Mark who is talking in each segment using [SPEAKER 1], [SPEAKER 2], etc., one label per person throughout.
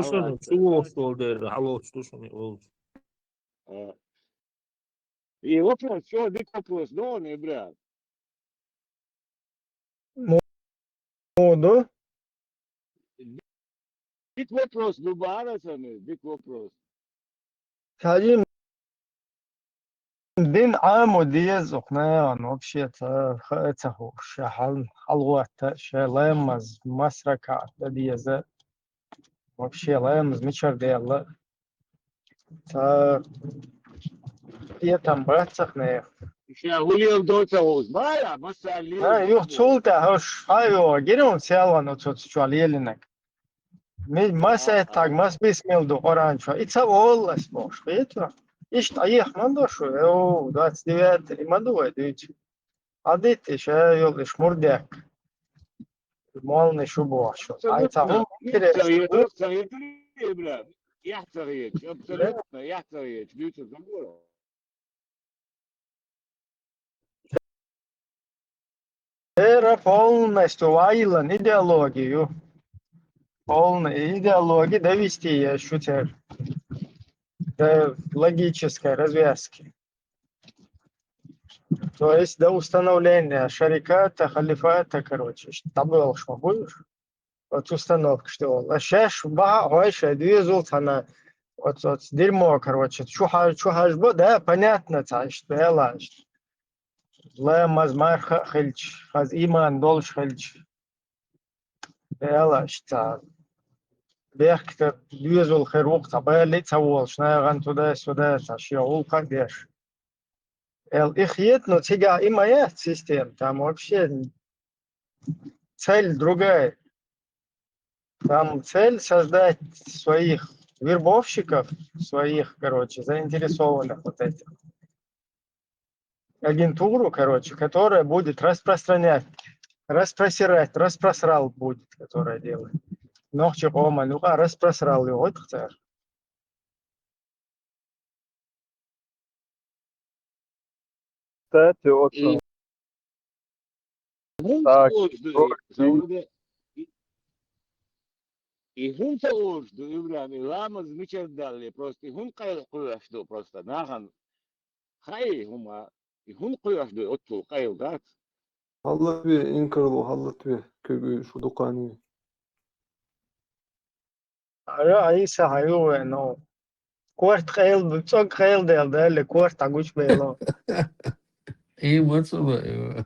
[SPEAKER 1] Слушай, чего что ли? Алло, слушай,
[SPEAKER 2] И вопрос, что, дик вопрос, да, не, брат?
[SPEAKER 3] Modu.
[SPEAKER 2] Дик вопрос, Дубара, дик вопрос.
[SPEAKER 3] Taji din amo diez oqnayan вообще-то это шахал халвата шалемаз масрака диеза вообще лемаз мичар делла та я там братцахне
[SPEAKER 2] William Dolce Maya, Massa Leo
[SPEAKER 3] юх
[SPEAKER 2] Zabo.
[SPEAKER 3] чулта хош айо герон сялвано цоцчуалиелинак ми маса так мас бисмил до оранчо ица воллас бош ветра ишт аих мандошу 29 мандуэ дич адит шайол шмурдяк مالني شو بوحشو عايزة هم
[SPEAKER 2] يحتريت براد يحتريت ابسولوتنا يحتريت بيوتو زبورو
[SPEAKER 3] Era полностью вайлан идеологию. Полная идеология довести я шутер до логической развязки. То есть до установления шариката, халифата, короче. Табыл, что будешь? Вот установка, что. А сейчас больше движут она. Вот дерьмо, короче. Чухаш, да, понятно, что я лажь. لا مزمار خلش از ایمان دولش خلش يلا اشتا بيحكي بيزو الخيروق طبعا اللي تسوال شنا غن تدا تشيعول قديش الإخيت но тига има есть систем там вообще цель другая там цель создать своих вербовщиков своих короче заинтересованных вот этих агентуру короче которая будет распространять распросрал будет которая делает نوخش قوما نوقع распросрал его это кстати вот так
[SPEAKER 2] И хун соуж, да, Ибран, и лама замечал далее, просто и хун кайл куяш, да, просто нахан, хай хума, и хун куяш, да, отту кайл гат.
[SPEAKER 4] حلت بيه إنكرلو حلت بيه كبير شو دقاني
[SPEAKER 3] عيسى هيو انه كورت خيل بتصق خيل ده اللي كورت عجوش بيلو
[SPEAKER 1] ايه ايوه.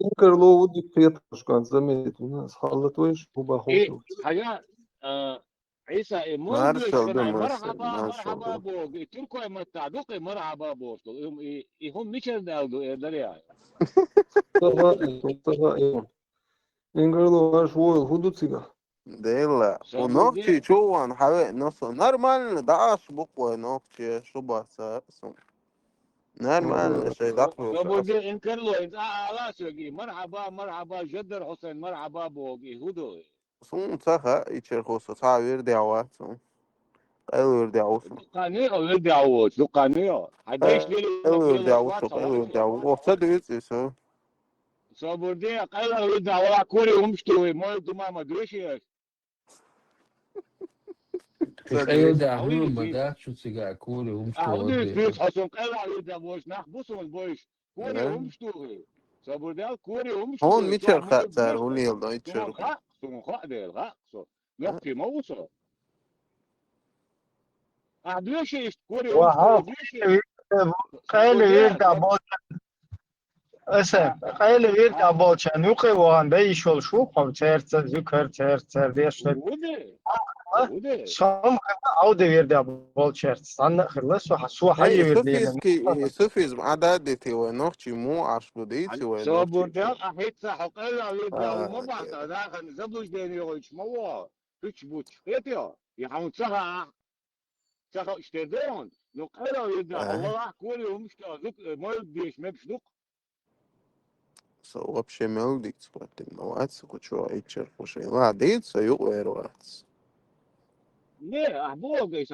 [SPEAKER 4] إنكرلو ودي كيطرش كان زميت الناس حلت ويش هو
[SPEAKER 2] إيه
[SPEAKER 4] باخوته
[SPEAKER 2] حاجة عيسى مونجلش
[SPEAKER 5] مارشال ده
[SPEAKER 2] كان
[SPEAKER 5] مارشال
[SPEAKER 2] مرحبا
[SPEAKER 5] مارشال
[SPEAKER 2] مرحبا
[SPEAKER 5] ده
[SPEAKER 2] بوغ تركو ما تعدوك مرحبا بوغ هم نيشل دالدو دريا
[SPEAKER 4] مصطفى إيمون إنكرلو هاش وول هدو تيجا
[SPEAKER 5] ده لا ونوكتي
[SPEAKER 2] سابودي
[SPEAKER 5] شو عن حوالي نص نورمال دعاش بقوة نوكتي شو بس نورمال شيء دخلوش أصلا
[SPEAKER 2] سابودي انكرلو انت على سوقي مرحبا مرحبا جدر حسين مرحبا بوغ هدو
[SPEAKER 5] صون سخا يشير خوصة تعبير دعوات صون أيوة دعوة
[SPEAKER 2] دقانية ولدي عوض دقانية حدايش ليلة
[SPEAKER 5] أيوة
[SPEAKER 2] كيلو
[SPEAKER 5] دعوة
[SPEAKER 2] وات
[SPEAKER 5] أيوة
[SPEAKER 2] خلاص
[SPEAKER 5] دعوة وصدق يسوي
[SPEAKER 2] سابودي قال ولدي عوض كوري ومشتوي ما يدوما ما ادريش
[SPEAKER 1] تخيل ده
[SPEAKER 2] عودي
[SPEAKER 1] هم
[SPEAKER 2] في
[SPEAKER 1] ده شو سيجا كوري ومشتو
[SPEAKER 2] عودي في
[SPEAKER 1] ودي
[SPEAKER 2] حسن قال ولدي ابوش نحبسهم البوش كوري
[SPEAKER 5] إيه
[SPEAKER 2] ومشتوي سابودي كوري
[SPEAKER 5] هون
[SPEAKER 2] ومشتوي تو
[SPEAKER 5] ميشر
[SPEAKER 2] ما
[SPEAKER 5] خاطر
[SPEAKER 2] يدريش
[SPEAKER 5] هون يلا
[SPEAKER 2] ثم
[SPEAKER 5] يشير
[SPEAKER 2] خاق ثم خاق ده الخاق نختي موصل ادريش كوري ومشتوي
[SPEAKER 3] وها
[SPEAKER 2] ادريش
[SPEAKER 3] قيل
[SPEAKER 2] سابودي
[SPEAKER 3] يرجع بول اسف قيل يرجع بول شان يقي وان بيشول شو قم تيرت ذكر تيرت ديش
[SPEAKER 2] ودي ودي
[SPEAKER 3] شام عودة يرجع بول شيرت استنى خلص سو حي
[SPEAKER 5] هاي
[SPEAKER 3] يردي
[SPEAKER 5] سوفيز عدادتي ونوكتي مو عشبوديتي ونوكتي
[SPEAKER 2] سابودي احيت حق قال ولدي وما بعد
[SPEAKER 5] دي
[SPEAKER 2] داخل زبوش ديني يقولش مو تش بوتش خيتيا يحاول سها سها اشتدون لو قالوا يدع الله كوري ومشتاق ما يديش ما بشدق
[SPEAKER 5] Så uopće melodic, brate, novac, ko ću ićer pošaj ladica i uverovac.
[SPEAKER 2] ليه احبوك ايش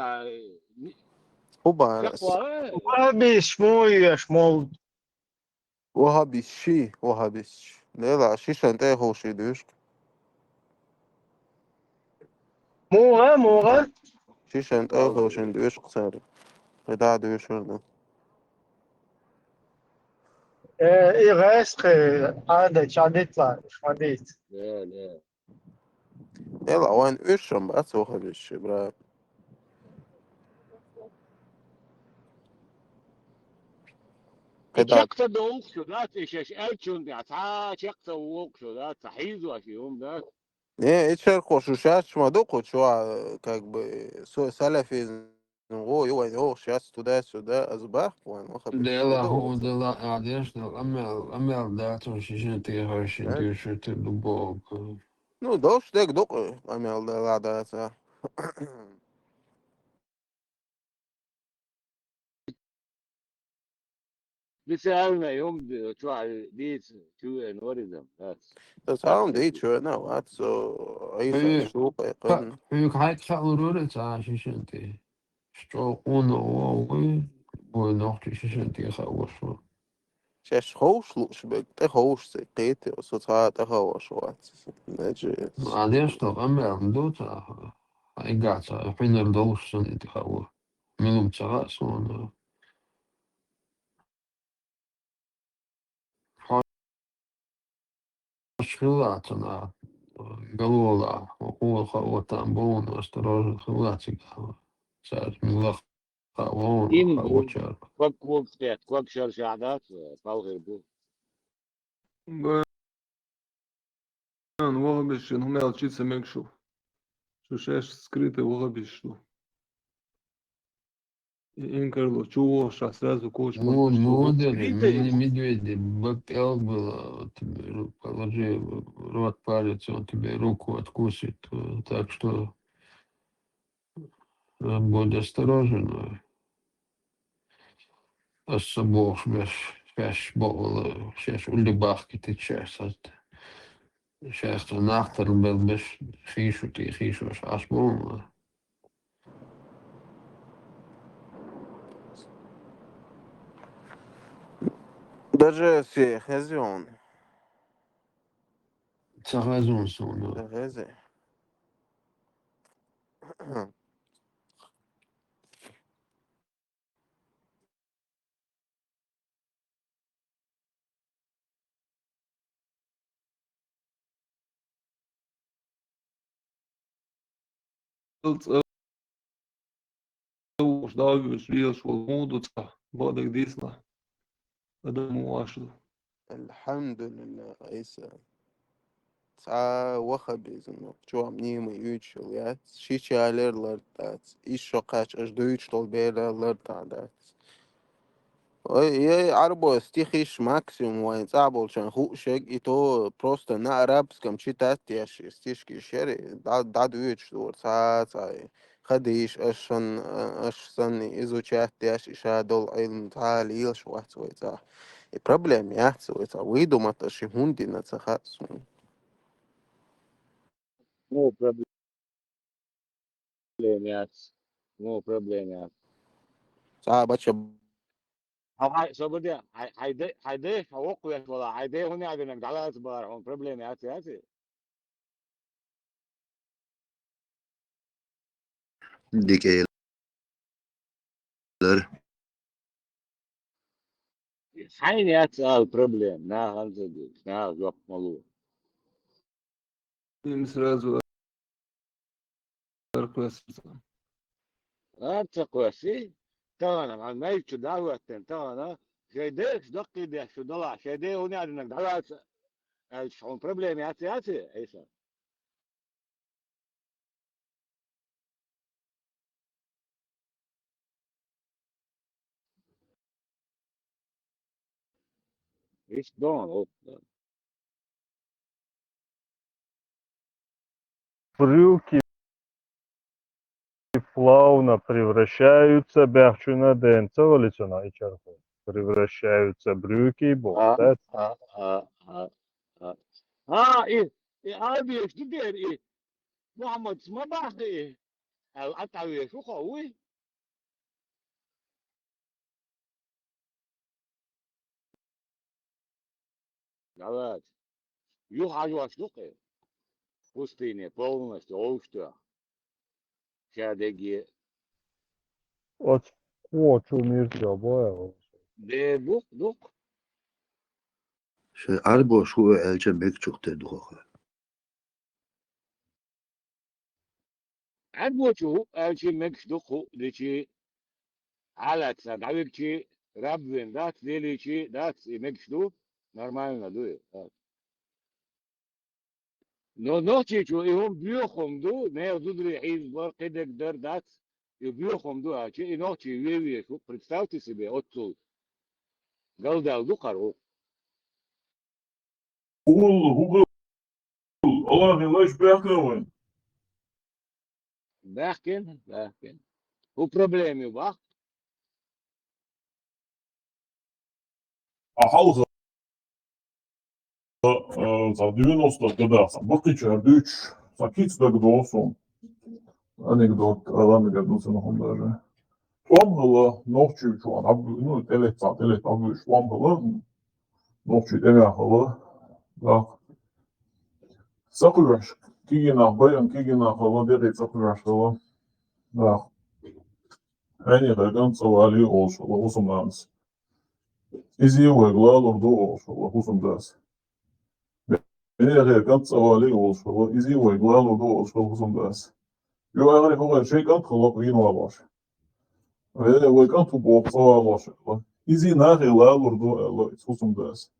[SPEAKER 5] Huba nas.
[SPEAKER 2] شقوة
[SPEAKER 3] ما بيسمو شمول
[SPEAKER 5] Wahabishi. Lela, šiša te hoši dušk.
[SPEAKER 3] موغا
[SPEAKER 5] شيشان أخوشن دوش قصار قطع دوش ورنا
[SPEAKER 3] إيه غاسق عادة شاديت لا شاديت
[SPEAKER 2] لا لا
[SPEAKER 5] يلا وين وشم بس وخبش برا قطع
[SPEAKER 2] اتشقت دوق شو ذات ايش الشون دي عتا شقت ووق شو ذات صحيح واشيهم ذات
[SPEAKER 5] не ичер хошушаш мадоко чуа как бы салафизм го его его сейчас туда-сюда азбах вон
[SPEAKER 1] ده
[SPEAKER 5] охабиш
[SPEAKER 1] يلا
[SPEAKER 5] это
[SPEAKER 1] هو ده لا عادش ده أمل داتون شيشين تيغاشين
[SPEAKER 5] вот
[SPEAKER 1] تيشت دبوك.
[SPEAKER 5] ну дош дек док амел да лада са
[SPEAKER 2] بيسألنا يوم شو ديت شو انوريزم ذات
[SPEAKER 5] das haben die schon na was so isa
[SPEAKER 1] هي
[SPEAKER 5] شو قن
[SPEAKER 1] هيك هاي تخلورة تا شيشين تي. شو قونا ووي بوي نوختي شيشين تيغاوش.
[SPEAKER 5] شاش خوش لوش بك تخوش سقيت وصوتها تخوش وات نجس
[SPEAKER 1] عادش ده أمل دوتا. هاي قاعدة حين الدوش سنة تيغاوش. ملوم تغاسون. Шхилатына голола уолха отамбон осторожно хилатика сад милах хавон
[SPEAKER 2] ام بو
[SPEAKER 1] хавочар
[SPEAKER 2] كوك وقت كوك شر شعدات طالغ بو
[SPEAKER 4] بان وخبش إن هم يلتشيت سمكشو شو شاش скрытый وخبش Инкарло, чего сейчас сразу коуч
[SPEAKER 1] ну
[SPEAKER 4] подключил
[SPEAKER 1] ну
[SPEAKER 4] руку.
[SPEAKER 1] да
[SPEAKER 2] скрытый
[SPEAKER 1] медведи бапел было тебе положи рот палец он тебе руку откусит так что будь осторожен особо шеш бол шеш улибахки ты час شيخ ناختر باش خيشو تي خيشو اش عصبون
[SPEAKER 5] даже все хазион
[SPEAKER 1] تغازون سونا
[SPEAKER 5] غازي
[SPEAKER 4] Уж давишь, видишь, вот мудут, бодок дисла, адаму вашу.
[SPEAKER 5] الحمد لله عيسى ساعة وخبيزن شو منيمة يوتشل يات شيشي علير لرتات إيش شقاش أش دويتش طول بيلا لرتات ой عربو стихиш максимум وين صعبو عشان خوق شق إتو просто на арабском читать яш стишки шери да دويتش دور ساعة خديش أشن изучать яш إشا دول علم تعالي يلش واحد سوي صح проблем я سوي صح ويدو شي هوندي نتسخاس
[SPEAKER 2] نو بروبليمات نو بروبليمات
[SPEAKER 5] صعب بتش
[SPEAKER 2] او هاي سو بدي هاي فوق ولا هاي هنا عندنا على اعتبار هم بروبليمات ياتي
[SPEAKER 6] Dikeyler.
[SPEAKER 2] حين ياتي البروبليم نا هنزل نا وقت ملو
[SPEAKER 4] Им сразу аркласса.
[SPEAKER 2] انت كويسي تمام عن ما يجي دعوه تمام شيء ده دقي ده شو ضلع شيء ده هنا عندنا على شو بروبليم ياتي عيسى ايش دون
[SPEAKER 7] Брюки плавно превращаются бяхчуна денцовалицуна и чарху. Превращаются брюки
[SPEAKER 2] اه
[SPEAKER 7] бостат.
[SPEAKER 2] اه اه اه اه اه ايه ايه ابي ايش تدير ايه محمد ما بعرف ايه القطعه شو قوي جواز يو حاجه شو Пустыня полностью, all что. شادقي
[SPEAKER 7] Oču mirtja boja.
[SPEAKER 2] ده دوق
[SPEAKER 6] شعربو شو ألجا مكتوك تدوخ
[SPEAKER 2] عبوتو ألشي مكش دوقو ديشي على تساد عبيكشي رابين دات ديليشي دات مكش دو نورمالنا دو نو نوتشي شو يهم بيوخم دو نير دودري عيز بار قدك در دات يبيوخم دو هاتشي نوتشي ويوي شو представьте себе отцу галдал ду кару
[SPEAKER 8] Google, Allah ilaç beklemeyin.
[SPEAKER 2] بحكن هو проблеми бах
[SPEAKER 8] Halka za 90 годах Бакича Дыч, Сакиц Дагдосом, анекдот, Аламигадусом даже. Швамгала, ночью чуан, ну, телет абу, швамгала, ночью темяхала, да. Сакураш, кигина, баян кигина, хала, берет сакураш, да. Они реган цавали олшала, усуманс. Изиевой глалурду олшала, усумдас. Enige kant цавали олшала, изиевой глалурду олшала, усумдас. Yo eigenlijk ook een zeker geloof in was. We kan tu box was. Izi na gelal do iets goed om das.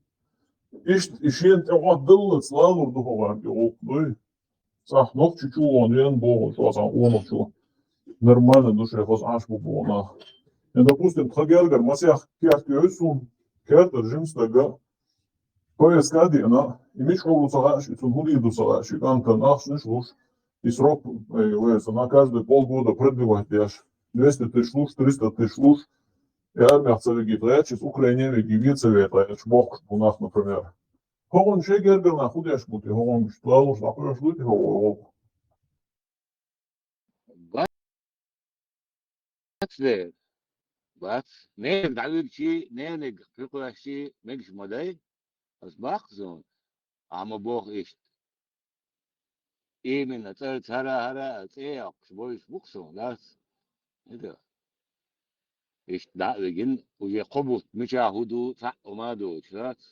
[SPEAKER 8] Is je het wat dul het laal do gewoon jo. Nee. Zeg nog чуть-чуть он en bo zo aan он zo. Нормально душе was аж bo на. En допустим, хагергер масях кертөсүн кертер жимстага. Поискади на имиш шоу сагаш, и цугули до сагаш, и канка нахшнеш луш. И срок, на каждые полгода продлевать аж 200 тысяч луж, 300 тысяч луж. И армия целеги трячит, Украине гибицы ветает, шбок у нас, например. Хогон шегергер на худяш бути, хогон штуалуш на худяш бути, хогон.
[SPEAKER 2] بس نير دعوك شي نينك فيقوا شي مكش مداي بس باخزون عم بوخ إيش إيه من أتر هرا إيه أقش بويش بوخزون لاس إيه إيش دعوكين وجي قبوت مشاهدو تح وما دو شلات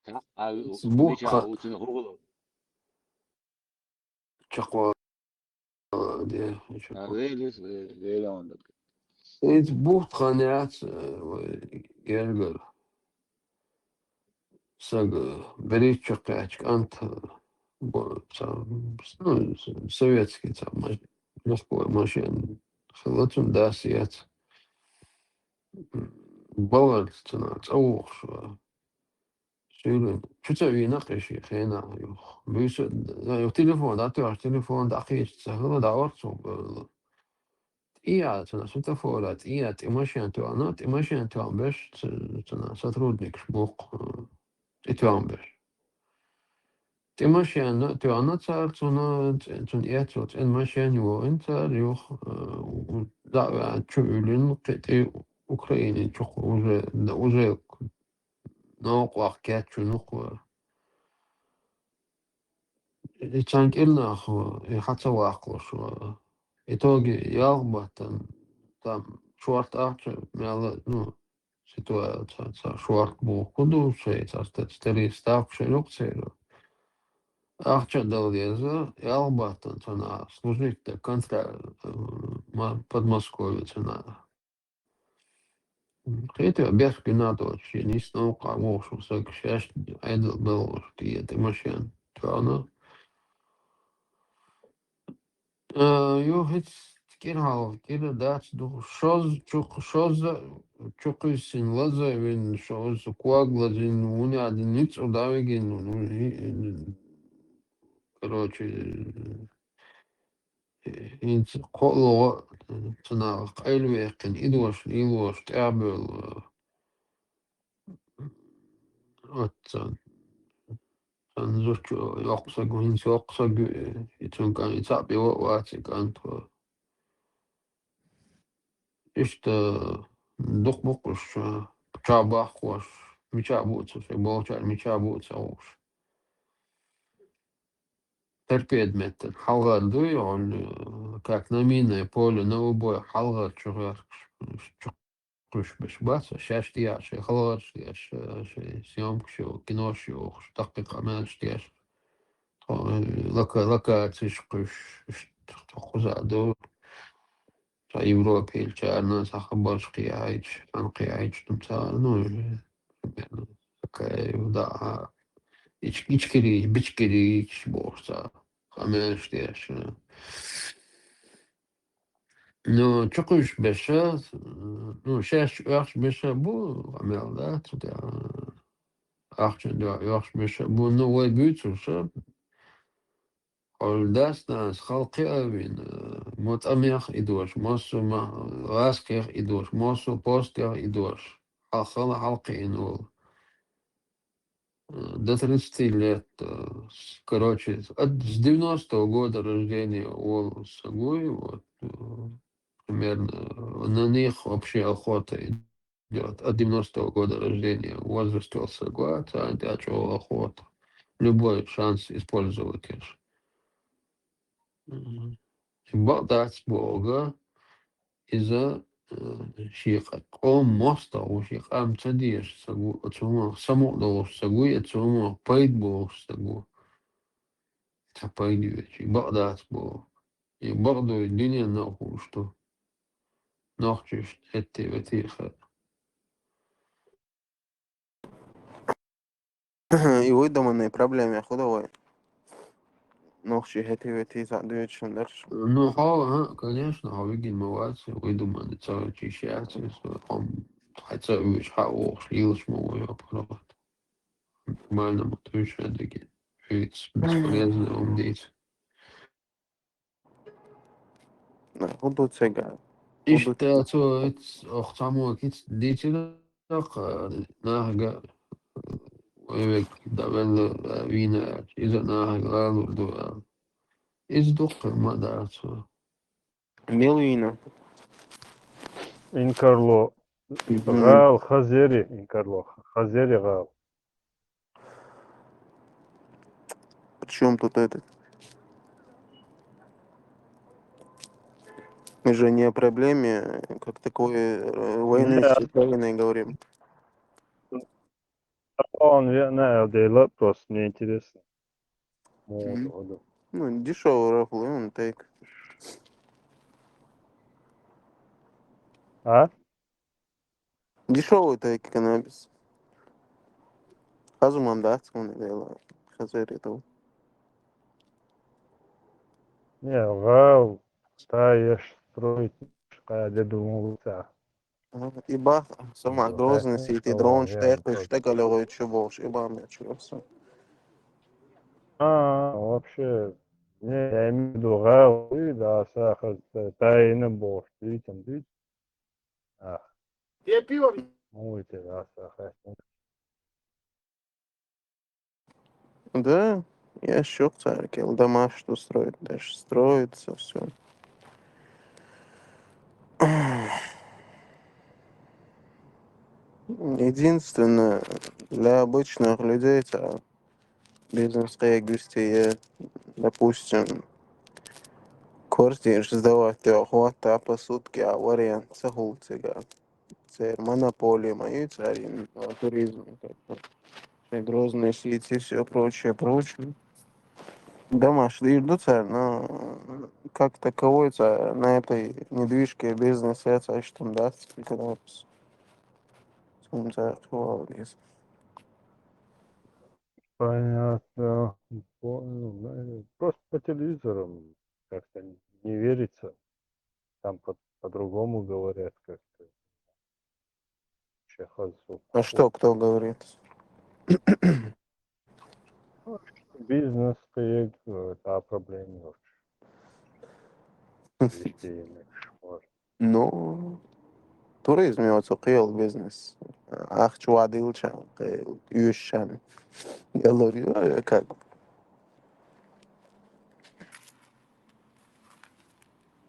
[SPEAKER 2] تح
[SPEAKER 1] بوخ
[SPEAKER 2] مشاهدو تنهولو
[SPEAKER 1] شقوا دي
[SPEAKER 2] ليلس ليلة عندك
[SPEAKER 1] إنت بوخ قناعات يرجل ساق بريد شقاعك أنت советский там Москвой машин خلتهم داسيات بلد تنا تأوخ شيلون شو تسوي نقش خينا يوخ بيس تليفون داتور تليفون دقيق سهل دعوتهم إيات تنا سوتا فولات إيات إماشين توانات إماشين توان بش تنا سترودنيك شبوق إتوان بش تماشين توانات صار تون إياتوت إن ماشين يو إنت ريوخ دعوة تشوفين قتي أوكراني تشوف وجه نوق وقت شنوق يتشانك إلنا خو حتى واقع شو يتوجي يغبط تام شوارت أحد ماله نو سيتوا شوارت بو كله شيء تستري ستاف شيء نقصيره Ахча Далеза, Ялбатон, она служитель контра Подмосковья, она. Это без кинато, че не снова кого, что всяк счастье, айдл был, что это машин. Она. Йохит кирхал, кира дац, шоз, чукисин, лазавин, шоз, куаглазин, уня, ниц, удавигин, короче, إنت قلوا تنا قيلوا يقين إدوش تعبل تنزوج يقصق وإنت يقصق يتون كان يتعبي وقواتك أنت إشت دق بقش تشابح وش ميشابوت في بوشار ميشابوت أوش торпедметten халгар дуй, он как на минное поле на убой халгар чугар чукруш бешбаса, шаш тияш, халгар тияш, съемк шо, кино шо, штакка камен тияш, лака тишкуш, хузаду, та Европе или чарна, сахабаш кияйч, ан кияйч, ну, примерно такая, да, içkiri, biçkiri, iç borsa. Хамеш. Ну, чукуш беша, ну, шеш уахш беша бу, амел, да, тут я ахчен да уахш беша бу, ну, ой бютуша, холдас нас халки авин, мот амях идош, мосу раскех идош, мосу постер идош, халхала халки инул. До 30 лет, короче, с 90-го года рождения Ол Сагуй, вот, примерно, на них вообще охота идет. От 90-го года рождения возраст Ол Сагуя, охота. Любой шанс использовать их. Бодать Бога из-за шиха. О моста у шиха мцадиш сагу, отсюда само долж сагу, и отсюда пайд бог сагу. Tapaydi ve Bağdat bu. Bağdat dünya nahuştu. Nahçış etti ve tiha.
[SPEAKER 5] И выдуманные проблемы худовой. Нохчи хэтивэти задуючим дальше.
[SPEAKER 1] Ну, конечно, Хавигин молодцы, выдуманный целый чищаться, он хотя бы хау шлилось мой аппарат. Нормально мотывшая таки. Ведь бесполезно умдеть.
[SPEAKER 5] Худу цега.
[SPEAKER 1] İşte auch само кит дитилак нага evet da ben de vina izana galu İzduk madası.
[SPEAKER 5] Милвина.
[SPEAKER 7] Инкарло غال خزيري إنكарло خزيري غال.
[SPEAKER 5] Причем тут это? Мы же не о проблеме, как такой войны с Украиной говорим.
[SPEAKER 7] Он не дела, просто мне интересно. Моду.
[SPEAKER 5] Ну, дешевый рафл, он тейк.
[SPEAKER 7] А?
[SPEAKER 5] Дешевый тейк каннабис. Хазумам датском дела. Хазер этого.
[SPEAKER 7] Не, غال таешь строить, я думал, да.
[SPEAKER 5] И бах, сама Грозный сидит, и дрон штекалевый чубош, и бам, я чувствую.
[SPEAKER 7] Вообще, не, я имею в виду غال, да, сахар, тайна бог, видите, Ой, ты, да, сахар.
[SPEAKER 5] Да, я щек царкел, дома что строит, даже строится, все. Единственное, для обычных людей это бизнес реагирует, допустим, квартиру сдавать трехвата по сутки, а вариант сахулцега. Это монополия моей цари, туризм, Грозные сети, все прочее. Домашние идутся, но как таковой на этой недвижке бизнес это что там даст, когда
[SPEAKER 7] Понятно. Понял. Просто по телевизору как-то не верится. Там по-другому говорят как-то. Чеховцу.
[SPEAKER 5] А что кто говорит?
[SPEAKER 7] Бизнес стоит, та проблема везде может.
[SPEAKER 5] Ну, туризм это قيل бизнес. Ах, чуадилчан, ющан. Я говорю, как?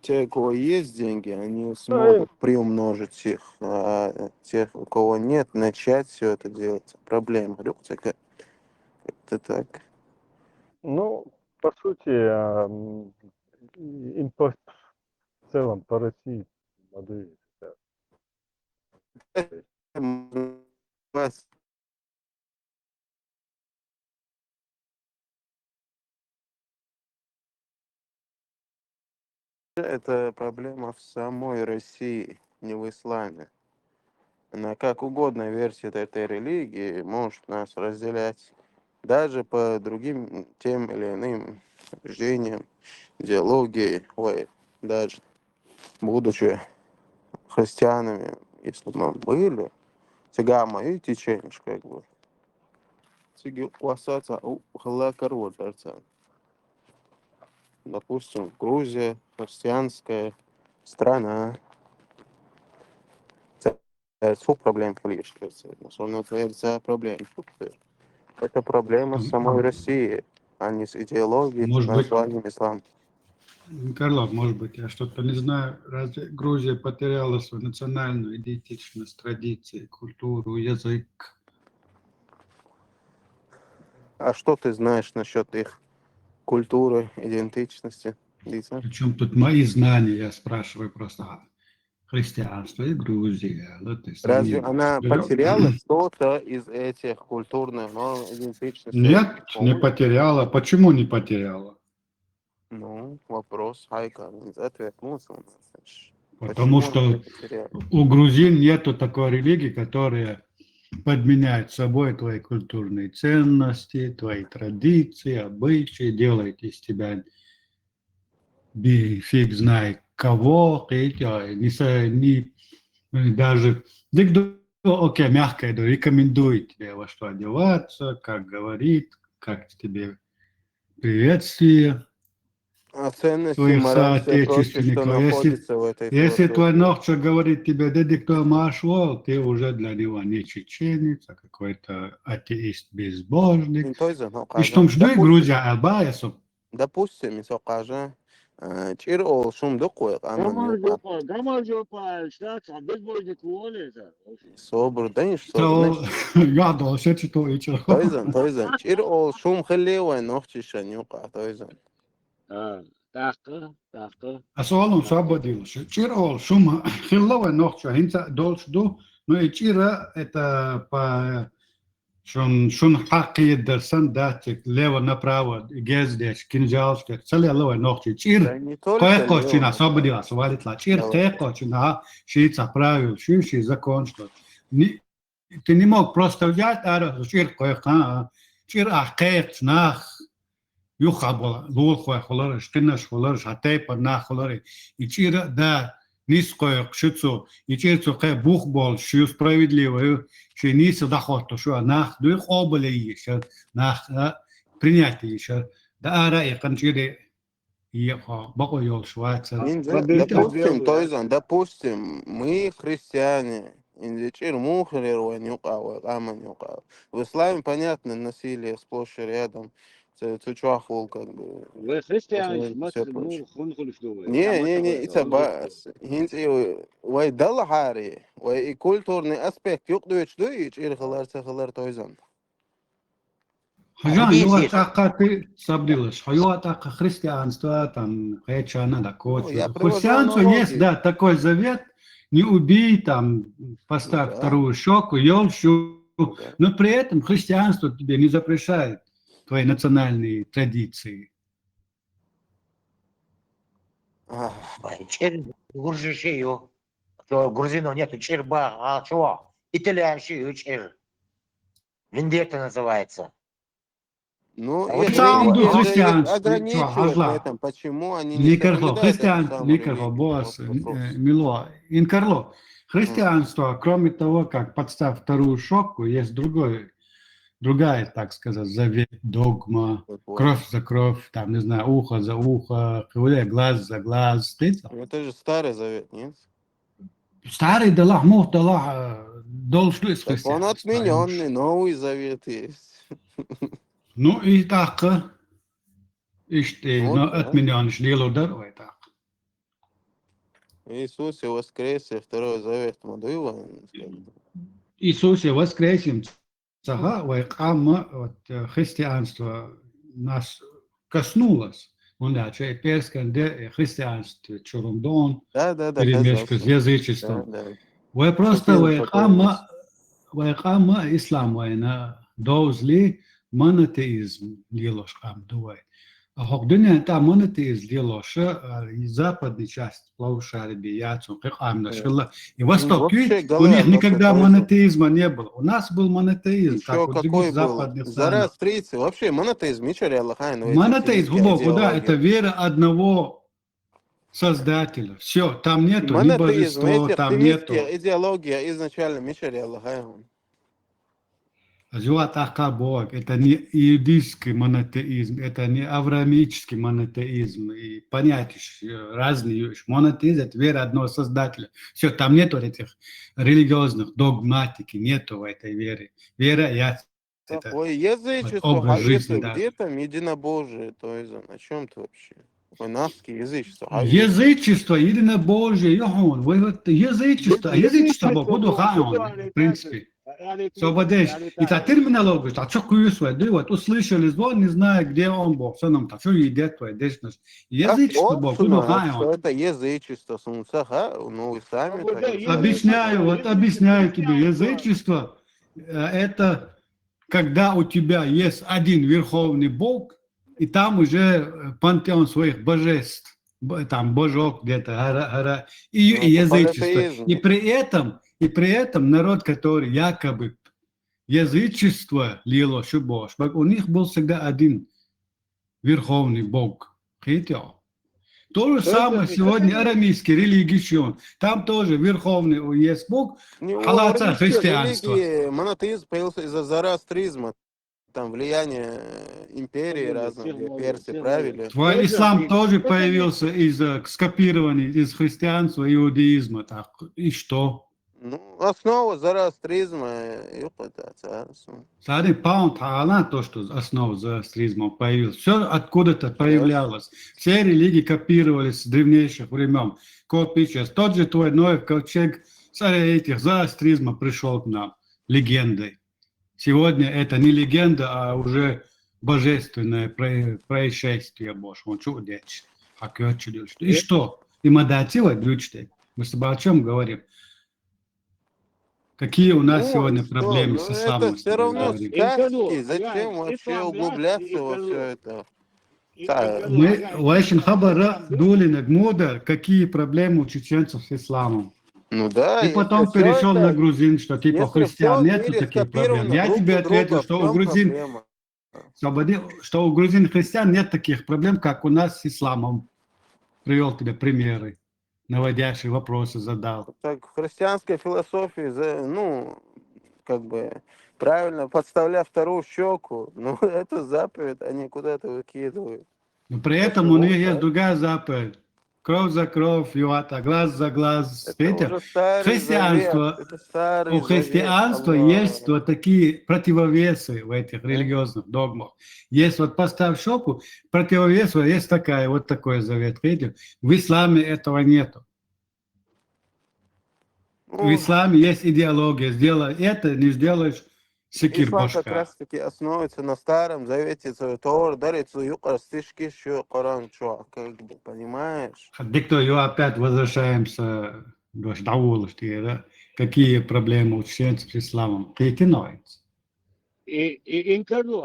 [SPEAKER 5] Те, у кого есть деньги, они смогут приумножить их, а тех, у кого нет, начать все это делать. Проблема. Говорю, как-то так.
[SPEAKER 7] Ну, по сути, им в целом по России молодые.
[SPEAKER 5] Это проблема в самой России, не в исламе. Она как угодно версия этой религии может нас разделять даже по другим тем или иным убеждениям, идеологии, даже будучи христианами, если мы были, сега мои течения, как бы, сега квасаться у халакарвотарца. Допустим, Грузия, христианская страна. Сколько проблем политических, но это проблема. Это проблема самой России, а не с идеологией,
[SPEAKER 9] Может быть,
[SPEAKER 5] названием ислам.
[SPEAKER 9] Карлов, может быть, я что-то не знаю. Разве Грузия потеряла свою национальную идентичность, традиции, культуру, язык?
[SPEAKER 5] А что ты знаешь насчет их культуры, идентичности, лица?
[SPEAKER 9] Причем тут мои знания, я спрашиваю просто христианство и Грузия. Вот и
[SPEAKER 5] Разве
[SPEAKER 9] сравнение.
[SPEAKER 5] она потеряла что-то из этих культурных, но идентичностей?
[SPEAKER 9] Нет, не потеряла. Почему не потеряла?
[SPEAKER 5] Ну, вопрос, Хайка, ответ мусор.
[SPEAKER 9] Потому что у грузин нету такой религии, которая подменяет собой твои культурные ценности, твои традиции, обычаи, делает из тебя фиг знает кого, даже окей, мягко рекомендует тебе во что одеваться, как говорит, как тебе приветствие
[SPEAKER 5] А ценности,
[SPEAKER 9] своих
[SPEAKER 5] мораль, все прочее, что
[SPEAKER 9] соотечественников.
[SPEAKER 5] находится в этой
[SPEAKER 9] Если твой
[SPEAKER 5] философии.
[SPEAKER 9] ногче говорит тебе, да кто маршал, ты уже для него не чеченец, а какой-то атеист, безбожник. И что жду Грузия, Албаесу.
[SPEAKER 5] Допустим, مسوقاجة تشير شوم دقوق
[SPEAKER 2] גמר ג'ופה, שטאצ, עבד בוידק וולזה.
[SPEAKER 5] صبر دنيش
[SPEAKER 9] То
[SPEAKER 5] صبر
[SPEAKER 9] я должен что и что.
[SPEAKER 5] تويزن تشير شوم خلي وين نوختي شن يوقع تويزن
[SPEAKER 2] תאקה.
[SPEAKER 9] А солом свободил. Чирол шум хиллова ногче, хинца долж ду, но и чира это по шун хаки дерсан датик лево направо гездеш кинжалских целелова ногче чир. Кое чин освободил, освободила. Чир кое чин шица правил, ши закон что. Ты не мог просто взять, а чир кое чир ахет нах Юхабола, лулхуя холорыш, кинаш холорыш, атейпа на холоры. И чира, да, низкое кшицу, и чирцу хэ бух бол, шию справедливую, ши ниса дохоту, шо нах, дух оболи еще, нах, принятие еще. Да, ара, и кончире, и бако йол швайцар.
[SPEAKER 5] допустим, мы христиане, индичир мухлер, аман юкау. В исламе, понятно, насилие сплошь и рядом. Цучуахул, как бы.
[SPEAKER 2] Вы христиане, мы хунхули что вы.
[SPEAKER 5] Не, это бас. Хинти, вай дал хари, вай и культурный аспект, юкдуич дуич, или халар тойзан.
[SPEAKER 9] Хажан, юат ака ты сабдилаш, юат ака христианство, там, хэчана, да, кочу. Христианство есть, да, такой завет, не убей, там, поставь вторую щеку, ел щеку, но при этом христианство тебе не запрещает твои национальные традиции.
[SPEAKER 10] Грузину нету черба, а чего? Итальянщик чер. Вендетта называется.
[SPEAKER 5] Ну,
[SPEAKER 9] ограничивают
[SPEAKER 5] в этом, почему они
[SPEAKER 9] не соблюдают босс, Мило, Инкарло. Христианство, кроме того, как подставь вторую щеку, есть другая, так сказать, завет, догма, кровь за кровь, там, не знаю, ухо за ухо, глаз за глаз.
[SPEAKER 5] Это же старый завет, нет?
[SPEAKER 9] Старый Далах, Мух Далах, должен быть христианство.
[SPEAKER 5] Он отмененный, новый завет есть.
[SPEAKER 9] Ну и так, но отмененный, дело дорогой так.
[SPEAKER 5] Иисус воскресе, второй завет, Мадуева.
[SPEAKER 9] Иисус воскресим. Христианство нас коснулось. Иначе перское христианство, чурундон,
[SPEAKER 5] Да,
[SPEAKER 9] перемешка с
[SPEAKER 5] да,
[SPEAKER 9] язычеством.
[SPEAKER 5] да.
[SPEAKER 9] Вы просто
[SPEAKER 5] Шутил такой
[SPEAKER 9] вайкама ислам вайна доузли монотеизм делош хам дуай. А хогдуня та монотеизм делош западная часть полушария яцу как амнашилла. И востоки
[SPEAKER 5] Вообще
[SPEAKER 9] у них
[SPEAKER 5] гален,
[SPEAKER 9] никогда
[SPEAKER 5] вообще,
[SPEAKER 9] монотеизма не было. У нас был монотеизм, как
[SPEAKER 5] еще
[SPEAKER 9] у других
[SPEAKER 5] какой был?
[SPEAKER 9] западных странах.
[SPEAKER 5] Зороастрийцы. Вообще монотеизм, Мичари Аллахай, но эти
[SPEAKER 9] Монотеизм
[SPEAKER 5] сирийские
[SPEAKER 9] глубоко, да,
[SPEAKER 5] идеологии.
[SPEAKER 9] это вера одного создателя. Все, там нету ни
[SPEAKER 5] Монотеизм,
[SPEAKER 9] божества,
[SPEAKER 5] эти
[SPEAKER 9] там нету.
[SPEAKER 5] оптимистские идеология изначально Мичари Аллахай.
[SPEAKER 9] Зюатаха Бог, это не иудейский монотеизм, это не авраамический монотеизм. И понятия разные. Монотеизм – это вера одного создателя. Все, там нету этих религиозных догматики, нету в этой вере. Вера, я это
[SPEAKER 5] Такое язычество,
[SPEAKER 9] образ
[SPEAKER 5] а
[SPEAKER 9] жизни
[SPEAKER 5] если
[SPEAKER 9] даже.
[SPEAKER 5] где там единобожие, то есть о чем ты вообще? Ой, наски, язычество.
[SPEAKER 9] Язычество, единобожие, Йохан, вы вот язычество буду хаон, в принципе. Свободешь. И та терминология, та что куюсвай, да, вот услышали звон, не знаю, где он Бог, все нам, та что едет твой, дешность. Язычество Бог, буду
[SPEAKER 5] Что
[SPEAKER 9] хаон.
[SPEAKER 5] это язычество, сунцаха, ну вы сами так говорите.
[SPEAKER 9] Объясняю тебе, язычество это когда у тебя есть один верховный Бог, и там уже пантеон своих божеств, там божок где-то, и язычество. И при этом народ, который якобы язычество лило шубош, у них был всегда один верховный Бог. То же самое сегодня арамейский религион. Там тоже верховный есть Бог, халаца христианство.
[SPEAKER 5] Монотеизм появился из-за зороастризма. Там влияние империи разных, где персы правили.
[SPEAKER 9] Твой ислам тоже появился из скопирования из христианства и иудаизма. Так, и что?
[SPEAKER 5] Ну, основа зороастризма и пытаться.
[SPEAKER 9] Сади Паунт Таалан, то, что основа зороастризма появилась. Все откуда-то появлялось. Все религии копировались с древнейших времен. Копия. Тот же твой Ноев ковчег с этих зороастризма пришел к нам легендой. Сегодня это не легенда, а уже божественное происшествие Божьего. И что? И мадатива дючте. Мы с тобой о чем говорим? Какие у нас сегодня проблемы с исламом?
[SPEAKER 5] Это все равно сказки. Зачем вообще углубляться во все это?
[SPEAKER 9] Мы очень хабара дули гмода, какие проблемы у чеченцев с исламом.
[SPEAKER 5] Ну да.
[SPEAKER 9] И потом перешел на грузин, что типа христиан нет таких проблем. Я тебе ответил, что у грузин, что у грузин христиан нет таких проблем, как у нас с исламом. Привел тебе примеры, наводящие вопросы задал.
[SPEAKER 5] Так в христианской философии, ну, как бы правильно подставляя вторую щеку, ну это заповедь, они куда-то выкидывают.
[SPEAKER 9] Но при этом у них есть другая заповедь. Кровь за кровь, юата, глаз за глаз. Христианство, у христианства есть вот такие противовесы в этих религиозных догмах. Есть вот поставь щеку, противовес, есть такая, вот такой завет. Видите? В исламе этого нету. В исламе есть идеология. Сделай это, не сделаешь секир
[SPEAKER 5] Ислам
[SPEAKER 9] башка.
[SPEAKER 5] как раз таки основывается на Старом Завете, Тор, дарится юкар, стишки, что Коран, что, как бы, понимаешь?
[SPEAKER 9] Диктую, опять возвращаемся до Даулышки, да? Какие проблемы у чеченцев с исламом?
[SPEAKER 2] И инкарду,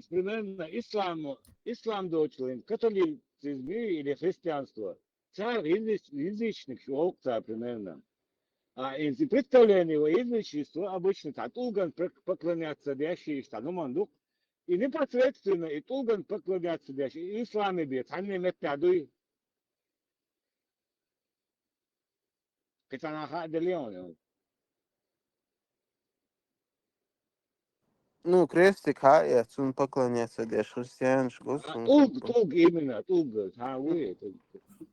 [SPEAKER 2] примерно ислам Deutschland, католицизм или христианство. Царь язычник, царь примерно. А из представления его язычества обычно Тулган поклоняться дящий штанумандук, и непосредственно и Тулган поклоняться дящий, и исламе бьет, а не метадуй. Китанаха делеон.
[SPEAKER 5] Ну, крестик, я он поклоняться дящий христиан,
[SPEAKER 2] Тулг именно, Тулг, вы.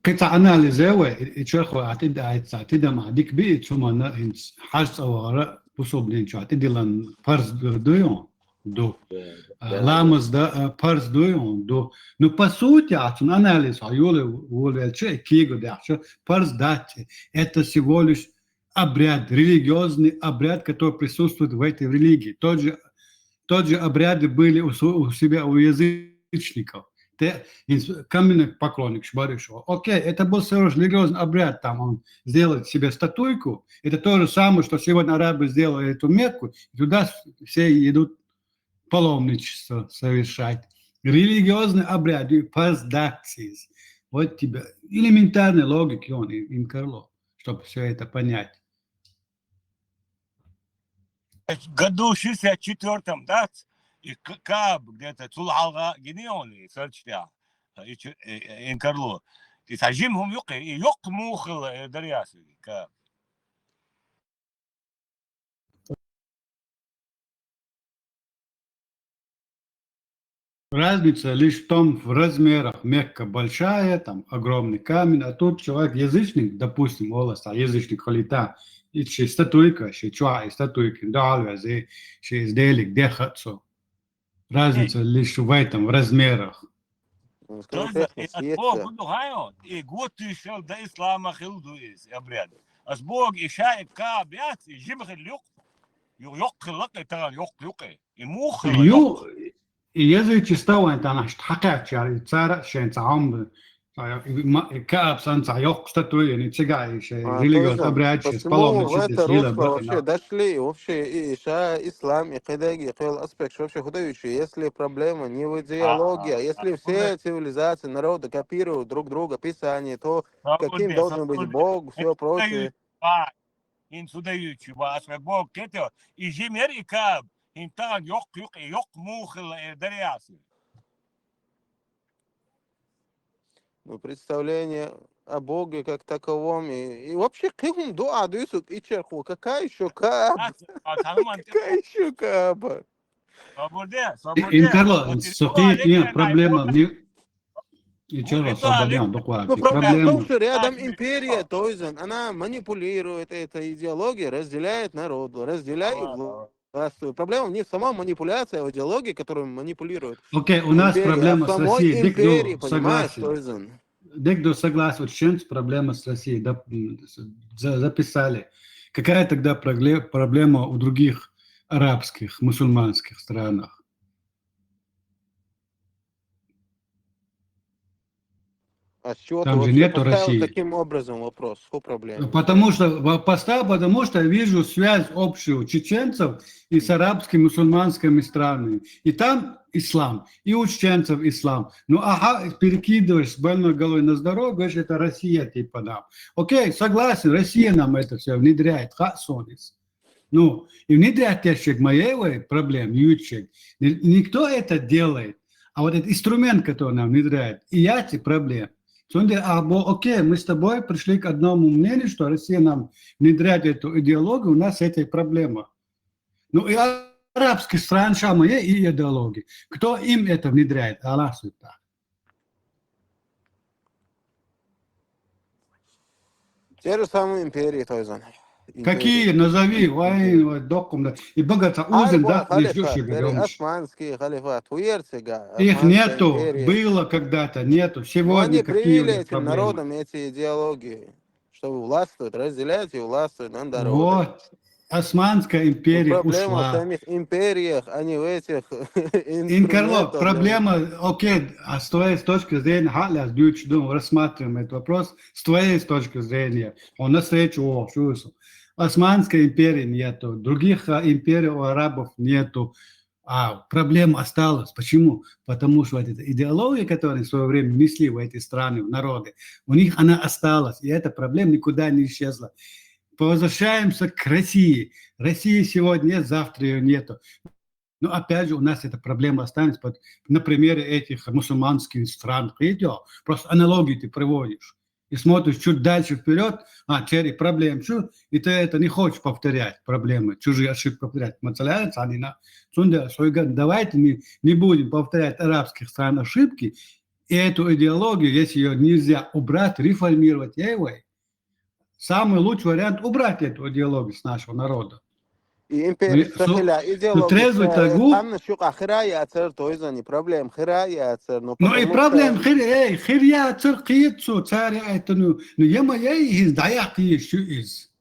[SPEAKER 9] قطع أناليزة ويتشرخوا عتيد عيتس عتيد مع ديك بيت ثم نهنس حرس أو راء بصوب لينشو عتيد لان فرز دويون دو لامز دا فرز دويون دو но по сути عشان анализ عيولي والشيء كيجو ده عشان فرز дати это всего лишь обряд религиозный обряд который присутствует в этой религии тот же обряды были у себя у язычников каменный поклонник, Шбарышева. Окей, это был совершенно религиозный обряд, там он сделал себе статуйку, это то же самое, что сегодня арабы сделали эту Мекку, и туда все идут паломничество совершать. Религиозный обряд, поздаксис. Вот тебе элементарной логики он им Карло, чтобы все это понять.
[SPEAKER 11] В году 64-м, да, и Каб где-то Тулалга Генеони, Сальчтя, Инкарло. И сажимهم يق موخل درياسي Каб.
[SPEAKER 9] Разница лишь в том, в размерах. Мекка большая, там огромный камень, а тут человек язычник, допустим, волос, а язычник холита, и статуйка, чуа, и статуйки, да, сделали, где хатцо. Разница лишь в этом, в размерах.
[SPEAKER 11] Тоже от Бога духаю, и год шел до ислама хилду из обряд. Ас Бог и шаик Каб, и жимх люк, юк хлак, и таган юк, и мух.
[SPEAKER 9] язычи стало, это наш хакат, цара, шен цаам, Кааб санца йох статуи, не цигай, религиозный обряд,
[SPEAKER 5] почему в это русло вообще дошли, вообще и Иша, ислам, и Хидеги, и аспект, вообще худающий, если проблема не в идеологии, если все цивилизации, народы копируют друг друга, писание, то каким должен быть Бог, все прочее.
[SPEAKER 11] Инсудающий, Бог, это и Жимер, и Кааб, и так йох мухл, дарясы.
[SPEAKER 5] Ну, представление о Боге как таковом. И вообще, каким дуа дуисут и черху? Какая еще Кааба? Какая еще Кааба?
[SPEAKER 9] Инкарло, нет, проблема
[SPEAKER 5] Ну, проблема в том, что рядом империя, то есть она манипулирует этой идеологией, разделяет народ, разделяет власть. Проблема не в самой манипуляции, а в идеологии, которую манипулируют.
[SPEAKER 9] Окей, у нас проблема с Россией.
[SPEAKER 5] Империи, согласен.
[SPEAKER 9] Декду согласен, чем проблема с Россией. Записали. Какая тогда проблема у других арабских, мусульманских странах?
[SPEAKER 5] А с чего
[SPEAKER 9] Там
[SPEAKER 5] ты
[SPEAKER 9] же нету
[SPEAKER 5] поставил
[SPEAKER 9] России.
[SPEAKER 5] таким образом вопрос? Что проблема?
[SPEAKER 9] Потому что я вижу связь общую чеченцев и с арабскими мусульманскими странами. И там ислам, и у чеченцев ислам. Ну, перекидываешь с больной головой на здоровье, говоришь, это Россия типа нам. Окей, согласен, Россия нам это все внедряет. Ну, и внедряет ящик моей проблем, ючек. Никто это делает. А вот этот инструмент, который нам внедряет, и эти проблемы. Окей, мы с тобой пришли к одному мнению, что Россия нам внедряет эту идеологию, у нас эта проблема. Ну и арабские страны шамы и идеологии. Кто им это внедряет? Аллах суета.
[SPEAKER 5] Те же самые империи, то есть.
[SPEAKER 9] Какие? Назови, документ. И богато узен, да,
[SPEAKER 5] османский халифат,
[SPEAKER 9] их нету, было когда-то, нету. Сегодня
[SPEAKER 5] они привили этим
[SPEAKER 9] проблемы?
[SPEAKER 5] народам эти идеологии, чтобы властвовать, разделять и властвовать над народом.
[SPEAKER 9] Вот. Османская империя
[SPEAKER 5] проблема
[SPEAKER 9] ушла.
[SPEAKER 5] в самих империях, а не в этих
[SPEAKER 9] Инкарло, проблема, окей, а с твоей точки зрения, рассматриваем этот вопрос, с твоей точки зрения, он навстречу, Османской империи нету, других империй у арабов нету, а проблема осталась. Почему? Потому что эта идеология, которую в свое время внесли в эти страны, в народы, у них она осталась, и эта проблема никуда не исчезла. Возвращаемся к России. России сегодня нет, завтра ее нету. Но опять же у нас эта проблема останется на примере этих мусульманских стран. Просто аналогии ты приводишь. И смотришь чуть дальше вперед, теперь проблем, и ты это не хочешь повторять, проблемы, чужие ошибки повторять. Давайте не будем повторять арабских стран ошибки, и эту идеологию, если ее нельзя убрать, реформировать, самый лучший вариант убрать эту идеологию с нашего народа.
[SPEAKER 5] И империя
[SPEAKER 9] трезвый тагу.
[SPEAKER 5] Не проблем,
[SPEAKER 9] Ну и проблем, хиря циркицу, царя это, ну, яма из даят еще из.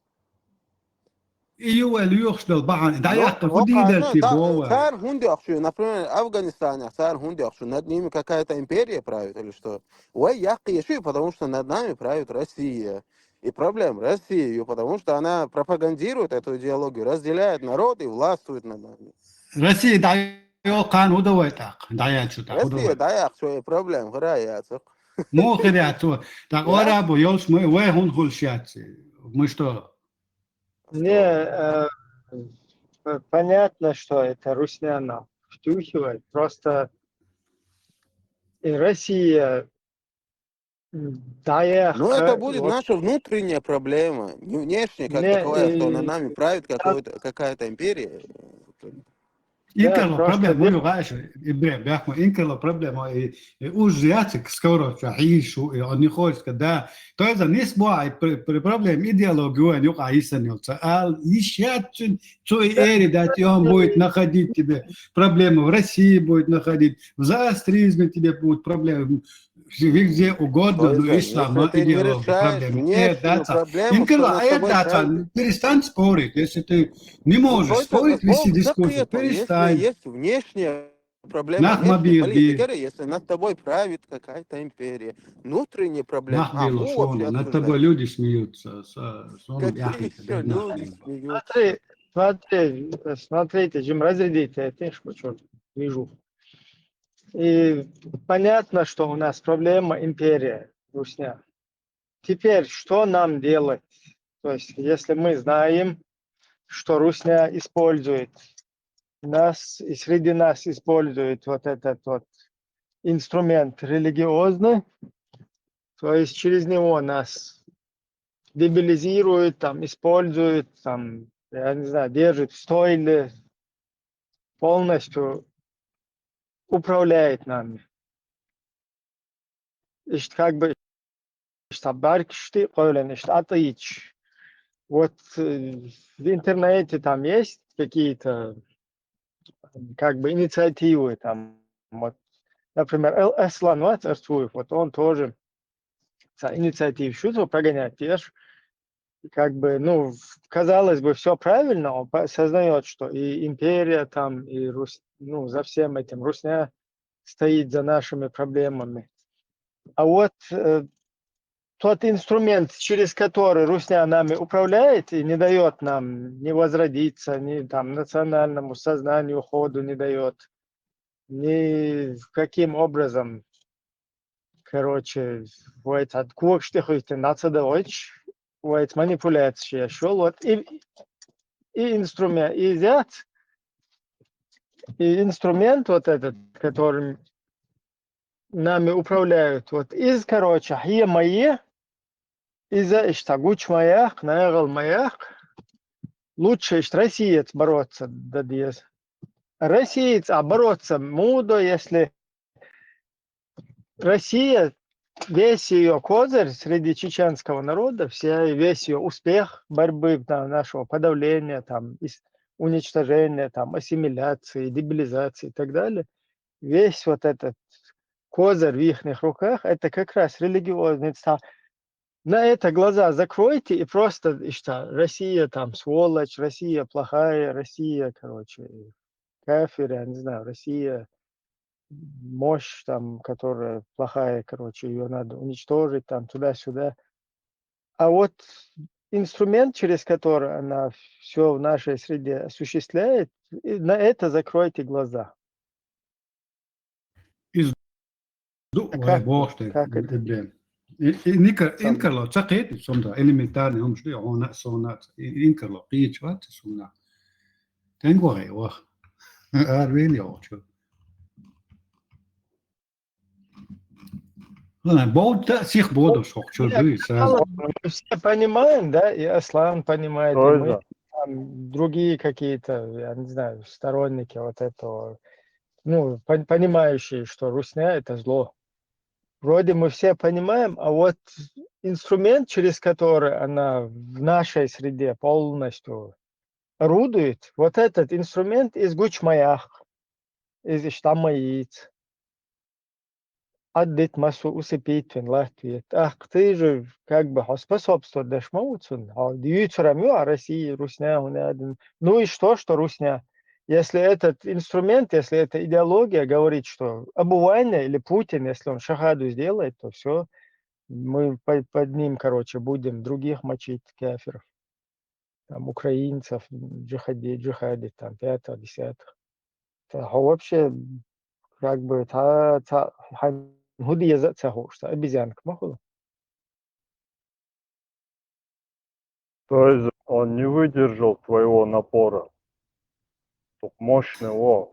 [SPEAKER 9] ايوه اللي يخشل بعض ده
[SPEAKER 5] Ну,
[SPEAKER 9] يحكي
[SPEAKER 5] ну,
[SPEAKER 9] خدي ده
[SPEAKER 5] конечно,
[SPEAKER 9] تبوا
[SPEAKER 5] царь Хунди Ахшу, например, Афганистане, царь Хунди Ахшу, над ними какая-то империя правит или что? Ой, я еще, потому что над нами правит Россия. И проблема России, потому что она пропагандирует эту идеологию, разделяет народ и властвует над нами.
[SPEAKER 9] Россия да كان هو ده так да я что так
[SPEAKER 5] Россия, да, я что проблем, храяцах.
[SPEAKER 9] مو خدي так
[SPEAKER 5] Я?
[SPEAKER 9] ора бо ёлш мы вы он хулшат мы что
[SPEAKER 3] Не, понятно, что это Русня нам втюхивает. Просто и Россия,
[SPEAKER 5] Ну, это
[SPEAKER 3] да,
[SPEAKER 5] будет
[SPEAKER 3] вот
[SPEAKER 5] наша внутренняя проблема, не внешняя, как
[SPEAKER 3] не,
[SPEAKER 5] таковая, что над нами правит
[SPEAKER 3] там,
[SPEAKER 5] какая-то империя.
[SPEAKER 3] да,
[SPEAKER 9] إنكر
[SPEAKER 3] просто
[SPEAKER 9] проблема مو غاش إبراهيم بيحكوا إنكر проблема وجياتك скоро تعيش وأني خوش كده توزع نسبة проблем идеологию أن يقع يسني سأل يشاتن توي إيري دات يوم будет находить тебе проблемы в России будет находить в заостризме тебе будут проблемы где угодно
[SPEAKER 5] То есть,
[SPEAKER 9] но
[SPEAKER 5] если
[SPEAKER 9] ислама
[SPEAKER 5] ты не
[SPEAKER 9] идеология
[SPEAKER 5] решаешь
[SPEAKER 9] проблемы
[SPEAKER 5] внешнюю проблему,
[SPEAKER 9] إنكر
[SPEAKER 5] что над тобой правит...
[SPEAKER 9] перестань спорить если ты не
[SPEAKER 5] Ну,
[SPEAKER 9] можешь
[SPEAKER 5] то
[SPEAKER 9] спорить
[SPEAKER 5] есть,
[SPEAKER 9] вести
[SPEAKER 5] Бог
[SPEAKER 9] дискуссию
[SPEAKER 5] запретил, если
[SPEAKER 9] перестань
[SPEAKER 5] есть внешняя проблема,
[SPEAKER 9] نحن
[SPEAKER 5] внешняя политика,
[SPEAKER 9] بي
[SPEAKER 5] если над тобой правит какая-то империя, внутренняя проблема,
[SPEAKER 9] نحن
[SPEAKER 5] мы вообще
[SPEAKER 9] بيلوشون над
[SPEAKER 5] обсуждаем.
[SPEAKER 9] тобой люди смеются он
[SPEAKER 5] Какие
[SPEAKER 9] بيحكي
[SPEAKER 5] еще
[SPEAKER 9] كده
[SPEAKER 5] люди
[SPEAKER 9] نحن
[SPEAKER 5] смеются?
[SPEAKER 3] смотрите, Jim, разрядите, ты что вижу. И понятно, что у нас проблема империя, Русня. Теперь, что нам делать? То есть, если мы знаем, что Русня использует нас, и среди нас использует вот этот вот инструмент религиозный, то есть через него нас дебилизирует, там, использует, там, я не знаю, держит в стойле, полностью управляет нами. И как бы баркшти, nicht атаич. Вот в интернете там есть какие-то как бы инициативы, там, вот, например, Эслан Вацарцуев, вот он тоже инициатив шутил прогонять, как бы, ну, казалось бы, все правильно, он сознает, что и империя там, и ну, за всем этим Русня стоит за нашими проблемами. А вот тот инструмент, через который Русня нами управляет и не дает нам не возродиться, ни там национальному сознанию ходу не дает, ни каким образом, короче, вот от курштихуйте нацидович, вот манипуляция шел, вот и инструмент, и взять, и инструмент вот этот, которым нами управляют, вот из, короче, хие мои, из-за иштагуч маях, наягал маях, лучше Россиец бороться, да диез. Россиец, а бороться мудо, если Россия, весь ее козырь среди чеченского народа, весь ее успех борьбы нашего подавления, там, уничтожения, там, ассимиляции, дебилизации и так далее, весь вот этот козырь в их руках, это как раз религиозный став. На это глаза закройте и просто, что Россия там сволочь, Россия плохая, Россия, короче, кафир, я не знаю, Россия мощь там, которая плохая, короче, ее надо уничтожить там туда-сюда. А вот инструмент, через который она все в нашей среде осуществляет, на это закройте глаза. Как это?
[SPEAKER 9] إنكر لو تقيت سوندا إليمنتاري هم شو يعونا سونات إنكر لو قيت شو سونا تنقو هاي واه أروين يا شو لا بود تأسيخ بودو شو دوي سال
[SPEAKER 3] Мы все понимаем, да, и Аслан понимает, и мы,
[SPEAKER 7] Тоже.
[SPEAKER 3] там, другие какие-то, я не знаю, сторонники вот этого, ну, понимающие, что Русня – это зло. Вроде мы все понимаем, а вот инструмент, через который она в нашей среде полностью орудует, вот этот инструмент из Гучмаях, из Иштамаиц. عدت массу усыпить Латвии. Ах, ты же как бы способствует дешмауцун. А дьютера а России, Русня, ну и что Русня? Если этот инструмент, если эта идеология говорит, что Абувайна или Путин, если он шахаду сделает, то все, мы под ним, короче, будем других мочить кафиров. Там украинцев, джихади, там, 5, 10. Вообще, как бы, هودي захочется, обезьянка, маху.
[SPEAKER 7] То есть он не выдержал твоего напора. Мощный, о.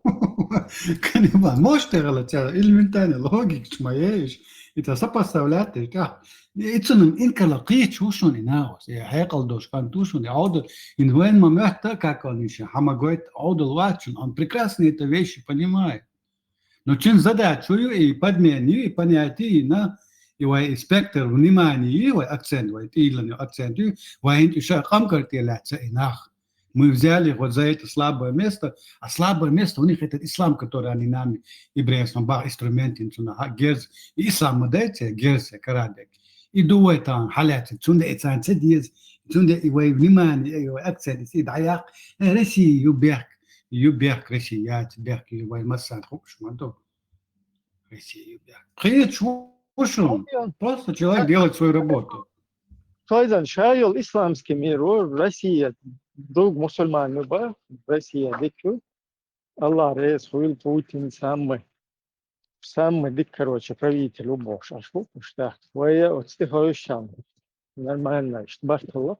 [SPEAKER 9] כמובן, מושטר אלמנטני, לוגik שמייש, это сопоставляты, как ицунum инкалакич ушуни наус, я хекал дош кантушуни, аудл, инвен момента, как он еще, хамагоет аудл вачун, он прекрасно это вещи понимает. Но чем задачу и подменю, и понятие на и спектр внимания, и акцент, и акцент, и еще хамкарте ляца инах. Мы взяли вот за это слабое место, а слабое место у них это ислам, который они нами, еврейском, баг инструменты, герз, и ислам модете, герз, карадек. И дует там, халяцы, цунде и цанце диез, цунде и внимание, и акцент, и даяк, Россия, юбех, Россия, я тебе, и массан, хупшманту. Россия, юбех. Хейт, шушун, просто человек делает свою работу.
[SPEAKER 3] Soydan şayol İslamski miro Россия, друг мусульман ба Россия дикю. Allah Resul Путин самый дик, короче, правитель убог шашку, что твоя от стихающан. Нормально, что башталла.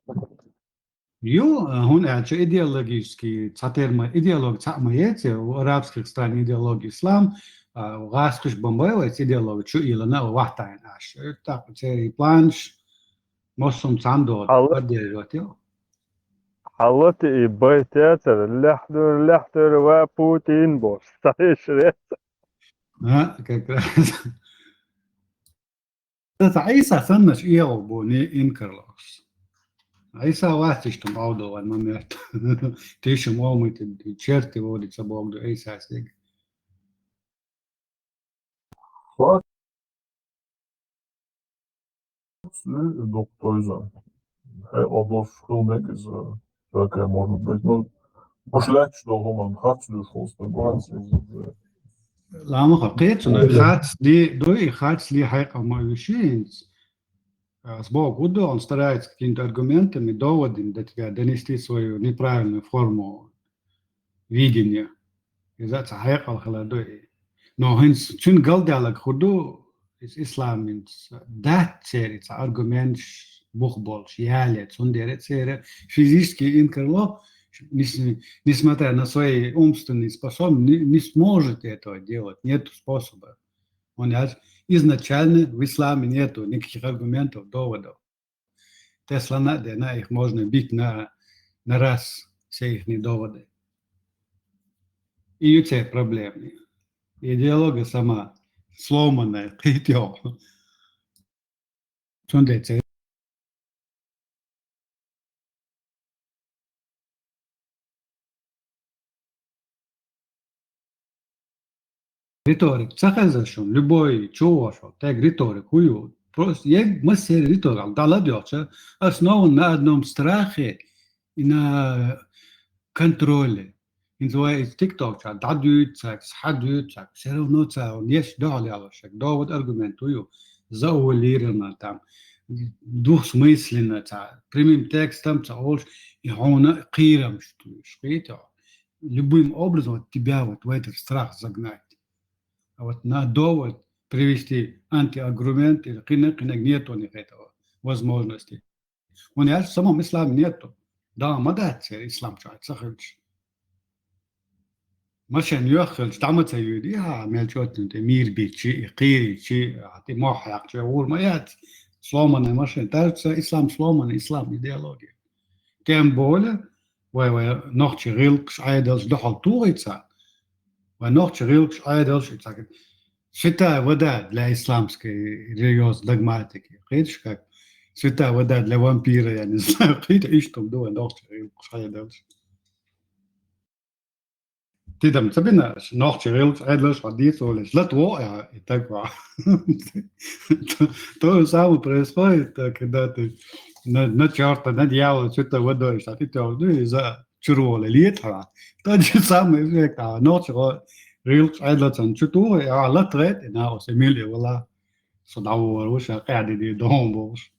[SPEAKER 9] Ю, он это идеологический, цатерма, идеолог цамаете, в арабских стран идеология ислам, в гастуш бомбаева идеология, что или на вахтайн аш. Так, это планш, моссум цандо, поддерживать его.
[SPEAKER 7] حالتي بيتاتر لحدر وبوتين بوش صحيح شريت
[SPEAKER 9] как раз. Это Айса саннаш иел не инкарлос. Айса вастиш там аудо в момент. Ты еще момент черти водится Бог до Айса стиг.
[SPEAKER 8] Доктор Одолф Хилбек is такая может быть, ну, пошлять, что он хатслюшился,
[SPEAKER 9] Лама хакет, но хатс ди дой хатс ли хайка мовишинс. С Богу он старается какими-то аргументами, доводами до тебя донести свою неправильную форму видения. И за это хайка халадой. Но хинс чин галдалак худу из ислам да церец аргумент бухболш ялец он дерет цере физически инкарло несмотря на свои умственные способности не сможет этого делать, нет способа. Он изначально в исламе нету никаких аргументов, доводов. Тесла надо, на их можно бить на раз все их доводы. И у тебя проблемы. Идеология сама сломанная, хитё. Чундеце. Риторик, цахазашон, любой чувашо, так риторик, хую. Просто есть масса риторик, дала дёрча, основан на одном страхе и на контроле. Называется TikTok, дадут, схадут, все равно он есть доля, довод аргумент, хую, заувалировано там, двусмысленно, прямым текстом, и он киром, что любым образом от тебя вот в этот страх загнать. А вот на довод привести антиаргумент, нет у них этого возможности. У них в самом исламе нету. Да, мадаться ислам сахарч. Машин يأخذ تعمد سيدي ملجوت مير بيتشي قيري شي عطي محيق شي ورميات سلومنا машин تعرف إسلام سلومنا إسلام إيديولوجيا كم بوله ونوخش غيلكش عيدلش دخل طوغيتسا ونوخش غيلكش عيدلش святая вода для исламской религиозной догматики. Видишь, как святая вода для вампира, я не знаю, какие-то ищут, думаю, доктор, تدم تبينا نوخ غيلش عدلش عديت ولا لا توقع تقوى تو سامو بريسباي كده نتشارت ندياو شتا ودو شاتي تو إذا شروع ليتها تجي سامو يك نوخ غيلش عدلش عن شتو على تريد إنها سميلي ولا صداور وش قاعد دي دوم بوش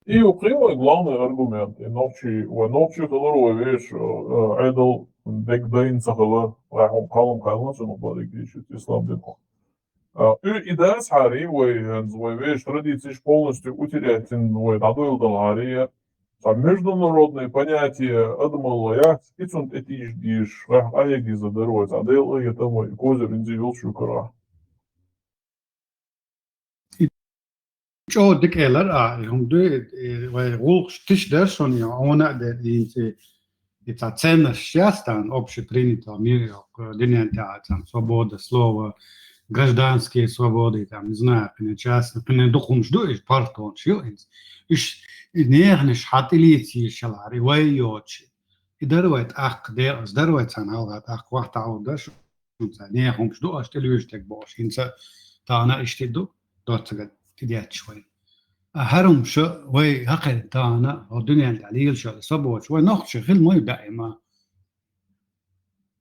[SPEAKER 8] I u krivo je glavni argument, noći kalor je veš, edel, dek dainca kalor, rahom kalom kalnačano badik dišit islam dino. И дас хари, веш традиции полностью утерять, надоел хари, международные понятия, адмалая, и цун этиш диш, аягди задарвать, адел и это мой козер инзивил шукара.
[SPEAKER 9] Jo dik eller hom du rol tisch der schon ja ona der in ta cena счастан общепринято в мире континента там свобода слова гражданские свободы там не знаю частно духом жду и партон шилинс и нервниш хатилити шалари вайочи и дарвает ах der дарвает сан алгат ах вахта аудаш не хом жду аштелюштек бош инса тана иштеду дортсагат تديات شوي هرم شو وي هقل تانا الدنيا التعليل شو صبوا شوي نخش خل مي دائما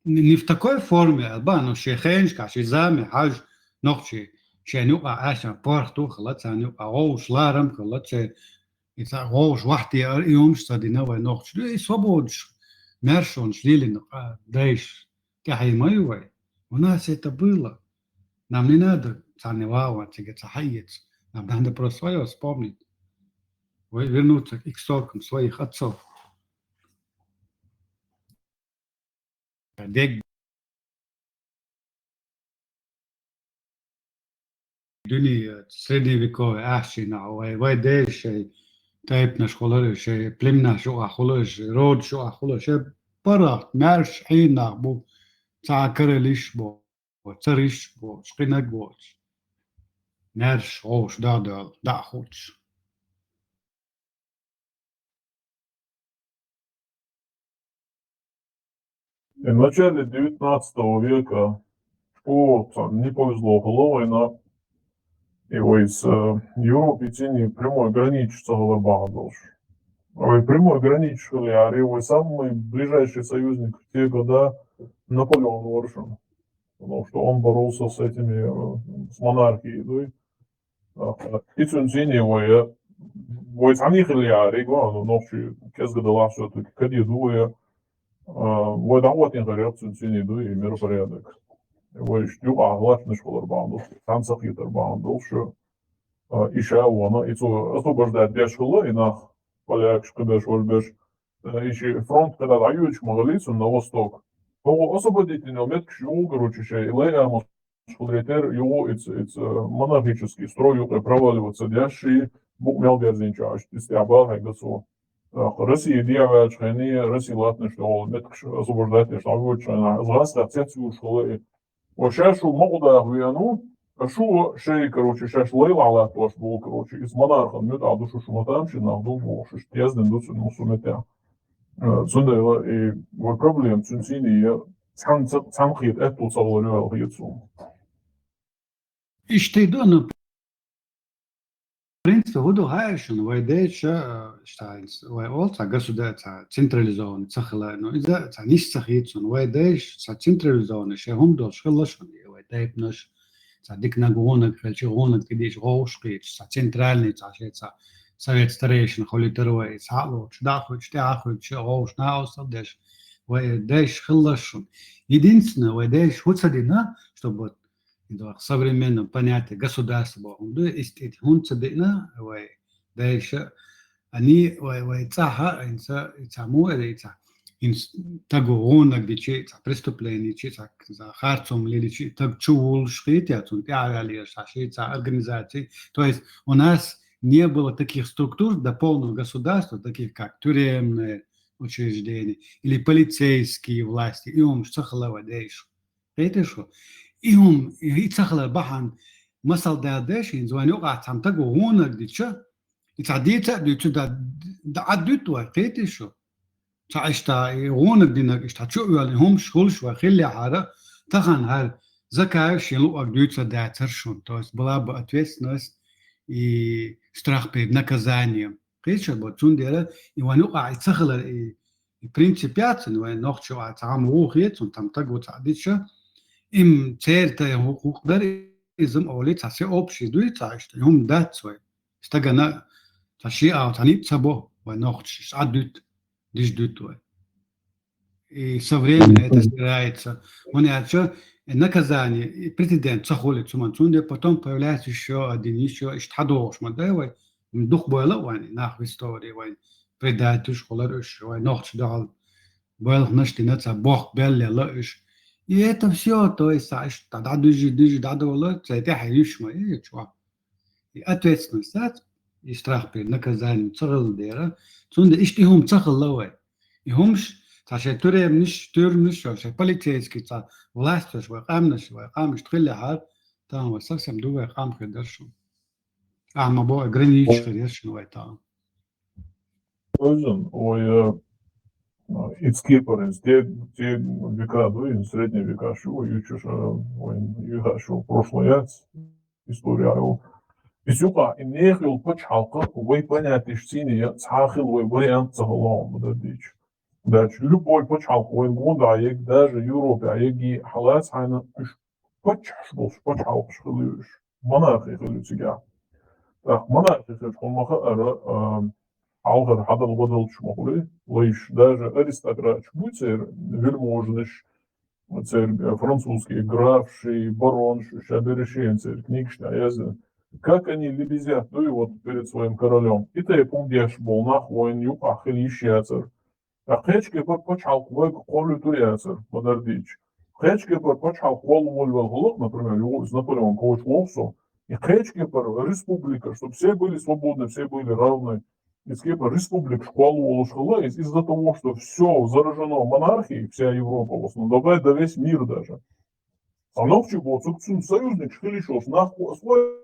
[SPEAKER 9] نفتكر فورمي البانو شيخين كاشي زامي حاج نخش شنو عشان بورتو خلص انو اوش لارم خلص اذا اوش وحدي يوم صدينا ونخش دي صبوا مرشون شليل دايش كحي مي وي وناس это нам не надо цаневало тебе цахиец. Нам надо про свое вспомнить. Вернуться к истокам своих отцов. Дек дуния средневековой ашина, вайдейшей тайпна школы, шей племна шуа хулы, род шуа хулы, шей пара марш хина бу цакрелиш бу, цариш бу, шкинак бу. Нерш ош дадал дахуч.
[SPEAKER 8] В начале 19 века не повезло Головайна, его из Европы тени прямой граничится Галарбагадолш. Прямой граничили, а его самый ближайший союзник в те года Наполеон Варшин. Потому что он боролся с с монархией. И цунцини вой цанихли аригуану ночи кезгадалашу тут кадидуя вой даватин гарят цунцини дуи миропорядок. Вой штю аглаш на школар банду, танцахитар банду, что иша вона и то освобождает без школы и на поляк шкадаш вольбеш ищи фронт когда дают могилицу на восток. По освободительный момент кшу короче шей лея Школретер его монархический строй проваливаться дящий бук мелберзин чаш истябал хэгдасу Россия диавач хэни Россия латны что меткш освобождать что вочна зраста цецу школы ошашу молда вяну шу шей короче шаш лейла ала тош бул короче из монарха мют адушу шуматам чи нахду вош язден дуцу мусумета цунда и проблем цунсини цамхит эту цаволю алгицу
[SPEAKER 9] Иштейдону, в принципе, воду хайшен, вайдейча, штайнс, вайолца, государство централизованное, цахла, но из-за нис цахитсон, вайдейч, централизованное, шехом дол шхелашен, вайдейп наш, дик на гонок, гонок, кидиш гоушкич, центральный, совет старейшин, холитеруэй, салуч, дахуч, тяхуч, гоуш, наусал, деш, вайдейч шхелашен. Единственное, вайдейч, хуцадина, чтобы современном понятии государства, да, есть хунцадина, дальше они цаха, цаму или тагуона, где преступление, за харцом или так чул шхитят, он пиарали, шашица организации. То есть у нас не было таких структур до полного государства, таких как тюремные учреждения или полицейские власти, и он шахлава дейш. Это что? إيهم يتسخل بحن مثل دادش إن زواني وقعت عم تجو هون قديشة يتعديت دعدت وقتي شو تعشتا يغون دينك اشتا شو يعني هم شغلش وخلي عارة تخن هال زكاة شلو أقدويتsa дяцершун, то есть была бы ответственность и страх перед наказанием. Причем вот цундера и ванука и цахла и принципиация, но и ночью а там ухет, он там так вот адича, им церта хукдар изм оли таси общий дуется, что им дать свой. Стагана таши а танит сабо, вай ночь адут диш дутуй. И со временем это стирается. Он еще наказание, и претендент заходит в Мансунде, потом появляется еще один, еще иштхадош, мадевай, дух бойла, вани, нах в истории, вани, предатель, школарыш, вани, нохч дал, бойл наштинаться, бог белли, лыш. И это все, то есть, тогда дыжи, дадовало, это хайюшма, и чего. И ответственность, и страх перед наказанием, царил дера, цунде, иштихум цахал лавай. И хумш, عشان ترى منش عشان полицейский تا власть شوي قامنا شوي قام يشتغل حال تا وسخ دوغا قام خدرشو ما بو ограничить خدرشو تا
[SPEAKER 8] Özün, ицкипарис, те века, ну, средние века, шо, ючуш, юга, шо, прошлый яц, история, Исюка, и нехил почалка, вы понятно, что я цахил, вы вариант загалом, да, дичь. Дальше, любой почалка, вы гудаек, даже Европе, а яги халац, айна, почашболш, почалка, шхилюш, монархи хилюцигя. Так, монархи хилюшхолмаха, алгар хадал годал чмохули, лишь даже аристократ, буцер, вельможныш, французский графший, баронш, шаберешенцер, книгшна, язы. Как они лебезят, ну и вот перед своим королем. И ты помнишь, был нахуй, юпах или ищецер. А хечки почал квой колю турецер, подардич. Хечки почал колу вольвал, например, его из Наполеона коуч Ловсу. И хечки республика, чтобы все были свободны, все были равны. И скипа республик школу улучшила из-за того, что все заражено монархией, вся Европа в основном, давай да весь мир даже. А новче был союзник шхилишош, нахуй свой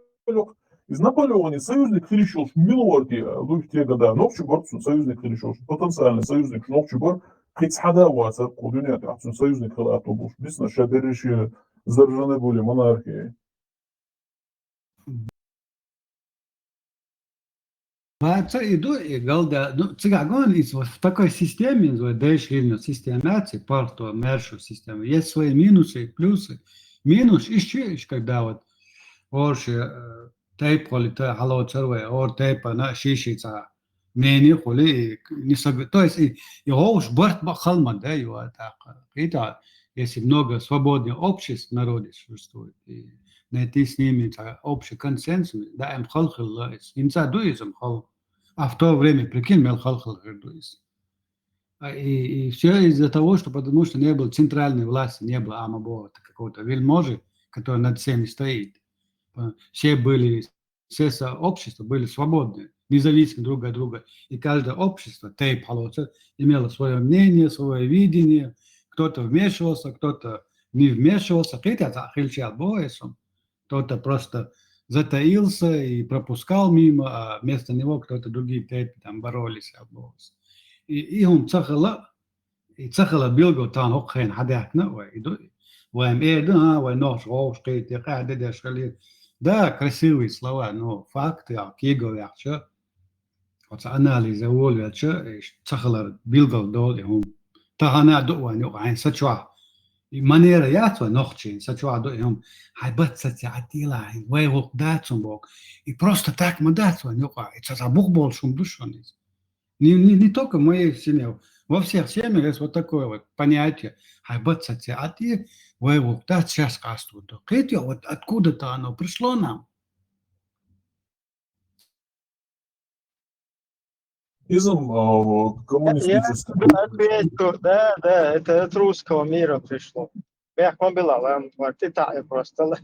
[SPEAKER 8] из Наполеона союзник хилишош милуарди, в те года, новче был союзник хилишош, потенциальный союзник, новче был хицхада ваца, кудуня, союзник хилатобуш, бисна шабериши заражены были монархией.
[SPEAKER 9] Баца иду и галда, ну, цигагон в такой системе, дэшильной системации, порту, мершу системы, есть свои минусы и плюсы. Минус еще, когда вот орши тейп холи, то хало церве, ор тейпа на шишица, мени холи, не сог, то есть его уж борт бахалма, да, его так, это, если много свободных обществ в народе существует, и найти с ними общий консенсус, да, им халхил, инца дуизм хал, а в то время, прикинь, мел халхил дуизм. И все из-за того, что потому что не было центральной власти, не было амабо какого-то вельможи, который над всеми стоит. Все были, все общества были свободны, независимы друг от друга. И каждое общество, тейп халоца, имело свое мнение, свое видение. Кто-то вмешивался, кто-то не вмешивался. Кто-то просто затаился и пропускал мимо, а вместо него кто-то другие тейпы там боролись. И هم تسخلا بيلقوا تان هوخين حداكنا ويدو وهم да ونوش غوش قيت قاعدة ده شغلي да красивые слова, но факты, киго яхча вот анализ вол яхча تسخلا بيلقوا دول هم تهانا دو وانو عين سچوا манера яхча нохчин сачوا до هم хайбатса тятила вей вок датсом бок и просто так мадатсо нюка это забух большим душой. Не только в моей семье, во всех семьях есть вот такое вот понятие. Хайбатсати, а ты воевал, да, сейчас кастут. Это вот откуда-то оно пришло нам.
[SPEAKER 8] Изм коммунистический.
[SPEAKER 3] Да, это от русского мира пришло. Я помнила, ты так просто.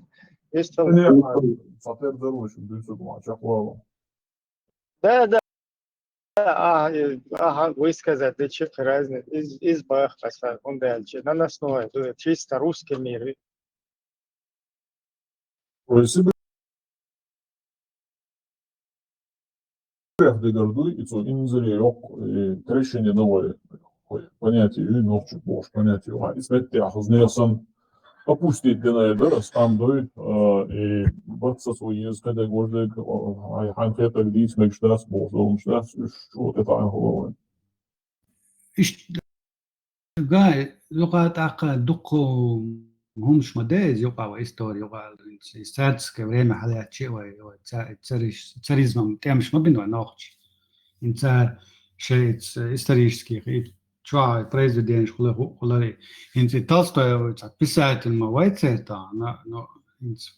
[SPEAKER 3] Да. Ага, высказать, да что разница, из Бахаса, он дальше, на основе, чисто русский мир.
[SPEAKER 8] Если бы я гордую, и то инзеле yok, трещине новое, понятие и ногчик бож понятие. А изметте ахзнесан опустить динайдерс там дой и баться свои языка гождек ай ханхета гдис мечтас бож мечтас что это анголовый.
[SPEAKER 9] إيش قاعد لغات أقل دقو همش مداز يقع وإستوري يقع سادس كبريمة حالات شيء وتسريزم تامش ما بينو نوخش إنت شيء исторических чва президент хулари инти Толстой писатель мавайцета но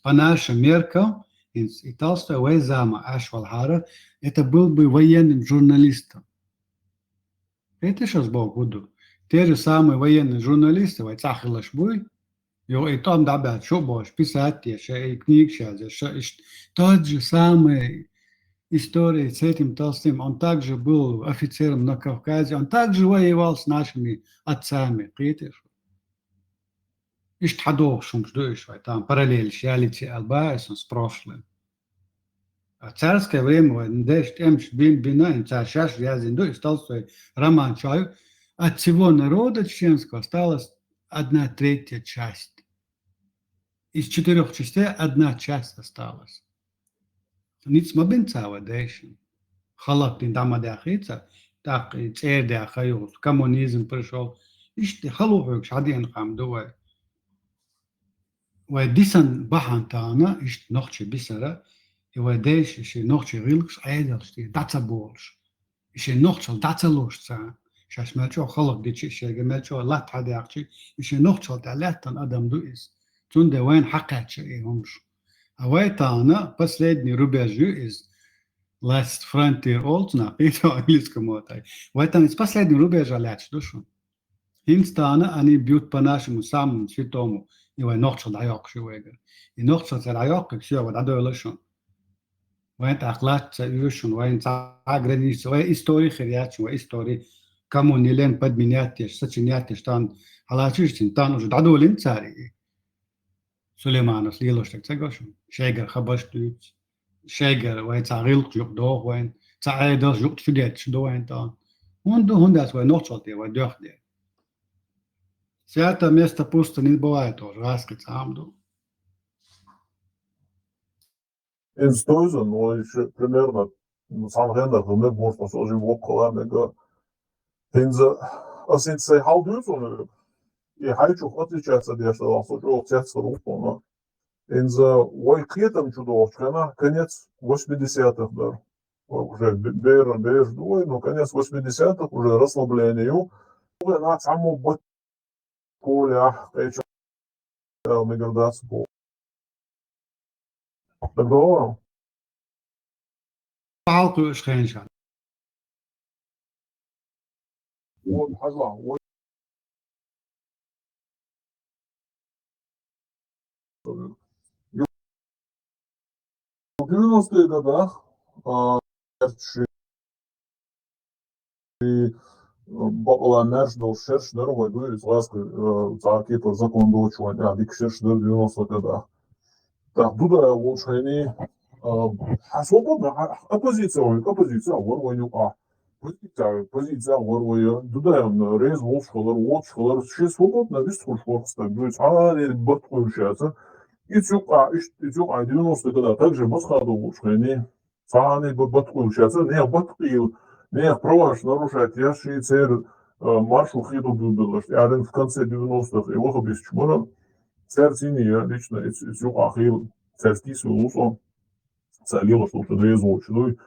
[SPEAKER 9] по нашим меркам и Толстой вайзама Ашвал Хара это был бы военным журналистом. Это сейчас Бог буду. Те же самые военные журналисты, вайцахилаш буй, и там добавят, что будешь писать, и книг сейчас, тот же самый история с этим Толстым, он также был офицером на Кавказе, он также воевал с нашими отцами, видишь? Иштхадох шумшдуешь, там параллель, шалити албайс с прошлым. А царское время, дешь темш бина, царшаш вязен, и Толстой роман чаю, от всего народа чеченского осталась 1/3 часть. Из 4 частей 1 часть осталась. Ниц мабинцава дешин. Халактин дамадяхица, так и цердяхаю, коммунизм пришел. Ишти халухук шадин камдуай. Вайдисан бахантана, ишт нохче бисара, и вайдеш, иши нохче рилкс, айдалшти, дацаболш. Иши нохчел дацалошца. شاش مالشو خلق دي شيء مالشو لا تحد يعطي مش نقطة ثلاثة أدم دوئس تون ده وين حقق شيء همش أويتا أنا بس ليدني ربيجو is last frontier oldsna إيتو أنجليزكو موتاي ويتا نس بس ليدني ربيجا لاتش دوشون هينستا أنا بيوت بناش مسام شيتومو يوي نقطة دعيق شو ويجر نقطة دعيق شو ودعو لشون وين تأخلات يوشون وين تعجرنيس وين إستوري خرياتش وين إستوري كمون نيلين بد منياتيش سچنياتيش تان حالاتيش تان وجد عدولين تساري سليمانس ليلوشتك تساقوشون شايقر خبشتوت شايقر وين تعغيلق يقدوه وين تعايدوش يقد شديت شدو وين تان هنداس وين نوصلتي وين دوخدي سياتا место пусто не бывает тоже раскать амду.
[SPEAKER 8] Инстойза, но еще примерно сам рендер, мы можем тоже его коллега. Hinze, als in zij half uur zo'n je huid ook otlичается от этого, als ook текст рухнул. Hinze, ой, кретом чудо, на конец 80-х, да, уже бер, но конец 80-х уже расслаблению. На самом бот поля, эчо, мегардас по. Договор.
[SPEAKER 9] Палку шхеншан.
[SPEAKER 8] Вот, хазла, вот. В 90-х годах бабала наждал шерш дорогой, ну и ласка за какие-то закон доучивания, а дик шерш в 90-х годах. Так, туда улучшение свободно, оппозиция, ворваню, позиция ворваю, туда рейз волшхолар, ще свободно, без хуршворста, то есть, не бортующаяся. И тюк, 90-х годах также масхаду улучшение, не бортующаяся, не бортил, не права нарушать, я шейцер маршу хиду был, я в конце 90-х, его без чмора, церцини, лично, тюк, ахил, церстис, улусо, цалило, что-то рейзу, чудой,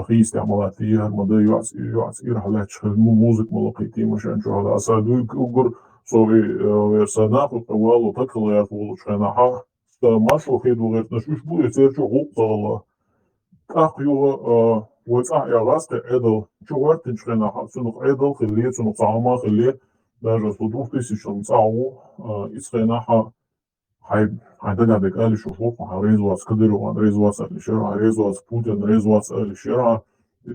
[SPEAKER 8] خيست عملات فيها المدى يعس إرحلات موزك ملقيتي مشان شو هذا أسادو يقول صوي سناق الطوال وتدخل يا طول شناحة ماشو خيدو غير نشوش بو يتيرجو غوط الله أخيو ويتسع يا غاسك عدل شو وقت شناحة سنوخ عدل خليه سنوخ صعما خليه даже صدوف تيسيشن صعو إسخناحة هيدقدق قال شوفوك هريزواس كدرو هريزواس الشرع هريزواس بوتين هريزواس الشرع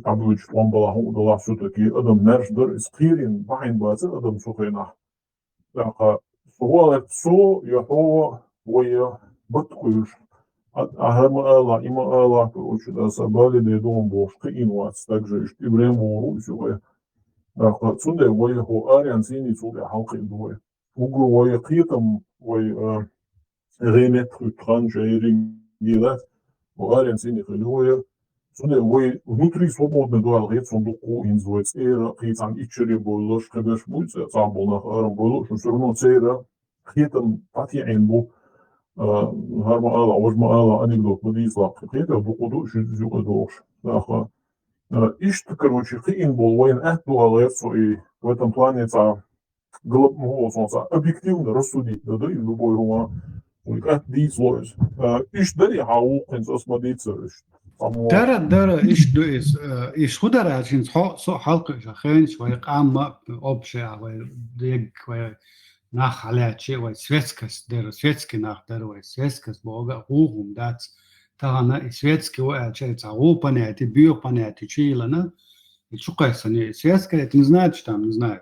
[SPEAKER 8] تعبوش طوامبلا هو دلا سوتكي ادم نرشدر اسقيرين باين باز ادم سوخينا لقى سوالك سو يحو ويا بتقوش أهم الله إما الله كروش ده سبالي ده دون بوش قين واس также и время урусивая Цунде вой хо ариан сини цуде халки дуе. Угу вой қитам вой реметру транжеринг гилат. Ариан сини хилуе. Цунде вой внутри свободный дуал ред сундуку инзуец эра қитам ичери бойлош кебеш буйце цамболнах арам бойлош. Но все равно цера қитам патиен бу harma ala ojma ala анекдот подвисла. Қита буқуду шизюка дош. Ишт, короче, хин был воин актуалецу и в этом плане объективно рассудить, да, и любой роман. Как дислоис. Ишт дали хаукин осмодиться.
[SPEAKER 9] دارا إيش دويس إيش خدرا عشان صو حلقة خينش ويقام أوبشة ويديق ويناخ على شيء ويسويتسكس دارا سويتسكي ناخ دارا ويسويتسكس بوغا روهم دات تانا سويتسكي وقع شيء تعو بناتي بيو بناتي شيلنا شو قيسني سويتسكي это не знает что там не знаю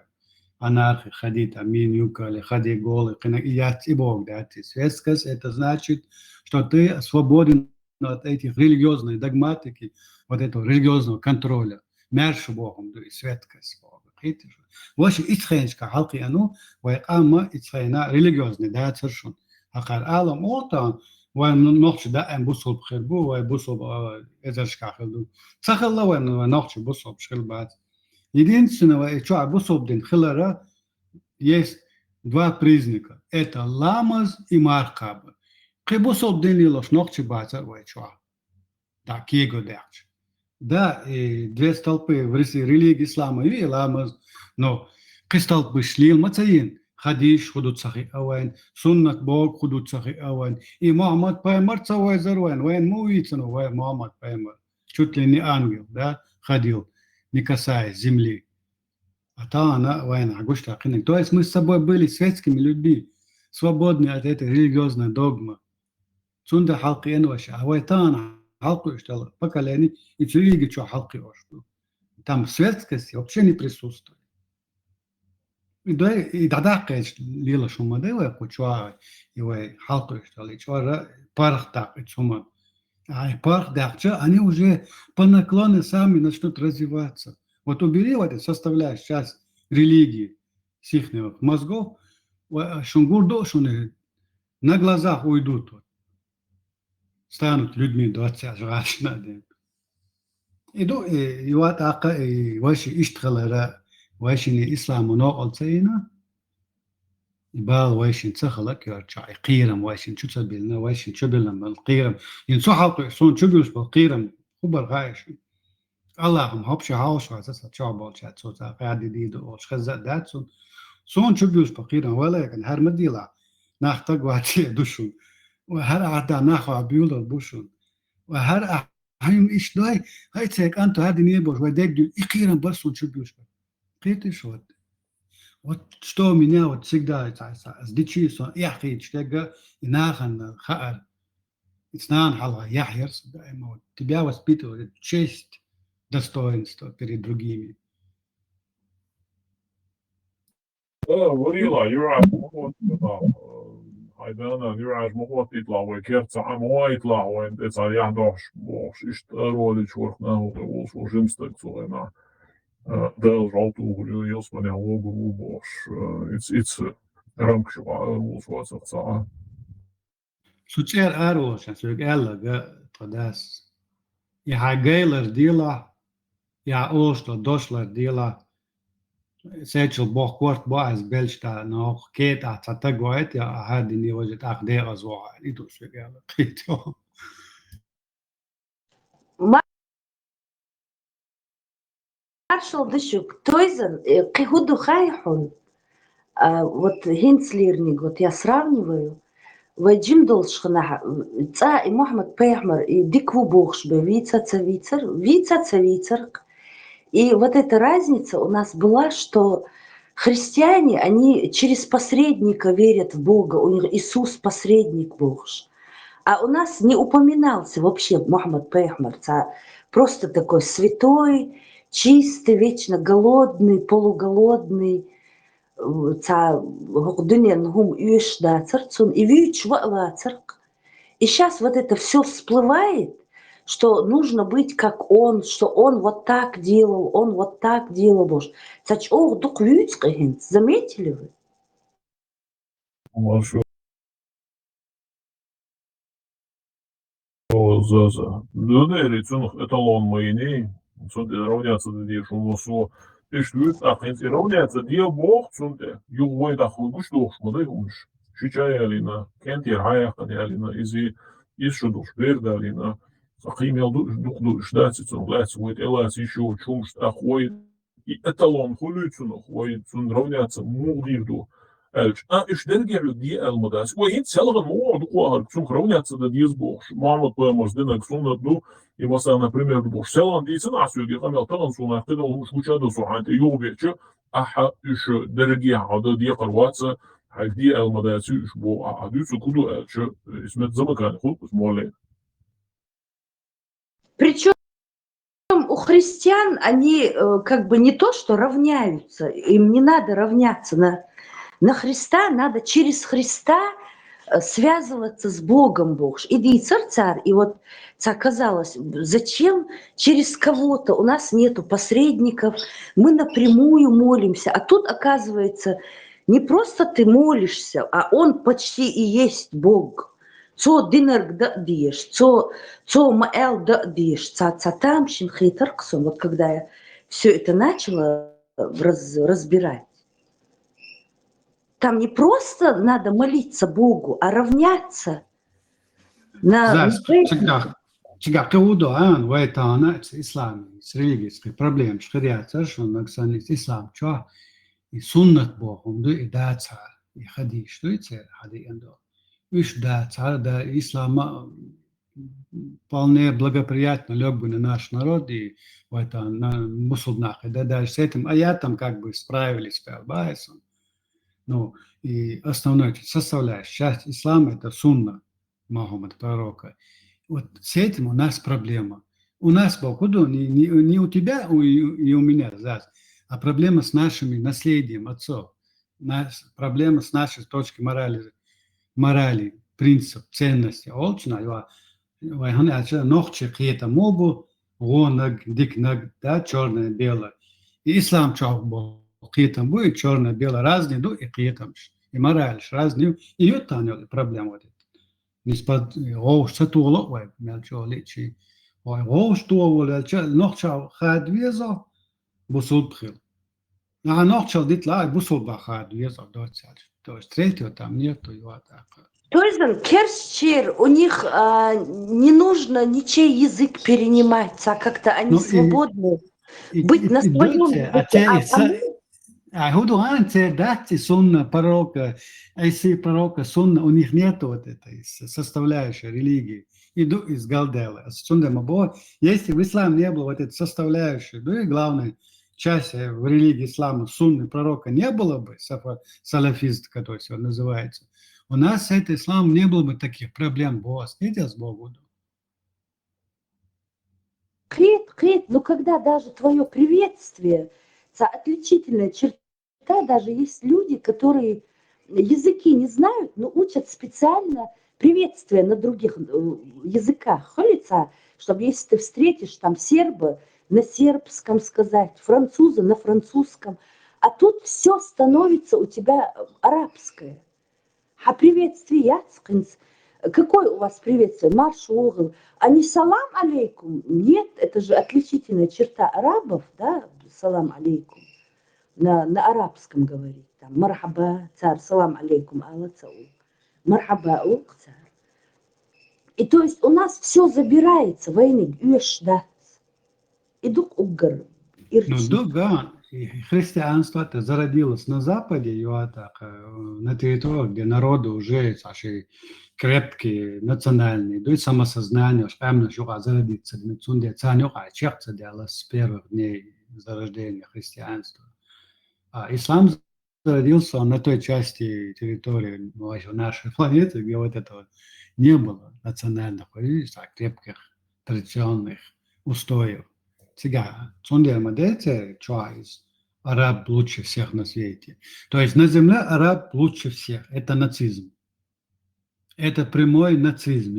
[SPEAKER 9] анархи ходит амин юкали ходи голый я и бог дат светскость это значит что ты свободен от этих религиозной догматики, вот этого религиозного контроля, мерш Богом, то есть светкость Бога. Вообще, ицхенчка халки ану, вайкама ицхена религиозный, да, совершенно. Акар алам отан, вайн ночи да эн бусол бхербу, вай бусол эзершка хилду. Цахалла вайн ночи бусол бхербат. Единственное, что бусол дин хилара, есть два признака. Это ламаз и маркаба. Прибусол денилош ногти базар вайчуа. Да, киего дерч. Да, две столпы в религии ислама и ламаз, но кристалпы шлил мацаин. Хадиш худут сахи авайн, суннат бог худут сахи авайн. И Мухаммад Паймар цавай зарвайн, вайн муицану, вайн Мухаммад Паймар. Чуть ли не ангел, да, ходил, не касаясь земли. А та она, вайн, агушта ахинек. То есть мы с собой были светскими людьми, свободны от этой религиозной догмы. Цунда халки энваша, а вайтана халку иштала, поколение, и религия что халки ошту. Там светскости вообще не присутствует. И тогда, конечно, лила шума дела, кучуа, и вай халку иштала, и чуа парх так, и чума. А и парх дахча, они уже по наклону сами начнут развиваться. Вот убери вот это, составляешь сейчас религии с их мозгов, шунгурдо, шуны на глазах уйдут. станут людьми 20 раз надо. Иду и вот ака и ваши иштхалара ваши ислам ногол цейна бал ваши цахалак يرجع قيرم ваши شو تبلنا ваши شو بلنا القيرم ينصحوا يصون شو بيوش بالقيرم خبر غايش اللهم هبش هاوش واساس شعب شات صوت قاعد دي دو خزا دات صون شو بيوش بالقيرم ولا كان هر مديلا ناختق واتي دوشون وهر عدا ناخو بيولر بوشون وهر هايم إيش داي هاي تك أنت هذا نيبوش ودك دو إقيرا برسون شو بيوش قيتش ود وتشتو منيا وتسجدا أزديتشي صون يحكي تشتاق يناخن خأر إثنان حلقة يحيرس دائما تبيا وسبيتو честь достоинство перед другими.
[SPEAKER 8] وريلا يرعى مخوط هيدانا يرعى مخوط يطلع ويكيرتع عموا يطلع وين تسعى يحدوش بوش اشتغلوا شورخنا ووصلوا جمستك صغينا دال جالتو وغليو يصبني هوغو بوش it's رمك شبع وصوا سقصا
[SPEAKER 9] Sucer aroša, sveg elaga, todas. Ja geiler dila, ja ošlo došla dila, sečel boh kort boaz belšta na ket a cata goet, ja hadi ni ožet ah dega zvoha, i to sveg elaga.
[SPEAKER 12] Маршал Дышук, Тойзен, Кихуду Хайхун, вот Хинцлирник, вот я сравниваю, وجيم دولش خناح تا محمد بيحمر ديكву богш бы вица-цавицер. И вот эта разница у нас была, что христиане, они через посредника верят в Бога, у них Иисус посредник богш. А у нас не упоминался вообще Мухаммад Пейхмар, просто такой святой, чистый, вечно голодный, полуголодный, и сейчас вот это все всплывает, что нужно быть как он, что он вот так делал, он вот так делал. Боже. Заметили вы?
[SPEAKER 8] Хорошо. Дöderi цунух эталон майни, цунте равняться дедеш умосо, пиштует ахинс равняться dia бог цунте, югвой дахугуш дохшмадай умш. Шичаялина, кентир хаяхан ялина, из шудуш бердалина, сахимел дух ждать цун лец войт элас еще чумш ахвой и эталон хулюцунух, вой цун равняться мугдирду. إيش درجع دي المدرسة وهي تسألها الموضوع دقوها كسون خروني هتصدق يزبوش معلومات بقى مصدنا كسون دو مثلا например دوش سلام دي سنة عسوي قام يعتقد سونا كده ومش هذا سوحان يوبيتش أح إيش درجع هذا دي قرواتس حق دي المدرسة إيش بو عدوس كله إيش اسمه زمان كان خود اسمه لين.
[SPEAKER 12] Причем у христиан они как бы не то, что равняются, им не надо равняться на Христа, надо через Христа связываться с Богом Бог. Иди, царь, и вот оказалось, зачем через кого-то? У нас нету посредников, мы напрямую молимся. А тут, оказывается, не просто ты молишься, а он почти и есть Бог. Цо динер дадиш, цо маэл дадиш, там шинхитарксом. Вот когда я все это начала разбирать, там не просто надо молиться Богу, а равняться на...
[SPEAKER 9] Всегда каудоан, вайтана, ислам, с религией проблем, шхария, совершенно аксанит ислам, чё, и суннат Богом, да, и да, царь, и хадиш, что и царь, хади эндо. Вишь, да, царь, да, ислам вполне благоприятно лег бы на наш народ, и на мусульманах, и да, даже с этим аятом как бы справились, байсом. Ну, и основной составляющей часть ислама – это сунна Мухаммада пророка. Вот с этим у нас проблема. У нас, походу, не у тебя и у меня, а проблема с нашим наследием отцов. Проблема с нашей точки морали, принцип, ценности. Олчна, ногче какие-то мобу, гонок, дикнок, да, черное-белое. И ислам чого Китам будет черно-бело разные, и китам, и мораль разные, и вот там проблема вот эта. Неспад, что туоло, ой, мелчо лечи, ой, что нохчал хад везо, бусул пхил. А нохчал дит ла, бусул бахад везо, то есть третьего там нету, и вот так.
[SPEAKER 12] То есть, керсчер, у них не нужно ничей язык перенимать, а как-то они свободны. Быть на своем.
[SPEAKER 9] А худуан дати сунна пророка, если пророка сунна, у них нету вот этой составляющей религии. Иду из Галделы. Если в исламе не было вот этой составляющей, да и главной части в религии ислама сунны пророка не было бы, салафист, который сегодня называется, у нас с этим исламом не было бы таких проблем. Видите, с Богом.
[SPEAKER 12] Но когда даже твое приветствие, отличительная черта, даже есть люди, которые языки не знают, но учат специально приветствия на других языках. Холится, чтобы если ты встретишь там серба, на сербском сказать, француза на французском, а тут все становится у тебя арабское. А приветствие яцкинс. Какое у вас приветствие? Марш угол. А не салам алейкум? Нет, это же отличительная черта арабов, да, салам алейкум. На арабском говорить. Там, мархаба, царь, салам алейкум, алла цау. Мархаба, ук, царь. И то есть у нас все забирается, войны, да. Идут угор.
[SPEAKER 9] Ну, да, христианство это зародилось на Западе, и вот так, на территории, где народы уже крепкие, национальные, да и самосознание, певно, что зародится, с первых дней зарождения христианства. А ислам зародился на той части территории нашей планеты, где вот этого не было национальных, крепких, традиционных устоев. Сега, араб лучше всех на свете. То есть на земле араб лучше всех. Это нацизм. Это прямой нацизм.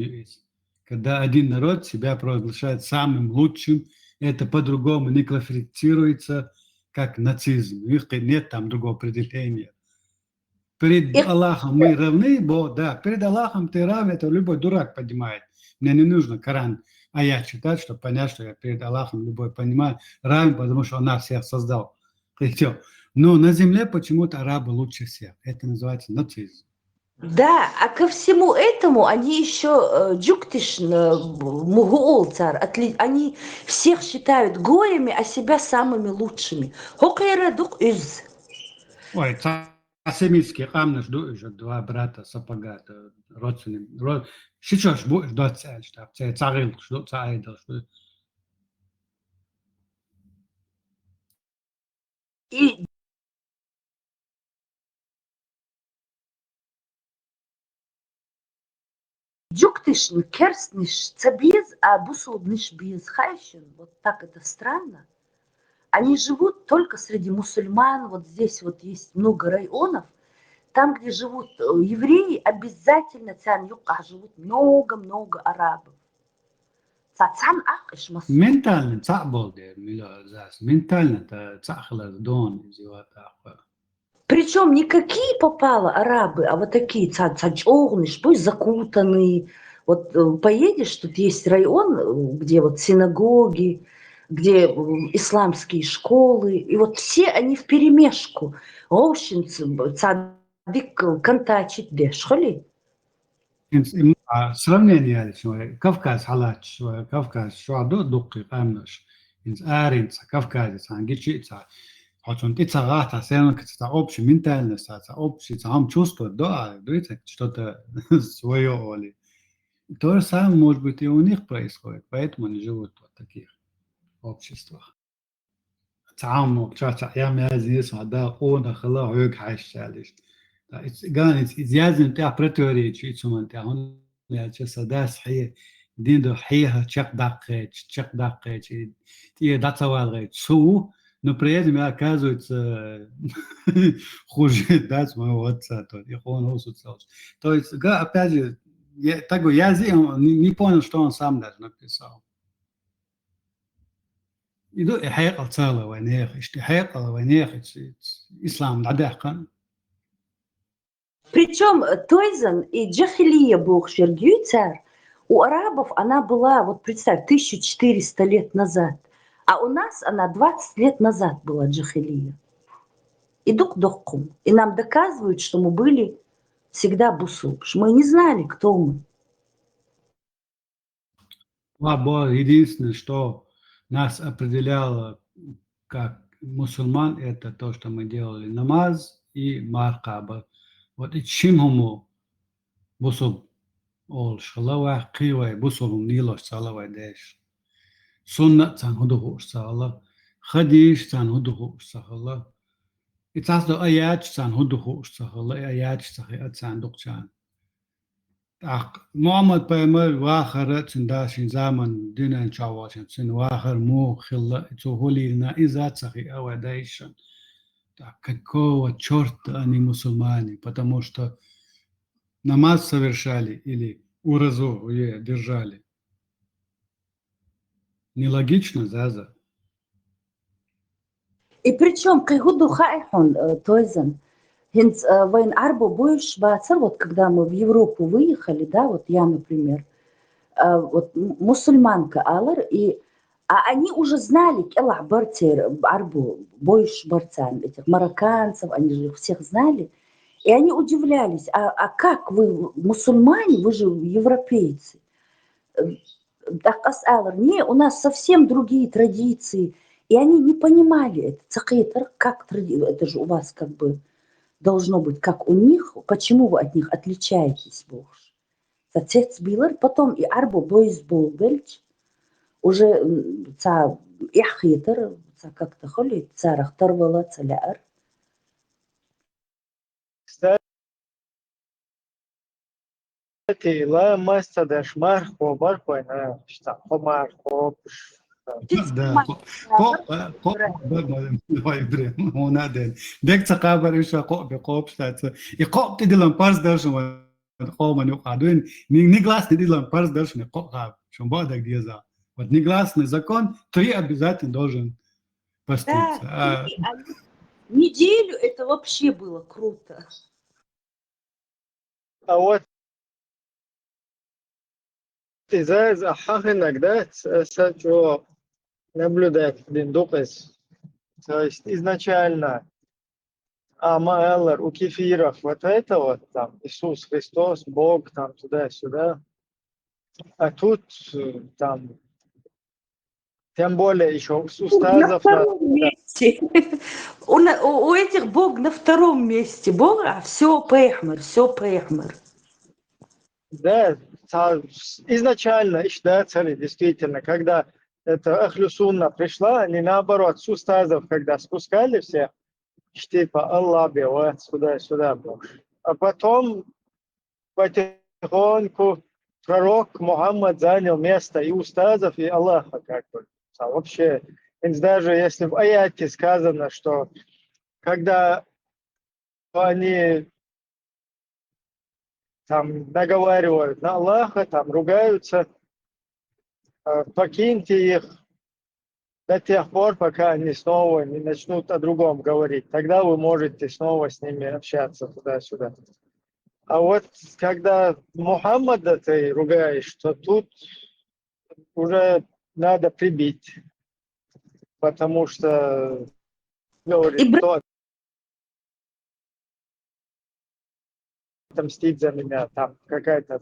[SPEAKER 9] Когда один народ себя провозглашает самым лучшим, это по-другому не классифицируется как нацизм. Их нет там другого определения. Перед Аллахом мы равны, да, перед Аллахом ты равен, это любой дурак понимает. Мне не нужно Коран аят читать, чтобы понять, что я перед Аллахом любой понимает равен, потому что Он нас всех создал. И все. Но на земле почему-то арабы лучше всех. Это называется нацизм.
[SPEAKER 12] Да, а ко всему этому они еще джуктиш мугуол цар, они всех считают гоями, а себя самыми лучшими. Хокайра дук из.
[SPEAKER 9] Ой, семитский камни жду, уже два брата сапога, родственные. Сейчас будешь дать что царил, что царил, что.
[SPEAKER 12] И джуктиш, керстниш, цабиз, а бусудниш без хайшин. Вот так это странно. Они живут только среди мусульман. Вот здесь вот есть много районов. Там, где живут евреи, обязательно живут много-много арабов.
[SPEAKER 9] Ментально ментально дон.
[SPEAKER 12] Причем не какие попало арабы, а вот такие цачорныш, пусть закутанные. Вот поедешь, тут есть район, где вот синагоги, где исламские школы, и вот все они вперемешку. Цадик кантачит дешхоли.
[SPEAKER 9] Сравнение Кавказ халат Кавказ шуадо дукки амнаш инс аринца Кавказ ангичица хоть ты цагата сенка общий ментальность общий сам чувство да дуется что-то свое оли. То же самое может быть и у них происходит, поэтому они живут в таких обществах. تعامل تشاتش أيام يازيس هذا قونا خلا عيق حاشالش. إتس يازن تاع بريتوري تشيتسومن تاع هون يا تشسداس حي دين حيها تشق دقة تي داتوال سو но при этом оказывается хуже дать моего отца, то и он усуцался. То есть, опять же, такой язык, он не понял, что он сам даже написал. يدو حيق الصالة ونيخ حيق ونيخ إسلام العداقة.
[SPEAKER 12] Причем Тойзен и Джахилия бог Шергюй царь, у арабов она была, вот представь, 1400 лет назад, а у нас она 20 лет назад была Джахилия. И дук-доккум. И нам доказывают, что мы были всегда бусу, что мы не знали, кто мы.
[SPEAKER 9] Единственное, что нас определяло как мусульман, это то, что мы делали намаз и маркаба. Вот и чимхому бусуб ол шалава кивай бусубум нилош салава деш. Сунна цан худуху сала, хадиш цан худуху сала. И цасдо аят цан худуху сала, аят цан дукчан. محمد پیامبر واخر چنداشین زمان دینن چاواشن چن واخر مو خلا تو هولی نا ازات سخی авадайшан. Какого черта они мусульмане? Потому что намаз совершали или уразу держали. Нелогично, Заза.
[SPEAKER 12] И причем кайгуду хайхон Тойзен. Войн арбо боюсь бацар, вот когда мы в Европу выехали, да, вот я, например, вот мусульманка алар, а они уже знали, арбо боюсь борцам, этих марокканцев, они же их всех знали, и они удивлялись, а как вы мусульмане, вы же европейцы? Не, у нас совсем другие традиции, и они не понимали это, как это же у вас как бы должно быть, как у них, почему вы от них отличаетесь, Бог? Отец Билар, потом и Арбо Бойс Болбельч, уже ца Яхитер, ца как-то холи, ца Рахтарвала, Цаляр.
[SPEAKER 3] Кстати, ла маста даш мархо, бархойна, что мархо.
[SPEAKER 9] Да, هنا ده ديك تقابل إيش قاب بقاب شتات يقاب تدلهم بارس درشوا Хома неуходуин. Негласный дилан парс дальше не коха. Шумбада где за. Вот негласный закон 3 обязательно должен
[SPEAKER 12] Да,
[SPEAKER 9] поститься.
[SPEAKER 12] неделю это вообще было круто.
[SPEAKER 3] А вот из-за хах иногда что наблюдать диндукас. То есть изначально Амаэллар у кефиров вот это вот там Иисус Христос, Бог там туда-сюда. А тут там тем более еще у
[SPEAKER 12] На
[SPEAKER 3] устазов
[SPEAKER 12] втором месте. У этих Бог на втором месте. Бог, а все пехмер, все пехмер.
[SPEAKER 3] да, изначально ишдацали действительно, когда это Ахлю Сунна пришла, они наоборот с устазов, когда спускали все, типа Аллах бивает сюда Бог. А потом потихоньку пророк Мухаммад занял место и устазов, и Аллаха как бы. А вообще, даже если в аяте сказано, что когда они там наговаривают на Аллаха, там ругаются, покиньте их до тех пор, пока они снова не начнут о другом говорить. Тогда вы можете снова с ними общаться туда-сюда. А вот когда Мухаммада ты ругаешь, то тут уже надо прибить. Потому что говорит, кто отомстить за меня, там какая-то...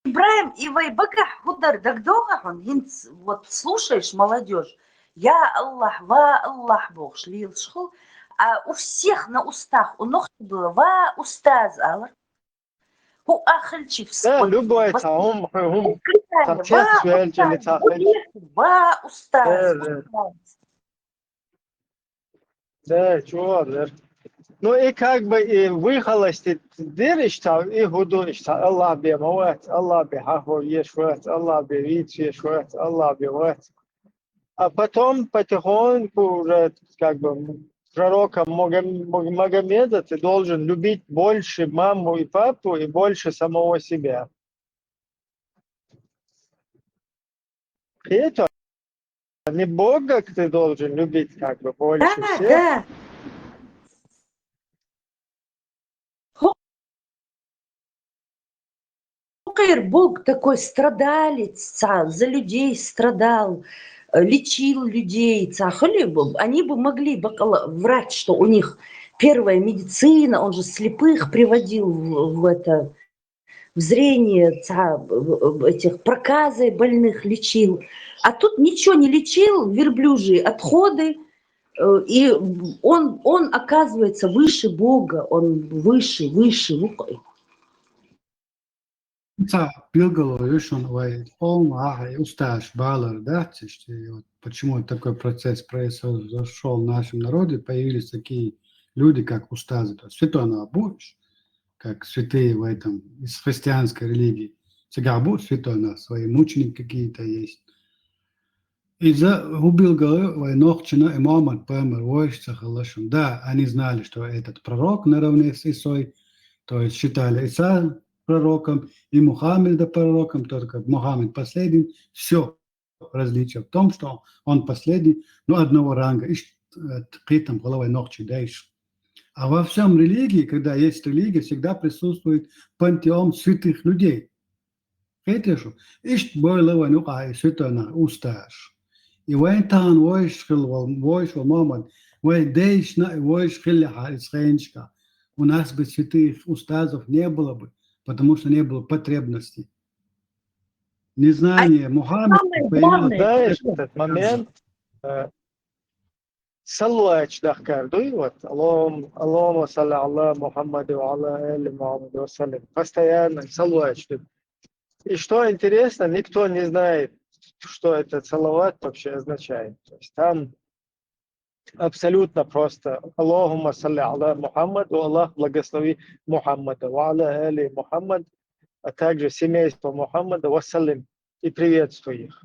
[SPEAKER 12] Ибраим и Вайбака Худар Дагдогахан, вот слушаешь, молодежь, я Аллах, ва Аллах Бог, шлил шху, а у всех на устах, у ног было ва устаз Аллах, у ахальчив
[SPEAKER 3] Да, любой там,
[SPEAKER 12] ва устаз.
[SPEAKER 3] Да, чего, да. Ну и как бы и выхолостить дырища, и гудуища, Аллах бемовать, Аллах бехахов ешвать, Аллах бевиц ешвать, Аллах бевать. А потом потихоньку уже как бы пророка Магомеда ты должен любить больше маму и папу и больше самого себя. И это не Бога ты должен любить как бы больше всех.
[SPEAKER 12] Да. Бог такой страдалец, за людей страдал, лечил людей. Они бы могли врать, что у них первая медицина, он же слепых приводил в зрение, этих проказой больных лечил. А тут ничего не лечил, верблюжьи отходы, и он оказывается выше Бога, он выше.
[SPEAKER 9] Почему такой процесс произошел в нашем народе, появились такие люди, как устазы, то есть святой Набуш, как святые в этом, из христианской религии. Всегда был святой у нас, свои мученики какие-то есть. Из-за убил ногчина и Мухаммад помер, да, они знали, что этот пророк наравне с Исой, то есть считали Иса пророком и Мухаммеда пророком, только Мухаммед последний. Все различие в том, что он последний, но одного ранга. И там головой ногчи дальше. А во всем религии, когда есть религия, всегда присутствует пантеон святых людей. Это что? Ишь бойлова нука и святона усташ. И вайтан войшхил Мухаммад, вайдейшна войшхил харисхенчка. У нас бы святых устазов не было бы, потому что не было потребностей. Незнание Мухаммада...
[SPEAKER 3] Знаешь, этот момент саллач дахкарду, вот, Аллаху салли алла Мухаммаду алла эли Мухаммаду вассалям. Постоянно саллач. И что интересно, никто не знает, что этот салават вообще означает. То есть там абсолютно просто Аллахумма салли алла Мухаммаду, Аллах благослови Мухаммада, ва алла эли Мухаммад, а также семейство Мухаммада, вассалям, и приветствуй их.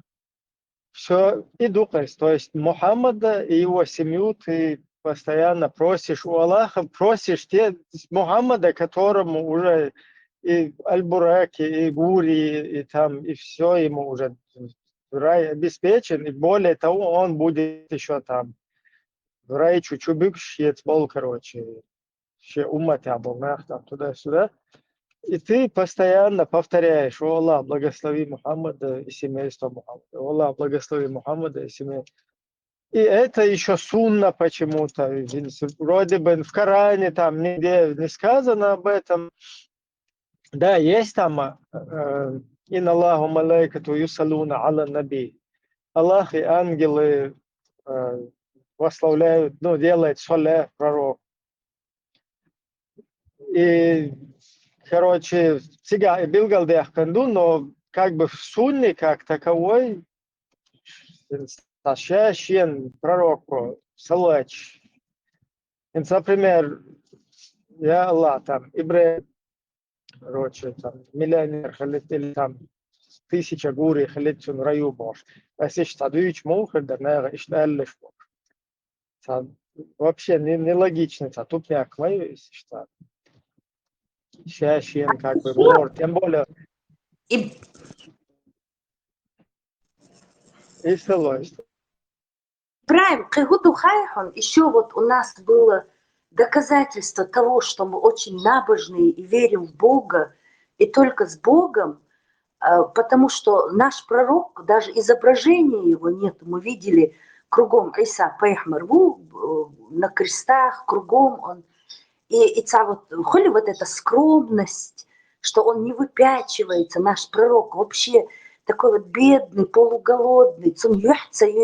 [SPEAKER 3] Все, и духость, то есть Мухаммада и его семью ты постоянно просишь у Аллаха, просишь те Мухаммада, которому уже и Аль-Бураки, и Гури, и там, и все ему уже рай обеспечен, и более того, он будет еще там в рай чуть-чуть бывший, короче, еще умата был, там туда-сюда. И ты постоянно повторяешь: «О Аллах, благослови Мухаммада и семейство Мухаммада. О Аллах, благослови Мухаммада и семейство». И это еще сунна почему-то. Вроде бы в Коране там нигде не сказано об этом. Да, есть там «Инна Аллаху малайкату юсалуна аля наби». Аллах и ангелы восславляют, ну, делают салях пророк. И, короче, сега билгалдех канду, но как бы в сунне как таковой настоящий пророк салач. Например, я Аллах там Ибрахим, короче, там миллионер или там 1000 гури халит в раю бош. Если штадуич мухер, да наверное, ишталлиш бош. Вообще нелогично, тупняк мой, если что. Чаще как бы мор, тем более
[SPEAKER 12] И
[SPEAKER 3] и салось.
[SPEAKER 12] правильно, Кайгуду Хайхон, еще вот у нас было доказательство того, что мы очень набожные и верим в Бога, и только с Богом, потому что наш пророк, даже изображения его нет, мы видели кругом Иса Пайхмарву на крестах, кругом он. И холи вот эта скромность, что он не выпячивается, наш пророк вообще такой вот бедный, полуголодный,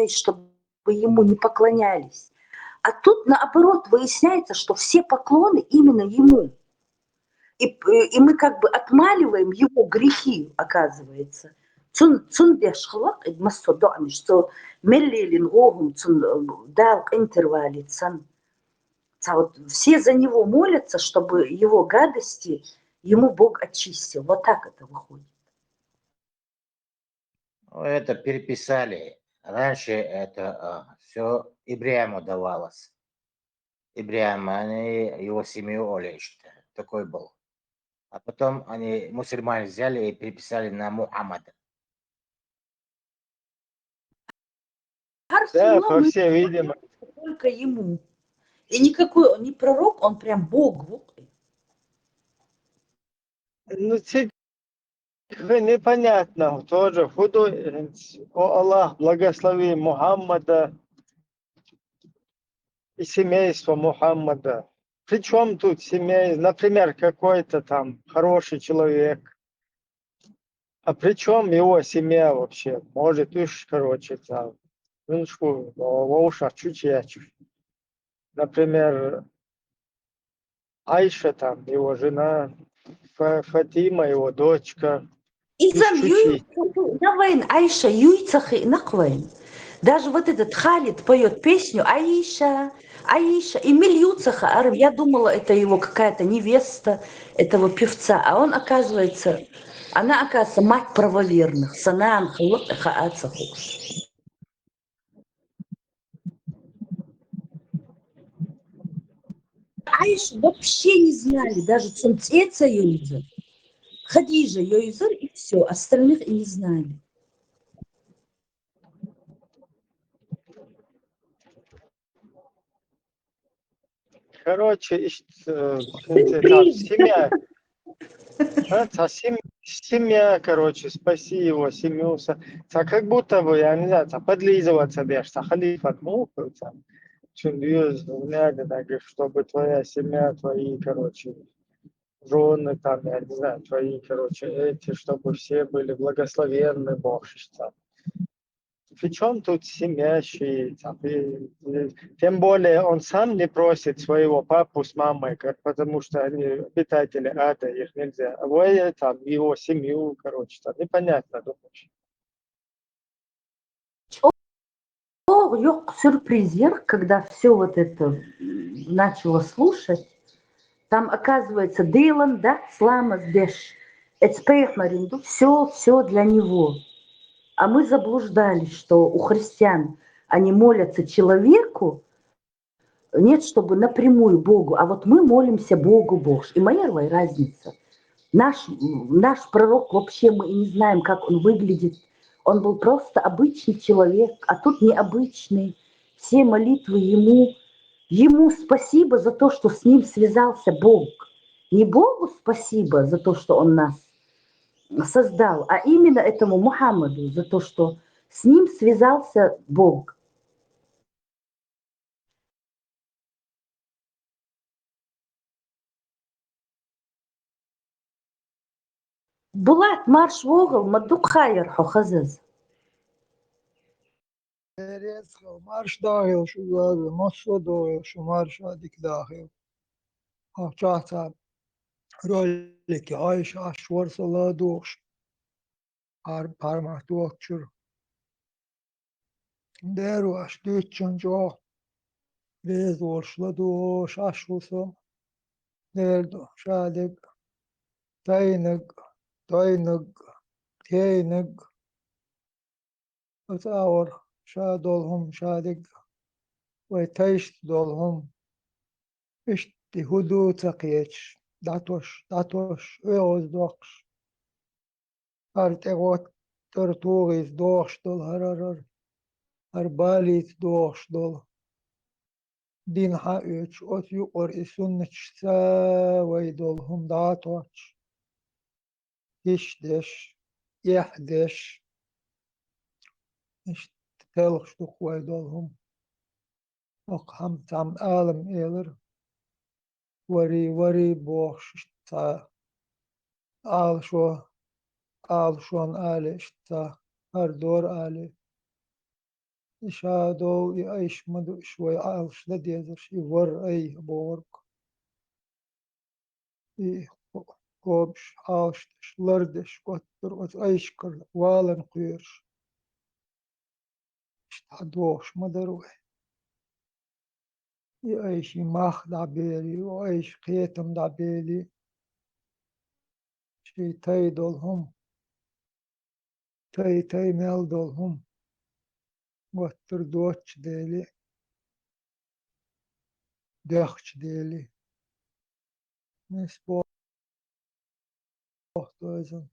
[SPEAKER 12] чтобы ему не поклонялись. А тут наоборот выясняется, что все поклоны именно ему. И мы как бы отмаливаем его грехи, оказывается. Что вот все за него молятся, чтобы его гадости ему Бог очистил. Вот так это выходит.
[SPEAKER 10] Это переписали. Раньше это все Ибрахиму давалось. Ибрахим, они его семью Олешт. Такой был. А потом они, мусульмане, взяли и переписали на Мухаммада.
[SPEAKER 3] Да, по всей видимости.
[SPEAKER 12] Только ему. И никакой он не пророк, он прям Бог.
[SPEAKER 3] Ну, непонятно тоже. Худой, о Аллах, благослови Мухаммада и семейство Мухаммада. Причем тут семейство, например, какой-то там хороший человек. А причем его семья вообще? Может, уж, короче, там, например, Айша, там, его жена, Фатима, его дочка.
[SPEAKER 12] Айша, Юйцахи, Наквайн. Даже вот этот Халид поет песню Аиша, Аиша, и Мильюцаха Араб. Я думала, это его какая-то невеста, этого певца. А она оказывается мать правоверных. Санаан Халотаха Ацахуш. Аишу вообще не знали, даже Цунцеца Юйзер, Хадижа Юйзер и все, остальных и не знали.
[SPEAKER 3] Короче, семья, короче, спаси его, семью. Как будто бы, я не знаю, подлизываться бежишь, халифат муху, чтобы твоя семья, твои, короче, жены, там, я не знаю, твои, короче, эти, чтобы все были благословенны, Бог, там. Причем тут семьящие, тем более он сам не просит своего папу с мамой, потому что они обитатели ада, их нельзя. А вы там его семью, короче, там непонятно, думаешь.
[SPEAKER 12] Сюрпризер, когда все вот это начало слушать, там оказывается Дейлан, да, Сламас Беш, Эцпейхмаринду, все для него. А мы заблуждались, что у христиан они молятся человеку, нет, чтобы напрямую Богу, а вот мы молимся Богу Бог. И моя разница. Наш пророк вообще мы и не знаем, как он выглядит. Он был просто обычный человек, а тут необычный. Все молитвы ему спасибо за то, что с ним связался Бог. Не Богу спасибо за то, что он нас создал, а именно этому Мухаммаду за то, что с ним связался Бог. Булат, марш в угол, мадук хайер хохазыз.
[SPEAKER 13] марш داخل شو هذا مصر داخل شو marş هذيك داخل شاطر رولك عايش عشور صلاة دوش parmak dokçur deru aş düçün jo bez orşla doş aşulsa derdo şadik taynak taynak أتاور شادولهم شادق ويتيشت دولهم اشتي هدو تقيتش داتوش ويوز دوخش هرتقوت ترتوغيز دوخش دول هرباليت دوخش دول دين حقيتش أت يقر إسونتش ساوي دولهم داتوش يشدش يحدش تلخش دخوي دولهم أقهم تام عالم إيلر وري بوخش تا آل شون آلي تا هر دور آلي شادو يعيش مدو شوي آلش لديزش يور أي بورك قوبش آلشتش لردش قطر أيشكر والن قيرش اشتعدوش مدروي يعيش يماخ دعبيلي وعيش قيتم دعبيلي شي تاي دولهم تاي ميل دولهم وتر دوتش ديلي دخش ديلي نس بوختوزن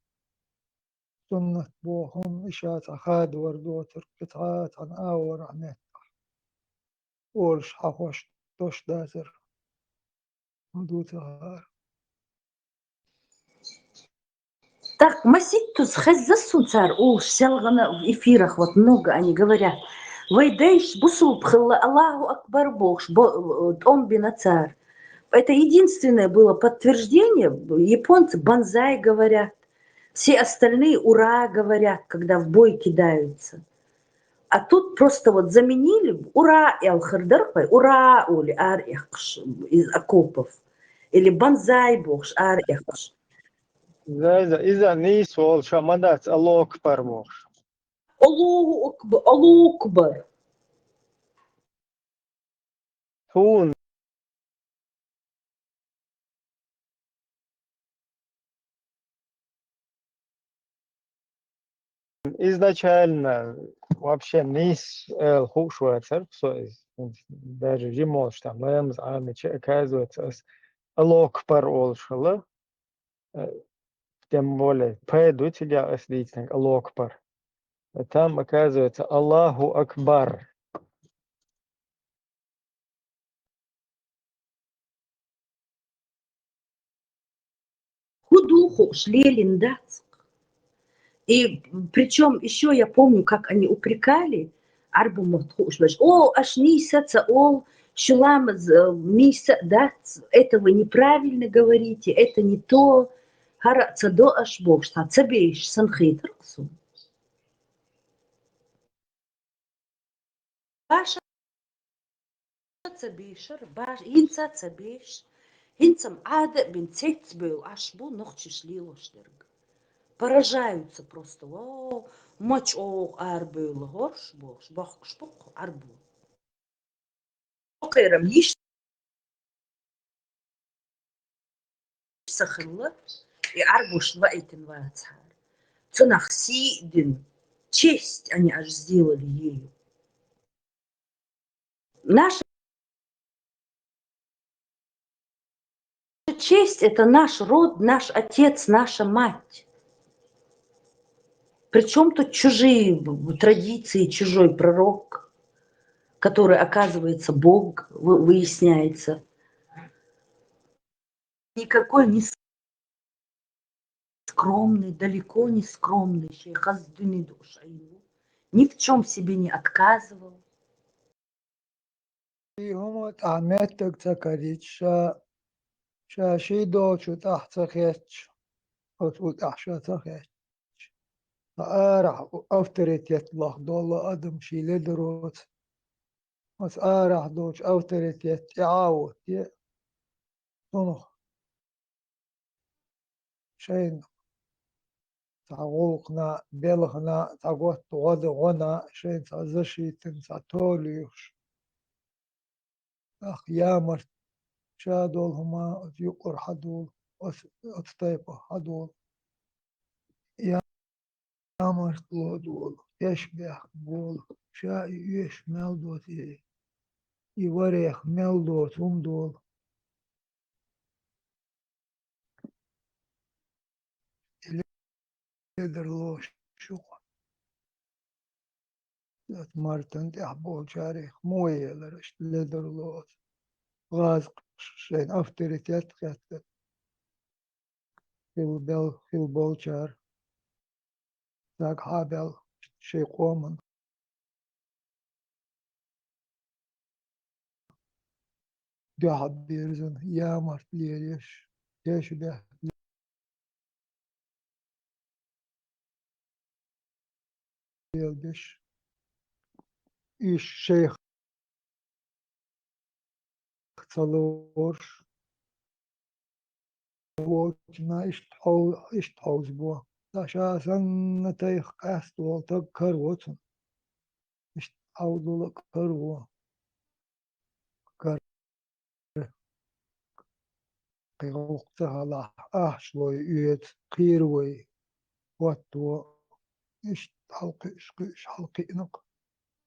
[SPEAKER 13] سنة بوهم إشات أخاد وردوتر قطعات عن آور عنيت أولش حفوش توش دازر ودوتها
[SPEAKER 12] Так, Маситтус хаззасун цар, шелгана в эфирах вот много они говорят. Вайдейш бусул бхилла Аллаху Акбар Бог, он бина цар. Это единственное было подтверждение. Японцы банзай говорят, все остальные ура говорят, когда в бой кидаются. А тут просто вот заменили ура и алхардарпай, ура ули ар из окопов. Или банзай бог ар эхш.
[SPEAKER 3] إذا نيس وول شمدات الله أكبر موش
[SPEAKER 12] Аллаху Акбар, Аллаху Акбар.
[SPEAKER 3] هون изначально вообще нис хушуа церквь, даже жимош там, лэмз амичи, оказывается, الله أكبر олшала, тем более, пойду тебя ослить, الله أكبر. Там оказывается Аллаху Акбар.
[SPEAKER 12] Худуху шлелин дацк. И причем еще я помню, как они упрекали Арбу Махтхуш. О, аж нисаца, о, шулам ниса, да, этого неправильно говорите, это не то. Хара цадо аш бог, что цабейш санхитрксу. Баша цабейшер, баш, инца цабейш, инцам ада бин цецбейл аш бу нохчиш лилоштерг. Поражаются просто. О, мач о арбыл, горш бош, бах шпок арбу. Окейрам иш сахилла и арбуш ваитин вацхар. Цунах сидин. Честь они аж сделали ею. Наша честь – это наш род, наш отец, наша мать. Причем тут чужие традиции, чужой пророк, который, оказывается, Бог, выясняется. Никакой не скромный, далеко не скромный, ни в чем себе не отказывал.
[SPEAKER 13] هم تعمدتك تكريت شاشي دوشو تحتخيتش أو تقول أحشا تخيتش فأرح أفتريت يطلق دولة أدم شي لدروت بس أرح دوش أفتريت يتعاوت يتنخ شين تعوقنا بلغنا تعوت غنا شين تعزشيتن تعتوليوش أخ يامر شادول هما يقر حدول أتطيبه حدول يامر قلودول يشبه قول شا يش ملدوت يوريخ ملدوت دول يقدر لوش شو مرتن تحبول شاريخ موية لرش لدر لوش غاز شين أفتريتيت خيات في البولشار تاك حابل شي قومن دو حبيرزن يامر ليش يشبه يلبش إيش شيخ صلورش وجنا إيش تحوز بوا تشاسن تيخ قاستول تكر وطن إيش تحوزو لكر بوا كر قيوق تهلا أحشلوي يوت قيروي واتو إيش حلقي إيش حلقي نق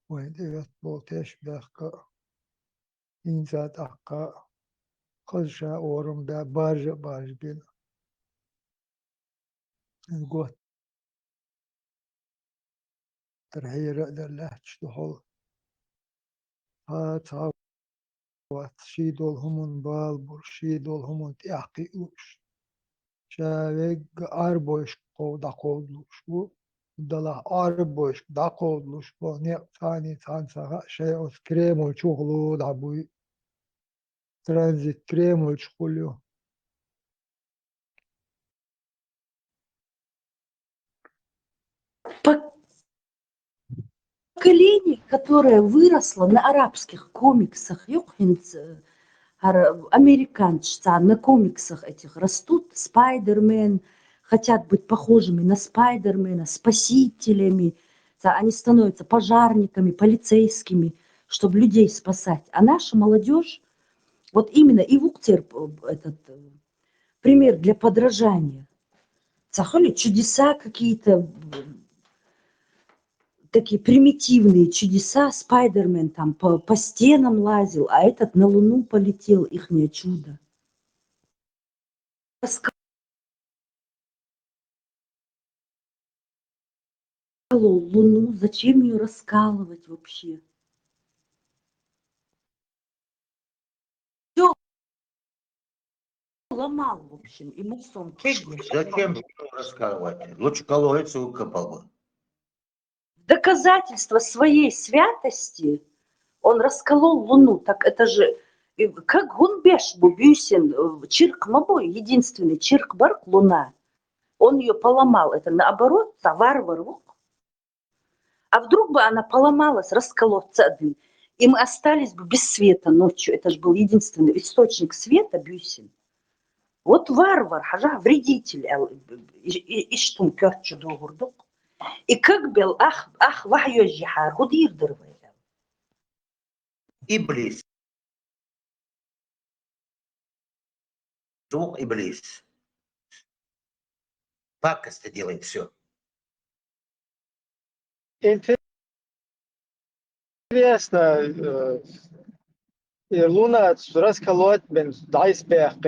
[SPEAKER 13] وين إيش بولتش بخك إنسات أحقا خشا أورم دا بارج بين القوت ترهير دلها تشتحول هات هاوات شيدول همون بالبور شيدول همون تحقيقوش شاويق أربوش قودا قودلوش بو دلا أربوش دا قودلوش بو نيق ثاني تانسا شيء كريمو شغلو دعبوي ترانزيت كريمو شغلو
[SPEAKER 12] Поколение, которое выросло на арабских комиксах, американцы на комиксах этих растут, Спайдермен, хотят быть похожими на Спайдермена, спасителями, они становятся пожарниками, полицейскими, чтобы людей спасать. А наша молодежь, вот именно и Вуктер, этот пример для подражания. Чудеса какие-то, такие примитивные чудеса, Спайдермен там по стенам лазил, а этот на Луну полетел, ихнее чудо. Расколол Луну, зачем ее раскалывать вообще? Все ломал, в общем, и масон.
[SPEAKER 10] Зачем раскалывать? Лучше колодицу выкопал бы.
[SPEAKER 12] Доказательство своей святости он расколол Луну. Так это же, как Гунбеш Бубюсин, Чирк Мабой, единственный Чирк-Барк Луна. Он ее поломал. Это наоборот, варвар. А вдруг бы она поломалась, расколоться, и мы остались бы без света ночью. Это же был единственный источник света, Бюсин. Вот варвар, хажа, вредитель. И что, кёрчу долгурдук. И как был, ах, вахьё жихар, худир дырвай.
[SPEAKER 10] Иблис. Звук Иблис. Пакости делает все.
[SPEAKER 3] Интересно, Луна расколоть бен дайсбех,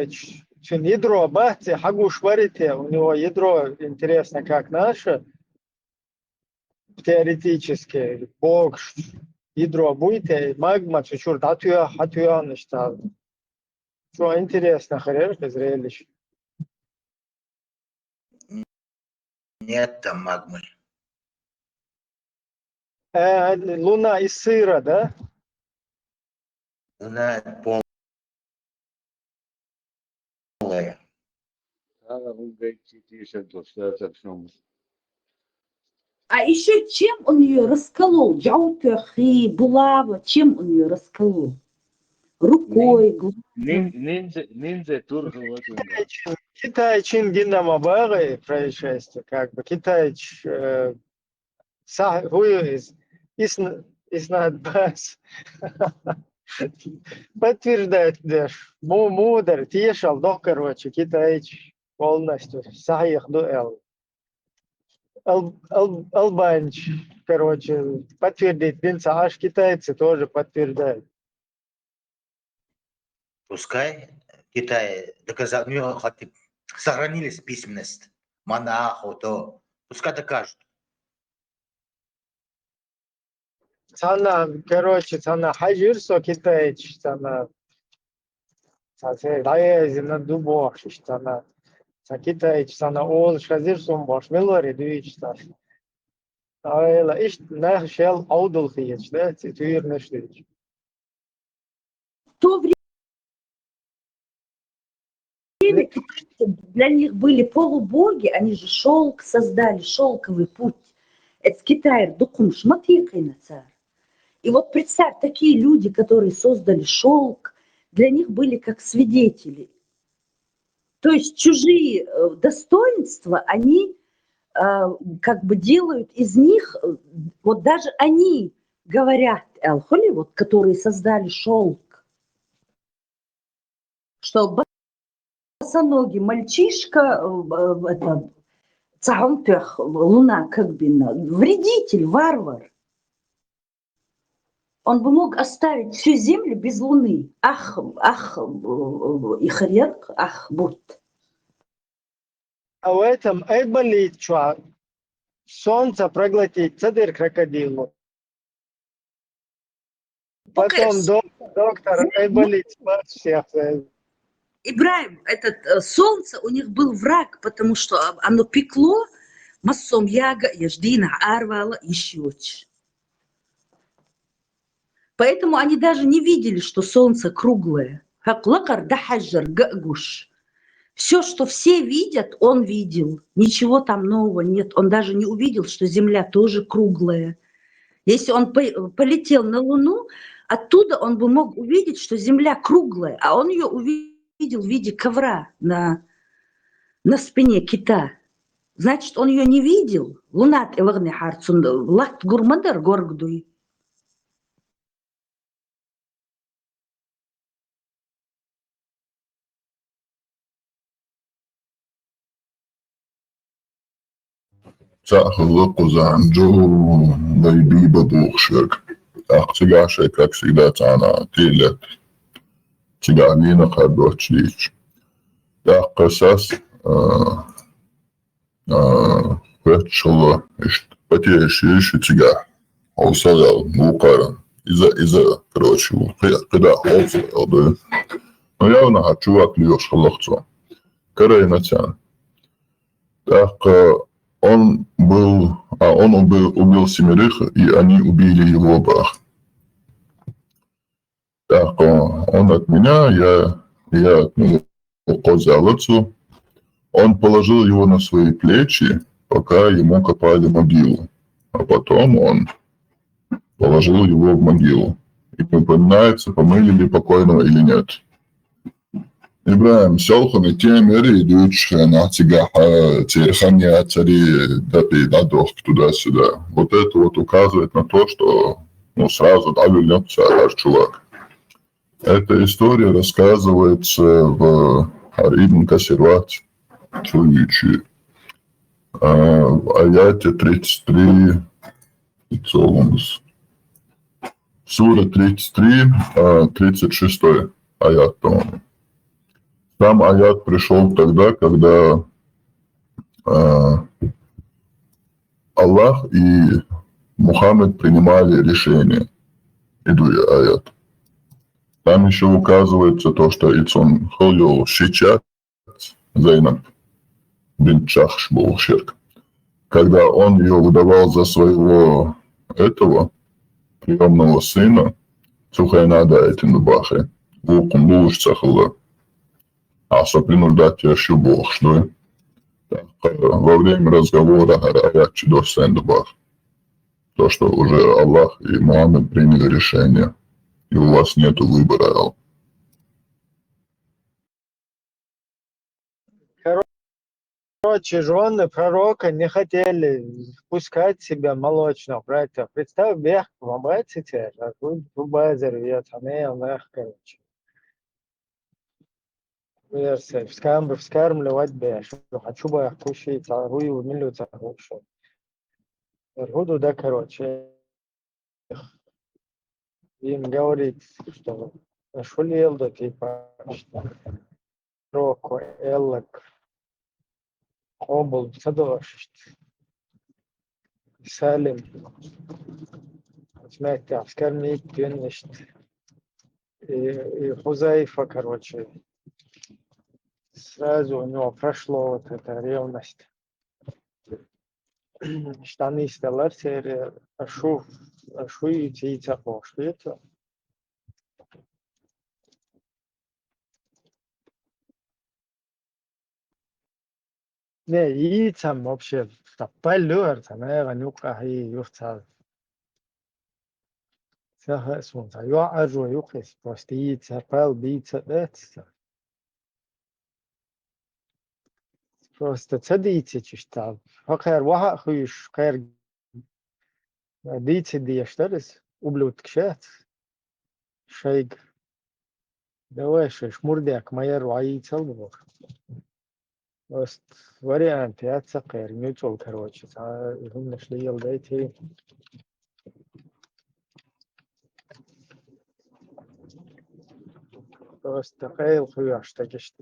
[SPEAKER 3] ядро бахте, хагуш варите, у него ядро интересно, как наше, теоретически, Бог, ядро будете, магма, чуть-чуть, хатуя, нечто. Что интересно, хорошее зрелище.
[SPEAKER 10] Нет там магмы.
[SPEAKER 3] Луна из сыра, да?
[SPEAKER 10] Луна полная.
[SPEAKER 12] А еще чем он ее расколол? Джаутахи, булава, чем он ее расколол? Рукой, глазом.
[SPEAKER 2] Ниндзя тургу.
[SPEAKER 3] Китай чин Динамо Бары происшествие, как бы Китай Иснадбас подтверждает, Деш, мудр, тешал, да, короче, Китай полностью сахих дуэл. Албанч, короче, подтвердит, принца аж китайцы тоже подтверждают.
[SPEAKER 10] Пускай Китай доказал, у него сохранились письменность монахов, то пускай докажут.
[SPEAKER 3] Sana, короче, sana хажирсо китайч, sana лаезина дубох, sana китайч, sana ол шазирсом бош, мелори дуич, ила иш нахшел аудул хиеч, да, цитуир нашлич.
[SPEAKER 12] В то время для них были полубоги, они же шелк создали, шелковый путь. Это Китай, дукум шматикой царь. И вот представь, такие люди, которые создали шелк, для них были как свидетели. То есть чужие достоинства, они как бы делают из них, вот даже они говорят, алхоли, вот, которые создали шелк, что босоногий мальчишка, это, луна, как бы, вредитель, варвар. Он бы мог оставить всю землю без луны. Ах, ихрек, ах, будь.
[SPEAKER 3] А в этом Эйболит, что солнце проглотить, цедыр крокодилу. Потом доктор Эйболит всех.
[SPEAKER 12] Ибраим, этот солнце, у них был враг, потому что оно пекло, массом яга, еждина, арвала, ищуч. Поэтому они даже не видели, что солнце круглое. Все, что все видят, он видел. Ничего там нового нет. Он даже не увидел, что Земля тоже круглая. Если он полетел на Луну, оттуда он бы мог увидеть, что Земля круглая, а он ее увидел в виде ковра на спине кита. Значит, он ее не видел. Луна лат гурмадар горгдуй.
[SPEAKER 14] Захлопу занджу, байбиба бухшек. Ах, цигашек, как всегда, цана, тилет. Циганина хадочлич. Так, касас, ветчало, потешишь цигах. Усадал, мукаран. Из-за, короче, когда усадал, да. Но явно чувак льешь халахцо. Карай натян. Так, он убил 7, и они убили его брах. Так, он от меня, я от него взял отцу. Он положил его на свои плечи, пока ему копали могилу. А потом он положил его в могилу. И напоминается, помыли ли покойного или нет. Ибраим, селхан и темери идут на цигаха, цирхания, цари, дадох туда-сюда. Вот это вот указывает на то, что сразу давился наш чувак. Эта история рассказывается в Ибн Касирват, в аяте 33, сура 33, 36 аят, по-моему. Сам аят пришел тогда, когда Аллах и Мухаммед принимали решение. Иду аят. Там еще указывается то, что Ицон Хойо Шичат Зайнаб бин Чахш был ширк. Когда он ее выдавал за своего приемного сына, Цухайнада этим бахе, Вукум Луш Цахала, а сопринуждать еще Бог, что во время разговора аят Чидош Сэндбах. То, что уже Аллах и Мухаммед приняли решение, и у вас нет выбора.
[SPEAKER 3] Короче, жены пророка не хотели пускать себя молочных братьев. Представь, бег вам братья теперь, а тут базар вет, а не нах, короче. Версия, вскармливать бег. Хочу бы кушать, а рую милются лучше. Буду, да, короче. Им говорит, что шулел, да, типа, роко, эллок, обул, садош, салим. Смотрите, вскармить, конечно. И Хузайфа, короче, сразу у него прошло вот эта ревность. Штаны стеллар серия, ашу и яйца пошлица. Не, яйцам вообще, палюр, наверное, нюка и юрца. Саха сунца, ю ажу юхис, просто яйца, пал, яйца, это. Просто цадицы чисто. Хакер ваха хуиш, хакер дийцы диештерис, ублюдок шет. Шейк. Давай шмурдяк, моя руаи целбок. Просто вариант, я цакер, нючел, короче. هم нашли елдайте. Просто خيل خياش تجشت.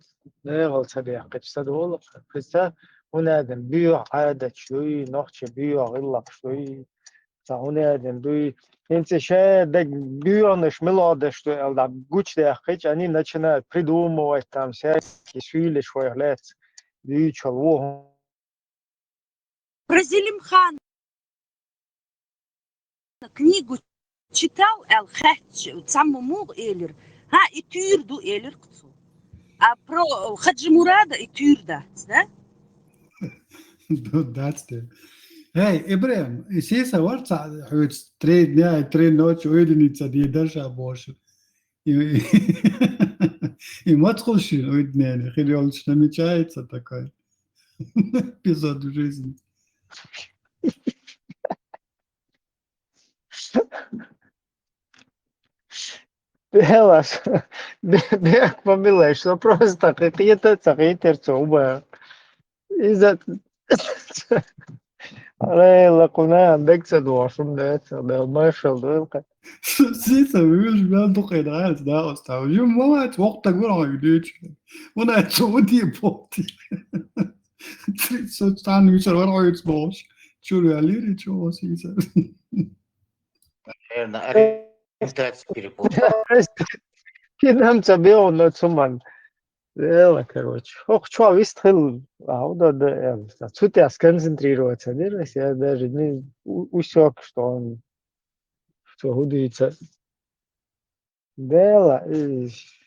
[SPEAKER 3] لا غلط صديق صدق خسا هنا دم بيع عادة شوي نخش بيع غلا شوي هنا دم دوي انت شا دك بيع نش ملاد شوي او دا гуч да хич они начинают придумывать там всякие швили швой лет бию чалву.
[SPEAKER 12] Про Зелимхан книгу читал Эл Хэтч, самому Эллер. И тюрду Эллер. А про Хаджи Мурада и тюрда, да?
[SPEAKER 9] That's the. Hey, Ibrahim, сиса варца, хоть 3 дня и 3 ночи уединиться, не даже больше. И матхуши уединение, или он намечается такой эпизод в жизни.
[SPEAKER 3] Делаш, бег помилаешь, что просто какие-то цахитерцы уба. Из-за... Алей лакуна عندك صدوع شو ده ما شغال.
[SPEAKER 9] Сиса, видишь, меня только нравится, да, осталось. Я мать, вот так было, видишь. Он это что поти. 30 стан мишер варой сбош. Чули алири, чего сиса.
[SPEAKER 10] Наверное, ориентацию перепутал.
[SPEAKER 3] كده مسبيه نوتسومان. يلا короче. Ох, что выстрел. Да. Тут я сконцентрироваться, да, я даже не усек, что он что гудится. Дело,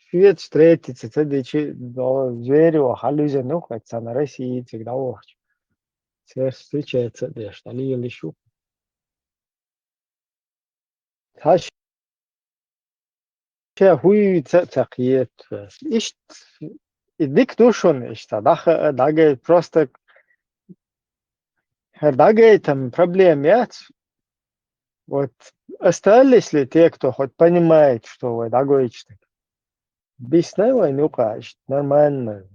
[SPEAKER 3] свет встретится, тогда зверю, халюзе, ну, хотя на России всегда охч. Все встречается, да, что ли, лишу. Хаш, хуй цакиет. Ишь, идик душон, ишь, дага просто, дага там проблем нет. Вот остались ли те, кто хоть понимает, что вы дагоичный? Бесневой, ну, конечно, нормально.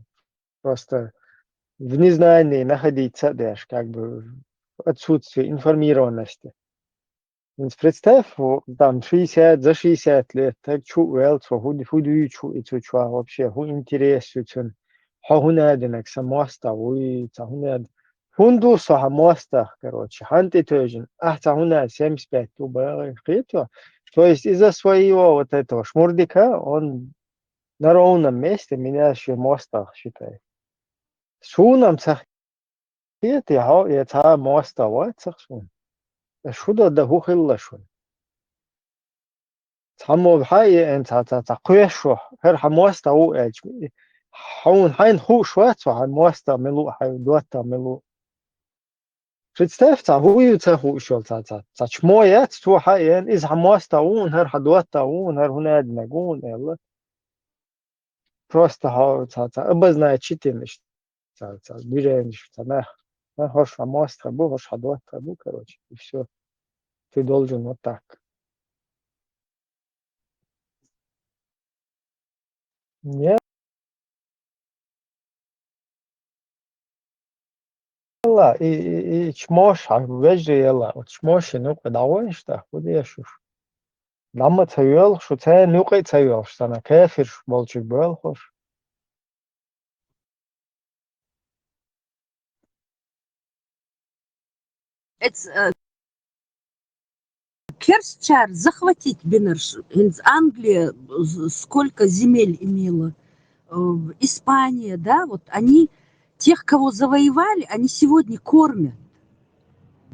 [SPEAKER 3] Просто в незнании находиться, даже как бы отсутствие информированности. Представь, там 60, за 60 лет, так чувствуется, худи чувствуется вообще, ху интересуется, хунадинак самоста, уи цахунад. Хунду самоста, короче, ханты тоже. Цахунад 75 тубы, хитро. То есть из-за своего вот этого шмурдика он на ровном месте меня еще моста считает. Шунам цахит, я ца моста, вот цахшун. Шуда да хухилла шун. Цамо хай эн ца куешо, хер хамоста у эч. Хаун хайн хушвацо хамоста милу хай дуата милу. Представь, хуyu хушол чмоя, цу хай эн из хамоста ун хер хадуата ун хер хунад нагун элла. Просто обозначить читимиш. Движение, хош хамост хабу, хош хадуат хабу, короче, и все. Ты должен вот так. Не и чмош, вежи ела, вот чмоши, ну, подавай, что, будешь. Лама цаюэл, что це нюкай цаюэл, что на кефир, болчик был, хош.
[SPEAKER 12] Керсчар захватить Бенерш. Англия сколько земель имела. Испания, да, вот они, тех, кого завоевали, они сегодня кормят.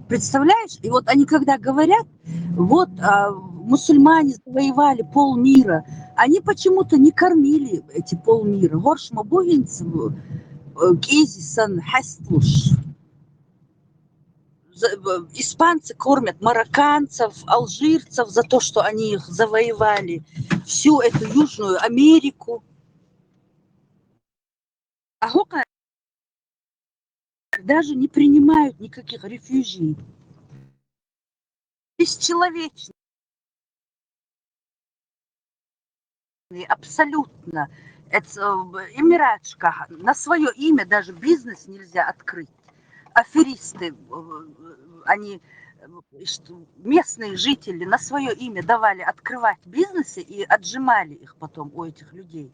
[SPEAKER 12] Представляешь? И вот они когда говорят, вот мусульмане завоевали полмира, они почему-то не кормили эти полмира. Горшма богинцев, кезисан, хастлуш. Испанцы кормят марокканцев, алжирцев за то, что они их завоевали, всю эту Южную Америку. А Хока даже не принимают никаких рефюжий. Бесчеловечные. Абсолютно. Это Эмиратшка. На свое имя даже бизнес нельзя открыть. Аферисты, они, местные жители на свое имя давали открывать бизнесы и отжимали их потом у этих людей.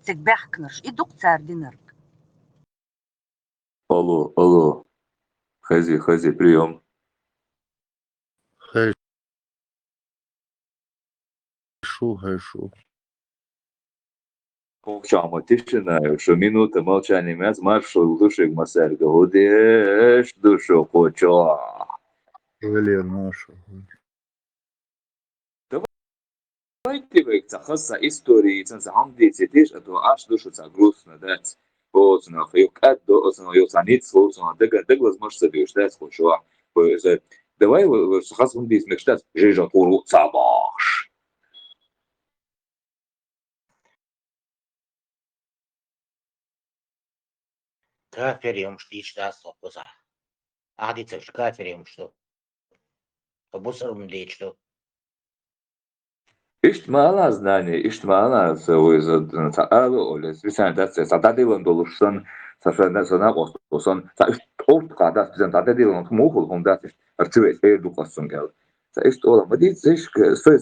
[SPEAKER 12] И докцардинер.
[SPEAKER 15] Алло. Хази, прием.
[SPEAKER 6] Хорошо.
[SPEAKER 15] Полчаса тишина, что минута молчания мяс маршал душик масарга. Удешь душу хоча.
[SPEAKER 6] Валер нашу.
[SPEAKER 15] Давайте вы цахаса истории, цахам дети, тишь, а то аж душу грустно дать. Вот, нахуй, до основной санит, словно, доглаз можешь себе ждать хоча. Давай вы цахасом здесь мечтать, жижа пору цабаш.
[SPEAKER 10] Каферем штичта сопоза. Адицев каферем что? Побусарум лечто.
[SPEAKER 15] Иштмала знание, иштмала свой олес. Висянтация, сададилон долушсан, сашана остосон, орт кадас висянтадилон мохол хондатиш, арчевес эрдукасон гел. Ist ola, maar dit is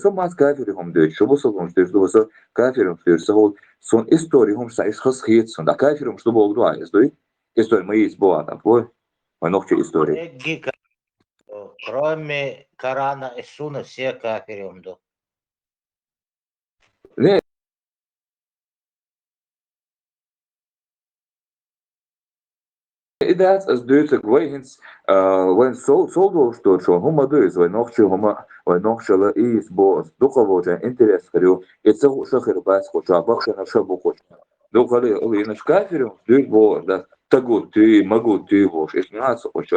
[SPEAKER 15] zo maat kafir om Duits, zo was om Duits, zo kafir om Duits, zo zo'n historie om zij is geschied, zo'n dat kafir om stoel ook doe, is doe, historie maar is boa dan, maar nog je historie.
[SPEAKER 10] Кроме Корана и Суна все каферем до.
[SPEAKER 15] Nee. Inderdaad, als duidelijk, wij zo doorstoot, hoe dus, wij nog zullen iets boos, toch wel zijn interesse gedoe, het zou zeggen erbij schoten, baksen naar schoen boeken. Doch alleen in het kafir, duurt boos, dat te goed, tu, maar goed, tu boos, is niet zo goed,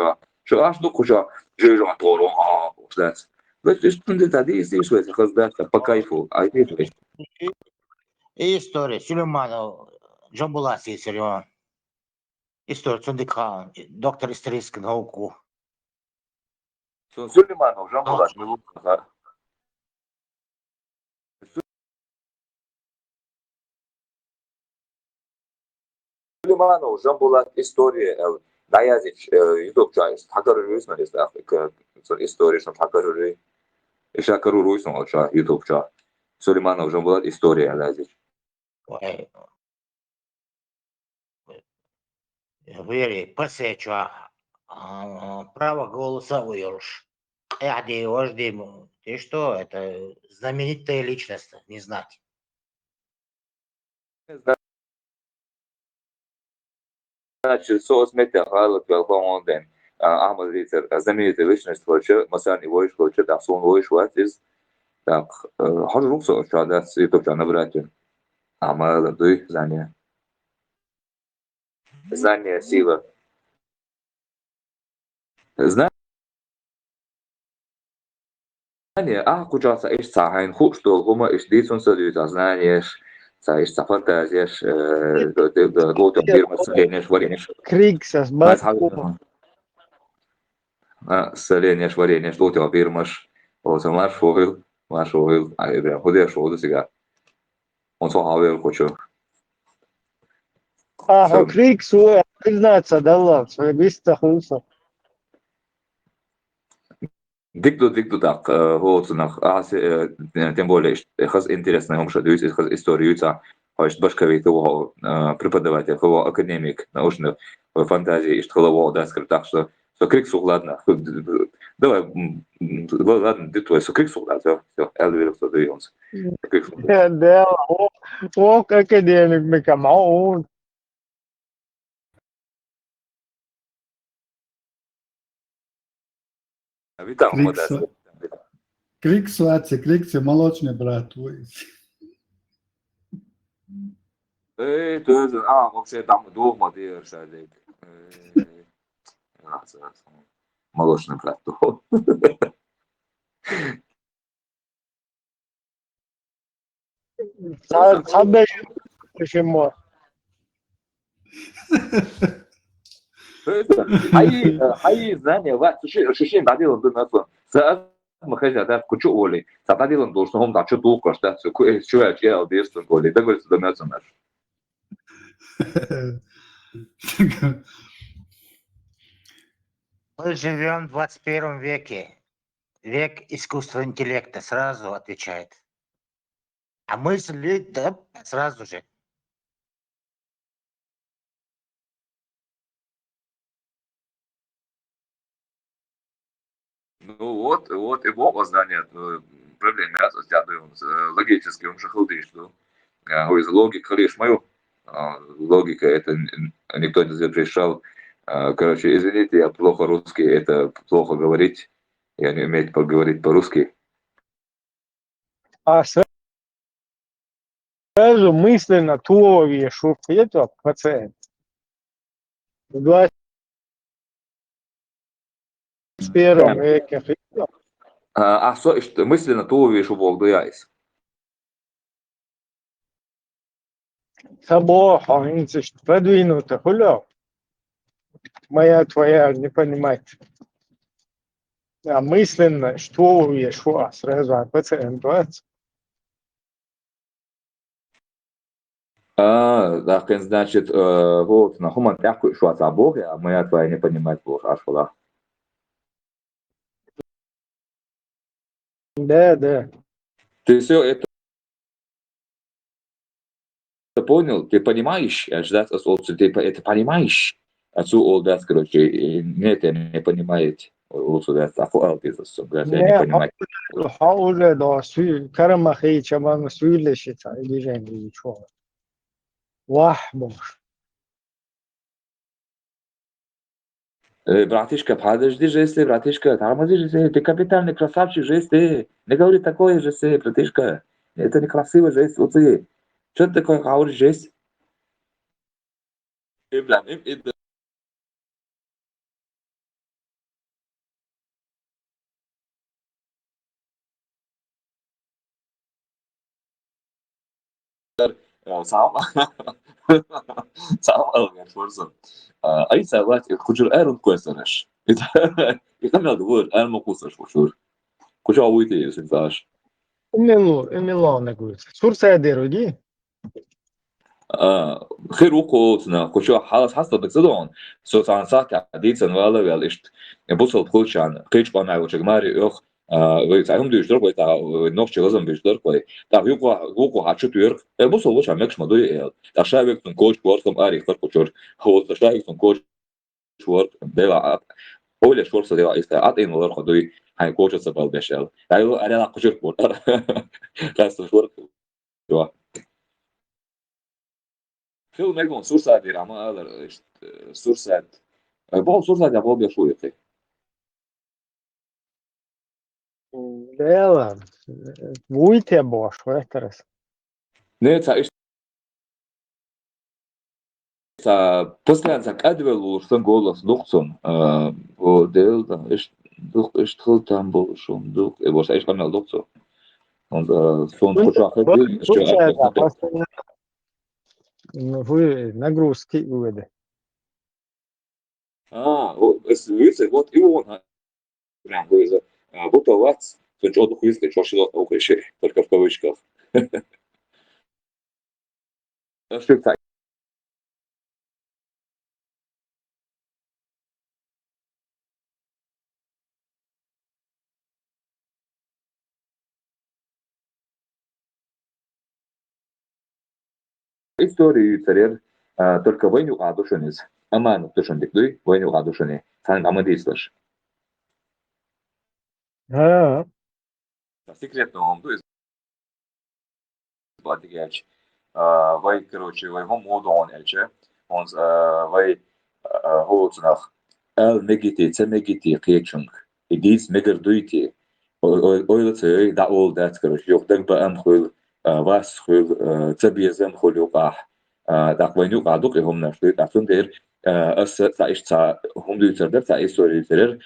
[SPEAKER 15] zo als toch goed, je gaat door, dat. Dat is toen dat is wat ik dat pakaifu, eigenlijk.
[SPEAKER 10] История Сулейманов, Джамбуласи Сулейман. История Цундикхан, доктор исторической науки.
[SPEAKER 15] Сулейманов, Джамбулас, Сулейманов, Джамбулас, история, Даязич, YouTube чайс, хакеры весмали, так, история, что хакеры. إيش كرو رويسون أشا يوتيوب شا سليمان أو جنبات إستوريا لازم
[SPEAKER 10] Ой, Вери, посечу, право голоса выешь. Жди, ты что, это знаменитая личность, не знать.
[SPEAKER 15] Значит, соцмедиа хайлот велкомонден Ахмад Рицер знаменитая личность вообще масани воиш вообще да сон воиш ватис так хожу что да YouTube чана братья ама дуй знания сила знания кучаса иш цахайн хуш что гома иш дитсон садута знаниеш иш цафантазиеш гото фирма сленеш варенеш
[SPEAKER 3] Криксас,
[SPEAKER 15] Mas
[SPEAKER 3] баскова.
[SPEAKER 15] Selenias varinhas do teu firmas, ou se mais foi, aí bem, poder show do cigarro. Он сам говорил, хочу.
[SPEAKER 3] Криксу, признаться, да ладно, что быстро хулса.
[SPEAKER 15] Дикту так, вот нах, тем более, хаз интересно, ему что дают, хаз историю, хаш башковит его преподаватель, его академик научных фантазий, что его да, скажем так, что Криксу, ладно, давай, ладно, ты твой Криксу, ладно, все, Элвир, что даётся.
[SPEAKER 3] Да, он академик, мы камаун.
[SPEAKER 9] Криксу, молочный брат твой.
[SPEAKER 15] Вообще там дома держишься, молочный брат.
[SPEAKER 3] Почему?
[SPEAKER 15] Знания, ощущение доделан до нас. Мы хотим, да, кучу оли. Доделан должен, он так что толку, что что я делал, действую оли. Так говорится, до нас наш.
[SPEAKER 10] Мы живем в 21 веке. Век искусственного интеллекта, сразу отвечает. А мысли, да, сразу же.
[SPEAKER 15] Ну вот его знания, проблемы с дядой, логически, он же худый, что из логики, лишь мою логика, это никто не запрещал. Короче, извините, я плохо русский, это плохо говорить, я не умею поговорить по-русски.
[SPEAKER 3] Сразу мысленно то вешу, это пациент. В 21 веке.
[SPEAKER 15] Мысленно то вешу Бог дуяйс.
[SPEAKER 3] Собака, продвинуто, хуля. Моя, твоя, не понимает. А мысленно, что вешу, сразу пациент.
[SPEAKER 15] Так, значит, вот, на хуман такой шо за Бог, а моя твоя не понимает Бог, аж вода.
[SPEAKER 3] Да.
[SPEAKER 15] Ты все это понял, ты понимаешь, ты это понимаешь, отцу олдас, короче, нет, я не понимает, лучше да, я не понимаю.
[SPEAKER 3] Уже, да, карамахи, чаман, суилешица, или же ничего. Вах, боже.
[SPEAKER 15] Братишка, подожди же, если, братишка, тормози же, ты капитальный красавчик же, ты. Не говори такое же, братишка. Это некрасиво же, вот ты. Что ты такое говоришь же? Sağ ol Gershon. Ay sabat kuchur Aaron questionash. Ikhamel gwor al moqusash kuchur. Kuchur awiti sintash.
[SPEAKER 3] Emilo نقول سورسا ديروجي
[SPEAKER 15] خير وقوتنا كوشو حاس حسب بتصدقون سو تانسات عديد سنوالا ويالشت بوصل بخوشان قيش قانا وشجماري اخ 为在هم düştür koy ta nok çıgızın düştür koy ta yuko haçı tür bu solu çamek mı duy ta şavek tun koç workum ari kır koçur hol ta şavek tun koç work deva öyle şorsa deva işte at en olur koy hay koç sabal beşel ya yo ara la koçur bu kastı work yo Phil megon sursadir ama alır işte sursat bol sursat ya bol bir şu yok
[SPEAKER 3] Lela, vujte boš, vetras.
[SPEAKER 15] ne ta Постоянно адвел урсан голос духсон о дел да ist halt там был schon дух was ich kann духсон und сон почах был что
[SPEAKER 3] Slučajno, postoje nagruski uvede.
[SPEAKER 15] es wiese вот и он прям говорит бутовать то что дух есть что что окей шех только в кавычках что так историю царер только войну адушениц аман тушендик дуй войну адушени сан амадислаш
[SPEAKER 3] Ha,
[SPEAKER 15] секретно он дуй Vadigeč. Vai, короче, vai هم موضوعون elche. Ons vai hoort nog el megiti, te megiti qeechung. Idis meger duiti. Oilet ze da all that короче. Yok denk ba am khul was khul te biezem khul yuqah. Da kwenu qaduk hom nashtu da funder as sa ist sa hom du der sa история теrer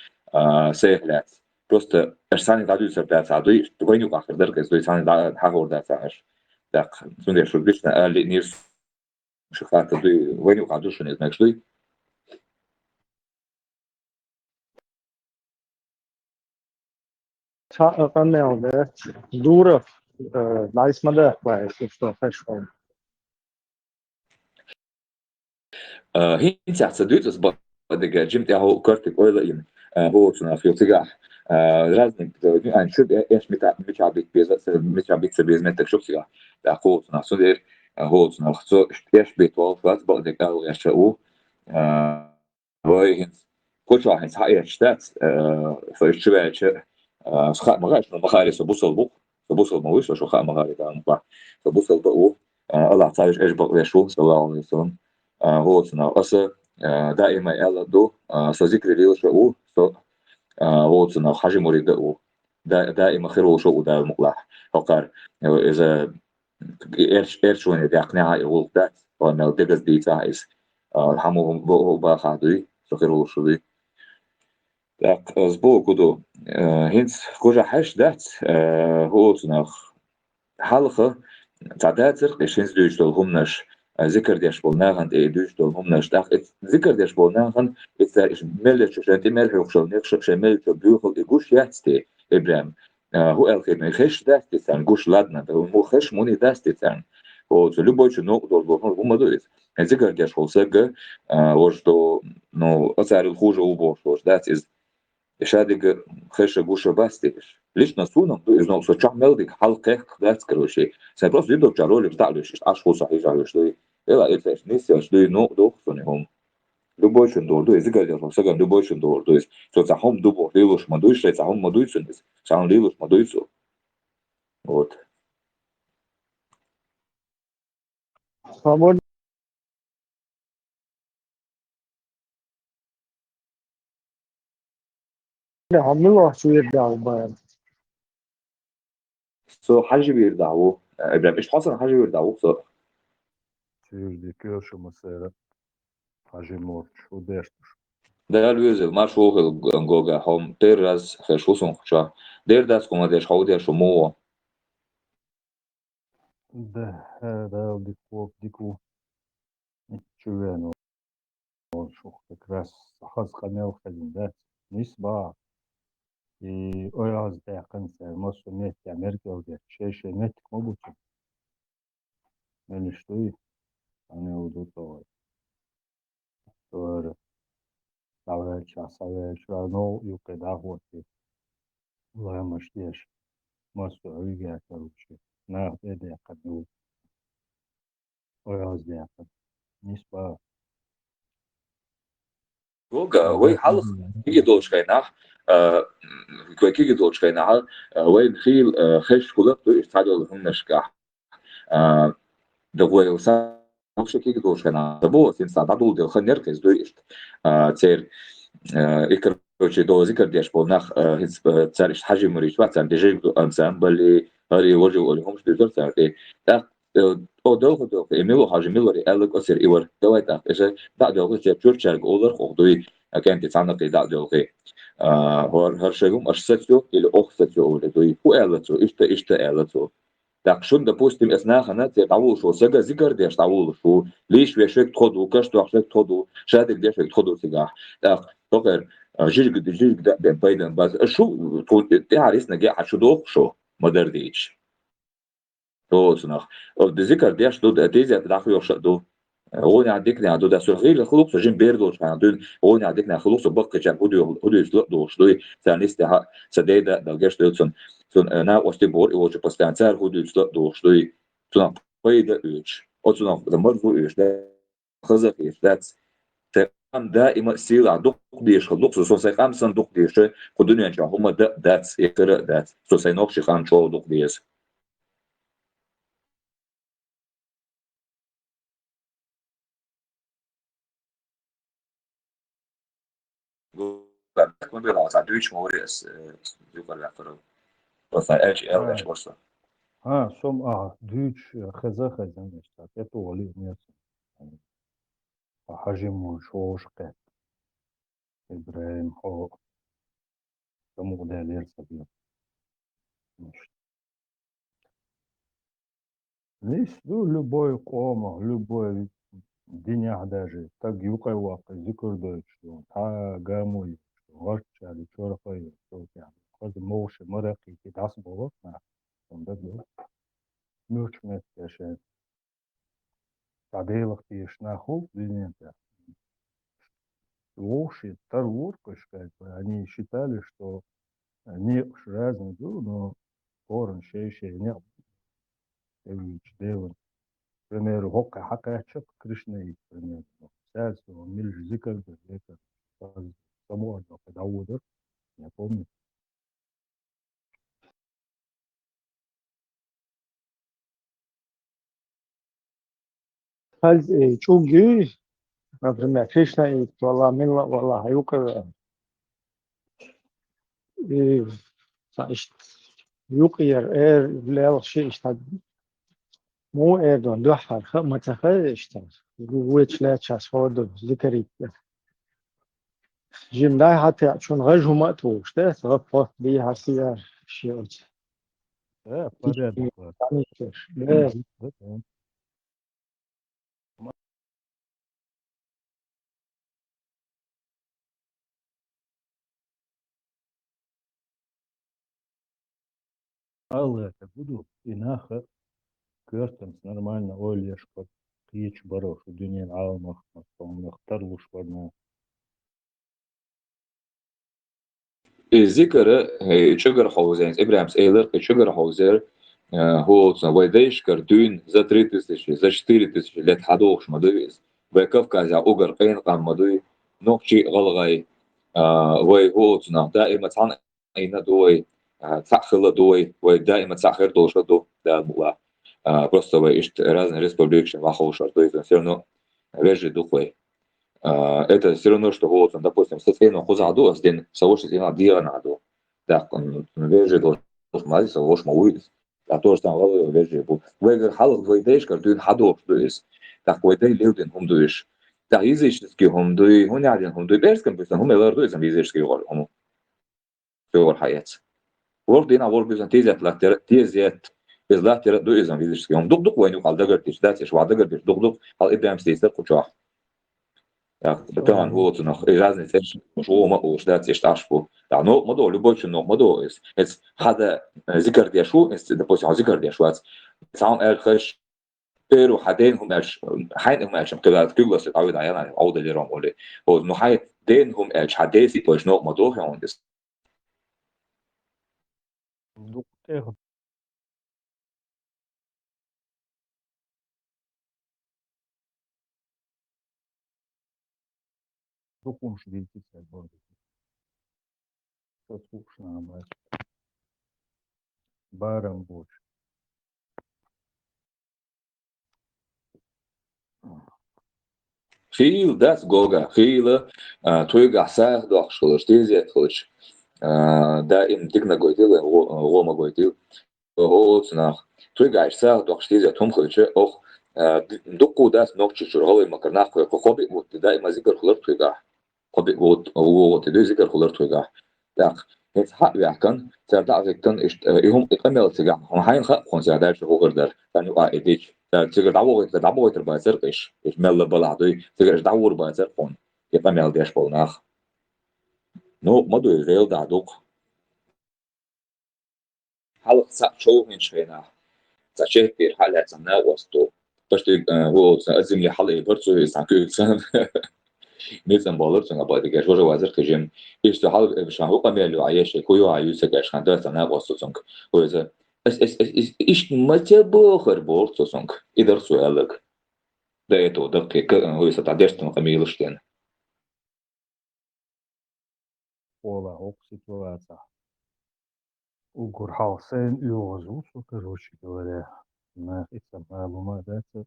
[SPEAKER 15] sehlet. Просто ersan da du der sa du kwenu qah der kes du san da hagor da sa Так, смотри, что обычно не шахата дуй войну кадушу не знаешь дуй.
[SPEAKER 3] kan ne oldu? Dura, laismada vai, что фэшн.
[SPEAKER 15] Hints hat duit das der Jim der ho kurtik oil in ho zu na viel tiga. Разник ein schub erst mit abit bez mit der schubsiga. Da ho zu na so der ho zu na so erst bit was bald der gal erst o. Weil hints kurz war hints hat statt für schwäche schat mal recht noch mal so busol buch so busol mal so schat mal da mal so busol o Allah تعالى ايش بقى شو صلى الله عليه وسلم هو صنع أصلا دائما يلا دو سذكر ليه شو هو صنع حاجة مريدة و دائما خير وشو ده مقلح فقر إذا إيش وين ده أقنعه يقول ده وأنا الدجاج دي تعيس همهم هو بخاطري خير وشو دي так сбоку до هنس كوجا حش دات هو صنع حلقة تعداتر إيش هنس دوش دولهمناش ذكر ديش بولناغن دوش دولهمناش داخ ذكر ديش بولناغن إذا إيش ملش شو ملح وخشل نخش ملش بيوخل إيش ياتستي إبراهيم هو الخير نخش داستي تان جوش لادنا ده مو خش موني داستي تان هو любой чинок должен вымодует ذكر ديش холсега وجدو ну أصار الخوجة وبوش وش that is شادق خش جوشة باستيش ليش نسونا из но со чам мелдик халкех that's короче се просто видов чароли всталиш аж хо сахи жалиш ты ела это не все что но дохсони хом любой чин дорду из гадя сага любой чин дорду из со за хом дубо лилуш мадуиш за хом мадуишен из сам лилуш мадуису вот
[SPEAKER 3] Свободно. عملوا شو يرجعوا بقى.
[SPEAKER 15] so حاجة بيردعوه ابراهيم ايش حصل حاجة بيردعوه so
[SPEAKER 7] Çevirdi köşe mesela. Hacı morç. O dertmiş.
[SPEAKER 15] ده الوزل ما شو جوجا هم تيرز خشوصن خشا دير داس كوما ديش حودي شمو
[SPEAKER 7] Da, da diku. Çüven o çok kras. Haz kanal halinde. Nisba. O yaz da yakın sermosu net Amerika oldu. Şey net mi bu? Ben işte hani oldu to. Doğru. Savcı, savcı, no, yok da hoştu. والله مش ديش ما سوي قاعد كروشي نا بدي أقدو وياز دي أقد نسبة
[SPEAKER 15] Goga,
[SPEAKER 7] هذا
[SPEAKER 15] wei halch kige dolschkeinach, kwe kige dolschkeinach, wei khil khesh khulak tu istadol hunnashka. Da wei sa moshe kige dolschkeinach, da bo sin sa dadul de khaner kes du ist. Zer ikr короче до зикр деш полнах хиц цар иш хажи муриш ва цар дежек ансамбли ари вожи оли хомш дезор цар де да о до эмило хажи милори элк осер ивар давай так эше да до цер чурчарг олар хогдуй كانت تصنع دا دوغي هور هرشگum اشتو или охсетю оле дуй ху элцу иште элцу так шун допустим es nachher te davul scho sega zigar der davul scho lish we shek thodu kash to shek thodu shadik der shek thodu siga tak toker jirg da ben paydan baz shu te haris nage shu do sho modern dich to snach ob de zigar der shdo de deze da khu yosh do هون عندك نعدو ده سرغيل خلوص جيم بيردوش عندو هون عندك نع خلوص بق جان هدو يسلق دوش دوي ثانيست ها سديدا دلجش دوتسون سون نا وشتي بور يوجه بستانسر هدو يسلق دوش دوي سون قيد اوش او سون ده مرفو اوش ده خزق ايش ذاتس تام دائما سيلا دوق ديش خلوص سو سي خمسن دوق ديش خدوني انجا هما ده ذاتس يقرا ذات سو سي نوكشي خان شو دوق ديش كون بيلعب على دويتش موريس يقول لك مثلا اتش ال اتش ورسا
[SPEAKER 7] سوم دوتش خزا نشتا كتو ولي نيس حجم شوش قت إبراهيم هو سمو دالير سبيل مش ليش دو любой قوم любой دنيا даже так юкай вака зикр дойч та гамой غش على شرفي صوت يعني خذ موش مرقي تتعصبه ما عندك مش عشان تعديل اختيش ناخو دنيا Лоши, торговка, они считали, что они разные, но корн, шея, не делают. К примеру, хока, хакачак, Кришна, к примеру, сядься, он милж зикр, это само одно, когда удар, я помню.
[SPEAKER 3] هل تشوجي например Кришна والله من والله يوكر يوكر لا شيء اشتد مو اردون دو حرخ متخيل اشتد ويش لا تشاس فودو ذكري جيم داي حتى شون غجو ما توش ده صفه بي هسيا شيء
[SPEAKER 7] порядок. Але это буду инаха кертенс нормально олеш под кич барош у дунен алмах на тарлуш подна.
[SPEAKER 15] الذكر شجر حوزين إبراهيم سألر شجر حوزر هو ويدايش كردون ذا 3000 ذا 4000 لات حدوش مدويس وكافكاز أوجر قين قام مدوي نوكشي غلغاي وي هو تنا دائما تان أين دوي تأخر دوي ودائما تأخر دوش دو ده موا просто ويشت разные республики вахош то все равно реже духой это все равно, что вот, допустим, со своим хузаду, с день савош дина дианаду, так он вежи должен мать савош мауис, а то что он вежи был. Вегер халк вейдеш, картун хаду, то есть так вейдей левден хумдуиш. Так языческий хумдуи, он один хумдуи перском, то есть он мелордуи сам языческий хум. Все хаец. Вордина ворбизан тезет латер тезет без латер дуи сам языческий хум. Дук войну хал дагартиш, датиш вадагартиш, дук хал Ибраим стейстер кучах. طبعا هو noch разница مش هو ما هو ده تشتاشبو да но модо любой но модо es هذا ذكر دي شو es допустим ذكر دي شو سام الخش بيرو حدين هم ايش حين هم ايش كده كل شيء تعود على عود اللي رام ولا هو انه حين دين هم ايش حديثي باش نو مدو هون
[SPEAKER 7] إيه دقوم شديد تسعد برضه تسوقش أنا بس بارم بوش
[SPEAKER 15] Viel das goga, viele Twiga sah doch Schulstizia Twitch. Da im Digna goitil, Roma goitil, holt nach Twiga sah doch Stizia Tumkhöche auch Duku das noch Chichurhol im Karnach, Hobby und da immer Zicker Huller Twiga. Hobby und die Zicker Huller Twiga. Da het حق يحكن ترتاع فيكتن يهم يقمل تجا هم هاين خا خون سعدار شو غردر كانوا قاعدين تيجي دعوة تربايسر إيش مل بلادوي تيجي دعوة بايسر خون يقمل ديش بولناخ نو ما دو يغيل دعوك حلق سا شو من شينا تشيه بير حلقة سنة وسطو بس هو أزم لي حلقة برضو يسانكو سن نيزم بالر سنة بعد كده شو وزير كجيم إيش تحال بشان هو قميل لو عايش كويو عايز كاش خان ده سنة وسطو سنك هو إذا إيش ما تبغى خربور سنك إذا سؤالك ده يتو دقيق هو إذا تعديش تنقميل شتين
[SPEAKER 7] والله أقصد واسع وقر حسين يوزو شو كروش ولا ما اسم معلومات ذات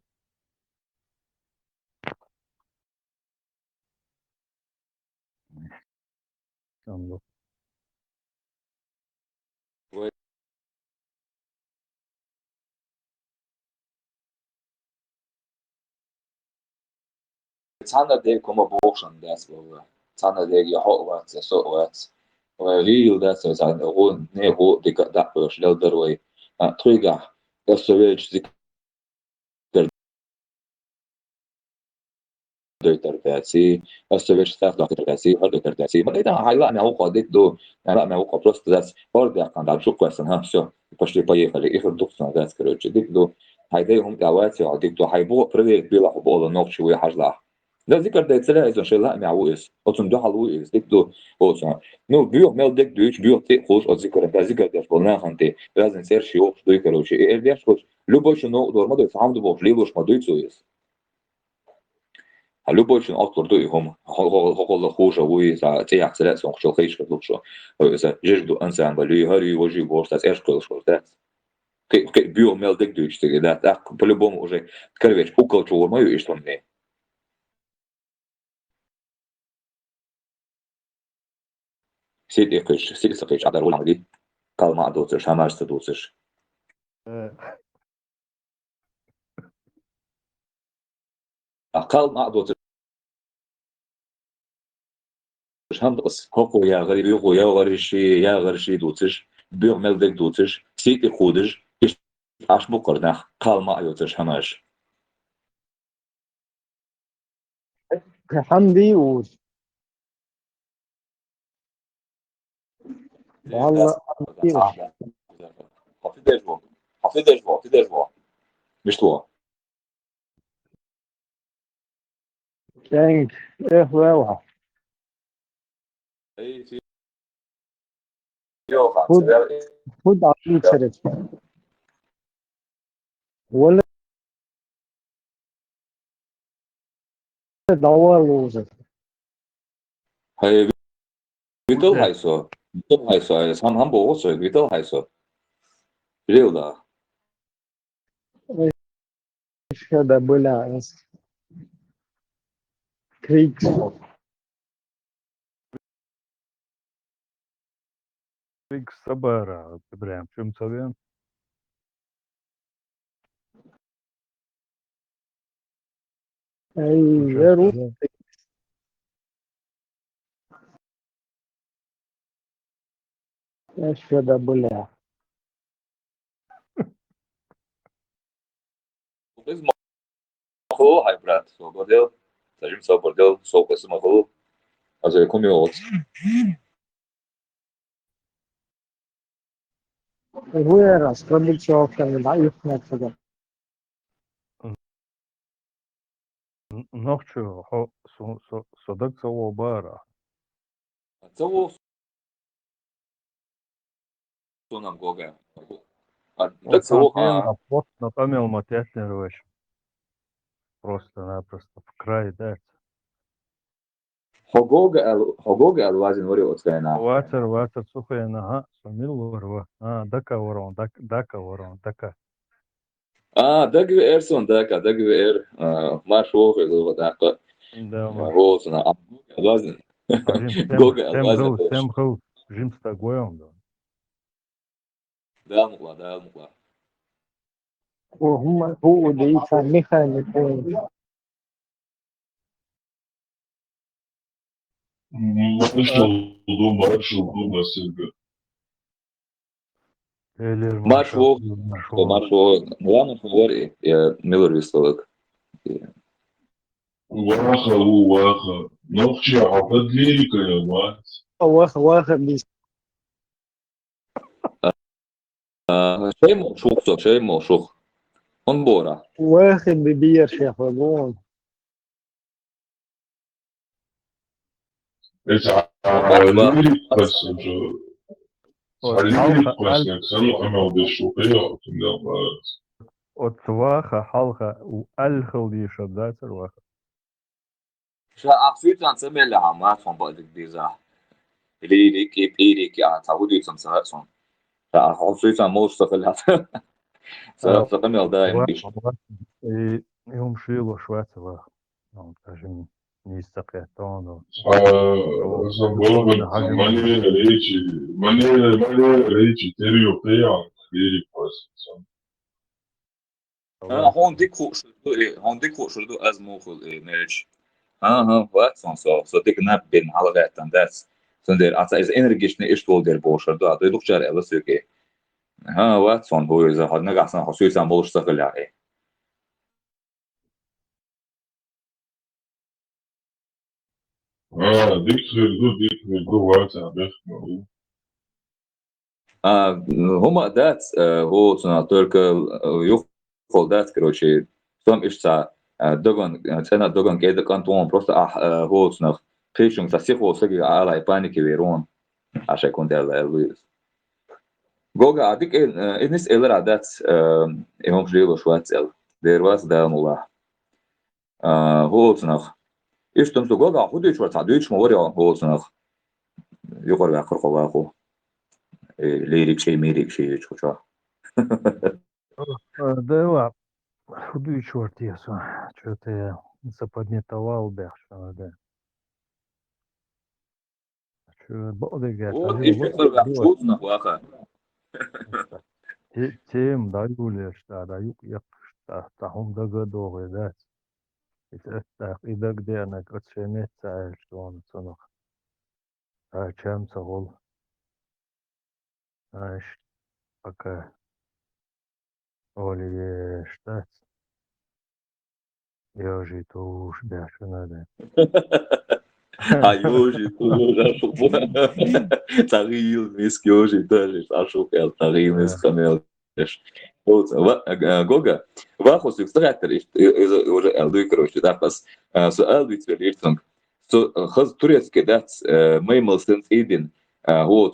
[SPEAKER 7] الله
[SPEAKER 15] Tana deg kommer borsan das var Tana deg jag har varit så varit och real das så att hon ne ho det där på släder och trygga jag så vet دكتور تاسي استويش ستاف دكتور تاسي هر دكتور تاسي ما إذا هايلا أنا هو قادت دو أنا ما هو قبلت ذات أرد يقان دار شو كويس أنا شو بس لي باي خلي إخر دكتور ذات كروتش ديك دو هايدا هم دعوات يا ديك دو هايبو بريد بيلا حبولا نوكش ويا حجلا ده ذكر ده تلا إذا شيء لا معويس أتون دو حلويس ديك دو أوسا نو بيو ميل ديك دويش بيو تي خوش أذكر ده ذكر ده قلنا خنتي لازم سير شيء دو كروتش إيه ديش خوش لو باش نو دور ما دو فهم دو باش ليبوش ما دو يسويس любойшин отлорду ihom hogol хуже уи за те яхсела сон хшо хейш лучшо за жежду ансамбль хари вожи борстас эшкол шорта ke bio mel dek duichte да так по-любому уже корвеч укол чего мою и что мне сид ихш сид сахич адар уламди калма доцер шамаш доцер калма доцер هم بس هوكو يا غريب يوكو يا غريشي يا غريشي دوتش بيو مل دك دوتش سيتي خودش ايش اش بقرناخ قال يوتش هماش
[SPEAKER 3] حمدي والله
[SPEAKER 15] حفيدش مش تو
[SPEAKER 3] كان ايه واو
[SPEAKER 15] اي في يو
[SPEAKER 3] خد عقلي شرف ولا دور وزر
[SPEAKER 15] هاي بيتل هايسو بيتل هايسو هم بوصو بيتل هايسو ريل دا
[SPEAKER 3] ايش هذا بلا كريكس
[SPEAKER 7] ريك صبر إبراهيم شو مسوي
[SPEAKER 3] اي يرو ايش هذا بلا
[SPEAKER 15] اسمه هو هاي برات سو بردل تجيب سو بردل سو اسمه هو also jag kommer ju åt
[SPEAKER 3] هو راس قبل شو كان ضعيف مثلا
[SPEAKER 7] نوخشو صدق سوى بارا
[SPEAKER 15] سو Сонам Гога.
[SPEAKER 7] Вот
[SPEAKER 15] Так
[SPEAKER 7] там
[SPEAKER 15] слуха.
[SPEAKER 7] вот напомнил Матяслерович. Просто-напросто в край, да.
[SPEAKER 15] Хогога алвазин вори отскайна.
[SPEAKER 7] Ватер, сухая нога, сумил ворва. Дака ворон, дака ворон, дака.
[SPEAKER 15] Дагве Эрсон, дагве Эр, марш вохе, дака.
[SPEAKER 7] Да, маш.
[SPEAKER 15] Голосна. Алвазин.
[SPEAKER 7] Жим
[SPEAKER 15] Гога алвазин.
[SPEAKER 7] сем хыл, жим с тобой он, да.
[SPEAKER 15] Далмукла.
[SPEAKER 3] وهم هو دي ميخانيك
[SPEAKER 14] Маршал Басилга.
[SPEAKER 7] Элер
[SPEAKER 15] Марш вох, главный вори, Миллер Висловик.
[SPEAKER 14] Ваха. Нохчи, а подлейка я, мать.
[SPEAKER 3] واخد بيس
[SPEAKER 15] شيء موشوخ. انبورا.
[SPEAKER 3] واخد ببير شيخ وابون
[SPEAKER 14] Это
[SPEAKER 15] Матва.
[SPEAKER 14] лирик пассажир. Лирик пассажир. Сам амел бешупео.
[SPEAKER 7] от сваха, халха, алхал диша, да, церваха.
[SPEAKER 15] أخذت سمع لعمات فان بعد الجزء اللي إيريك يعني تعودي تسمع صون أخذت موش تقلها سأقمل دائم بيش
[SPEAKER 7] يوم شيلو شوية церваха. Ну, даже не истакетон.
[SPEAKER 14] Мане речи териопея. Лирик пассажир.
[SPEAKER 15] هون ديك خوش شدو از موخل نرش وات så det kan bin alla rätten das så där alltså är energisk när ist wohl der borsar då det luktar eller så okej وات sån hur är så har några såna har så mål så väl är
[SPEAKER 14] ديك وات عبخنا.
[SPEAKER 15] هما دات هو såna только юхол дат короче там ишца цена догон кейда кантон просто هو såna причем за всех вот всякие алай паники верон عشان يكون ده لويس جوجا عندك الناس اللي رادات يوم جيلو شوات ال درواز ده مولا هو صنخ ايش تمسو جوجا هودي شوات عدوش موري هو صنخ يقرب اخر قواخو ليريك شيء ميريك شيء شو
[SPEAKER 7] Да, ладно. Худой черт я что-то я заподнятовал, да, что да. Что, бодыгать,
[SPEAKER 15] вот ايش يقرب اخو صنخ واخا
[SPEAKER 7] тем даю что даю что там догодовый, да. Это и да где она оценится, что он ценок. Чем цогол. Знаешь, пока Оливье штат. Я же то уж да, что надо.
[SPEAKER 15] يوجي تغيير مسك يوجي تاجي اشوف ال تغيير مسك كمل جوجا واخد استغربت اذا уже الدوي короче да بس سؤال بيتفريرتنج خذ طريقة كده ما يملسنت ايدين هو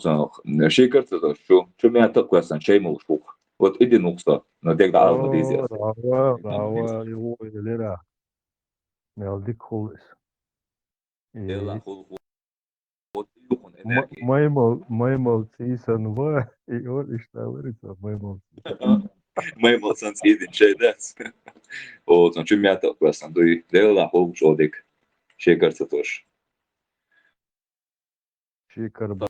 [SPEAKER 15] شيكرت شو ما تقوسن شيء موشوق вот ايدين نقطة نديك على المديزيا
[SPEAKER 7] Рава, его лера. Мелдик холис.
[SPEAKER 15] يلا
[SPEAKER 7] Маймал цейсан ва, и он ишталырится маймал.
[SPEAKER 15] ما يملسنت ايدين شيء ده вот شو ما تقوسن دوي يلا هو شودك شيكرت توش
[SPEAKER 7] Шикар ба.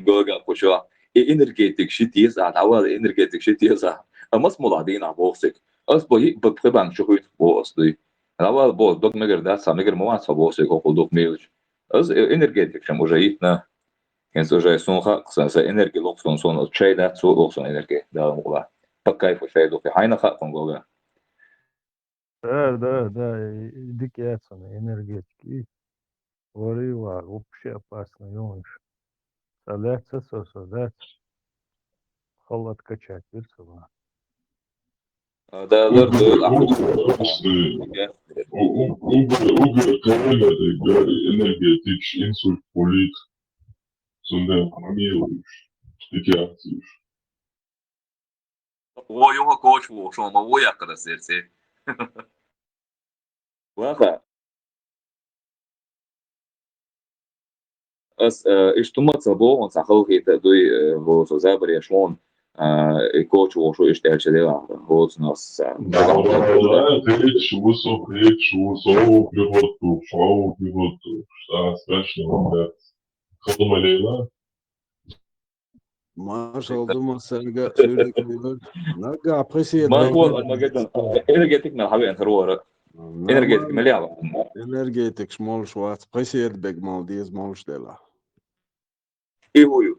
[SPEAKER 15] Goga pocho energetic shit awal energetic shit amas moladin abosik as boy bkhban shoyt bosdi awal bol dok meger da sameger moat sabosik okul mil as energetic sham уже itna кенс уже сонха ксаса энергия локсон сон чей да цо локсон энергия да мола пакай фо шей до хайна ха конгога
[SPEAKER 7] Да, дикий энергетики. Ворила, вообще опасно, юнош. Соляться, сосудать. Холод качать, вирсова.
[SPEAKER 15] Dağlar da
[SPEAKER 14] Uber Corona energetik insultpolit sondern Amiruş. İki aksiyuş.
[SPEAKER 15] o yok koç bu şu ama o yakada serse. Vaka. As iştumatsa bu on sakal kete duy bu sözler şon koç o şu işte şey var. Bu nas.
[SPEAKER 14] Hiç soğuk pivotu, soğuk pivotu. Страшно. Kalma Leyla.
[SPEAKER 16] Marshall Dumas Serga söylediği naga apresiye
[SPEAKER 15] Ma bu almagadan energetik na habi antarora. Energetik meliava.
[SPEAKER 16] energetik small schwarz apresiye beg mal dies mal stella.
[SPEAKER 15] Evoyu.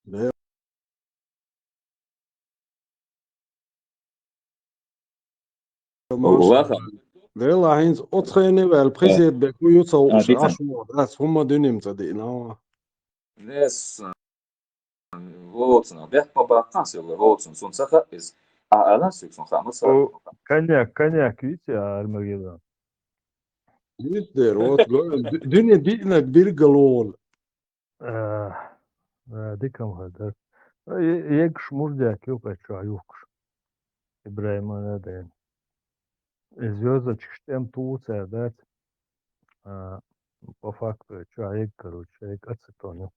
[SPEAKER 14] Ne Marshall?
[SPEAKER 15] Vaka.
[SPEAKER 16] Vela hins otrene vel apresiye beg u jutsa ashmo das humma dönem zade na.
[SPEAKER 15] Nes Волцина, бях побахансил Волцин, сон саха из алан суксон хамаса.
[SPEAKER 7] O konyak hiç ya Armageddon.
[SPEAKER 16] Gider ot düne dinak bir galol.
[SPEAKER 7] Dikam hadar. Yek шмурдяк yok açıyor yok. İbrahim Anadan. Звездочек штем туца, да? По факту человек, короче, человек ацетон.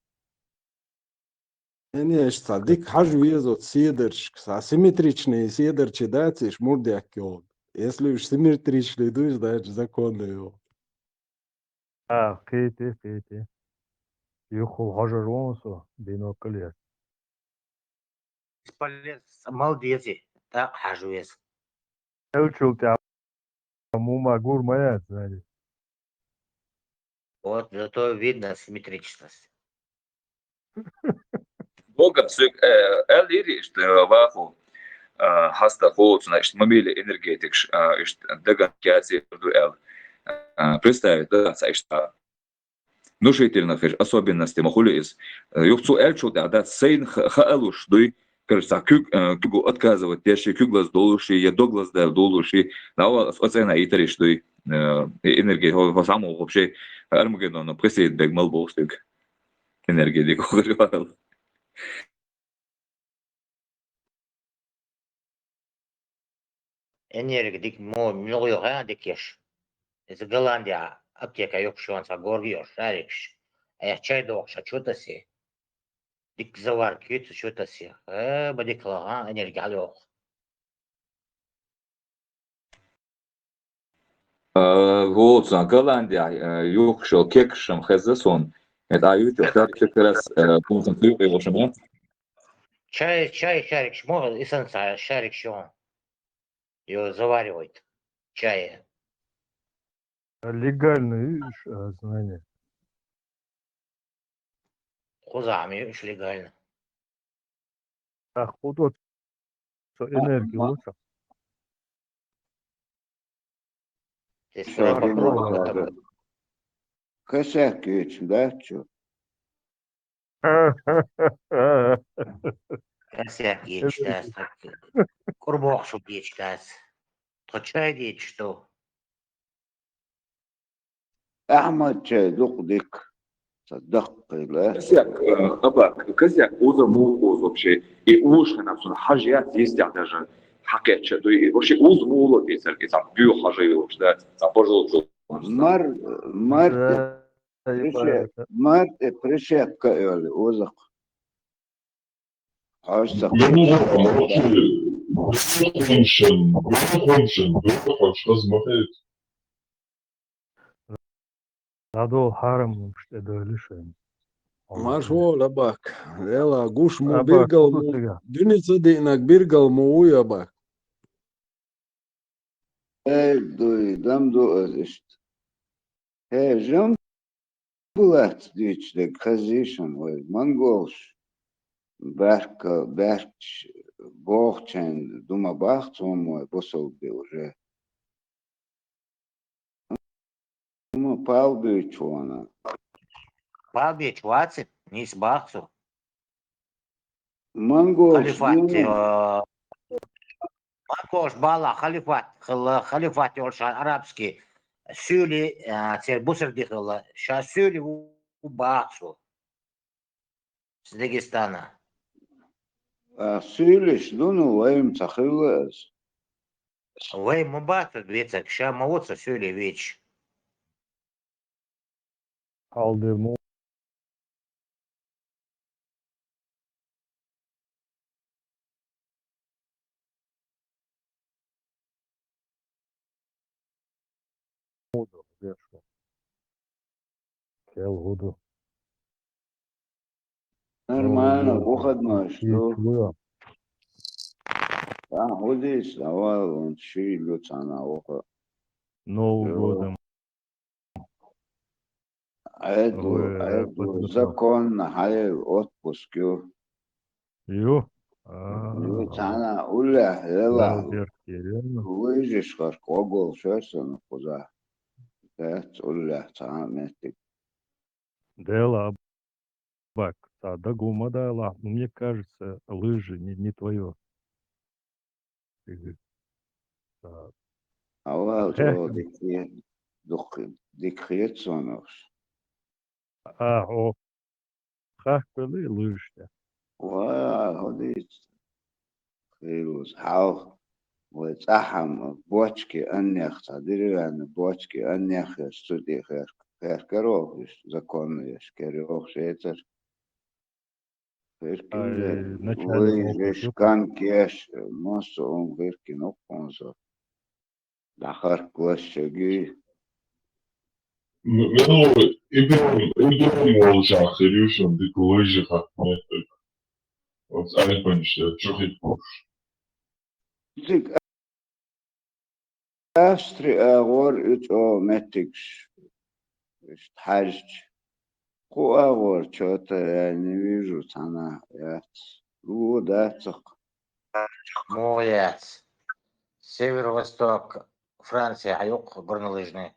[SPEAKER 16] Yani işte dik hajviye zot siderch, asimetrične siderče dace šmurdjak jo. Если уж симметричный душ, значит законно его.
[SPEAKER 7] Кити. Юху хажаронсо, биноклер.
[SPEAKER 10] Бесполезно. Молодец. Да, хажуес.
[SPEAKER 7] Учил тебя мума гурмая, знаете.
[SPEAKER 10] Вот, зато видно симметричность.
[SPEAKER 15] Бога сök el iri işte vahu hasta Волцина, işte мобили энергетик, işte dagan кяци du el. Представить, да, işte внушительных особенностей махулис. Юхцу эльчу да сейн хаэлуш дуй кажется кюгу отказывать деши кюглас долуши я доглас да долуши на оцена итериш дуй энергии ho само вообще Армагеддон пресед бег малбостик энергии дикохрывал.
[SPEAKER 10] Энергия дик много yok дикеш. Из Голландия аптека yok şu an sa gorgiyor şarikş. Çay da okşa çötesi. Dik zavar küt çötesi. Badikla enerji yok.
[SPEAKER 15] Волцина Голландия юхшо кекшем хезесон. Это ают это как раз концентрирует его.
[SPEAKER 10] Чай шарикш может и санса шарикш он. Его заваривают. Чай.
[SPEAKER 7] Легальные знания.
[SPEAKER 10] Хузами уж легально.
[SPEAKER 7] Так, вот энергию лучше.
[SPEAKER 10] Здесь попробовать.
[SPEAKER 6] Косяк ведь, да, чё?
[SPEAKER 10] Косяк geçtiğiz. Kurbağa su geçtiğiz. Toçay geçti.
[SPEAKER 6] أحمد شايدوق ديك صدق لا
[SPEAKER 15] Косяк уза мул вообще и уж на все хажият ездят даже حكيت شدو вообще уз мул писал кисам бью хажи вообще да запожил
[SPEAKER 6] Март пришек öyle uzak. Açsak.
[SPEAKER 7] Надо харам что дөлüşün.
[SPEAKER 16] Marshall bak. Ela guş mu bir gal mu. Dünüse dinak bir gal mu uya bak.
[SPEAKER 6] Duydum du işte. Jam bulat diçle kazişan ve mangolş. Berk bohçen duma bahçom bosol bir уже. Ama paldı çuana.
[SPEAKER 10] Palbiye çuatsi. Нис бахцу.
[SPEAKER 6] Манголш
[SPEAKER 10] Халифат.
[SPEAKER 6] дуну.
[SPEAKER 10] Манголш бала халифат. Халифат йолша арабский. Сюли цер бусер дихала. Ша сюли у бахцу. С Дагестана.
[SPEAKER 6] Сюлиш дуну ваим цахилас.
[SPEAKER 10] Вей мубату двицак. Ша мауца сюли вич.
[SPEAKER 7] Алдырму Гуду, вешу. Кел Гуду.
[SPEAKER 6] Нормально,
[SPEAKER 7] Новый год.
[SPEAKER 6] выходной, что?
[SPEAKER 7] Чего?
[SPEAKER 6] Худись, давай, он шилют, она оха.
[SPEAKER 7] Новым годом.
[SPEAKER 6] Эду законно, хай отпуск, ю.
[SPEAKER 7] Ю?
[SPEAKER 6] Она уля, ела.
[SPEAKER 7] Лаудерки, реально?
[SPEAKER 6] Выжишь, как огол, шерстяно, куда. Это уля, метик.
[SPEAKER 7] Дела бак. Да гума дала. Но мне кажется, лыжи не твое. Да.
[SPEAKER 6] А вот, дикхетсонос.
[SPEAKER 7] О, как были лыжи?
[SPEAKER 6] худись. خيروز حاو وتحم بوشكي أنيخ تدري أن بوشكي أنيخ يستودي خير كروه закон есть كروه شيتر خير كله ويجيش كان كيش مصر غير كنوك مصر دخل كوشجي
[SPEAKER 14] İbrahim olacak seriyorsun dikoloji hakmeti. O aynı işte çok iyi konuş.
[SPEAKER 6] ديك أستري أغور إتو متكش حاجج خو أغور شوتا يعني вижу أنا هو داتق
[SPEAKER 10] Молодец. Северо-восток Франция, аюк горнолыжный.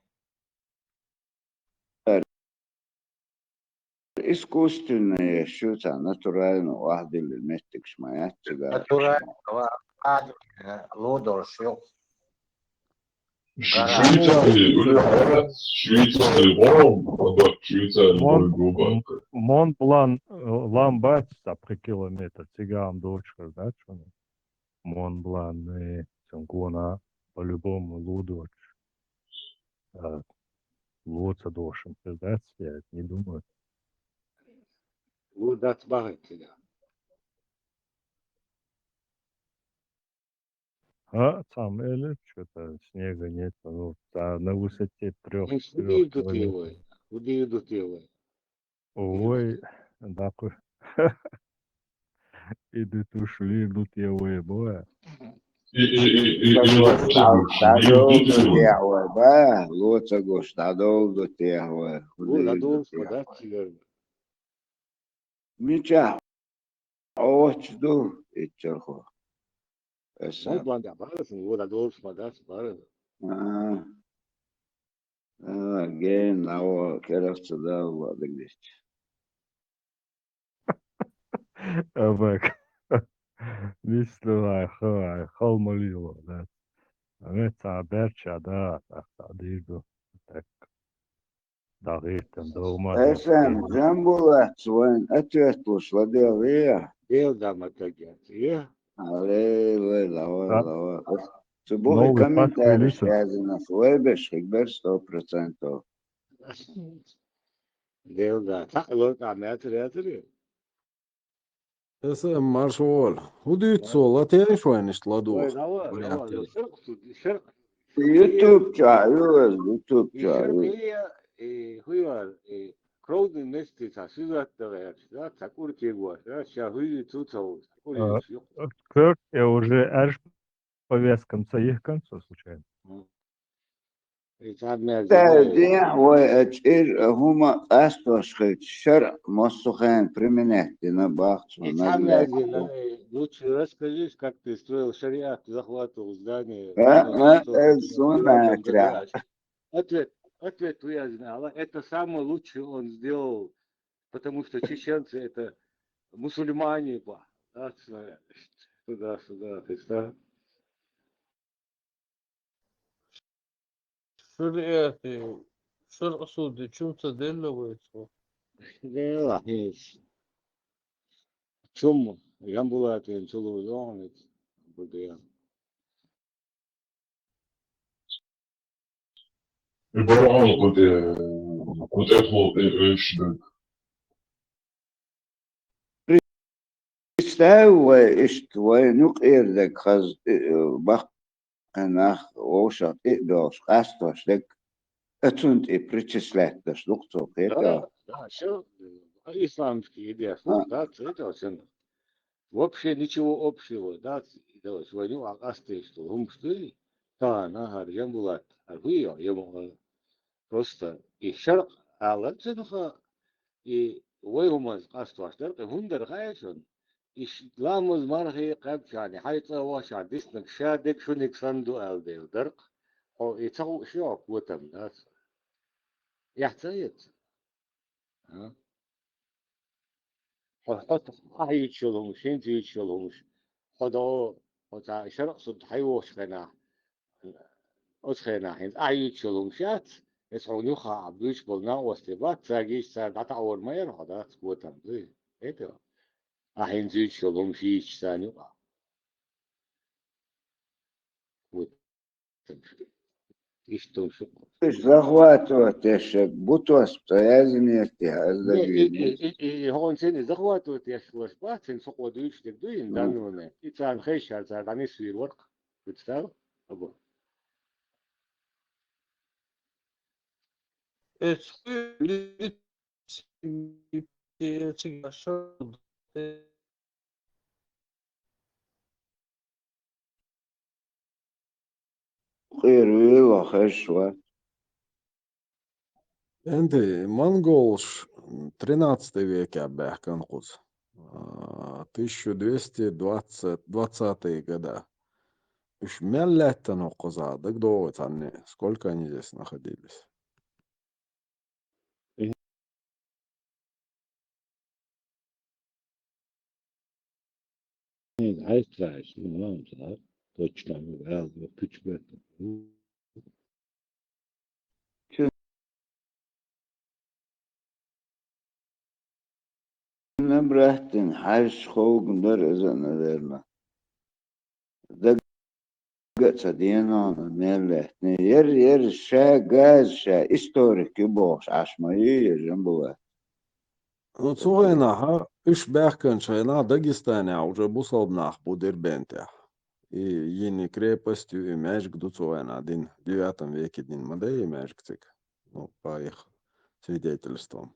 [SPEAKER 6] искусственное что-то натурально واحد اللي متكش ما يتجا
[SPEAKER 10] Натурально. Лодор, шлюк.
[SPEAKER 14] Şveytsari var mı? Bak Şveytsari var mı?
[SPEAKER 7] Монблан ламбат при километр. Цигам дочка, да, что? Монблан Сангона по-любому лудоч. Лоца дошим, да, я не думаю.
[SPEAKER 2] Лудат багать тебя.
[SPEAKER 7] Там или что-то снега нет, ну, на высоте 3
[SPEAKER 2] Куди йдуть його? Куди йдуть його?
[SPEAKER 7] Ой, такой. Идут ушли, идут его боя.
[SPEAKER 6] Стадол до тяхвы, ба, лоца го стадол до тяхвы.
[SPEAKER 2] Ладол спадать тебе.
[SPEAKER 6] Мича, очду ичерхо.
[SPEAKER 2] Мой план я барасın, ладол спадать барасın.
[SPEAKER 6] Ген, нао, керевца да, владыгдесь.
[SPEAKER 7] Бак. Мислила, холмолило, да. Это берча, да, так, диго. Так. Даритем, дома.
[SPEAKER 6] Эсэм, жамбула, свойн, ответлуш, ладелия.
[SPEAKER 2] Дел даматагят, я?
[SPEAKER 6] Але, лава. Субой комментарий связан с вебеш, хигбер 100%.
[SPEAKER 2] Дел да, так лот амятри.
[SPEAKER 16] Ese marshall. Hudut sola teni şu an işte ladu.
[SPEAKER 6] YouTube çağırıyoruz.
[SPEAKER 2] Huyar, crowd'un nestisa süzattığı yaşta, takur kegua, şahıyı tutavuz.
[SPEAKER 7] Kirk, я уже аж повязкам их концов случайно.
[SPEAKER 6] День, ой, хума астошхит, шер мостухен применять на бахту.
[SPEAKER 2] Лучше расскажи, как ты строил шариат, захватывал здание. Ответ я знал. Это самое лучшее он сделал потому что чеченцы это мусульмане, туда-сюда, то есть, да.
[SPEAKER 17] شو قصدي شو تدل ويتو
[SPEAKER 2] لا هيش ثم ينبغي أن تلوذون بديان
[SPEAKER 14] Überall, wo der Wohl ist,
[SPEAKER 6] Представь, что нуклеар дек хаз бахнах оушат идош кастош дек اتونت причислять лукцо это.
[SPEAKER 2] Да, все исламские идеи, да, это очень вообще ничего общего, да, войну Агасты, что гумшты, да, нахар, ямбулат, арвио, ему просто и шарк, а латсенха, и войгумаз кастваштар, гундер гайшон, и ламуз мархи кабчани, хайца ваша, диснак шадик, шуник санду алдел, дарк, о, и цау шок, вот там, да, يحتاج ها حط هاي يشلون شين تي يشلون خدا خدا شرق صد حيوش خنا خنا هين أي يشلون شات يسعوني خا عبدوش بلنا واستبات تاجيش ساعات أول ما يروح هذا سكوتم ذي إيه هين زي يشلون فيش ثاني إيش شو
[SPEAKER 6] Захватывать еще бутос, пояснить,
[SPEAKER 2] هون سين زخواتو تيشلوش بات سين سقوا دويش تقدوين دانونا إتسان خيش هذا داني سوير ورق بتستاو أبو
[SPEAKER 6] خير ويلا خشوة.
[SPEAKER 16] Энди, монголш 13 веке Бяхканкус, 1220-20 года. Уж мяллятта нокоза, так долго они, сколько они здесь находились?
[SPEAKER 2] Айстрааш, точно, küçük
[SPEAKER 6] نبرهتن حاج خوق ندر إذن ذرنا. دقت دينا ملهتن ير شا غاز شا историк يبوش عشماية جنبوه.
[SPEAKER 16] Ну, цугайнаха, иш Бяхканшайна, Дагестане, уже бусалбнах будербентя. И ени крепостью и мяжк дуцуайна, один в 9 веке дин мадей мяжкцик, ну, по их свидетельствам.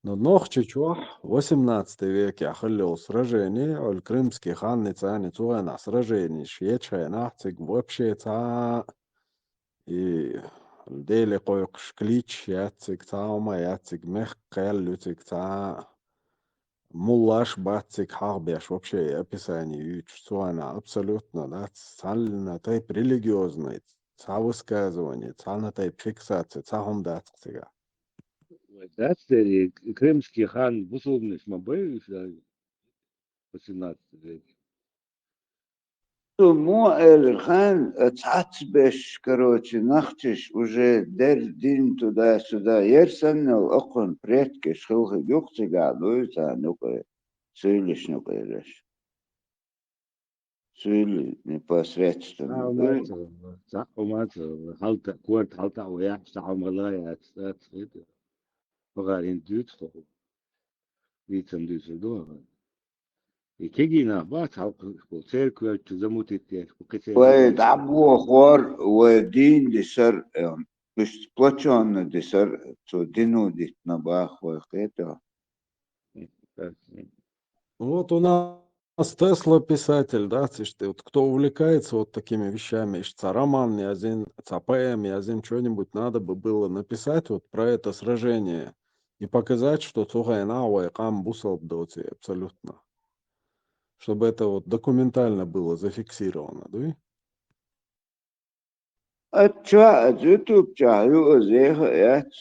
[SPEAKER 16] Но нохчичуах в 18 веке ахаллил сражение, оль крымский хан ницани цуайна сражение, шьечайна, цик вообще ца и Дели койкш клич яцик цаома яцик мех кэллюцик ца муллаш бацик хагбеш вообще описание юч цуана абсолютно, да, цальна тайп религиозный, ца высказывание, цальна тайп фиксация, ца хондацкцига.
[SPEAKER 2] Да, крымский хан бусулный смобей, 18 веке.
[SPEAKER 6] مو الخان تعتبش كروتي نختش وجه در دين تدا سدا يرسن الأقن بريتكش خلق يقتي قالوا يتعنوك سويلش نقيرش سويل نباسريتشتن
[SPEAKER 2] Zakomato, halta, kort, halta, ja, Stalmalaya, het schieten. We gaan in Duitsland. Niet in Düsseldorf. Ik kijk hier naar wat, cerkel, te zamutit,
[SPEAKER 6] ويتعبوا خوار ودين دي سر مش بلاتشون دي سر تو دينو دي نباخ وقيتا.
[SPEAKER 16] Вот у нас Тесла писатель, да, вот кто увлекается вот такими вещами, ищется роман, язин, цапаем, язин, что-нибудь надо бы было написать вот про это сражение и показать, что Цугайна Уайкам Бусал Доти абсолютно. Чтобы это вот документально было зафиксировано, да?
[SPEAKER 6] اتشا اتوب جاهلو زيخ ات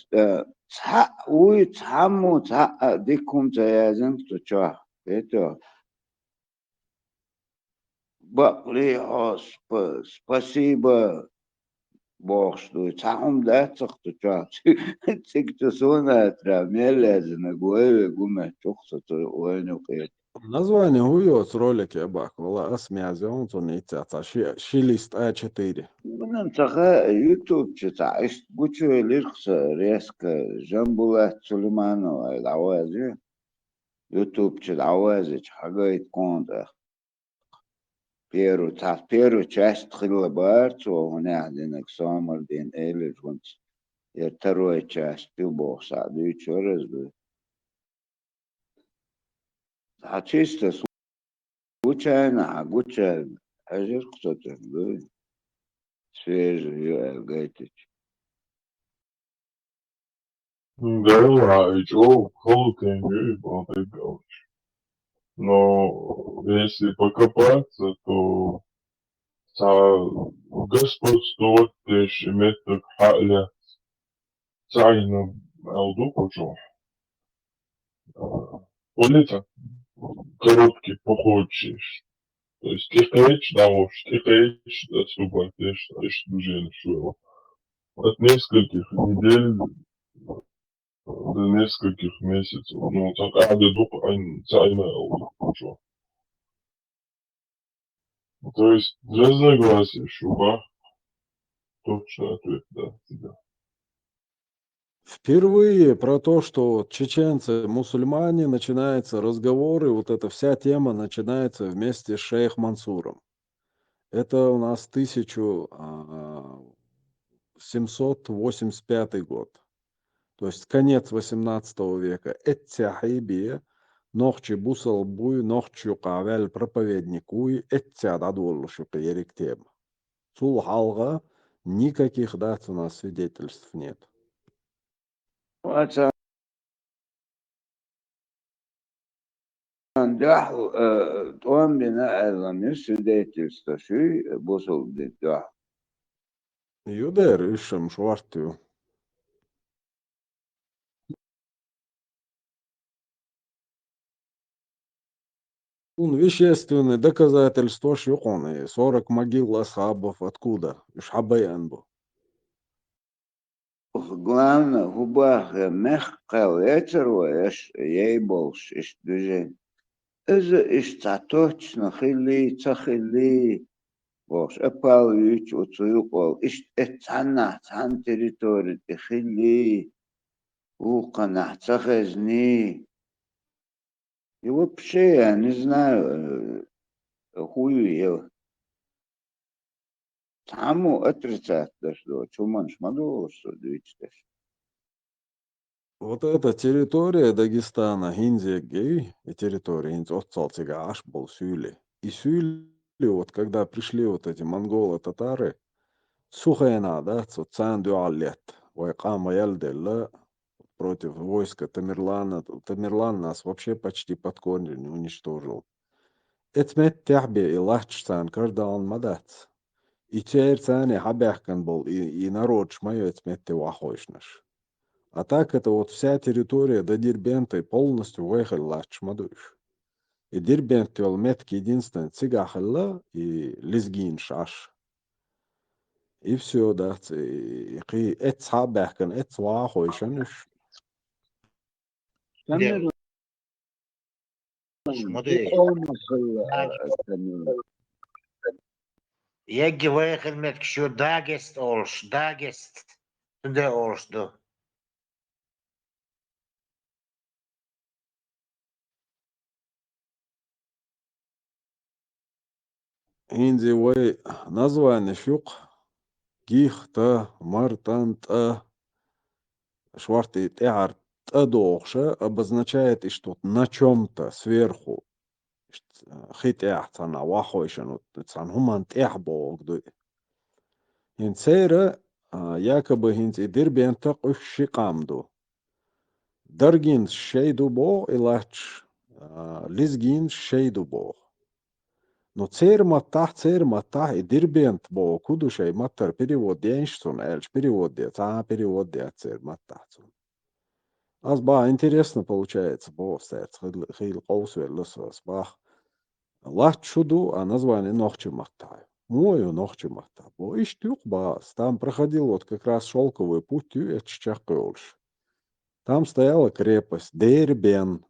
[SPEAKER 6] Цаму дикум заязен туча. Это бакли спасибо Бог, что цам да туча. Цик тра мелезен гуэ гуме чухса то ойну кет.
[SPEAKER 16] Название хуёц ролики бак, вала асмязи он то не тяца, шилист А4.
[SPEAKER 6] Bunun tağı YouTube çıta işte bu çöylerse reska Jambulat Süleymanova davazı YouTube çı davazı çagayt konda Peru часть хилла барцо гонядинек самар дин элер гонц вторая часть пилбокса дучу разду а чисто случайно ажир кто-то свежий гайтич.
[SPEAKER 8] Да, и что, холод имею, болтай. Но если покопаться, то господствует еще метод халя цайна алдукожо. Улица короткий походишь. То есть тихаешь отступаешь, движение шуево. От нескольких недель до нескольких месяцев. Ну, так адедук цайна алдукожо. То есть разногласия в шубах. Точно ответ, да, тебя.
[SPEAKER 16] Впервые про то, что чеченцы мусульмане, начинается разговор, и вот эта вся тема начинается вместе с шейх Мансуром. Это у нас 1785 год. То есть конец 18 века. Эттяхибия, нохчи бусал буй, нохчи кавел проповедникуй, эттяд адуолушу перек тема. Сул халга никаких дат у нас свидетельств нет.
[SPEAKER 6] Ватсан даху том бина азамир свидетельство ши босол да.
[SPEAKER 16] Юдер ишем швартю. Вещественные доказательства шюконы. 40 могил асхабов откуда? Шабаянбу.
[SPEAKER 6] Главное, губах мехкал эцервоеш ей больше иш движение. Это иш точно цахили. Бош, эпал юч уцуюкол иш цан территории хили. Укана цахезни. И вообще, я не знаю, хую я. Саму отрицать, что чуман шмаду, что двичтешь.
[SPEAKER 16] Вот эта территория Дагестана, Гинзегей, и территория Гинзоцалцига аж был сюли. И сюли, вот когда пришли вот эти монголы-татары, Сухайна, да, Цандуалет, Вайкама Ялделла, против войска Тамерлана. Тамерлан нас вообще почти под корень уничтожил. Этмет тяхбе и лахчсан кардан мадат. И теперь цане хабяхкан был, и народ шмаю этмет вахойшнаш. А так это вот вся территория до Дербента полностью выехал лахчмадуш. И Дербент вел метки единственный цигахалла и лизгин шаш. И все, да, и эт хабяхкан, эт вахойшнаш.
[SPEAKER 10] Егги выехал мет кшу Дагест олш, Дагест. Туда олшду.
[SPEAKER 16] Инди вай название шук, гихта, мартанта, шварты тяр тадохша обозначает и что на чем-то сверху. Хитях цана вахойшен, цан хуман тяхбог дуй. Инцера якобы хинти дирбента куши камду. Даргин шейду бо илач лизгин шейду бо. Но цер матах и дирбент бо кудушей маттар перевод деньшсон эльш перевод де цер матахсон. Азба интересно получается, босс, хил коусвер лосос, бах. Лач шуду, а название Нохчемахта. Мою Нохчемахта. Бо иштюк бас. Там проходил вот как раз шелковый путь, это Чаколш. Там стояла крепость Дербен.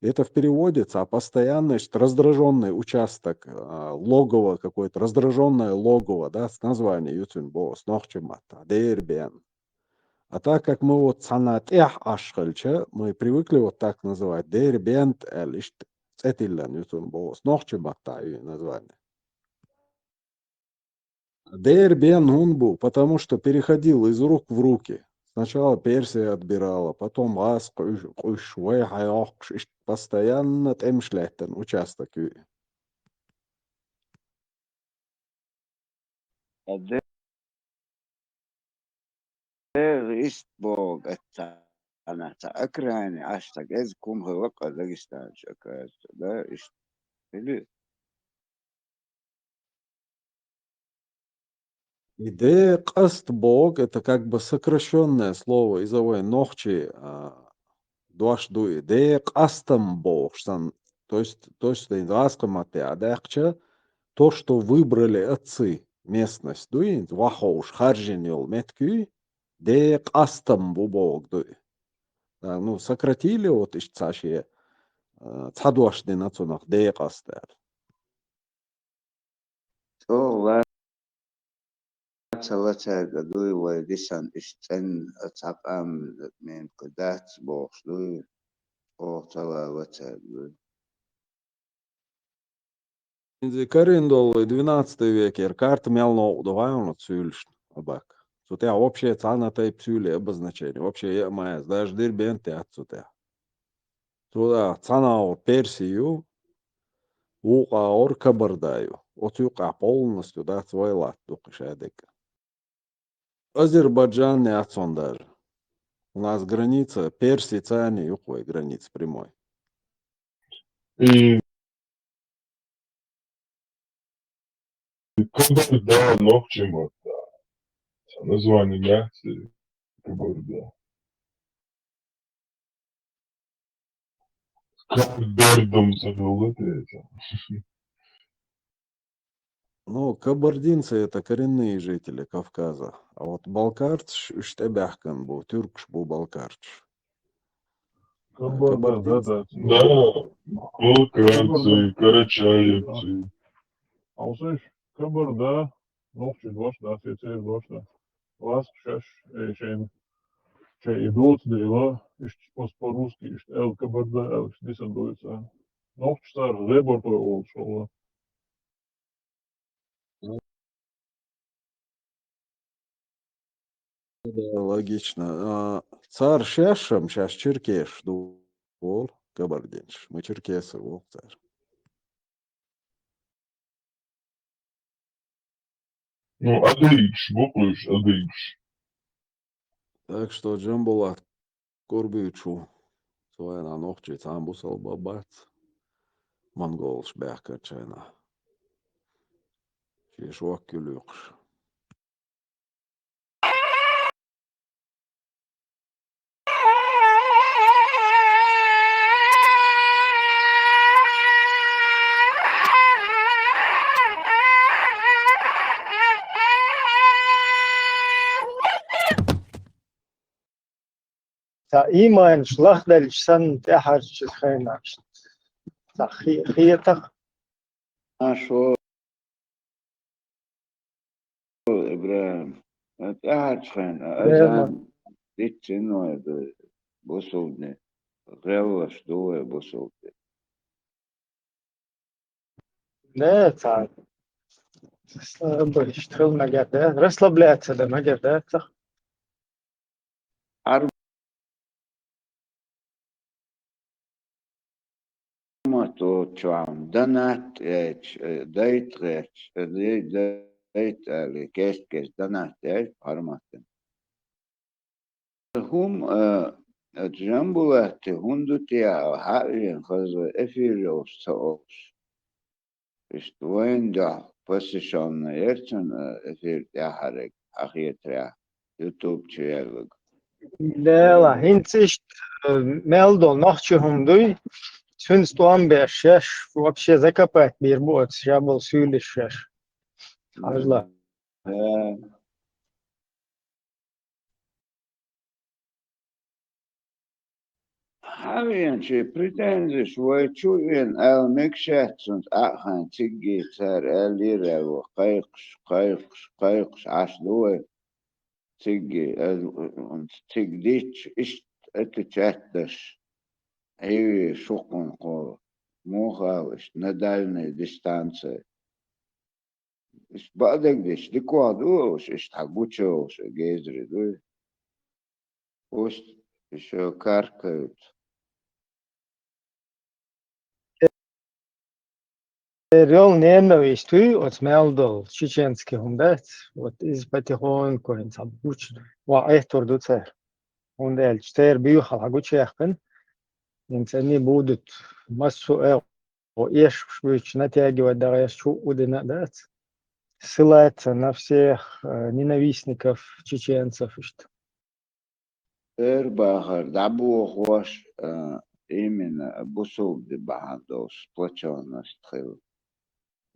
[SPEAKER 16] Это в переводе, а постоянно раздраженный участок, логово какое-то, раздраженное логово, да, с названием Ютюнбос, Нохчемахта, Дербен. А так как мы вот санатех ашхальча, мы привыкли вот так называть. Дербент элишт цетиллан Ютюнбос, Нохчемахта название. Дербен хунбу, потому что переходил из рук в руки. Сначала Персия отбирала, потом Ас, постоянно темшлеттен участок.
[SPEAKER 6] ist bog أنا أكرهني أشتاق إذكم هو قزاقستان شكاية ده إشتغل
[SPEAKER 16] Идея кастбог это как бы сокращенное слово изовое нохчи дуашду идея кастамбог, то есть то, что выбрали отцы местность, дуин вахоуш харжинил метки, де кастамбог дуин. Ну, сократили вот из цаши цадуашды нацунах де кастер.
[SPEAKER 6] то лаца гадуй вайдисан иштен цапам мен кудат богшлуй о цала лаца
[SPEAKER 16] Кариндол 12 век, карта мелно удавайно цюльш абак. Сутя вообще цанатай псюли обозначение. Вообще моя, даже дырбенте отсюда. Туда цанао Персию, ука кабардаю. Отюка полностью, да, свой лад, дукшадека. Азербайджан не отсон даже. У нас граница Персии, Цани, юхой граница прямой.
[SPEAKER 14] И Кабарда, Нохчемахта. Название нации Кабарда. Кабардом завелатеется.
[SPEAKER 16] Ну, кабардинцы это коренные жители Кавказа. А вот балкарч, штебяхкан был, тюркш был балкарч.
[SPEAKER 8] Кабарда, да.
[SPEAKER 14] Да, балкарцы, карачаевцы.
[SPEAKER 8] А услышь, Кабарда, Нохчи двашда, Сецер двашда. Вас шаш, шейн, шей идут, дела, по-русски, эл Кабарда, эл дисандуется. Нохчи стар, зебор той олшола.
[SPEAKER 16] Да, логично. Царь шешем, сейчас черкеш, вол, кабардинш. Мы черкесы, вол, царь.
[SPEAKER 14] Ну, Адыгш, буквыш, Адыгш.
[SPEAKER 16] Так что Джамбулат, Курбючу, своя на ногчи, там бусал бабац. Монголш бяхкачайна. Чешуак кюлюкш.
[SPEAKER 3] تا إيمان شلخ دلش سن تحر شخينا تا خيتخ
[SPEAKER 6] شو إبراهيم قاعد خين أذان ديتشينو بوسودني غيوش دوه بوسودني
[SPEAKER 3] لا تا بشتغل مجردات رسلا بلاد سدا مجردات
[SPEAKER 6] تو چوام دنات دایت غش دایت ali kes دنات parmatın. Hum jambulati hundutia havien khazı efirios saos. İşte oyunda pozisyonla yersen efir yaharek ahiyetre YouTube çevirdik.
[SPEAKER 3] لا هنتشت ميلدو نحشهم دوي سنس توان بيشش вообще закопать бирбот жабл сюлишеш ажла
[SPEAKER 6] حاليا شي بريتنزش ويتشوين مكشاتسون أخان تيجي تار ليرة وقيقش عشلوه تيجي تيجديش إشت اتشاتش هي شقن قو موخاوش ندالني ديستانسي إش بعدك ديش ديكوادوش إش تحبوشوش جيزري دوي وش إشو كاركوت
[SPEAKER 3] Рел ненависть ты от мелдол чеченский хундет вот из потихоньку он сабуч ва эхтор дуцер он дел чтер бьюхал хагучехпен инсани будут массу وإيش швыч натягивать даже шу удина дать ссылается на всех ненавистников чеченцев что
[SPEAKER 6] Бахар дабу хош именно бусул де бахадос сплоченность хил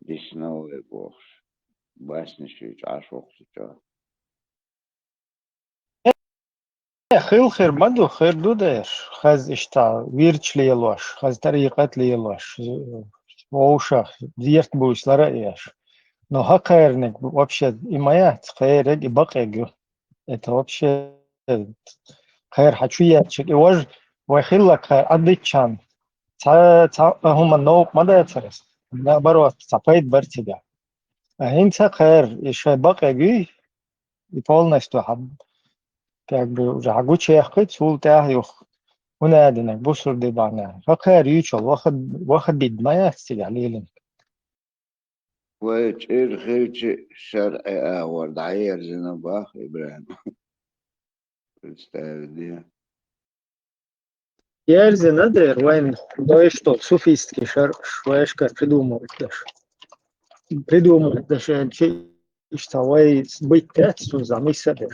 [SPEAKER 6] дисновый бог басничий ашохсуча
[SPEAKER 3] خيل خير مدو خير دودش خز اشتا ويرچ ليلوش خز طريقة ليلوش ووشا ديرت بوش لرأيش но хакаерник вообще и моя خيرك и бакегю это вообще خير хочу ячек и вож вахиллак адычан ца хума ноук мадацарес наоборот цапает бар тебя а инца خير еще бакегю и полностью как бы уже агучехкет султах юх ونادنك بوسر دي بانا فخير يوشل واخد بيد ما يحسي عليلن
[SPEAKER 6] ويتشير خيرتي شرعي أور دعير زنباخ إبراهيم представь
[SPEAKER 3] Ерзи надер вайн да что суфистский швешка придумывает даже что вай быть тесту замысляет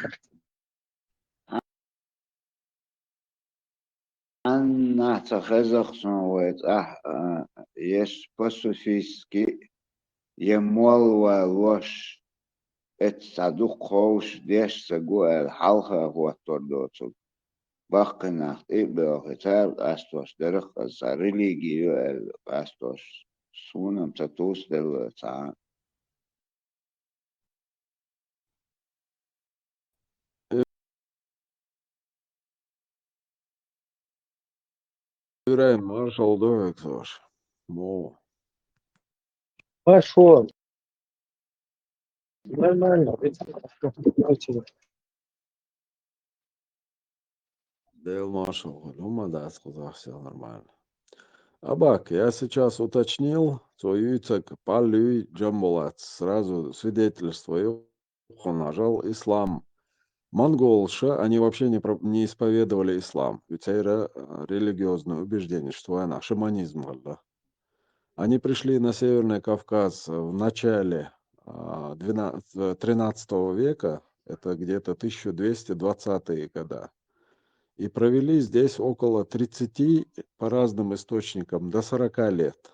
[SPEAKER 6] أنا تخزق سنوات يش بسوفيسكي يمول والوش تصدق خوش ديش سقو الحلقة هو تردوتو باقي ناخت إبقى تال أستوش درخ ريليجيو أستوش سونم تتوس دل تعال
[SPEAKER 16] İbrahim marşal dövek var. Mo.
[SPEAKER 3] пошел нормально
[SPEAKER 16] Дэл маршал. Ну, да, сказал, все нормально. Абак, я сейчас уточнил, твою палюй джамбулат. Сразу свидетельство. Он нажал ислам. Монголша, они вообще не исповедовали ислам. Ведь это религиозное убеждение, что она шаманизм. Да? Они пришли на Северный Кавказ в начале 13 века, это где-то 1220-е годы, и провели здесь около 30, по разным источникам, до 40 лет.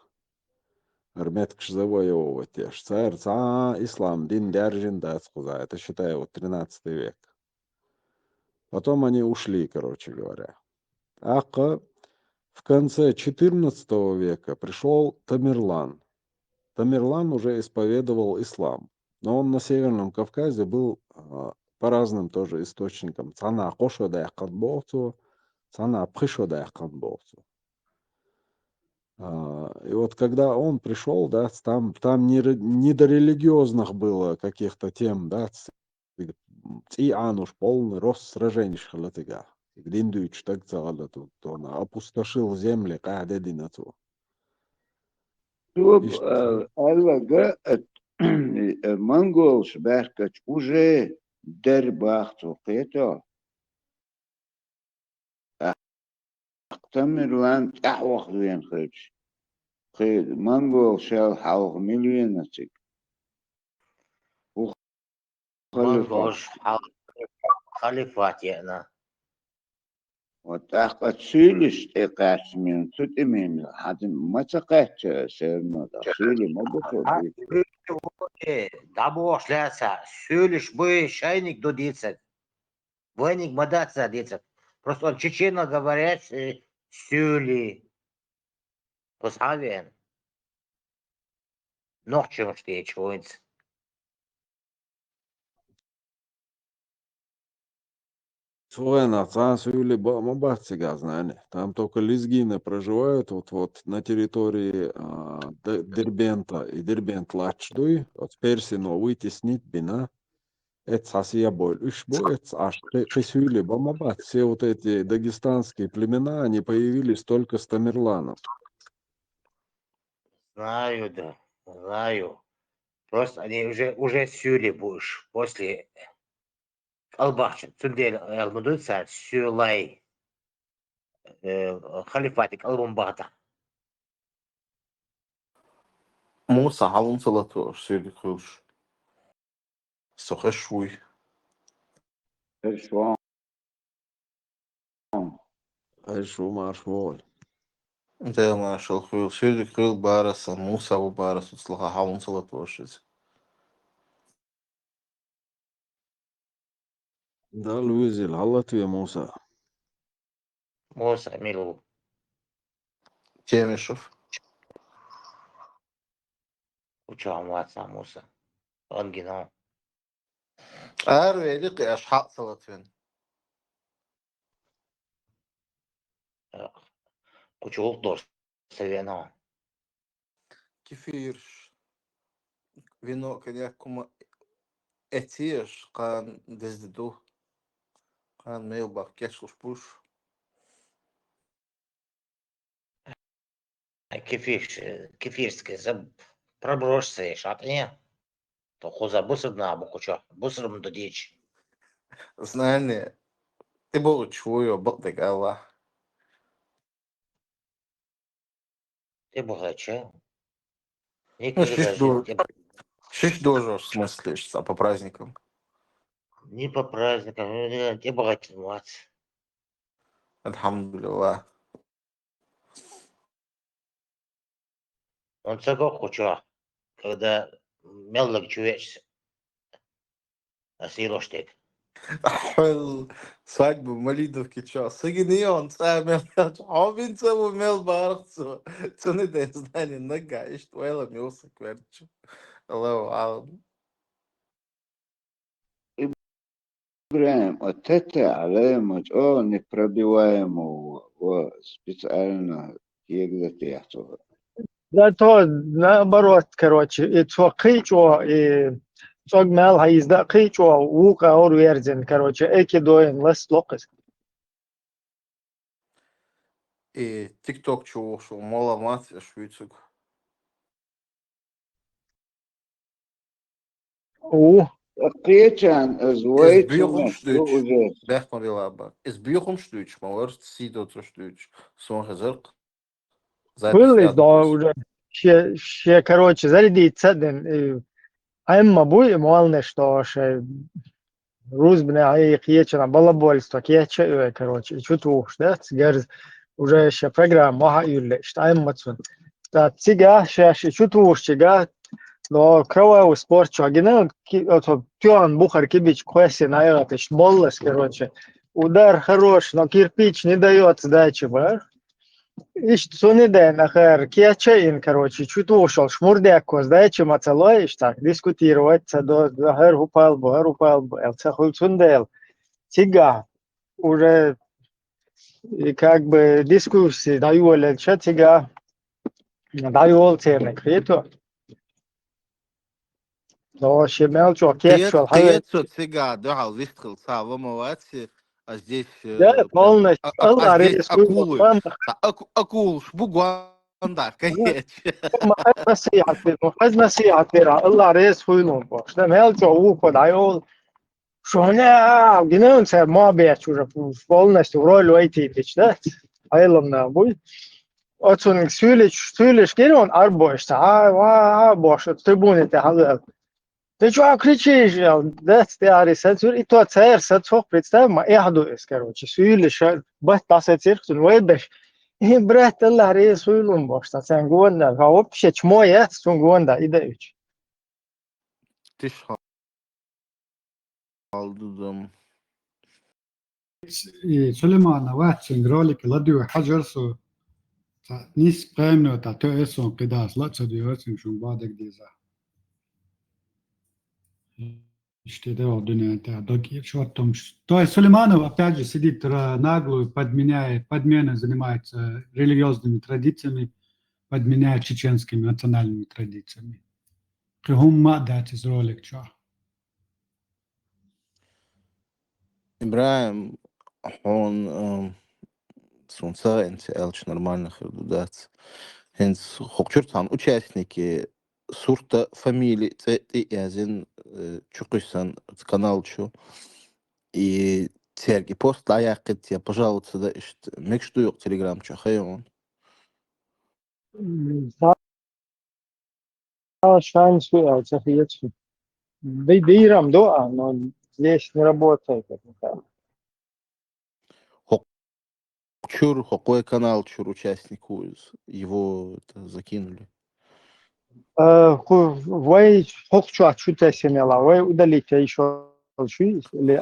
[SPEAKER 16] Арметкш завоевывать. Ислам, дин дяржин, да, это считаю, вот 13 век. Потом они ушли, короче говоря. В конце 14 века пришел Тамерлан. Тамерлан уже исповедовал ислам. Но он на Северном Кавказе был по разным тоже источникам. Цана кошода яхканбовцу, цана пхишода яхканбовцу. И вот когда он пришел, да, там не до религиозных было каких-то тем, да, и ануш полный рост сражений шхалатыга. Гриндуич так целое тут, он опустошил земли, каадединату.
[SPEAKER 6] Аллага Монголш беркач уже дербахту кето. Тамерлан ахвах вен хыч. Монгол шел халх миллионатик.
[SPEAKER 10] منغوش халифат яна.
[SPEAKER 6] وتأخذ سيلش إيقاش من تتمين حد ما تقعت سيرنا سيلي ما بطل
[SPEAKER 10] Дабош ляса, сюлиш бы шайник дудицет. Войник мадаться дицет. Просто он чечено говорят сюли. Посавен. Ночью что я чуется.
[SPEAKER 16] Своена Сюли Мабатсига, знали. Там только лезгины проживают вот на территории Дербента и Дербент Лачдуй, от Персино вытеснить бина. Это сасия боль. Это аж Сюли Бамабат. Все вот эти дагестанские племена, они появились только с Тамерланом.
[SPEAKER 10] Знаю, да, знаю. Просто они уже сюли будешь после Албашин, Цундель Алмадуца, Сюлай, Халифатик, Албумбата.
[SPEAKER 5] موسى حاول صلاته سيدي خوش سخش شوي
[SPEAKER 6] شو
[SPEAKER 16] شو مارشول
[SPEAKER 5] انت ما شاء الله سيدي خوش بارس موسى وبارس وصلها حاول صلاته شيء
[SPEAKER 16] ده لويزي الغلط يا موسى
[SPEAKER 10] موسى ميلو
[SPEAKER 5] كيف يشوف
[SPEAKER 10] وشام واتسا موسى أنجنا
[SPEAKER 5] أروي لقي أشحاق صلاتين
[SPEAKER 10] كوشوق دور سوينا
[SPEAKER 5] كيفيرش فينو كنياكم اتيش قان دزدو قان ميلبا كيشلش بوش
[SPEAKER 10] كيفيش كذب проброш се шатня то хоза бусрна букуча бусрм додич
[SPEAKER 5] знание ты был чую балтик Allah
[SPEAKER 10] ты богача
[SPEAKER 5] ну шиш дожу в смысле по праздникам
[SPEAKER 10] не по праздникам ты богатый мать
[SPEAKER 5] Альхамдулилlah
[SPEAKER 10] он цего хоча когда мелок чуешь асилоштек
[SPEAKER 5] حلو свадьбу молитвки чё сагинион самел обин цему мел барцу цуны да знание нога и что ела милса кверчу Аллаху алам
[SPEAKER 6] إبراهيم أتت علامة непробиваемого специально يقدر يحصل.
[SPEAKER 3] Да то наоборот, короче, и цокичо, и цогмел хаизда кичо, ука орверзен, короче, эки доин лес локас.
[SPEAKER 5] и тикток чего шо мола мат швейцук
[SPEAKER 6] قيتان
[SPEAKER 5] Es biochum stütsch. Bech van Rilaba. Es biochum stütsch. Man wordt sido to stütsch. Сон хазырк.
[SPEAKER 3] Были, да, уже. Ще, короче, заряди цеден. Айма буй, муалне, что ше рузбне, ай киечена балабольство, киече, короче, чутвуш, да, цигерз. Уже ще программа, маха юрле, что айма цун. Та цига, ще чутвуш, чига, но кровавый спорт, что генерал, тюан бухар кибич, квеси наигатыш, боллес, короче. Удар хорош, но кирпич не дает сдачи, ба? Ишт суниде нахер киачейн, короче, чуть ушел, шмурдяко, сдачи мацалой, так, дискутировать, до хер упал, это хуй сундел. Тига, уже, и как бы дискуссии даю, или че тига, даю ценник, это. Но щемел, что кешел,
[SPEAKER 5] Тиецо цига, да, вистрел, сава, мовати, а здесь...
[SPEAKER 3] Да, полностью.
[SPEAKER 5] А здесь акулы. Акул, шбугуанда, конечно.
[SPEAKER 3] حز نصيحة ترى الله رئيس فيلم باش ده مالك وقود عيول شو هنا جنون سر ما بيعش وجا полностью роль ويتي بيش ده عيلمنا بوي أتون سولش كده on arbojst باش تربوني تحضر Ты чё кричишь, да, ты сацур, и то царь сацух, представь, яхдуес, короче, сюйлиш, бать тасацирх, вейдеш, и брат, Allah рейс суйлун башта, sen гонда, а вообще чмо я, сун гонда, идеюч.
[SPEAKER 5] Tiş aldım.
[SPEAKER 9] سليمان واتسن رولك لديو حجرسو نيس قيمنو تا تو اسون قداس لا تديو اسن شون بعدك ديزا что да, дуня, да, что там. То есть Сулейманов, опять же, сидит наглую, подмена занимается религиозными традициями, подменяет чеченскими национальными традициями. Кругом дать из ролик, что.
[SPEAKER 5] Ибраим, он солнца НЦЛ нормальных регуляций. Hens hokçurtan участники сурта фамилии ты язин чукысан канал чу и терги пост лаякет я пожалуйста да ишт мекшту yok телеграм чу хайон
[SPEAKER 3] Шайн суя, цахиецу. Дирам доа, но здесь не работает.
[SPEAKER 5] Чур какой канал чур участник уз его это закинули.
[SPEAKER 3] Вы хокчу чута семела, вы удалите еще или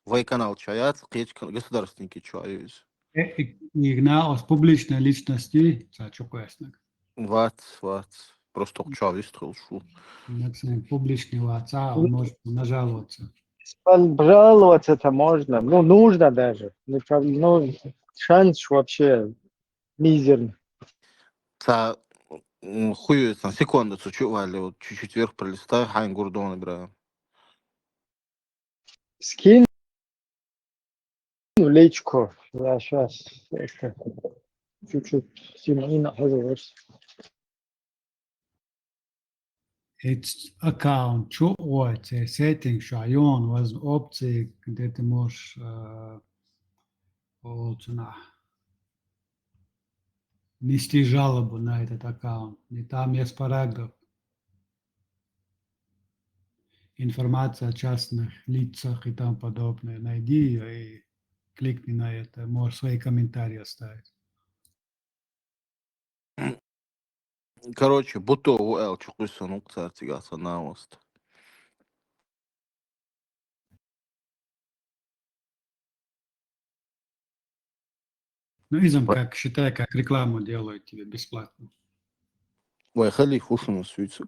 [SPEAKER 5] Вай канал чаят, государственники чаюз.
[SPEAKER 9] Игна публичной личности, чукоясник.
[SPEAKER 5] Вот, просто чавис шу.
[SPEAKER 9] Публичный WhatsApp, он может нажаловаться.
[SPEAKER 3] Жаловаться-то можно, ну нужно даже, ну шанс вообще мизерный.
[SPEAKER 5] Хую, секунду, чували, вот чуть-чуть вверх пролистай, Хайн Гурдон играю.
[SPEAKER 3] Скинь личку, я сейчас чуть-чуть сильно разговорюсь.
[SPEAKER 9] It's account, что это, setting, шайон, was опции, где ты можешь нести жалобу на этот аккаунт. И там есть параграф. Информация о частных лицах и тому подобное. Найди ее и кликни на это. Можешь свои комментарии оставить.
[SPEAKER 5] Короче, бутову эл чукуйсон укцар тигаса на ост.
[SPEAKER 9] Ну, изом, как считай, как рекламу делают тебе бесплатно.
[SPEAKER 5] Ой, хали фушину свицик.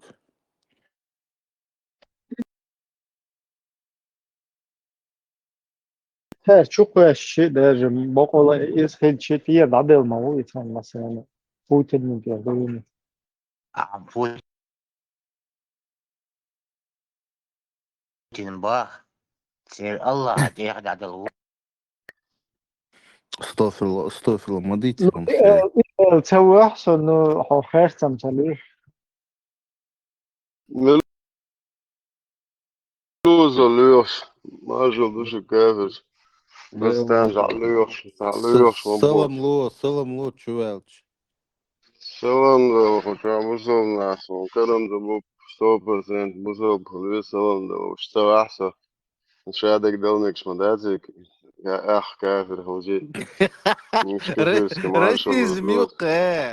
[SPEAKER 3] Çok şey derece bak olay iskelçetiye dadılma o insan mesela. Putin diyor böyle.
[SPEAKER 10] Putin bak. Ser Allah diye dadıl.
[SPEAKER 5] Стофило, модите вам
[SPEAKER 3] تسوي احسن انه خير تمثاليه.
[SPEAKER 18] Lūdzu, Liels, mažo dušu kēvers. Tas tēns Liels,
[SPEAKER 5] Салам ло, чувелч.
[SPEAKER 18] Salam da hoca buzul nasu, karam da bu 100% buzul pulvi salam da usta ahsa. شادك دلنك شمداتك يا أخ كافر هوجي مش كافر كمان شو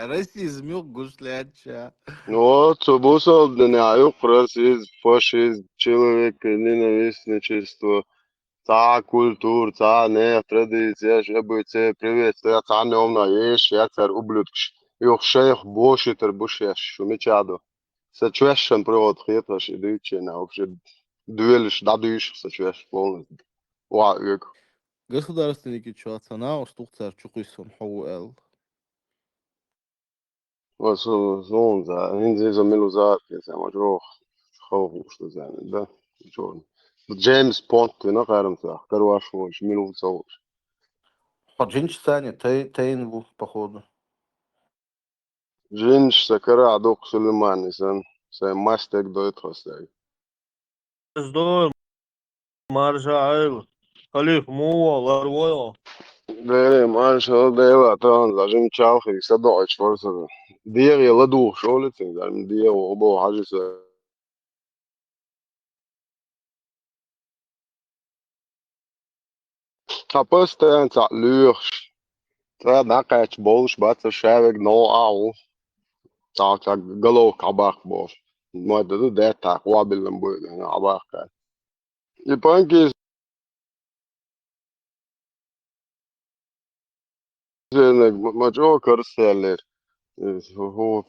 [SPEAKER 5] Расизм гушляча.
[SPEAKER 18] Вот, бусал дняюк, расизм, фашизм, человек, ненавистничество, та культура, та не традиция, жебыце, приветствие, та неумна ешь, я царь ублюдкш. Юх шейх бошитер бушеш, шумичадо. Сачуэшен провод хиташ, идучи на вообще дуэлиш, дадуиш, сачуэш полностью. Уа,
[SPEAKER 5] Государственники чуацана, устукцар чукуйсон хау эл.
[SPEAKER 18] زون ذا هنزي زميلو ذات يا مجروح خوف وش زين ده جون جيمس بوند نقارن ذا كرواش وش ميلو تصور
[SPEAKER 5] Поджинч станет, Тейнву, походу.
[SPEAKER 18] جينش سكرا عدوك سليماني سن ماستك دويت خستاي
[SPEAKER 17] Здорово, Маржаэл. خليك مو والله
[SPEAKER 18] Vere, man, šo dēlā tā, žim čalhīgi sadoič forsada. Dievi ladu šolicin, dar dievu obo hažis. Kapos tēn tā lūrš. Tā nakāč bolš, bats šēveg no au. Tā galo kabāk bolš. Moita tu dētā, wabilam buļi, abāk. I pankīs, mačo karsēlir.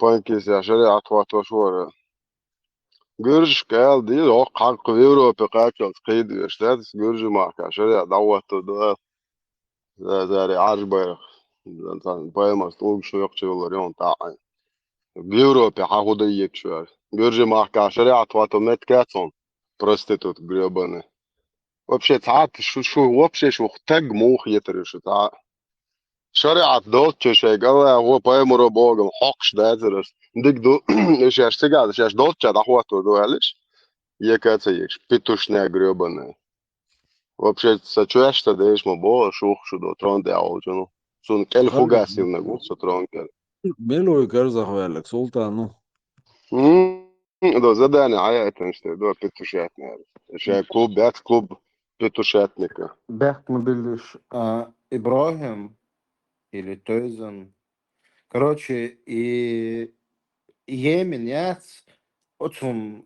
[SPEAKER 18] Pankīs, ja šarī atvāto šora. Gurž kēl dīl, o kakku Eiropa kāčals krīdījuši. Tētis gurži mākā, šarī davotu dēl. Tā arī āršbaira. Tā paimās tūkšu jokčevilu arī un tā. Eiropa hahuda iekšā. Gurži mākā, šarī atvāto met kācon. Проститут гребаный. Вообще, вообще, тег мух етеришу, та. Шариат долче, гала, го поэмуро богом, хокш дезерс. Дик ду, ишаш сега, ишаш долче, да хвату дуэлиш. Екаца екш, петушня гребаный. Вообще, сачуэшта дэш мо бо, шухшу до трон де аулджану. Сун кель фугасил на гуд, со трон кель.
[SPEAKER 16] Белую карзах велик, султану.
[SPEAKER 18] До задание, а я это что, до петушатня. Ишай клуб, бят клуб петушатника.
[SPEAKER 5] Бехт мы билиш Ибрагим или Тойзен. Короче, и Йемен, яц, отцом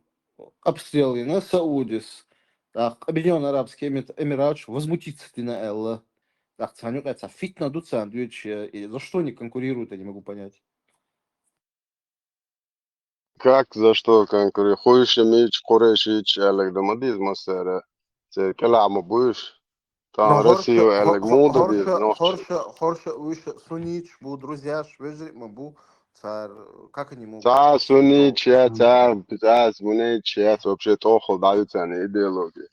[SPEAKER 5] обстрелы на Саудис. Так, Объединенные Арабские Эмираты возмутиться ты на Элла. Так, цанюк, это фитна дуцан, и за что они конкурируют, я не могу понять.
[SPEAKER 18] Как, за что конкурируют? Хуйши мич, курешич, элек домадиз масера. Це келаму будешь? Там Россию элек муда диз, ночь.
[SPEAKER 5] Хорша, выше, Сунич, бу, друзья, швежи, бу, царь, как они могут?
[SPEAKER 18] Ца сунич, ца сунич, вообще тохол даются на идеологии.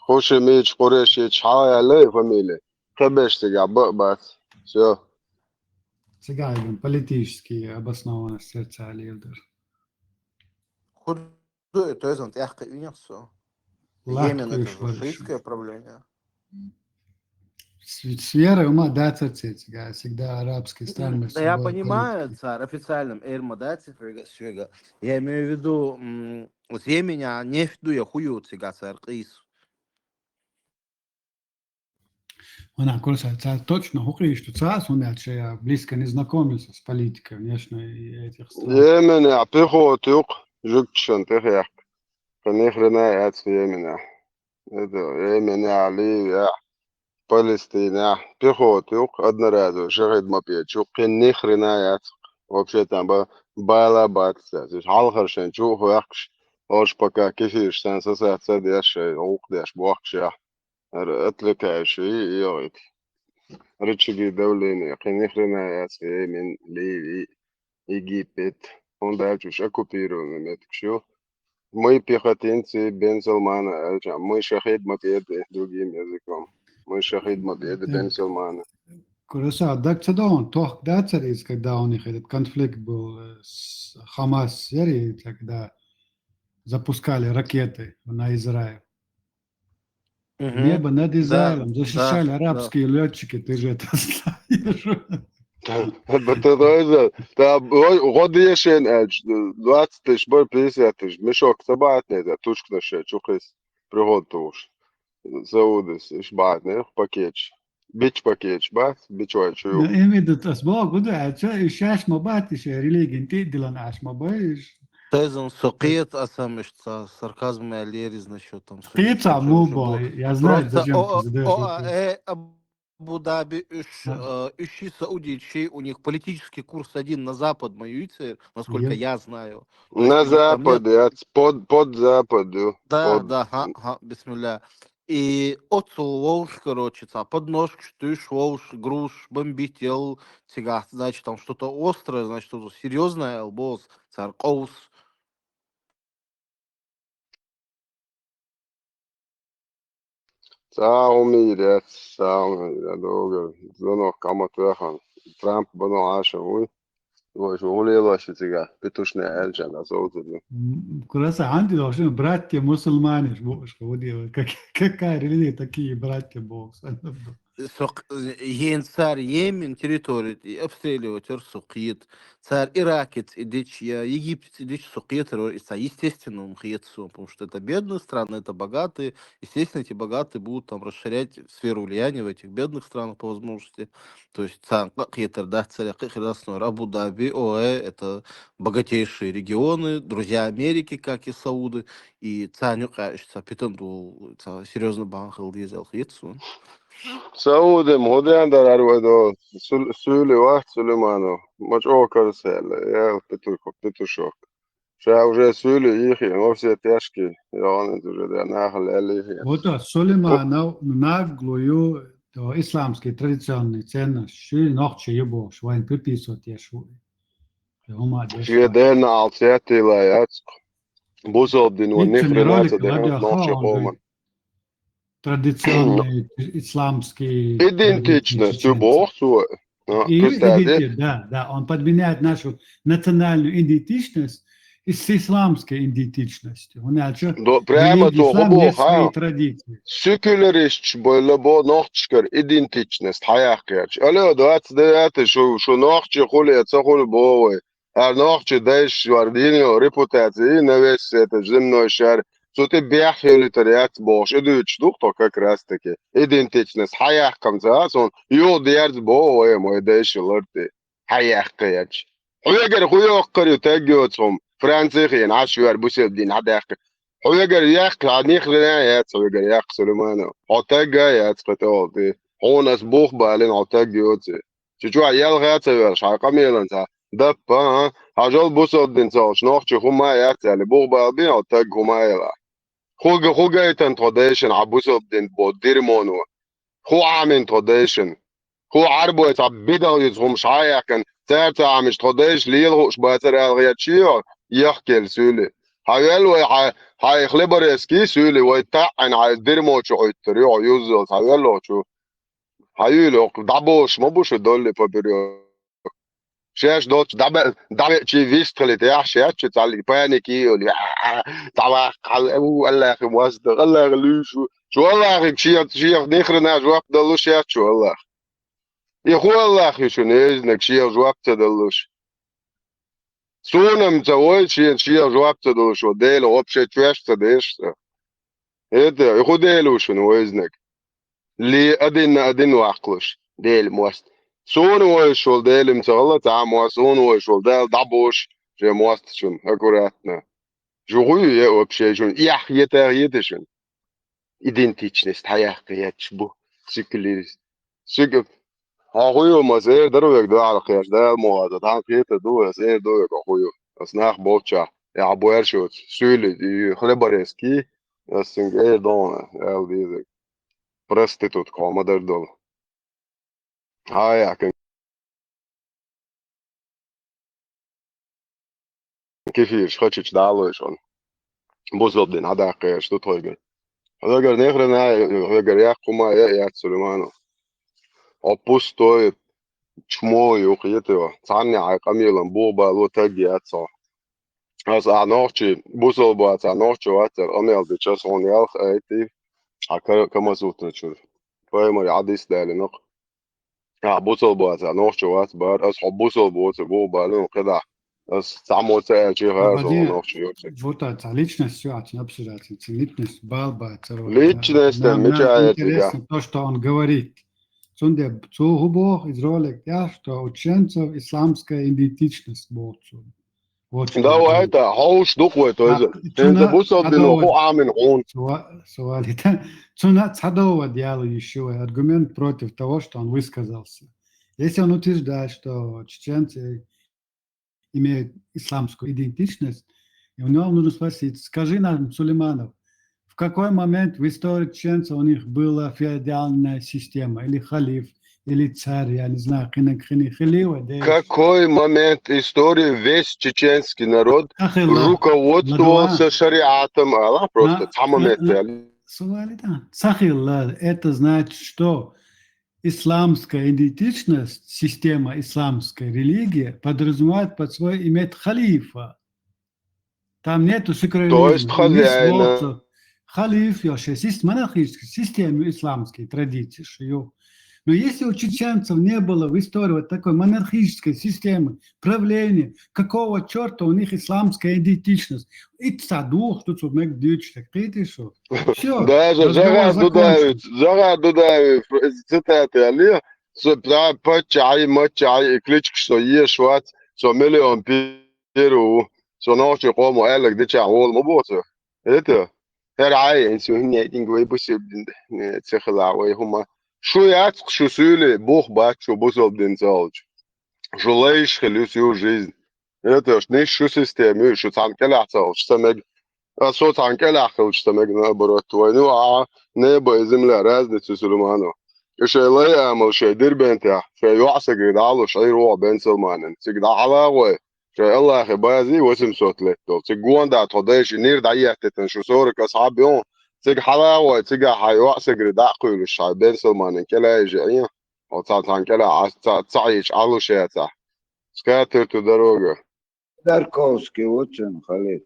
[SPEAKER 18] Хуйши мич, курешич, хай элек фамилия. Кебеш тебя, бац. Все.
[SPEAKER 9] Сега политически обоснованность сердца лидер.
[SPEAKER 5] Худой, то есть он тяжко унесо. Йемен это же шиитское правление.
[SPEAKER 9] С верой ума да церцец, всегда арабские страны.
[SPEAKER 5] Да я понимаю, царь, официальным эрма, да, я имею в виду, вот Йеменя не в виду я хую цыга, царь, кис.
[SPEAKER 9] Она курса точно хукри, что царь, он я близко не знакомился с политикой внешней этих стран.
[SPEAKER 18] Йеменя, пехотук, жукчен, пехяк. Канихрена яц Йеменя. Это Йеменя, Ливия, Палестина, пехотук, одноразово, шагид мопечук, канихрена яц. Вообще там байла батца. То есть халхаршен, чух вахш, ош пока кефиш, сан сосад садяш, ухдяш, бахша. أتلكاش يويت رتشجي دولين خنيخرنا ياس من لي إيجيبت فونداش أكوبيرو نمتكشو مي بيختينسي بن سلمان مي شهيد ما بيد دوجي ميزكم مي شهيد ما بيد بن سلمان
[SPEAKER 9] Курса, так цедон, тох да царис, когда у них этот конфликт был с Хамас, Сирии, когда запускали ракеты на Израиль. Небо над Израилем защищали арабские летчики, ты же это знаешь.
[SPEAKER 18] غاديشين 20 بار 50 مشوك سبعتني ده تشكنا شيء شوكس بريغوتوش سعودس إيش بعدني باكيتش بيتش باكيتش بس بيتشوي شو
[SPEAKER 9] إميدت أسبوع قد شاش ما باتش ريليج انتي دلنا عاش ما بايش
[SPEAKER 5] Тезон сокет, а сам что сарказм и аллерез насчет там.
[SPEAKER 9] Пицца муба, я знаю, зачем ты задаешь вопрос.
[SPEAKER 5] Абу-Даби, ищи Саудичи, у них политический курс один на запад, моюйцы, насколько я знаю.
[SPEAKER 18] На западе, под западу.
[SPEAKER 5] Да, бисмилля. И отцу волш, короче, подножки, штыш, волш, груш, бомбител, тяга, значит, там что-то острое, значит, что-то серьезное, босс, царкоус.
[SPEAKER 18] Saumīriet, doga, zvanok, kamat vēhan. Trump bano āša, uj. شو هو ليه شو تيجا بتوشنا عالجان أصوت
[SPEAKER 9] Kurasa عندي должны братья мусульмане ж ходили, какая религия, такие братья Бог.
[SPEAKER 5] Ген цар Йемен территории обстреливать Сукит, царь Иракец идич, Египет идич Сукит, естественно, он хиетсу, потому что это бедные страны, это богатые, естественно, эти богатые будут там расширять сферу влияния в этих бедных странах по возможности. То есть царь Хиетер, да, царь Хиетер, Абу-Даби, ОЭ, это богатейшие регионы, друзья Америки, как и Сауды, и царь Нюкаешься, питанду, серьезно банхал дизел хиетсу.
[SPEAKER 18] سعود مودي عند الأروادو سولي واحد سليمانو مش أوكر سهل يا بتوشوك شا وجا سولي يخي ما في تشكي يعني تجد ناخل اللي
[SPEAKER 9] Вот Сулейманов наглую исламские традиционные ценности ночью его швайн приписывать я швы.
[SPEAKER 18] في دينا عطياتي لا يتق بوصل دين ونخري ناس دهان نوشي قوما
[SPEAKER 9] Традиционные исламские
[SPEAKER 18] идентичность Бог свой.
[SPEAKER 9] Да, он подменяет нашу национальную идентичность с исламской идентичностью.
[SPEAKER 18] Прямо то Бог,
[SPEAKER 9] свои традиции.
[SPEAKER 18] Секуларист böyle bu nochtsker identitetsnest hayakert. Alle dat şu nochtje khule tskhul bo. Her nochtje deş vardini reputatsiyi neves etjimno şer. Соте бях хелитариат бош эдүч духто как раз таки идентичность хаях камза сон ё диард бо ой мой дэшлэрти хаях каяч хуягэр хуяаккэр тагёцом францихин ашвар бусэлдин хадах хуягэр яг кланихлэ яц хуягэр яг сулеймано отага яц пэтоди хонас бух балин отагёцэ чучуа ялгацэ шакамеланса дапа ажал бусэлдин цош нохч хума яц али бух балби отаг хумаела خوگه ایتن تودیشن عبوسو بدین بود دیرمونو خو عامن تودیشن خو عربو ایت عبیده ایت هم شایکن ترت عامش تودیش لیل خوش باتر الغیت چیو یخکل سولی هایل و های خلبر اسکی سولی و ایتعن عای دیرمو چو ایتری عیوزل هایل چو هایلو دبوش مبوش دولی پبریو شاش دوت دبل شي فيستخلت يا شاش تعلي بانيكي يقول طبعا الله اخي مصدق الله غلوش شو والله اخي شي نخرنا جواب دلوش يا شو والله يا خو الله اخي شو نيزنك شي جواب تدلوش سونم توي شي جواب تدلوش وديل وبشي تفاش تديش هدا يخو ديلو شنو وزنك لي ادين وعقلش ديل موست سون وشول ديلم تغلا تعم وسون وشول ديل دبوش جي موستشون аккуратно جوغي وبشيجون يتغيتشون идентичность حياكياتش بو سيكليريست سيك هاغويو مازير دروك دو على خياش ديل موازا تان كيتا دو زير دو هاغويو اسناخ بوتشا يا بويرشوت سولي خلباريسكي اسنج دون ال ديزك проститут комадер дол هاي كيفيش خدش دالو شون بوزودين هذا قيش تو تويجر هذا قال نخرنا هذا يا قوما يا سليمانو опустой чмо юхиетева цанни айкамилан боба лотагиат со аз анорчи бусолбаат анорчи ватер амел де час он ялх айти камазутна чур поэмори адис далинок бусолбаат анорчи ват бар аз бусолбаат боба лон кеда аз самоцэ чигаз анорчи юксек
[SPEAKER 9] Вот это личность все очень обсуждается. Личность балба.
[SPEAKER 18] Личность мечает
[SPEAKER 9] интересно то, что он говорит. Цунде цугубох из ролик, я что ученцев исламская идентичность борцу.
[SPEAKER 18] Да, это хауш духвет, это бусол дину амин он.
[SPEAKER 9] Суали. Цуна цадова диалог еще аргумент против того, что он высказался. Если он утверждает, что чеченцы имеют исламскую идентичность, и у него нужно спросить, скажи нам, Сулейманов, в какой момент в истории чеченцев у них была феодальная система, или халиф, или царь, я не знаю,
[SPEAKER 18] какой момент истории весь чеченский народ руководствовался шариатом, Аллах просто сам момент.
[SPEAKER 9] Сахилла, это значит, что исламская идентичность, система исламской религии подразумевает под собой иметь халифа. Там нету
[SPEAKER 18] То есть
[SPEAKER 9] секуляризма, ни
[SPEAKER 18] хозяина.
[SPEAKER 9] слов. Халиф, есть монархическая система исламской традиции. Но если у чеченцев не было в истории вот такой монархической системы правления, какого черта у них исламская идентичность? И цадух, тут вот мэг дючтак, ты что? Все,
[SPEAKER 18] Даже
[SPEAKER 9] разговор закончен.
[SPEAKER 18] Жага Дудаев цитаты али, so почай, мочай, кличка, что ешват, so миллион перу, so ночью кому элек дича ол мобоцу. Это هاي انسو هني دينغوي بس تخلاوي هما شو يعتق شو سولي بوخ بات شو بوصل بدين زوج شو ليش خلو سيو жизнь это ж не شو систему شو تان كلا عصا شتمج شو تان كلا خل شتمج نبرت وينو نبا زملا رازنة سليمانو ايش اللي يعمل شي دير بنتها شي يعصق يدعلو شي روح بين سلمان تقدع على وي شي الله اخي بازي واسم صوت لك تقوان دا توديش نير دعيتن شو صورك اصحاب يوم تيج حلاوة تيج حيوعصق رداء قيل الشعب بين سلمان كلا يجعين او تان كلا تعيش علو شي تح سكاتر تدروجه
[SPEAKER 6] Дарковский, очень халит.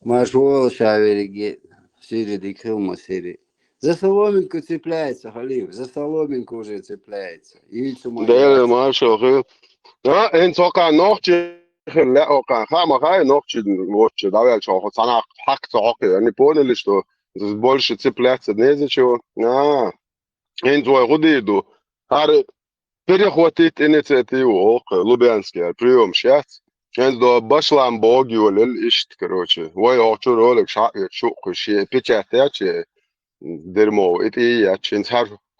[SPEAKER 19] Машвол шавериги, сири дикхилма сири. За соломинку цепляется, халиф, за соломинку уже цепляется. Яйцу
[SPEAKER 18] داير ما شغل انت وقع نوختي لا وقع خام خاي نوختي نوختي داوي شو صنع حق تعقي يعني بقول اللي شو больше цепляться не за чего انت وغديدو هار перехватить инициативу Лубянский прием сейчас انت до башлам боги ولا ишт короче وي очу ролик شو شيء печатать дерьмо это я чин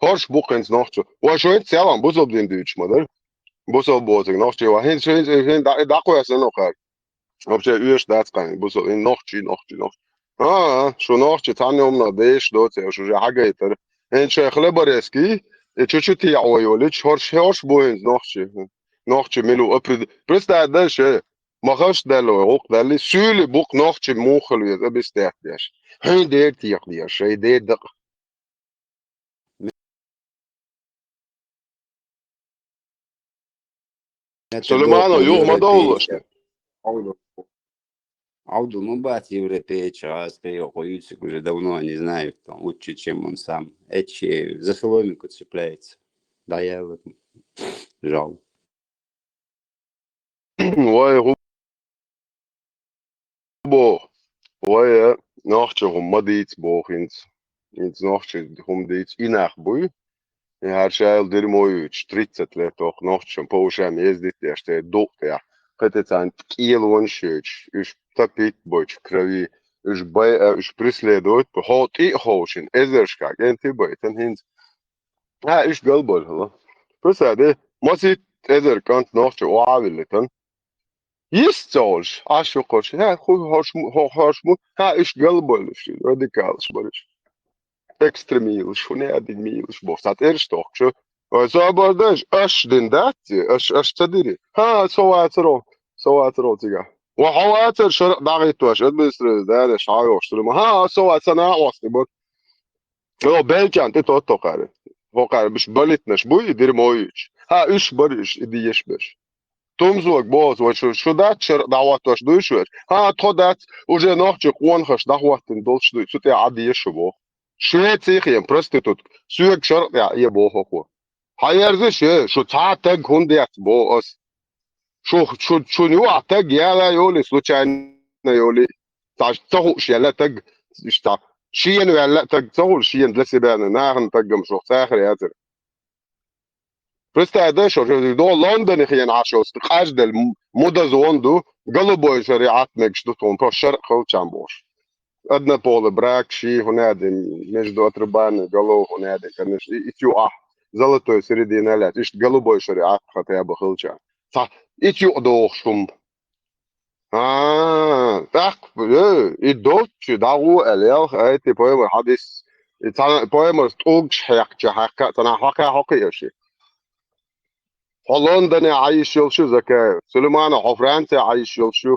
[SPEAKER 18] Horsch buchens noch zu. Wo schon jetzt selber Busel den Deutsch, oder? Busel botig noch zu. Hin da kojas noch halt. Ob je üst das kann. Busel in noch. Schon noch zu tun na des dort ja schon ja geiter. Hin schon Khlebareski, чуть-чуть я ойолич Horsch bohens noch zu milu up. Просто да ше. Махаш дало, ок дали сюли бук noch zu мохал я бist der. Hin der тих der, шей der Сулейману юг мадоллашты.
[SPEAKER 19] Ауду, ну бат европейча, а остается уже давно, не знаю, там, лучше, чем он сам. Эти за соломинку цепляется. Да, я вот жал.
[SPEAKER 18] Вай рубо, вай нахче мадиц бохинц, инц нахче диц инах буй. Ja, šajal dirmoju 30 let toch nochtšam paušām ездить, что доктор. Хотя цан килон шеч, уж топить больше крови, уж преследует, ход и хошин, эзершка, генти бойтен хинц. Уж галбол, хла. Просто да, масит эзер кант nochtše уавилетен. Есть цолш, шо хош, хошму, уж галбол, радикал шбориш. Ekstremīlis, un neadmīlis būs. Tā ir stokšu. Vai sabādēž, den dati, tadiri. Savācaro cigā. وحواتر شرق داغيتوش ادمنستريز ده شعايوش تلما سوى سنة واسطي بوت لو بلكان تتوتو قاري وقاري مش بلتنش بوي يدير مويش ايش بريش ادي يشبش تمزوك بوز وشو دات شرق دعواتوش دوشوش تخدات وجه نوحجي قوانخش دعواتن دولش دوش سوتي عادي يشبو شوية просто тут سويك شرق يا بو هو هايرزش شو تعتق هنديات بو اس شو نوع تاج يا يولي случайно يولي تاخو شيء تاج اشتا شيء ولا تاج تاخو شيء для себя ناخن تاج مش ساخر يا ترى просто ده شو دو لندن خيان عاشو استخاج ده مودا زوندو قلبو شريعات مكشتون про شرق خو чамбош одна поле брак شي هنادي между отрубами голов هنادي конечно и тю золотой середина лет ишь голубой шариат хотя бы хылча إيش يقدر شوم так идут دعو اليوم أنت بويمر حديث تنا بويمر توقش حكي تنا حكي شيء هولندا عايش يلشو زكاة سليمان حفرانت عايش يلشو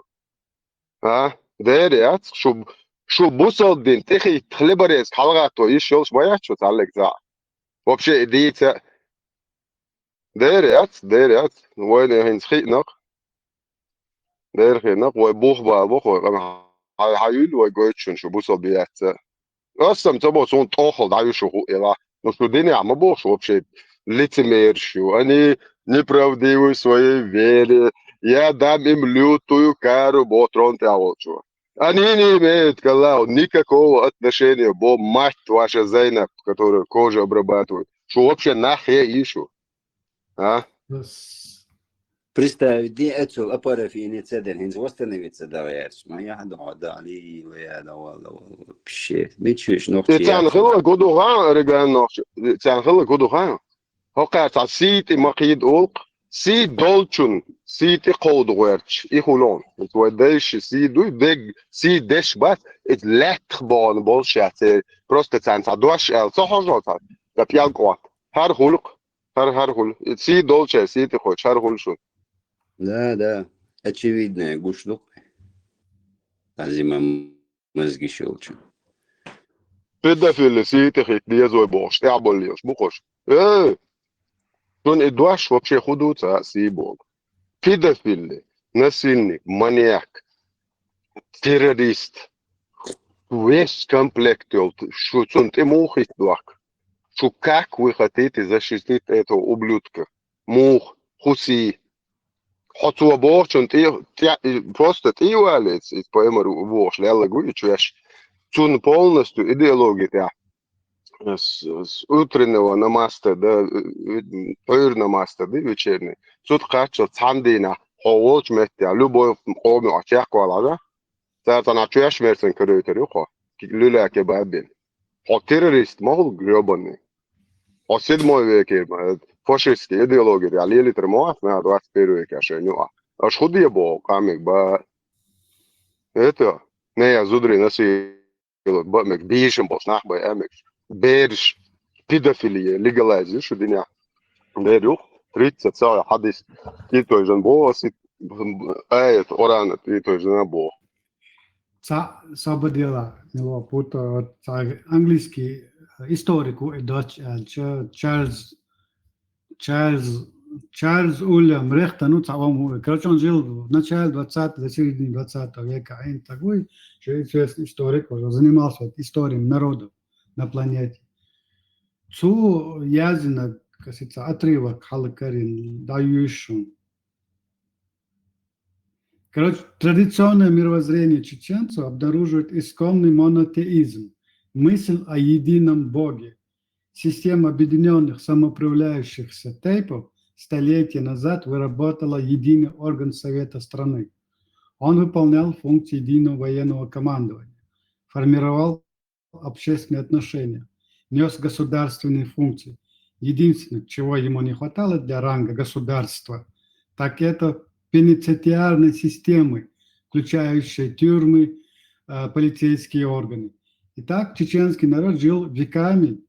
[SPEAKER 18] ده شو بوصل دين تخي تخلبريس حلقة تو إيش يلش ما يحشو تعلق ذا Вообще идея дерят, وين هين سخينق دير وبوخ بوخ هايل وجوتشن شو بوصل بيات أصلا تبغى صون تأخذ عايش شو إلا نص الدنيا ما بوخ شو بشيء лицемер شو أني неправдивый своей вере я дам им лютую кару ботрон того шо они не имеют никакого отношения бо мать ваша Зайнаб которая кожу обрабатывает что вообще нахер ищу а
[SPEAKER 19] Представь, день отцов, аппарат и инициатив, они восстановятся, давай, ما يهدوا دالي ويا والله بشيء بتشوش نقطة
[SPEAKER 18] تان خلا قدوها رجال نقش تان خلا قدوها هقعت سيت مقيد أولق سيت دولتشون سيت قود ورش إخولون توديش سيت دق سيت دش بس اتلات بان بالشات просто تان تدوش صح جات تبيال قوات هر خلق هر خلق سيت دولتش سيت خوش هر خلق شو
[SPEAKER 19] Да, очевидная гушлук. А зима мозги щелчу.
[SPEAKER 18] Педофилы сидят их где зой бош, я болеешь, бухош. Он и дуаш вообще худуца сибол. Педофилы, насильник, маньяк, террорист. Весь комплект, что он ты мухит дуак. Что как вы хотите защитить этого ублюдка? Мух, хуси. حطوا بورشون просто тивалец из поэмер вош лела гуичвеш цун полностью идеология с утреннего намаста до пойр намаста до вечерний тут качо цандина ховолч метя любой коми ачах квалага зато на чуяш мерсен köröter юхо люляке бабин о террорист мол грёбаный о седьмой веке фашистские идеологии, а лили термоат на 21 веке, а не а что я был, камик, ба это не я зудри на си, ба мек бишем бос нах ба амик, берш педофилия легалайзи, что дня, берух 30 цая хадис, и то же бо, си айт орана, и то же на бо.
[SPEAKER 9] Sabadela, мило путо, английский историку Dutch Чарльз Уильям Рехта, ну, короче, он жил в начале 20-го, до середины 20 века. Он такой известный историк, уже занимался историей народов на планете. Цу язина, кажется, отрывок Халакарин, дающий. Короче, традиционное мировоззрение чеченцев обнаруживает исконный монотеизм, мысль о едином Боге. Система объединенных самоуправляющихся тейпов столетия назад выработала единый орган Совета страны. Он выполнял функции единого военного командования, формировал общественные отношения, нес государственные функции. Единственное, чего ему не хватало для ранга государства, так это пенитенциарной системы, включающей тюрьмы, полицейские органы. Итак, чеченский народ жил веками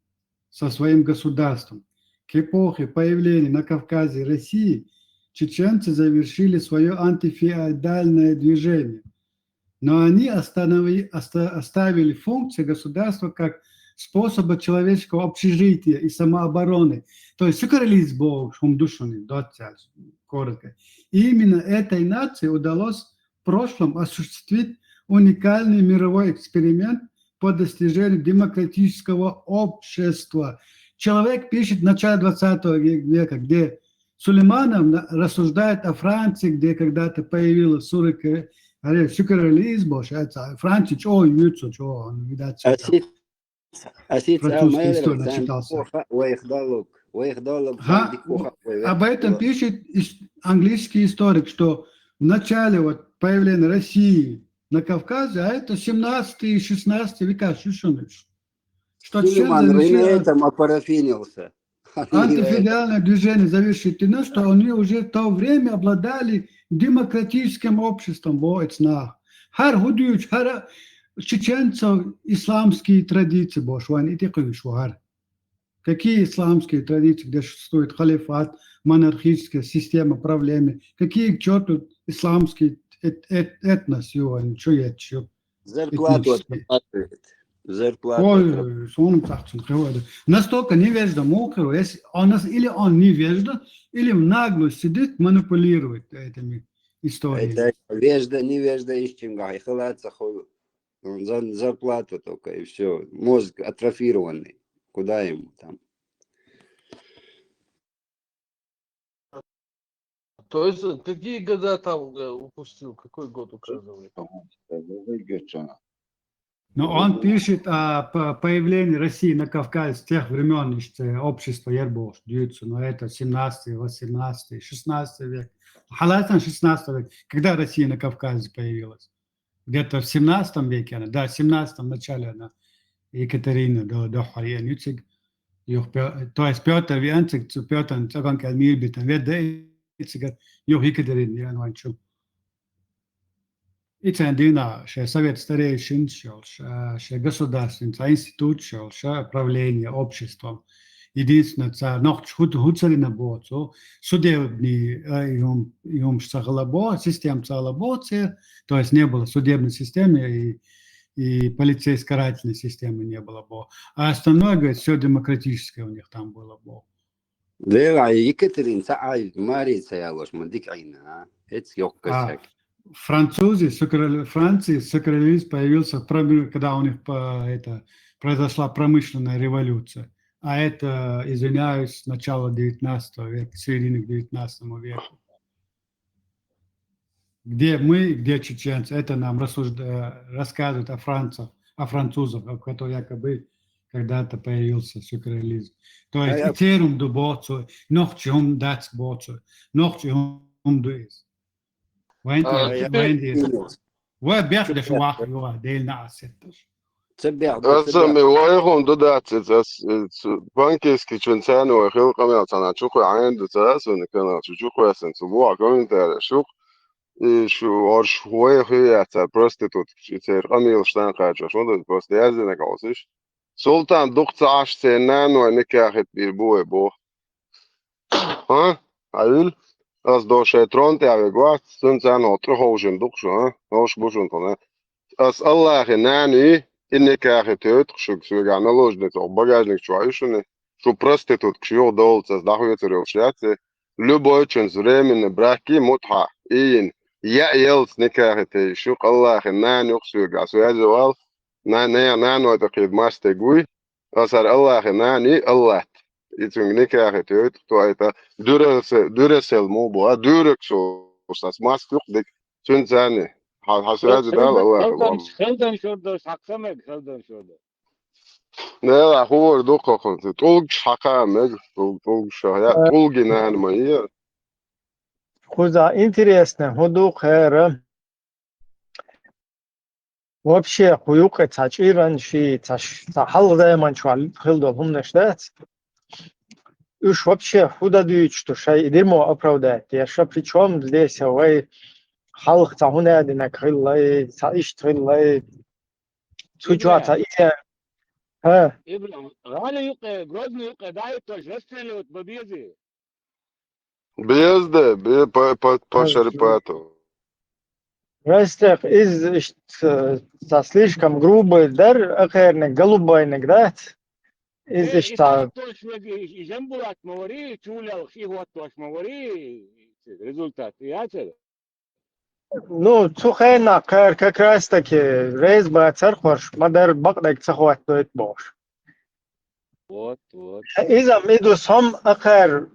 [SPEAKER 9] со своим государством. К эпохе появления на Кавказе России чеченцы завершили свое антифеодальное движение. Но они оставили функции государства как способа человеческого общежития и самообороны. То есть коротко. И именно этой нации удалось в прошлом осуществить уникальный мировой эксперимент по достижению демократического общества. Человек пишет в начале 20 века, где Сулейманов рассуждает о Франции, где когда-то появилась сюрреализм, Францич, ой, Юцу, что он, видать, французскую историю начитался. Об этом пишет английский историк, что в начале вот появления России на Кавказе, а это 17 и 16 века, что
[SPEAKER 19] этом опарафинился.
[SPEAKER 9] Антифеодальное движение завершено, что они уже в то время обладали демократическим обществом. Хар гудюч, хар чеченцев исламские традиции, какие исламские традиции, где существует халифат, монархическая система правления, какие к черту исламские этнос,
[SPEAKER 19] Зарплату Зарплата.
[SPEAKER 9] Ой, сон цахчен хевода. Настолько невежда мокрый, если он или он невежда, или в наглость сидит, манипулирует этими историями.
[SPEAKER 19] Это вежда, невежда ищем, гай, халатся, зарплату только, и все. Мозг атрофированный. Куда ему там?
[SPEAKER 4] То есть, какие года там упустил? Какой год указывает?
[SPEAKER 9] Но он пишет о появлении России на Кавказе с тех времен, что общество Ербош дается, но это 17, 18, 16 век. Халатан 16 век, когда Россия на Кавказе появилась? Где-то в 17 веке она, да, в 17 начале она, Екатерина до Харьяницик, то есть Петр Вянцик, Петр Цаган Калмир Битан, веда Екатерина, я ночу. И цендина, что совет старейшин, что государственный институт, что правление обществом. Единственное, что ночь хуцалина боцо, судебный юм шагалабо, система шагалабоце, то есть не было судебной системы и полицейско-карательной системы не было бо. А остальное, говорит, все демократическое у них там было бо.
[SPEAKER 19] Да, Екатерина, Марица, я ложь, мандик айна, это ёкка.
[SPEAKER 9] Французы, Франции сакрализм появился, когда у них произошла промышленная революция. А это, извиняюсь, начало 19 века, середины 19 века. Где мы, где чеченцы, это нам рассказывают о французах, который якобы когда-то появился сакрализм. То есть, итерум до боцу, нохчум дац боцу, нохчум дуис. Вы бяхдеш вахю, дельна асеттеш.
[SPEAKER 18] أصلا وياهم دودات بانكيسكي تشنسان وخيل قميص أنا شوكو عند تاس ونكنا شوكو يسن سبوع كمان ترى شوك شو أرش هو هي تا بروستيتوت شيء قميص شتان قاعد شو ده بروست يازن كوسش سلطان دكتور عش سنان ونكاحت بالبوه بو ها عيل أص دوش ترون تعبي قوات سنسان أطرح وجن دكشو ها هوش بوشون تنا أص الله خناني إنك أخذت شو كسوعنا لوجدت أو багажник чуающий, что проститут кшио долца сдахуется ревшляться, любой час времени браки мутха, ин я елс никахете, шо Аллах на нюксу гасуязывал, на но это хидмасте гуй, асар Аллах на ни Аллах, и цунг никахете, то это дюресел мобу, а дюрексу сас маскух дик цунзани. حسرات ده الله
[SPEAKER 2] خلدن شده ساقسمك خلدن شده
[SPEAKER 18] لا هو دوقة كنت طولج حكامك طولج شهية طولج نان ماهي
[SPEAKER 3] Хуза интересно, ходу хэра. Вообще, хуюка цачиран ши цахалда манчвал хилдо хумнештец. Уж вообще худа дюч, что шай дерьмо оправдать. Я ша причем здесь, вы خلق تهونه دینه خیلی سعیش خیلی سوچوات ایه ها
[SPEAKER 2] ابراهيم غالي يقى جوزني يقى دايت جستلوت ببيزي
[SPEAKER 18] بيزده بشرباته
[SPEAKER 3] Растех из слишком грубый дар, ахерне голубой наград. Из что
[SPEAKER 2] и жембулат мавари чулял хигот тош мавари результат яцер.
[SPEAKER 3] Ну, цухена как раз таки рейс бы церковь, мадар бакдак цахват тоит бош.
[SPEAKER 2] Вот.
[SPEAKER 3] Изам иду сам ахер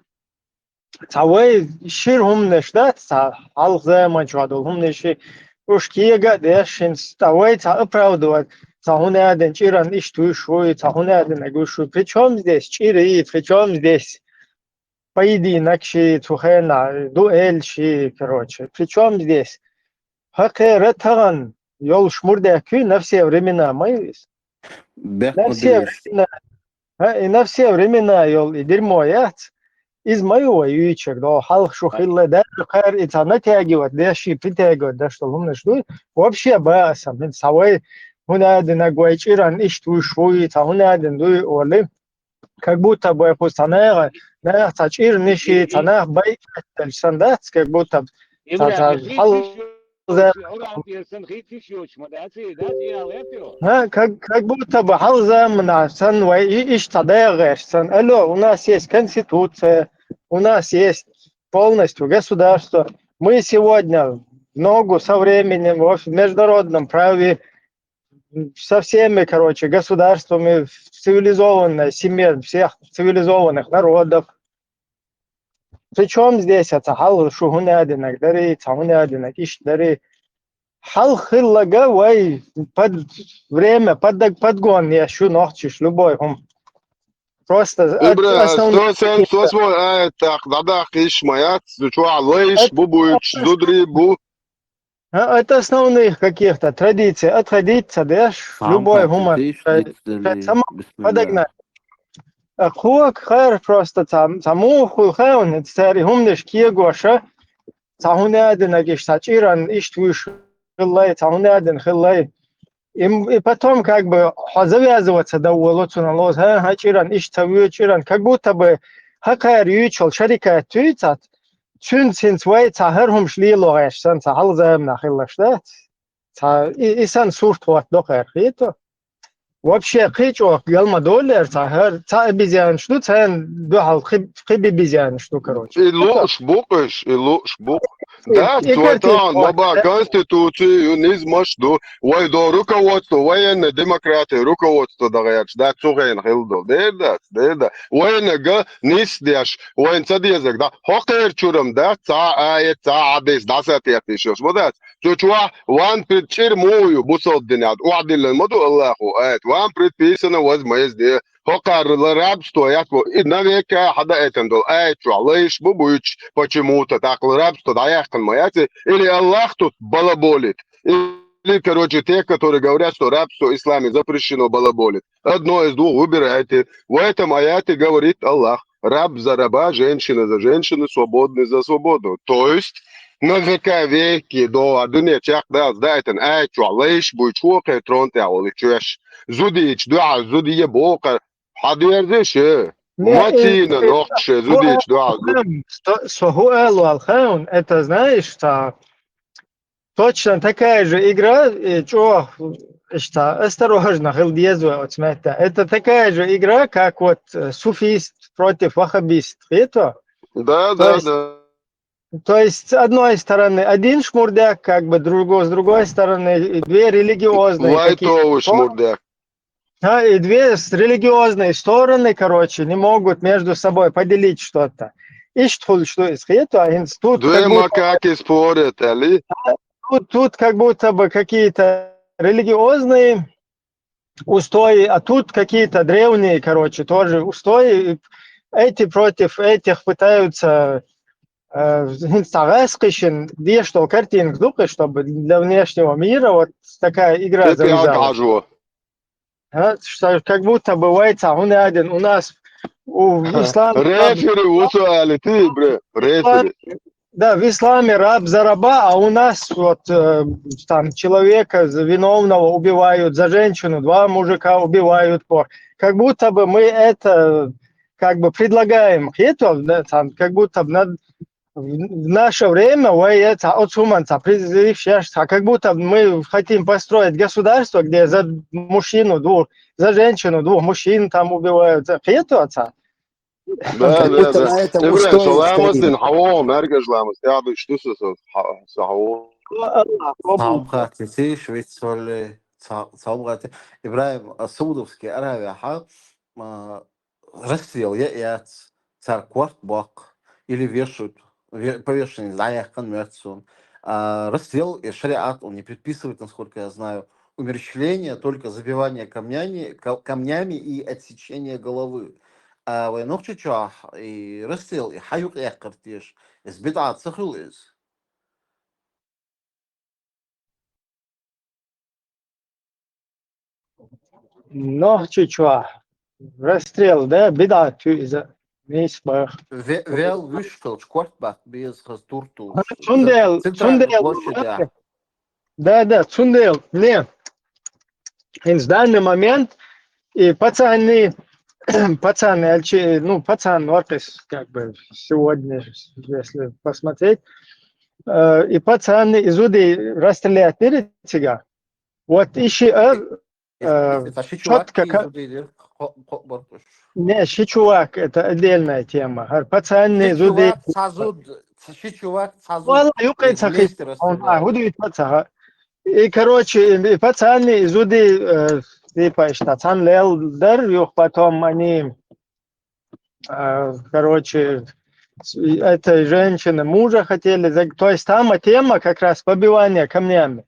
[SPEAKER 3] цавай шир хумнештат, ца алзе манчвадул хумнеши уж киега дэшин ставай ца оправдывать. Цахуне один чиран ишту шуй, цахуне один агушу. Причем здесь чири, причем здесь поединок ши, цухена, дуэль ши, короче. Причем здесь хакерatan yol шмурдяки на все времена, моис. На все времена yol и дерьмо яц. Из моего юичек, да, халк шухилла, да, хэр и та натягивать, да, ши притягивать, да, что лумны ждут. Вообще баса, мен савай, хунадин агуайчиран ишту шуи, та хунадин дуй оли. Как будто бы пустанера, да, тачир ниши, танах бай, сандат, как будто халк Как будто бы халзамна, сан иш тадегэш, сан. Алло, у нас есть конституция, у нас есть полностью государство. Мы сегодня в ногу со временем в международном праве со всеми, короче, государствами в цивилизованной семье всех цивилизованных народов. Причем здесь это хал шугунядинак, дари, цаунядинак, иш дари. Хал хиллага вай под время, подгон я шу нохчиш любой. Просто
[SPEAKER 18] Ибре,
[SPEAKER 3] основные
[SPEAKER 18] 178 так, дадах иш маят, чуа лейш, бубуич, дудри, бу.
[SPEAKER 3] это основных каких-то традиций. Отходиться, да, любой гумор. Само подогнать. Хуак хайр просто тому хулхаун, это цари гумниш киегоша, цахунядин агиш сачиран иштвиш хиллай, цахунядин хиллай. И потом как бы завязываться до улоцуна лоз, хачиран иштавючиран, как будто бы хакайр ючел шарика тюйцат, чун синцвай цахархум шлилоэш, сан цахалзаем нахиллаштат, и сан суртват дохэр хито. Вообще хичо галма доллар цахар ца обезьян что цен дохал хиби обезьян что короче.
[SPEAKER 18] И лош букаш, и лош бук. Да, цветан, маба конституцию не змашду, вай до руководство, военной демократии, руководство дагаяч, да, цугайн хилдо, да, военный га нисдяш, воен цадезак, да, хокер чурам, да, ца адес, да, сатятишос, вот Чучуа, ван предчир мою, бусот динят, уадилен моду Аллаху, ван предписано возмездие, хокар рабство, и навека хада этендол, лейш бубуич, почему-то так рабство, да яхтан маяти, или Аллах тут балаболит, или, короче, те, которые говорят, что рабство в исламе запрещено балаболит. Одно из двух выбирайте. В этом аяте говорит Аллах, раб за раба, женщина за женщину, свободный за свободу. То есть, на века веки до адуне чак да здайтен лейш буйчука тронте оличуш зудич дуа зудие бока хадердеше матина нохше зудич дуа
[SPEAKER 3] Сохуэлу алхаун, это знаешь, что точно такая же игра, что осторожно, хилдезу отсмета. Это такая же игра, как вот суфист против ваххабист. Это?
[SPEAKER 18] Да.
[SPEAKER 3] То есть, с одной стороны, один шмурдяк, как бы, с другой стороны, две религиозные.
[SPEAKER 18] Лайтовый шмурдяк.
[SPEAKER 3] И две религиозные стороны, короче, не могут между собой поделить что-то. И что из этого? Тут
[SPEAKER 18] две макаки спорят, Али.
[SPEAKER 3] Тут как будто бы какие-то религиозные устои, а тут какие-то древние, короче, тоже устои. Эти против этих пытаются где что картинок духи, чтобы для внешнего мира вот такая игра завязалась. Что как будто бывает, он один у нас у исламе.
[SPEAKER 18] Рефери, ты, бре, рефери.
[SPEAKER 3] Да, в исламе раб за раба, а у нас вот там человека виновного убивают за женщину, два мужика убивают как будто бы мы это как бы предлагаем это, да, там, как будто бы в наше время, как будто мы хотим построить государство, где за мужчину за женщину двух мужчин там убивают.
[SPEAKER 18] Да.
[SPEAKER 5] Саудовский Аравия, расстрел, я царкварт бак или вешают, повешение, заехан мерцун. Расстрел и шариат, он не предписывает, насколько я знаю, умерщвление, только забивание камнями и отсечение головы. А военных чучах и расстрел, и хаюк яхкартиш, из беда цахил из.
[SPEAKER 3] Но чучуа, расстрел, да, беда тюза.
[SPEAKER 5] Вел вышел, квартбак без растурту.
[SPEAKER 3] Цундел. Да, цундел. Не. И в данный момент и пацаны, пацан Оркес, как бы сегодня, если посмотреть, И пацаны изуди расстреляют перед себя. Вот еще четко как... Не, чувак, это отдельная тема. Пацаны изуди...
[SPEAKER 5] Чувак сазуд.
[SPEAKER 3] Вала, юкается худует пацага. И, короче, и пацаны изуди, типа, что пацан лел дар, потом они, короче, этой женщины мужа хотели, то есть там тема как раз побивания камнями.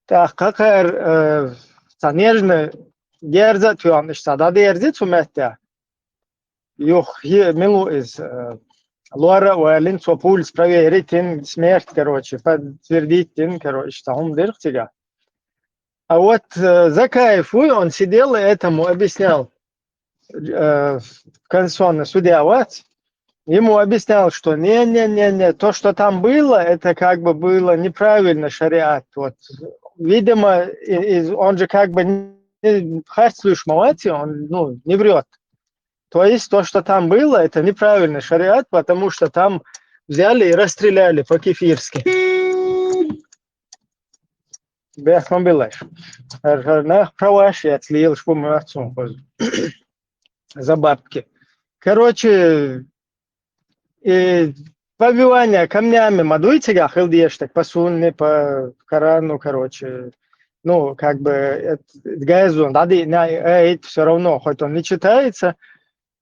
[SPEAKER 3] Так, какая нежная дерзать, он что, да дерзит вместе? Юх, милу из Лора Уэллин, пульс проверить, смерть, короче, подтвердить, короче, что он дыртига. А вот Закаев, он сидел и этому объяснял, конституционный судья, вот, ему объяснял, что не, то, что там было, это как бы было неправильно, шариат. Вот. Видимо, он же как бы не он не врет. То есть то, что там было, это неправильный шариат, потому что там взяли и расстреляли по-кефирски. Бехом билаш. На праваш я слил шпуму отцом за бабки. Короче, и побивание камнями мадуйте хилдеш, так по сунне, по Корану, короче. Ну, как бы, газон, да, все равно, хоть он не читается,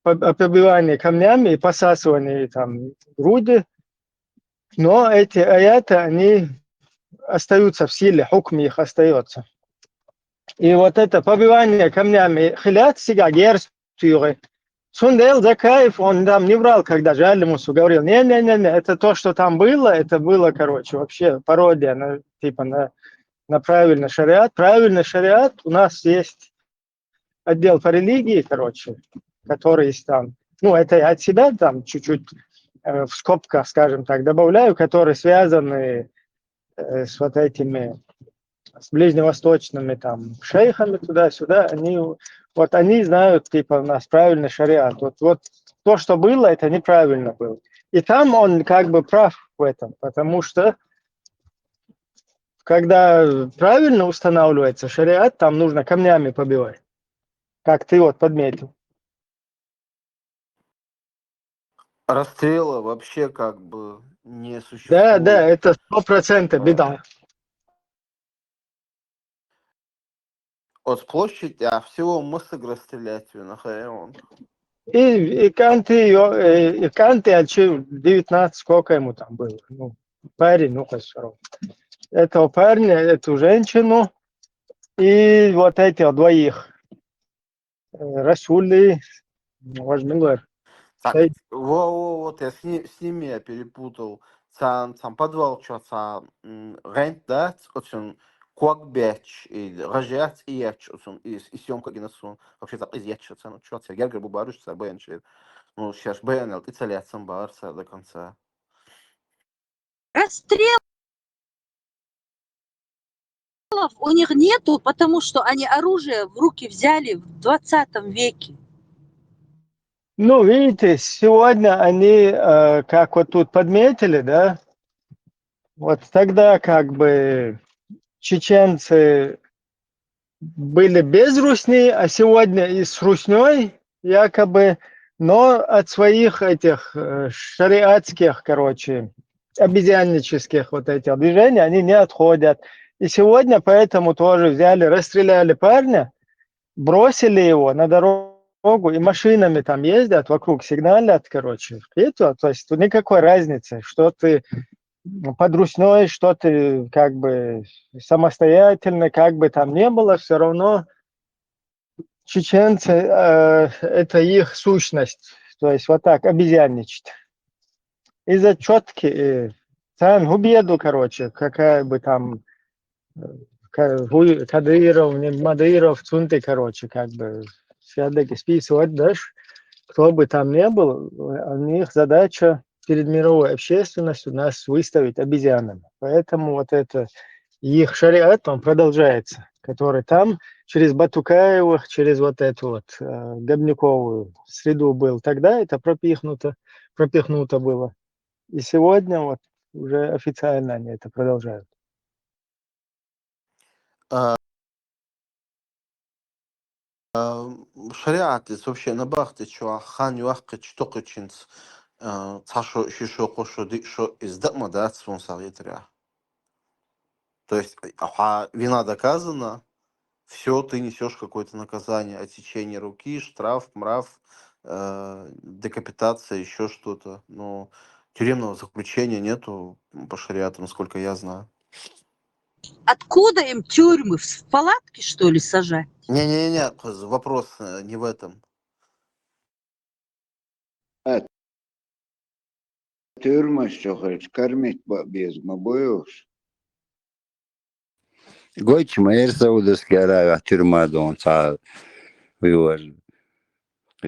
[SPEAKER 3] побивание камнями и посасывание там груди, но эти аяты, они остаются в силе, хукм их остается. И вот это побивание камнями, хилят себя герстюры. Сундел Закаев, он там не врал, когда Жалимусу говорил, не, это то, что там было, это было, короче, вообще пародия, типа на правильный шариат. Правильный шариат у нас есть отдел по религии, короче, который там, ну, это я от себя там чуть-чуть в скобках, скажем так, добавляю, которые связаны с вот этими, с ближневосточными там шейхами туда-сюда, они знают, типа, у нас правильный шариат. Вот то, что было, это неправильно было. И там он как бы прав в этом, потому что когда правильно устанавливается шариат, там нужно камнями побивать, как ты вот подметил.
[SPEAKER 5] Расстрела вообще как бы не существует.
[SPEAKER 3] Да, это 100% беда.
[SPEAKER 5] От площади, а всего мысль расстрелять нахрен он.
[SPEAKER 3] И Канты, 19, сколько ему там было? Ну, парень, ну, хорошо. Этого парня, эту женщину и вот этих двоих. Расули, Важмилер.
[SPEAKER 5] Так, вот я с ними я перепутал. Сам подвал, что рент, да, очень Куакбеч, и Рожац, и Яч, и съемка генесун. Вообще так из Яча, ну, что я гербу баруш, бенчит. Ну, сейчас бенел, и целятся барса до конца.
[SPEAKER 12] Расстрелов у них нету, потому что они оружие в руки взяли в 20 веке.
[SPEAKER 3] Ну, видите, сегодня они, как вот тут подметили, да, вот тогда как бы чеченцы были без русни, а сегодня и с русней якобы, но от своих этих шариатских, короче, обезьяннических вот этих движений они не отходят. И сегодня поэтому тоже взяли, расстреляли парня, бросили его на дорогу, и машинами там ездят, вокруг сигналят, короче. То есть тут никакой разницы, что ты под русней, что ты как бы самостоятельно, как бы там не было, все равно чеченцы, это их сущность. То есть вот так обезьянничать. Из-за четки, там губеду, короче, какая бы там Кадыров, не Мадыров, Цунты, короче, как бы все-таки списывать даже, кто бы там ни был, у них задача перед мировой общественностью нас выставить обезьянами. Поэтому вот это их шариат, он продолжается, который там через Батукаевых, через вот эту вот Гобняковую среду был. Тогда это пропихнуто было. И сегодня вот уже официально они это продолжают.
[SPEAKER 5] Шариатис вообще на бахте, что хан юахкет штокочинц, цашо шишо кошо дикшо издакма да свон сагитря. То есть, вина доказана, все, ты несешь какое-то наказание, отсечение руки, штраф, мрав, декапитация, еще что-то. Но тюремного заключения нету по шариату, насколько я знаю.
[SPEAKER 12] Откуда им тюрьмы? В палатки, что ли, сажать?
[SPEAKER 5] Не-не-не, вопрос не в этом.
[SPEAKER 6] Тюрьма, что хочешь, кормить без мобоешь.
[SPEAKER 19] Goichi Mayer Saudowski Aravia tyrmää tuon saa viuas.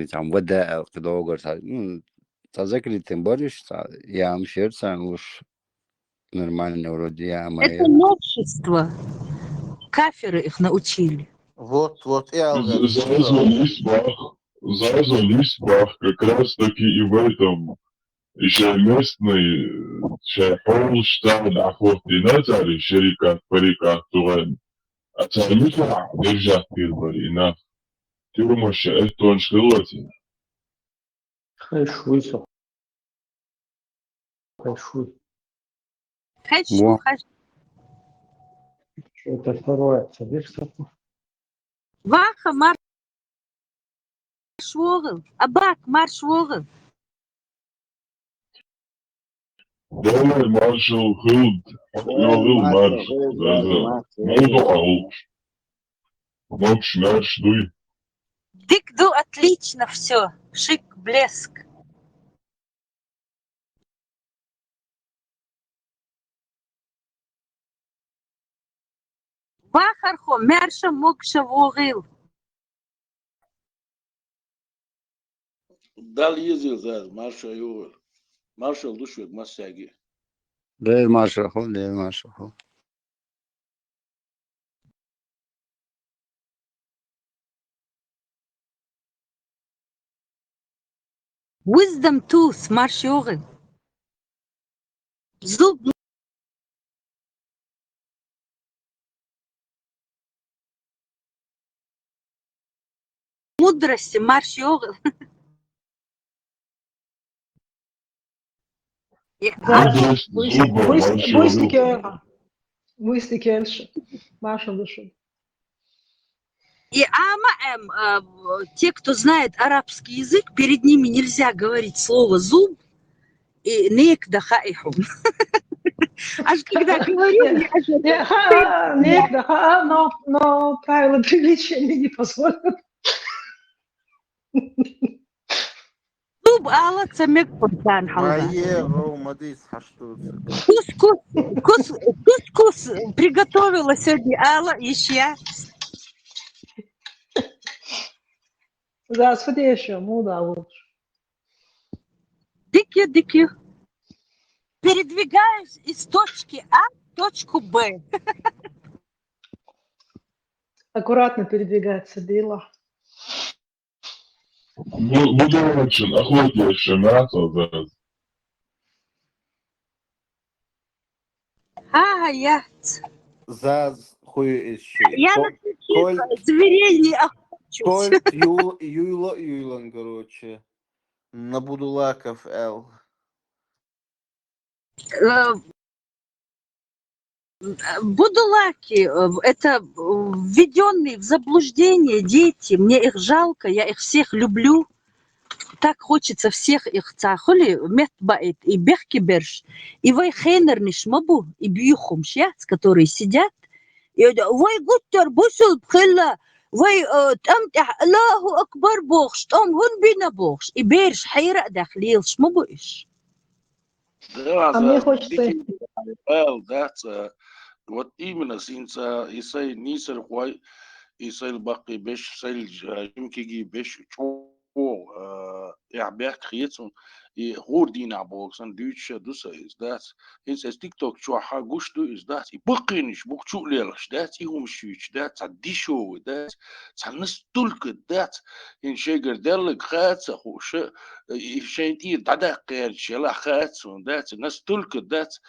[SPEAKER 19] Там вода долго та закрытым борешься, я am сердце уж нормально вроде я
[SPEAKER 12] Это
[SPEAKER 19] Майер.
[SPEAKER 12] новшество. Каферы их научили.
[SPEAKER 5] Вот, и
[SPEAKER 14] Заза как раз таки и в этом еще местный Шайхолштайн охотный назар, шерикат, парикат, туган. А царюка держат пирбари, на тюрмоша, это он школотин.
[SPEAKER 3] Хайшуйсо. Хайшуй.
[SPEAKER 12] Хайшу.
[SPEAKER 3] Это второе. Садишься.
[SPEAKER 12] Ваха марш вогл. Абак марш вогл.
[SPEAKER 14] Давай маршал Хилд, Хилд марш, موضوع أغوش. Мокш марш дуй.
[SPEAKER 12] Дик-ду, отлично все. Шик, блеск. Вахархо, мерша мокша вогл.
[SPEAKER 20] Дал ездил за маршал Ювер. Маршал Душвик Масяги.
[SPEAKER 19] Дэр маршахол.
[SPEAKER 12] Wisdom tooth, марш вогл. Зуб мудрости, марш вогл.
[SPEAKER 13] Выстики маршал Душвик.
[SPEAKER 12] И те, кто знает арабский язык, перед ними нельзя говорить слово зуб и нек да хаихум. Аж когда говорю,
[SPEAKER 13] Нек да, но правила приличия мне не позволят.
[SPEAKER 12] Зуб ала цамек портан халга. Кускус приготовила сегодня Алла еще.
[SPEAKER 13] Зараз еще муда лучше.
[SPEAKER 12] Дикью. Передвигаюсь из точки А в точку Б.
[SPEAKER 13] Аккуратно передвигается Билла.
[SPEAKER 14] Буду очень охотнейший мясо.
[SPEAKER 12] Я
[SPEAKER 5] Заз хуй еще.
[SPEAKER 12] на таких зверей не охочусь.
[SPEAKER 5] Кольт Юйлан, короче. На Будулаков Л.
[SPEAKER 12] Будулаки – это введенные в заблуждение дети. Мне их жалко, я их всех люблю. Так хочется всех их цахули, метбаит и бехкиберш, и вайхейнер нишмабу, и бьюхум шьяц, которые сидят, и вай гуттер бусул бхилла, вай тамтах Аллаху акбар бохш, там хун бина бохш, и берш хайра дахлил шмабу иш.
[SPEAKER 20] Да,
[SPEAKER 13] мне хочется...
[SPEAKER 20] Вот именно синца Исай Нисер Хуай, Исай Баки Беш, Сайл Жимкиги Беш, Ja, bergkreatzen i hoordina boxen Deutsche dus is dat in TikTok شو حاجوش is dat i بقينش بقشو ليلش dat i هم شوش dat ديشو dat نستلك dat in شجر دلك خاتس خوش شينتي دادا قير شلا خاتس dat نستلك dat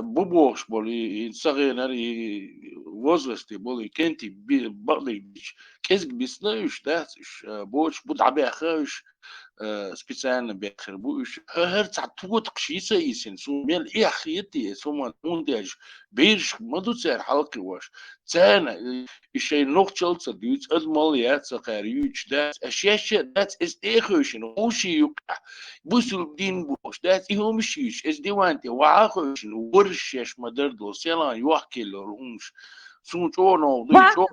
[SPEAKER 20] بوبوش بولي صغير возрасте بولي كنتي بقلي كيس بيسنايش dat بوش بودعبيخاش специально بيخربوش هرتع توت قشيسة يسن سوميل إيه خيتي سوما مونداج بيرش مدو تسير حلقي واش تانا إشي نوختشل تدوت الماليات سقاريوش دات أشياء دات إس إيخوشن وشي يقع بوسل بدين بوش دات إيهم شيش إس ديوانتي وعاخوشن ورشيش مدردو سيلان يوحكي لرونش سونتونو دي شوق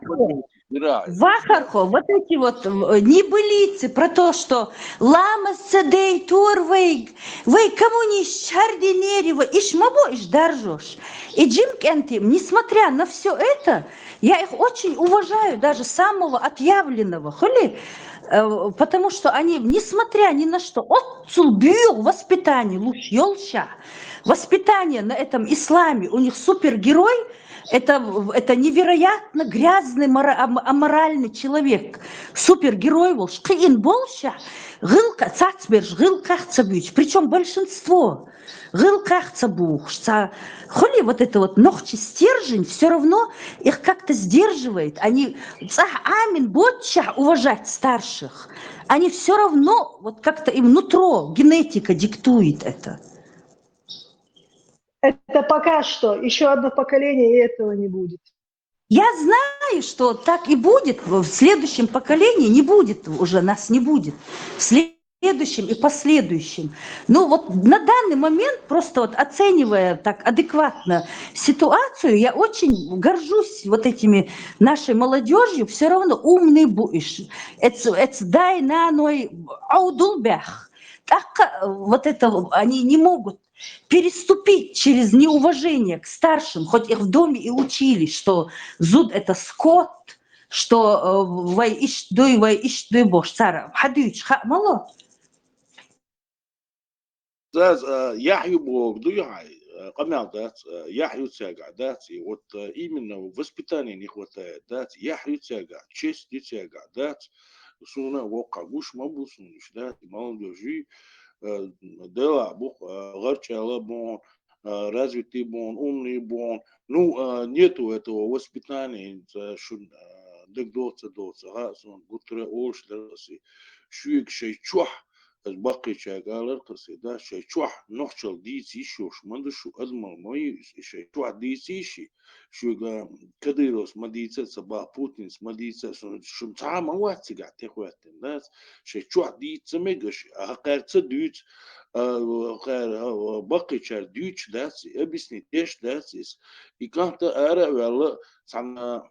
[SPEAKER 12] Вахархо, вот эти вот небылицы про то, что лама садей турвей, вы кому не шардинерева, иш мабо иш даржош. И Джим Кентим, несмотря на все это, я их очень уважаю, даже самого отъявленного, хули, потому что они, несмотря ни на что, отцулбил воспитание, луч елща, воспитание на этом исламе, у них супергерой. Это невероятно грязный, аморальный человек. Супергерой был. Шкин болша. Гылка, цацберж, гылкахца бич. Причем большинство. Гылкахца бух. Холи вот это вот ногчи стержень, все равно их как-то сдерживает. Они амин ботча уважать старших. Они все равно, вот как-то им нутро, генетика диктует это.
[SPEAKER 13] Это пока что. Еще одно поколение, и этого не будет.
[SPEAKER 12] Я знаю, что так и будет. В следующем поколении не будет уже, нас не будет. В следующем и последующем. Ну вот на данный момент, просто вот оценивая так адекватно ситуацию, я очень горжусь вот этими нашей молодежью. Все равно умный будешь. Это дай на ной аудулбях. Так вот это они не могут переступить через неуважение к старшим, хоть их в доме и учили, что зуд это скот, что вай иш дуй бош цара. Хадюч, мало.
[SPEAKER 20] Яхью бог дуяй, камял дат, яхью тяга дат, и вот именно воспитания не хватает дат, яхью тяга, честь тяга дат, суна вока гуш мабусуниш дат, молодежи дела бух гарчала бон, развитый бон, умный бон, ну нету этого воспитания, шун дегдоца доца, сон гутре олш ласи, шуик шейчуах. باقي شغال قصي دا شيء شوح نحشل دي سيشوش مندو شو أزمل موي شيء شوح دي سيشي شو كديروس مديسة صباح بوتينس مديسة شو تعام وقت سجع تقوى الناس شيء شوح دي تسمعش هقار تصديت هقار باقي شر ديتش داس أبيسني تيش داسيس يكانت أرى ولا سنا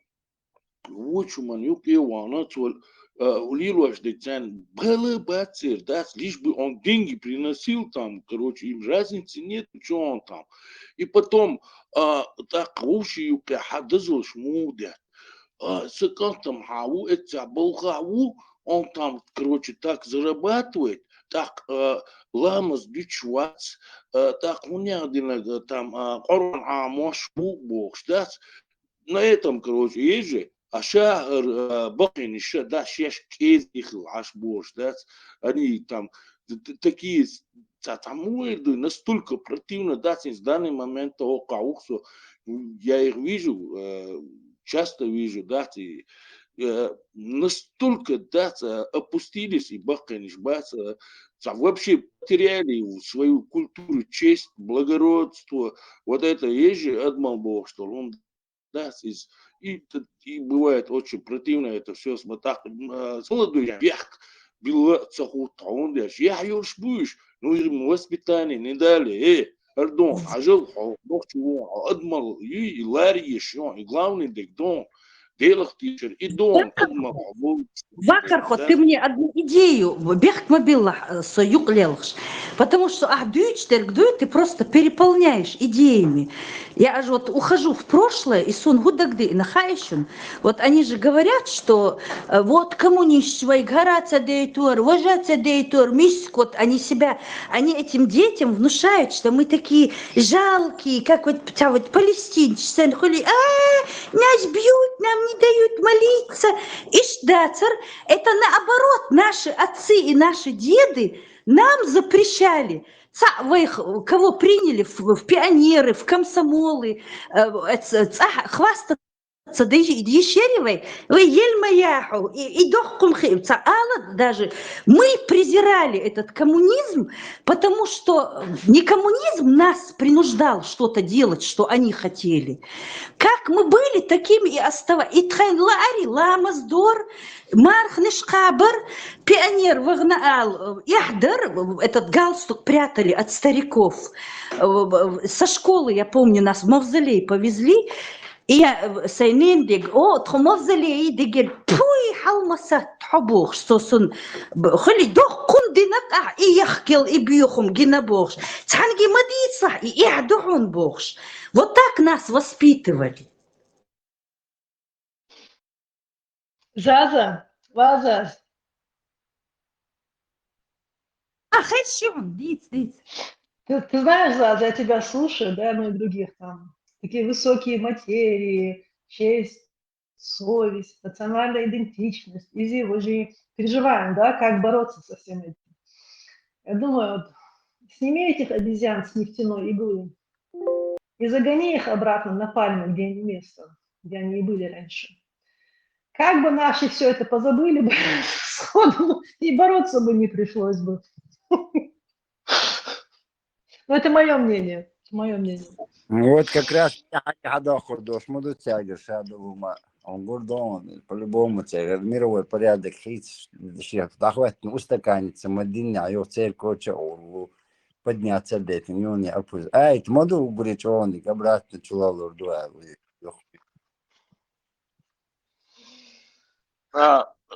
[SPEAKER 20] وشو من يوكي وانا تول Улилуаш децан было бацир, да, лишь бы он деньги приносил там, короче, им разницы нет, что он там. И потом, так, лучше хадазл шмудят, сакантам хаву, это был хаву, он там, короче, так зарабатывает, так, ламас дичвац, так, у него там, корон амош бог, да, на этом, короче, есть же, أشاهر باقي نشا دا شيش كيز يخل عاش بوش دات они там такие тамуэды настолько противно дать в данный момент того кауксу я их вижу часто вижу дать и настолько дать опустились и бака не жбаться вообще потеряли свою культуру честь благородство вот это есть же адмал бог что он даст из и бывает очень противно это все смотреть. Молодой бег, было цахут, он дальше. Я юрш будешь, ну и воспитание не дали. Ардон, ажал, ночью, адмал, и лари еще, и главный дегдон. делах тишер, и дом, одма,
[SPEAKER 12] Вахархо, ты мне одну идею, бег мобилах союк лелхш. Потому что ты просто переполняешь идеями. Я аж вот ухожу в прошлое, и сон гудагды и нахайшун. Вот они же говорят, что вот коммунист свой, гараца дейтор, вожаца дейтор, мискот, они этим детям внушают, что мы такие жалкие, как вот палестинцы, нас бьют, нам не дают молиться. Ишдацар, это наоборот, наши отцы и наши деды нам запрещали. Вы кого приняли в пионеры, в комсомолы, хвастаться дешевой, вы ельмаяху, и дохкум даже мы презирали этот коммунизм, потому что не коммунизм нас принуждал что-то делать, что они хотели. Как мы были, такими и оставались. И тхайн лари, ламаздор, мархнишкабр, пионер вагнаал, яхдар, этот галстук прятали от стариков. Со школы, я помню, нас в мавзолей повезли, и я сайнин дег, мавзолей дегер, пуй халмаса тхабох, что сон, холи дох кундинак, и яхкел, и бьюхум, гинабохш, цанги мадица, и яхдухун бохш. Вот так нас воспитывали.
[SPEAKER 13] Заза, Ваза.
[SPEAKER 12] Хэшон, диц.
[SPEAKER 13] Ты знаешь, Заза, я тебя слушаю, да, ну и других там. Такие высокие материи, честь, совесть, национальная идентичность. Изи, вы же переживаем, да, как бороться со всем этим. Я думаю, вот, сними этих обезьян с нефтяной иглы и загони их обратно на пальму, где они место, где они и были раньше. Как бы наши все это позабыли бы сходу, и бороться бы не пришлось бы. Но это мое мнение.
[SPEAKER 19] Вот как раз смотрю тягишь, он гордон, по-любому тягишь, мировой порядок, захватит устаканится, мадиння, ее цель коча, подняться детям, не опустить. Ай, ты моду убрать, он обратно чулал дуа.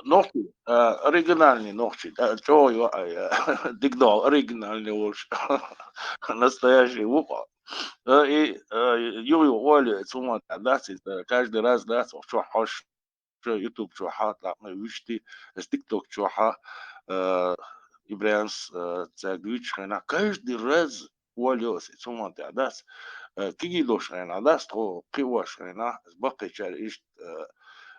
[SPEAKER 20] Ногти, оригинальные ногти, чего его, дигдал, оригинальный уж, настоящий вупа. И Юрий Оля, сумма, да, каждый раз, да, что хаш, YouTube, что хат, мы вишти, TikTok, что ха, Ибрянс, цагвич, каждый раз Оля, сумма, да, киги дош, да, что киваш, сбакачар, ишь,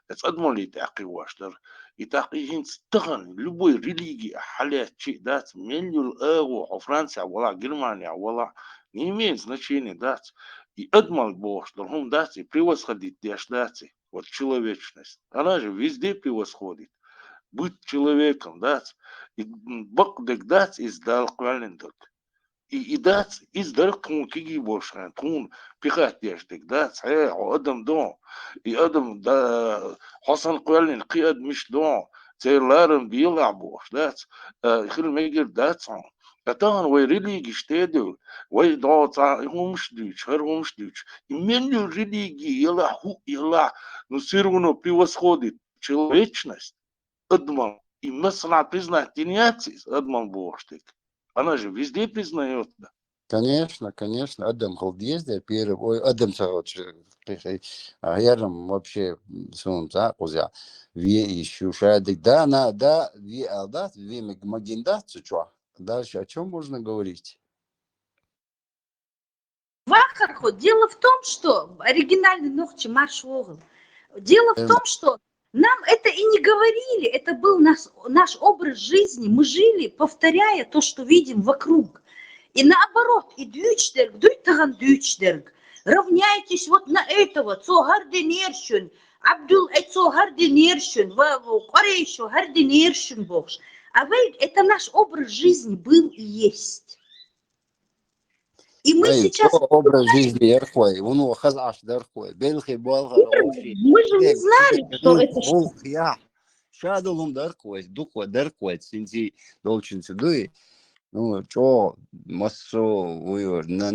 [SPEAKER 20] это одмоли такиваштер, и так и инстаграм, любой религии, халят, чи, да, миллион евро, Франция, вала, Германия, вала, не имеет значения, да, и одмал бог, что он, да, превосходит, да, вот человечность, она же везде превосходит, быть человеком, да, и бак-дек, да, издал квалендок. И дать издал тун киги больше, тун пихать деждик, да, адам дом, и адам да, Хасан Куалин قياد مش دون تيرلارن بيلعبوا да, خير ميجر داتسون كتان وي ريليجي شتيدو وي دوتا همش ديش هر همش ديش именью религии ела но все равно превосходит человечность адман и мы признать тениации адман богштик. Она же везде признает.
[SPEAKER 19] Конечно, Адам Халдезда, первый, Адам Сарочи, Яром вообще, сунца, кузя, ви еще шадик, да, ви алдат, ви магиндат, чё? Дальше о чем можно говорить?
[SPEAKER 12] Вахархо, дело в том, что оригинальный ногчи маршвогл. Дело в том, что нам это и не говорили, это был наш образ жизни. Мы жили, повторяя то, что видим вокруг. И наоборот, и дючдерг, равняйтесь вот на этого, цогарденершун, Абдул цогарденершун, корейшу гарденершун богш. А вы, это наш образ жизни был и есть. И мы сейчас...
[SPEAKER 19] Образ жизни яркой, он хазаш яркой, белхи болга.
[SPEAKER 12] Мы же не знали, что это что.
[SPEAKER 19] Шадулум даркой, духо даркой, синти должен сюда. Ну, что, массу, на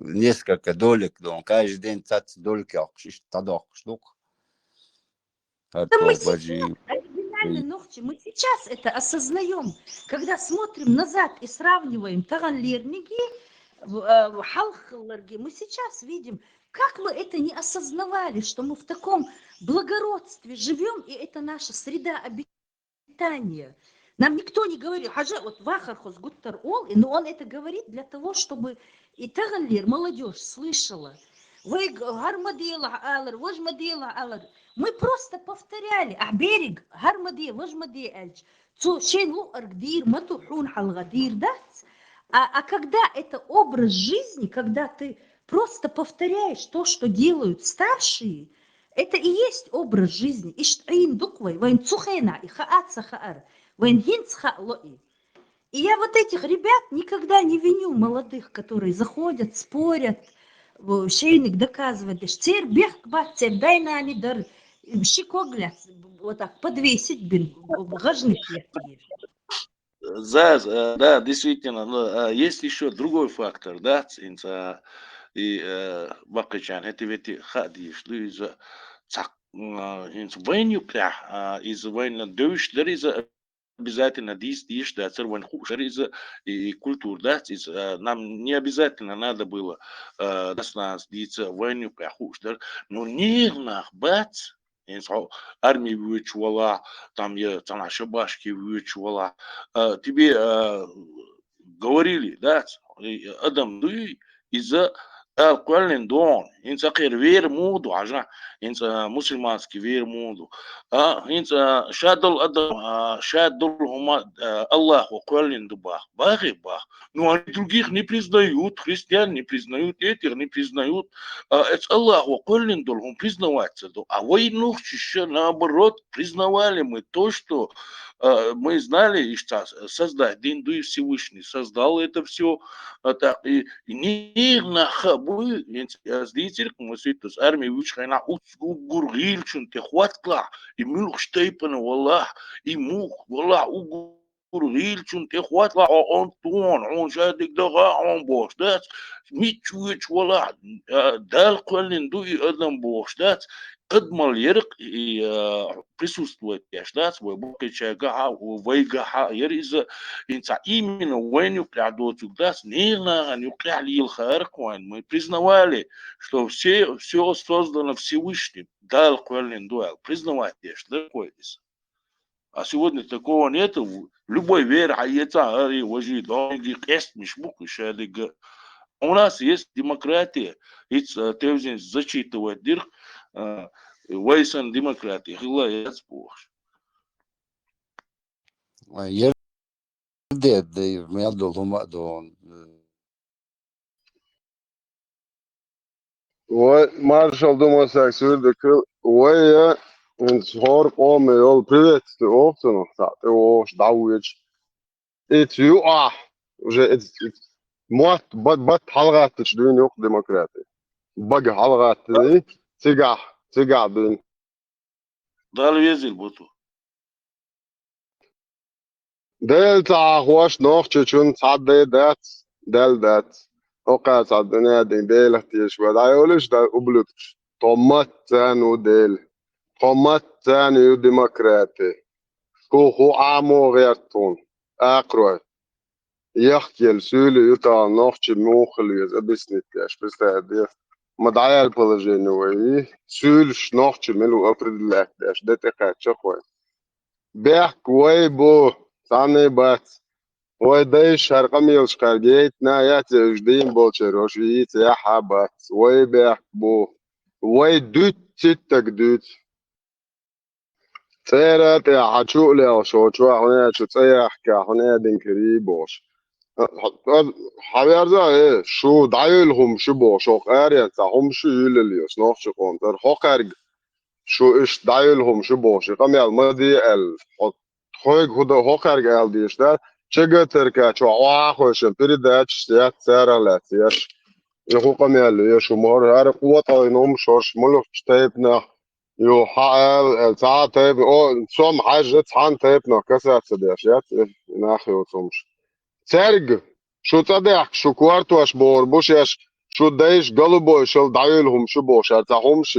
[SPEAKER 19] несколько долек, каждый день цать дольки, тадок штук.
[SPEAKER 12] Да
[SPEAKER 19] حتى
[SPEAKER 12] мы сейчас,
[SPEAKER 19] باجي
[SPEAKER 12] оригинально, Нохчи, мы сейчас это осознаем, когда смотрим назад и сравниваем Таганлерниги, Халхларги, мы сейчас видим, как мы это не осознавали, что мы в таком благородстве живем, и это наша среда обитания. Нам никто не говорил, хаже, вот Вахархос Гуттар Ол, но он это говорит для того, чтобы и Таганлер, молодежь, слышала. Вы гармадила алар, вожмадила алар. Мы просто повторяли, а берег гармади, вожмади эльч. Цо шейн луар гдир, матухун халгадир, да? А когда это образ жизни, когда ты просто повторяешь то, что делают старшие, это и есть образ жизни. Иштаин дуквай, вайн цухена, и хаат сахаар, вайн хинц хаалои. И я вот этих ребят никогда не виню, молодых, которые заходят, спорят, шейник доказывает, что бег бацер, дай на они дар, щекоглят, вот так подвесить, гажник.
[SPEAKER 20] Да, действительно, но есть еще другой фактор, да, и бакачан, это ведь хадиш, из войны, из войны дövüş, из обязательно диш, да, цервань хушер из и культур, да, нам не обязательно надо было нас диться войну хушер, но нервных бац, армии вычувала, там я там шабашки вычувала, тебе говорили, да, Адам, ты из-за قال دون انت غير وير مودو عجا انت مسلمانسكي وير مودو انت شادل ادم شادل هما الله وقال дубах باغي бах, но они других не признают, христиан не признают, этих не признают, это Аллах وقال он признаваться, а войну еще наоборот признавали мы то, что мы знали, и создать День Дуи Всевышний создал это все, так и не на хабы, зритель, мы с армией вышли на угургильчун, те хваткла, и мух штейпана, валлах, и мух, валлах, угургильчун, те хваткла, он тон, он жадик дага, он бош, да, мичуич, валлах, дал квалин Дуи Адам бош, да, قدم اليرق присутствует да свой бокача га вайга яриза инца именно войну прядут да нерна нюкляли илхаркван мы признавали что все создано Всевышним дал квален дуэл признавайте что такое. А сегодня такого нету. Любой вера, айца, ари, вожи, долги, кест, мишбук, шадыга. У нас есть демократия. И ты зачитывает дирк, вайсан демократия. Хила я спорш.
[SPEAKER 19] يردد يعدل هم دون
[SPEAKER 18] Маршал думал, сюда Уэя, схор поме, ол приветствую, опцию, ты о, ждауешь. Это уже мот, бат халгат, что не ок демократия. Баг халгат, цигар, блин.
[SPEAKER 20] Дал везель буту.
[SPEAKER 18] Дельта, хош, нох, чечун, цадde, дат. Oka sadne din del ihtiyaç var. Ayoluş da ublutuş. Tomat tanu del. Tomat tanu demokrati. Kuhu amo verton. Akroy. Yahkel söyle yuta nohçi muhliyiz. Abisnitleş. Bistadi. Madaya положение вой. Сюльш nohçi melu определяешь. Детека чахой. Бех кой бо. Саны бац. Ой, да и шаркам елшкар гейт на я теждим болчерош вит я хабат. Ой, бях бо. Ой, дут титтак дут. Цера те хачу лео шочу ахне чу цеях ка ахне дин крибош. Хавярза шу дайлхум шу бош ох аря та хум шу юлелиос нох шу контер хокарг шу иш дайлхум шу бош. Камял мади эл. Хойг худа хокарг эл дишта. شجترك شو عاخوش بريداتش سيات سارلات ياش يخوقم يالو يشو مور عارف قوة ينوم شوش ملوك تايبنا يو حال ساعة تايب او صوم حاجة حان تايبنا كسات سدياش يات ناخي وصومش سارج شو تصدق شو كوارتو اش بور بوش ياش شو دايش قلبو شل دايلهم شو بوش ارتاحهمش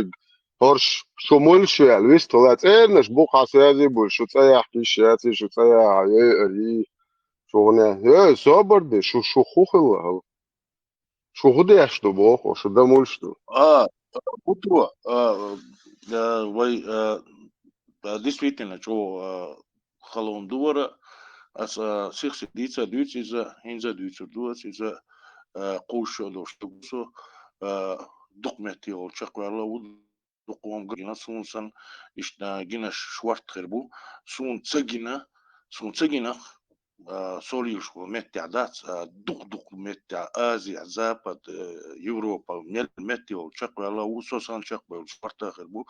[SPEAKER 18] هرش شو ملشي الويس طلعت إيرنش بو خاسيازي بول شو تسيح كيشاتي شو تسيح يقري شو غنى صبر دي شو خوخ الله شو غدي يشتو بوخ شو ده ملشتو
[SPEAKER 20] Путро, действительно, что халон дувара, ас сих сидица дюц из-за хинза дюцу дуас из-за кушо доштугсо докметиол чаквала у докуам гина сунсан ишна гина шварт хербу сун цагина солишко метядат дук метя Азия Запад Европа метиол чаквала у сосан чаквал шварта хербу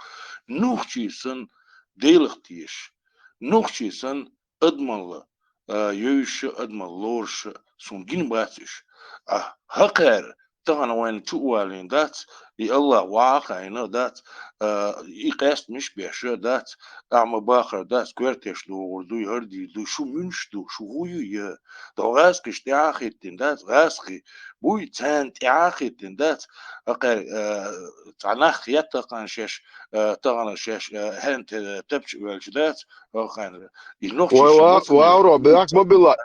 [SPEAKER 20] нухчисан дейлхтиш нухчисан адмалла يوش أدمى لورش سونجين باتش هكر تغنى وين تقوالين دات الله واقعنا دات إقاست مش بيشة دات أعمى باخر دات كويرتش دو وردو يهردي دو شو منش دو شو هو يا دو غاسكش تعاخيتين دات غاسكي بوي تان تعاخيتين دات أقر تعناخ يتقن شش تغنى شش هنت تبش والجدات أخان
[SPEAKER 18] واورو بياك مبلا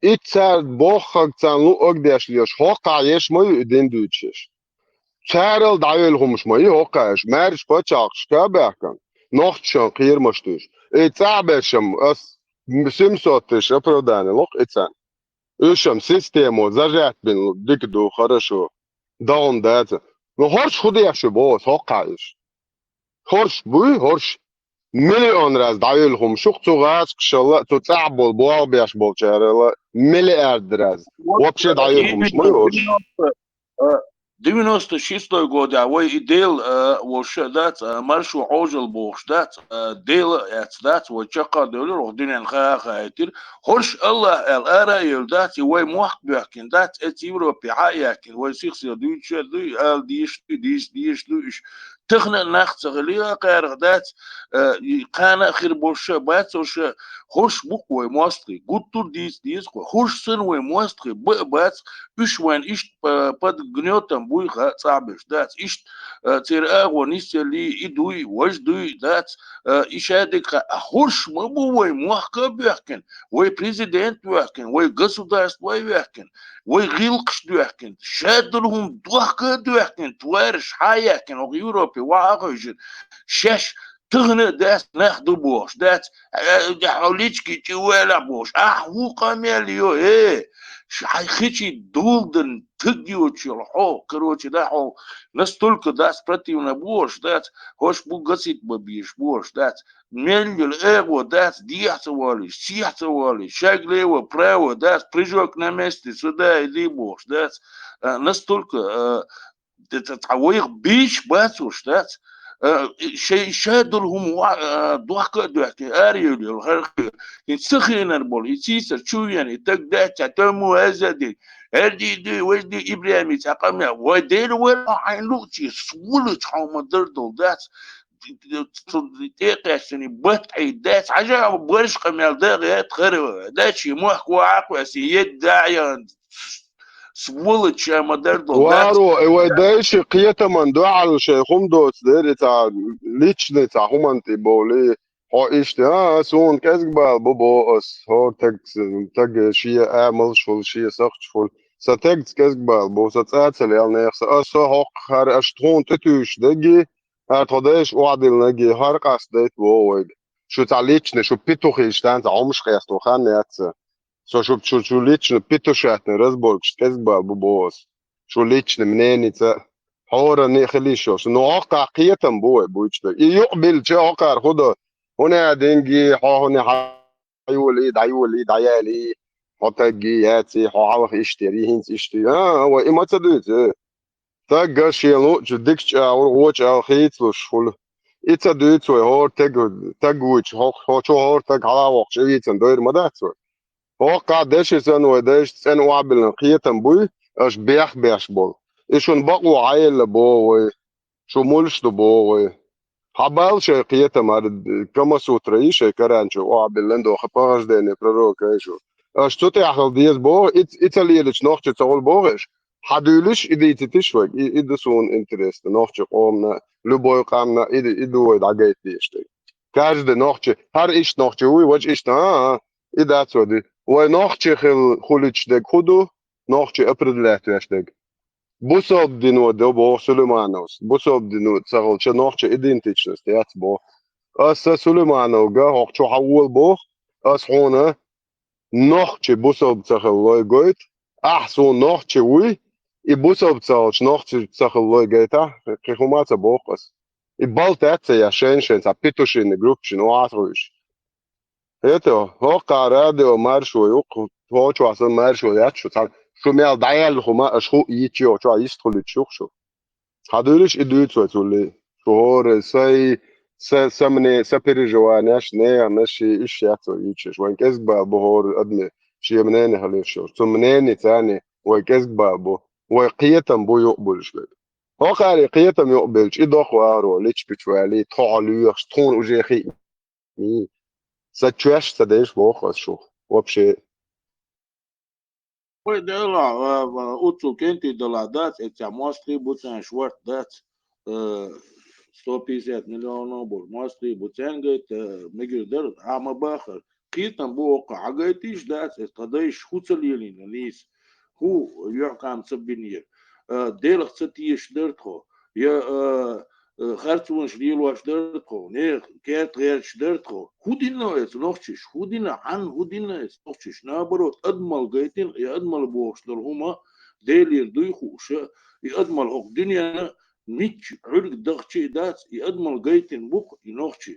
[SPEAKER 18] إتسان بوخك تان لو أقداش ليش هوقع يش ما يدين دوتشش شارل دايلهم مش ما يهوقعش مارش بتشاقش كاباكن نوختشن قير مشتوش إتسابشم أس سمسوتش أبرداني لوق إتسان إيشم سيستيمو زجات بين ديكدو خرشو داون داتا نو هرش خودي يش بوس هوقعش هرش بوي هرش مليون راز دايلهم شوقتو غاز كشلا تتعبوا بواو بياش بولشارلا مليارد راز وابشي دايلهم مش ما يهوش
[SPEAKER 20] 96 год, ой идел وشدات مرشو عوجل بوشدات ديل اتدات وشقا دولر ودين خايتر هرش الله الارا يلدات وي موحق بيحكين دات ات يوروبي عاياكين وي سيخس دويتش دوي ال ديش دويش تخنا ناخت غليا قارغ دات قانا خير بوش بات وش هرش بوك وي موستري قطر ديس هرش سن وي موستري بات ايش وين ايش باد جنيوتن بوي صعبش دات ايش تير ونيسلي ادوي وجدوي دات اشادك هرش مبو وي موحق بيحكن وي بريزيدنت بيحكن وي государство بيحكن وي غيلقش بيحكن شادلهم دوحق بيحكن توارش حياكن او يوروبي واغجن شش تغنى دات ناخدو بوش دات حوليتشكي تيوالا بوش هو قامياليو خيتشي دولدن تجيوتشي الحو كروتشي دا حو настолько да спротивно бош дат хош бугасит бабиш бош дат мельнил эго дат диацевали сиацевали шаг лево право дат прыжок на месте сюда иди бош дат настолько это твоих бич бацуш дат شيء شادلهم ضحك أريل الخرق يتسخن البول يتيسر شو يعني تقدر تتمو هزدي هدي دي وجدي إبراهيم تقامي ودير ولا عينوتي سولت حوم دردل دات تيقاسني بطعي دات عجب برش قمال داغيات خروا داتشي محكو عقوة سيد داعيان سولت شام دردل دات
[SPEAKER 18] وارو ودايش قيتا من دو على شيخهم دوت ديري تاع ليتشني تاع هم انتي بولي هو اشتها سون كازبال بوبوس هو تاج شي اعمل شغل شي سخت شغل ستاج كازبال بو ستاتل يعني اس هو خر اشتون تتوش دغي هتوداش وعدل نجي هرقاس ديت وويد شو تاع ليتشني شو بيتوخي شتان تاع عمش قياستو خان ياتس شو ليتشني بيتوشاتني رزبولك كازبال بوبوس شو ليتشني منيني حورا نخليشو شنو واقع قيتم بويتش يقبل شو واقع خده هنا دنجي هنا حيولي دعيالي حتجي ياتي حاوخ يشتري هنس يشتري هو إما تدوت تاجا شيلو جدكش أو وش أو خيتلوش فل إتدوت هو تجوش هو شو هو تج على وقت شيء تندير مداتو واقع داش سن وداش سن وعبل قيتم بوي اش بيش بول إيشون بقوا عيل بوي شو مولش بوي حبال شيء قيتم هذا كما سوتري شيء كرانشو وعبل لندو خباش ديني بروك ايشو اش توتي احل ديز بو إيطاليا لش نوخت تقول بوغش حدولش إدي تتشوك إدي سون إنترست نوخش قومنا لبوي قامنا إدي ويد عجيت ديشتي كاج ده نوخش هر إيش نوخش هو وجه إيش إذا تودي ونوخش خليش ده خدو نوخش أبرد لا تشتك بوسوب دينو دبو سليمانوس بوسوب دينو تسغل شنوخش إدينتيشنس تيات بو أس سليمانو جا هوخش حول بو أس هنا نوخش بوسوب تسغل لوي أحسن نوخش وي يبوسوب تسغل نوخش تسغل لوي جيتا كيخومات بوقس يبالتات يا شين سابيتوشين جروب شنو عطروش هيتو هو قارادو مارشو يوق هو شو أصلا مارشو ياتشو شو ميال دايل هما أشخو يتشو شو يستخل تشوخشو هادولش إدويتو تولي شهور سمني سبيري جواناش نيا ماشي إيش ياتو يتشش وين كذبة بهور أدنى شيء منين هليشو ثمنين ثاني وكذبة بو وقيتم بو يقبلش بيت هو قاري قيتم يقبلش إدوخ وارو ليش بتوالي تخالوش تخون وجيخي ستشوش تديش بوخ شو وبشي
[SPEAKER 20] Păi de la Uțul Kenti de la dați, ți-a mostri buțen șvart dați, $150 milionă bur, mostri buțen găit, megil der, amă băhăr, Kitan bu oqa, agăitiș dați, tădăiș huțăl elin, nis, hu, eu cam să binir, del să tieș dărtho, خرطومش ليل واش درتو نير كات غيرش درتو هودينا اس نوخش هودينا عن هودينا اس نوخش نابرو ادمل قيتين ادمل بوش هما ديلير دويخوش ادمل هوك دنيا ميتش عرق دغشي دات ادمل قيتين بوك ينوخش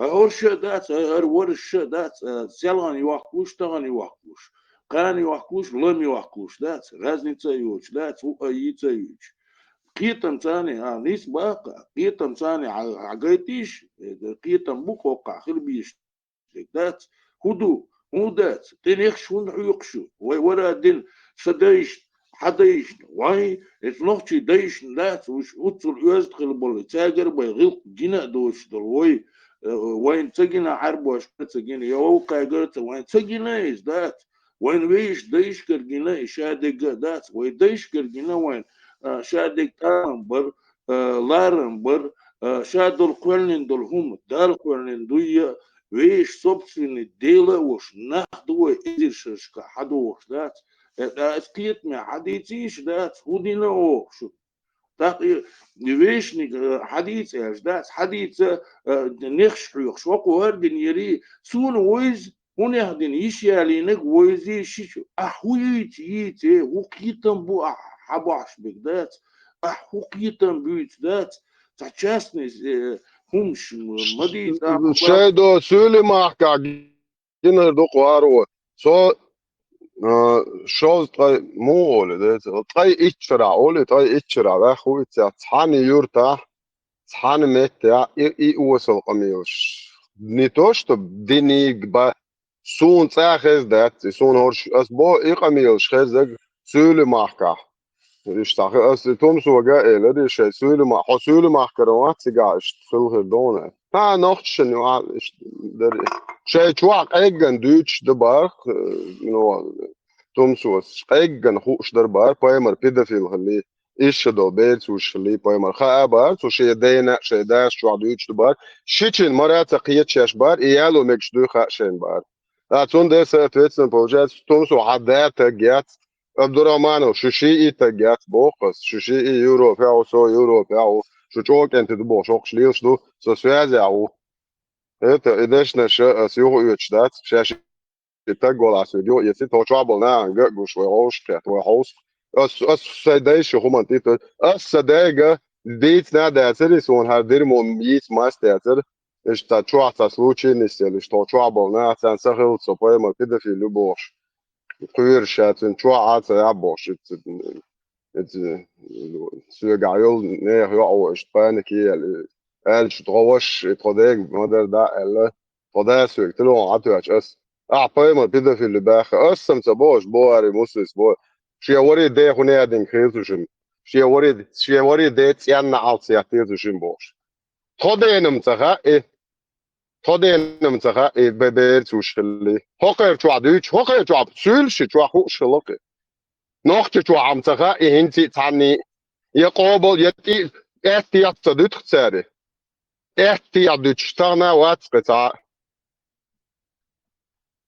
[SPEAKER 20] اورش دات ار ورش دات سيلان يوحكوش تغان يوحكوش قان يوحكوش لم يوحكوش دات رازنيца يوش دات هو ايца يوش قيتم ثاني نيس باقة قيتم ثاني عقيتيش قيتم بوك وقع خربيش دات هدو هودات تنيخ شون يقشو ولا دين سدايش حدايش واي اتنوخشي دايش دات وش اتل يزدخل بول تاجر بيغلق جنا دوش دول وين تجينا حرب واش تجينا يوقع قرت وين تجينا إيش دات وين ويش دايش كرجينا شادق دات وين دايش كرجينا وين شادك تامبر لارنبر شادل قرنين دول هم دار قرنين دويا ويش صبسين الديلة وش ناخدوه إدرشش كحدوش دات اسكيت ما حديثيش دات هودينا وشو تاقي ويشني حديث ايش دات حديث نخش حيوخ وقو هردن يري سون ويز هون يهدن يشيالينك ويزي شيشو أحويت يتي وقيتم بو حباش بقدات حقيقة بيت ذات تحسسني همش مديد
[SPEAKER 18] شايدو سولي معك جنر دو قوارو سو شوز طي مو أولي ده طي إتشرع أولي طي إتشرع بأخوي تحاني يورتا تحاني ميتا وصل قميوش نيتوش تب دينيك با سون تاخذ دات سون هورش أسبو قميوش خزق سولي معك يشتاق توم سوغا إلى دي شيء سولي ما حصولي ما كروات سجاش خلق دونه ها نوخش إنه در شيء شواق أيجن دوتش دبار إنه توم سوس أيجن خوش دربار بايمر بيدا في الخلي إيش دو بيت وش خلي بايمر خابر سو شيء دينا شيء داش شو دوتش دبار شيء مرات تقيت شاش بار إيالو مكش دو خاشين بار تون ده ساتويتسن بوجات توم سو عدات جات عبدالرحمن شوشي تجات بوقس شوشي يورو فيعو سو يورو فيعو شو شوك انت دبو شوك شليش دو سو سوازي عو هيت إداش نشا سيوغو يوتشدات شاش يتقول على سيديو يسيت هو شعبل نا جو شوي روش كات وحوس أس سيدايش هما تيت أس سدايجا ديت نا داتري سون هردير مو ميت ماس داتر إيش تشوع تسلوتشي نسيل إيش شعبل نا سان سخل سوباي ما كده في لبوش قير شاتن شو عاد يعبوش سيجعيل نيه يقعو اشتبانك قال شتغوش يتخديك مدر دا قال خدا سويك تلو عطو اس اعطي ما بيدا في اللي باخ اسم تبوش بواري موسيس بو شي وري دي هنا دين خيزوشن شي وري دي تيانا عط سياتيزوشن بوش خدي نمتخا خدين ببيت وشلي هوقي شو عدوش هوقي شو عبسول شو حوش لقي نوختش وعمتها إهنتي تاني يقابل يتي احتياط صديق تساري احتياط دشتنا واتقطع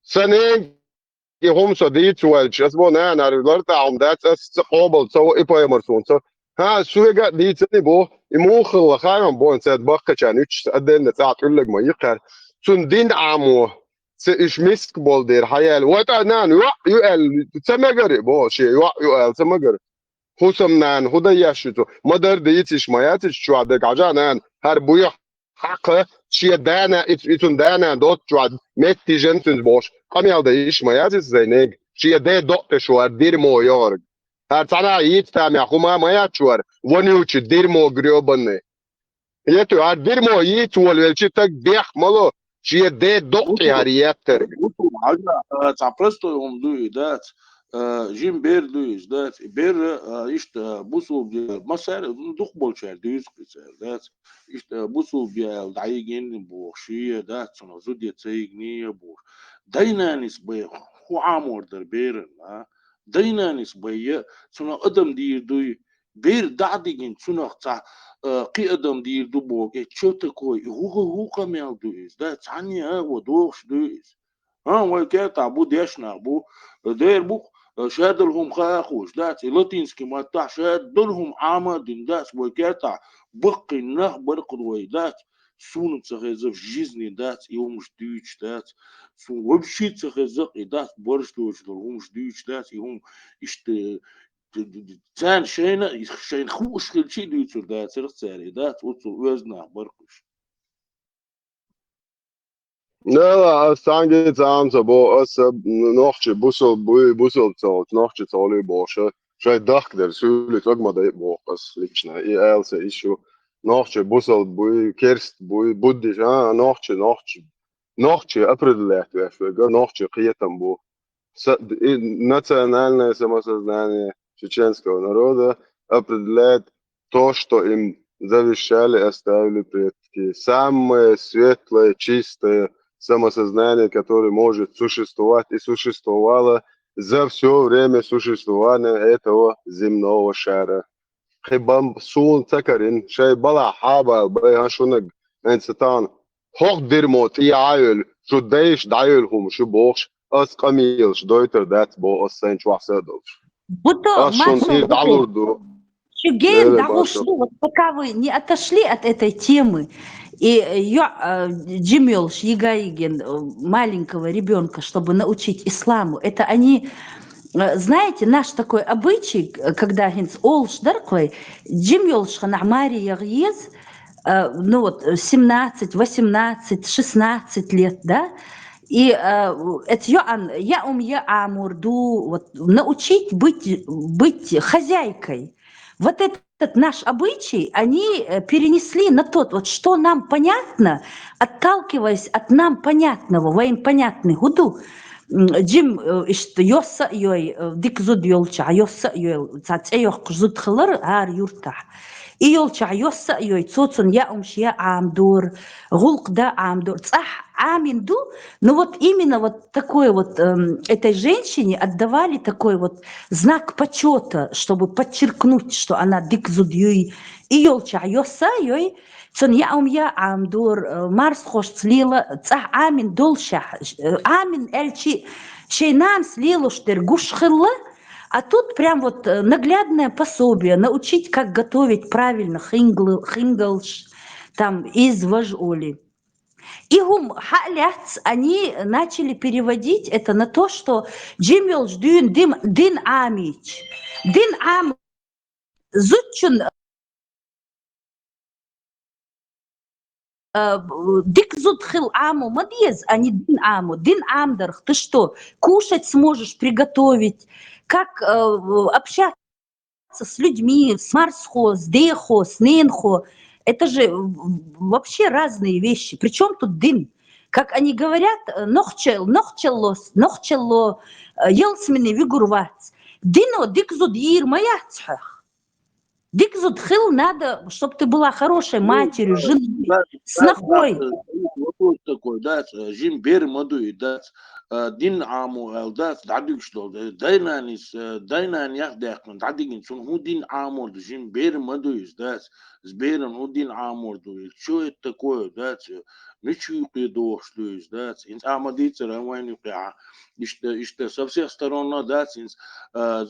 [SPEAKER 18] سنين يهم صديق والش أسبوعنا أنا رجلت عمدات استقابل سو إبا يمرسون سو ها سويجا دي تاني بو يموخ الخايم بو إنسان بقى كانوش أدنى ساعة كل ما يقهر سندين عمو سإيش مسك بول دير حيال وتا نان يقال تسمجر بو شيء يقال تسمجر خصم نان هدا يشتو مدر ديتش ماياتش شو عدك عجانان هر بوي حق شيء دانا إتون دانا دوت شو عد متي جنتن بوش قام يالدا إيش ماياتش زينيج شيء ده دوت شو دير مو يارج هر تنا يت تامع خما مايات شوار ونيوش دير مو غريوبني يتو هر دير مو يت والشيء تك بيح مالو شيء ده دوت هريات تر
[SPEAKER 20] تاع برستو هم دوي دات جيم بير دويس دات بير إشت بوسو مسار دخبل شهر دويس كسر دات إشت بوسو بيا دعيجين بوشية دات سنة زودية تيجنية بوش داينانيس بيا هو عامور در بير داينانيس بيا سنة قدم دير دوي بير دعديجين سنة تاع قي قدم دير دو بوك تشوتكوي هو كمال دويس دات عني ودوش دويس وكاتا بو ديشنا بو دير بو شادلهم خاخوش دات لاتينسكي ما تاع شادلهم عامدين دات وكاتا بقي نخ برقدوي دات سون تخزف جيزني دات يومش ديش دات سون وبشي تخزق دات برشلوش دلهمش ديش دات يوم اشت تان شين خوش كل شي ديتر دات سرساري دات وصل وزنه برقش
[SPEAKER 18] لا سانجي تام سبو أس نوختش بوسل تاوت نوختش تالي باشا شاید دخل در سولی تاگ ما دای باقس لیچنا ای ایلسه ایشو نوختش بوسل بوی کرست بوی بودیش نوختش أفرد الله توافق نوختش قيتم بو национальное самосознание чеченского народа определяет то, что им завещали, оставили предки. Самое светлое, чистое самосознание, которое может существовать и существовало за все время существования этого земного шара. Хибам сун цакарин, шай бала хаба, байхашунаг, энцетан, хох дирмот и айыл, шо дейш дайылхум, шо бохш, أس قميلش دويتر دات بو أسين شو حسادوش
[SPEAKER 12] Будто,
[SPEAKER 18] أشون
[SPEAKER 12] Маша,
[SPEAKER 18] إيه دعوردو
[SPEAKER 12] Шюгейн,
[SPEAKER 18] ليلة
[SPEAKER 12] да вы
[SPEAKER 18] باشا
[SPEAKER 12] что, вот пока вы не отошли от этой темы, и Джимелш, Егайген, маленького ребенка, чтобы научить исламу, это они, знаете, наш такой обычай, когда гинс олш даркой, Джимелш ханамари ягез, ну вот 17, 18, 16 лет, да, и это я амурду, вот, научить быть хозяйкой. Вот этот наш обычай они перенесли на тот, вот что нам понятно, отталкиваясь от нам понятного, воин понятный гуду. Джим йоса йой дик зуд йолча йоса йой цацеёх зуд хлар ар юрта. И йолча йоса йой цоцун я умшия амдур гулк да амдур цах аминду. Ну вот именно вот такой вот этой женщине отдавали такой вот знак почета, чтобы подчеркнуть, что она дик зуд йой. И йолча йоса йой цон я амдур марс хош слила цах амин долша амин эльчи шейнам слилу штергуш хилла. А тут прям вот наглядное пособие, научить, как готовить правильно хинглш, там, из важоли. И халяц, они начали переводить это на то, что джимелш дин амич, дин ам зутчун дик зудхил аму мадьез, а не дин аму, дин амдарх, ты что, кушать сможешь, приготовить, как общаться с людьми, с марсхо, с дехо, с ненхо. Это же вообще разные вещи. Причем тут дин? Как они говорят, нохчелло, елсмини вигурвац. Дино дикзуд ир маяцхах. Дикзуд хил надо, чтобы ты была хорошей матерью, женой, снохой.
[SPEAKER 20] что такое, да, жим бер мадуй, да, дин аму, да, дадик что, дайнанис, дайнан яхдахн, дадигин, сон ху дин аму, жим бер мадуй, да, с берем ху дин аму, что это такое, да, ничего не дошлюсь, да, инс амадица, равайни пя, иште со всех сторон, да, инс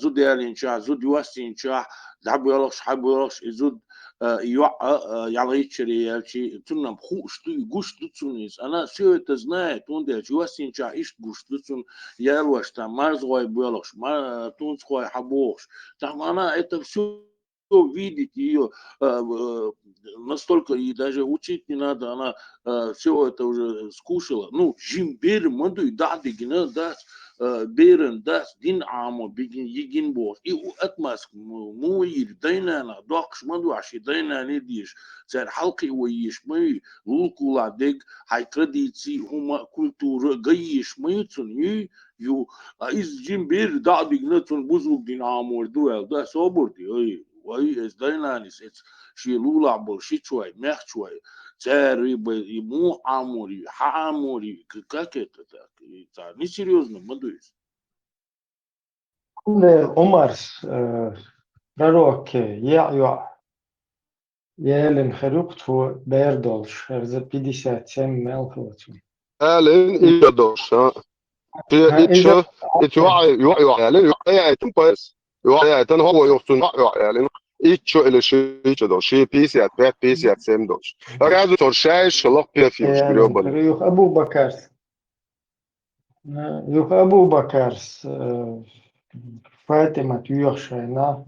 [SPEAKER 20] зуд ялинча, зуд юастинча, дабуялош, хабуялош, изуд ялайчери, тунам хушту, гуштуцунис, она все это знает, он делает, юастинча, ишт гуштуцун, ялваш, там, марзгой буялош, тунской хабош, там она это все видеть ее настолько, и даже учить не надо, она все это уже скушала. Ну, жим бер мадуй да дигина да берен да дин амо бигин егин бос. И атмас муир дайнана докш маду аши дайнани диш. Цер халки уиш май лукула дег хай традиции хума культура гаиш май цун ю из жим бер да дигина цун бузук дин амо дуэл да соборди ой. وهي داينانيس شيلولا بولشيتشوي مخشوي تاري بيمو عموري حاموري كاكيت تا не серьезно мадуис.
[SPEAKER 3] عمر пророк Я'я Елен Херюкту Бердолш за 57 мелков.
[SPEAKER 18] Elen iyi doş. İçe Elen Elen payız. Elen hava yoksun Elen İçe ile şey doş. Şey pisiyat sem doş. Razu torşay şalak piyafiş global.
[SPEAKER 3] Yuh Abu Bakar Fatima Tüyokşayna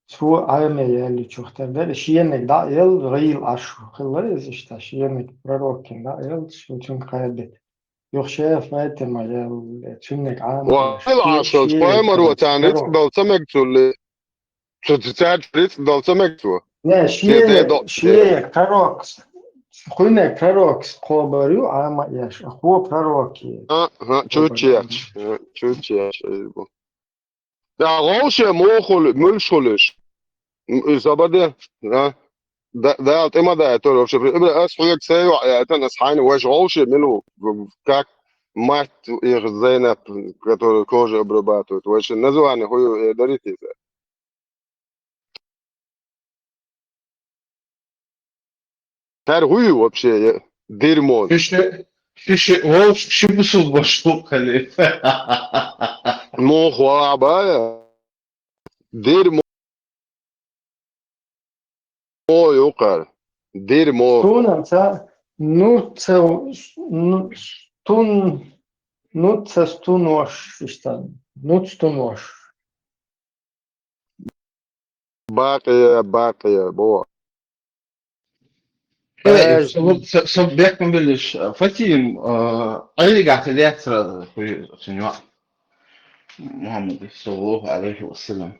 [SPEAKER 3] Su aymeyle çoktandır. Şiyenek da yıl rayıl aşu. Kıllarız işte. Şiyenek prorokin da yıl şutun kaybet. Yok şey Fatima yıl tünnek
[SPEAKER 18] والله عشان شوية مروة تانيت دول سمكتوا تتعرف دول سمكتوا
[SPEAKER 3] Ne şiye prorok. Kuyne prorok kobarıyor ama yaş. Ko proroki.
[SPEAKER 18] Ha çuçiyaç bu. Ya roşe mulşuluş. Zabade ha ده ما ده تقول شوف ابدا اسحق سيو يعني اصحاني واش غوشي منو كاك مات يغزينا كتور كوجا برباتو واش نزو يعني هو دريتي تار هو вообще дерьмо
[SPEAKER 21] Шиши, волш, шибусу башлукали.
[SPEAKER 18] مو خوابايا ديرمو يقال ديرمو
[SPEAKER 3] Tunanca nutsa stunoş işte. Nutstunoş.
[SPEAKER 18] باقية بو
[SPEAKER 21] صب بيحكم بالش فتيم أنا قاعد لياتر في محمد صلى الله عليه وسلم.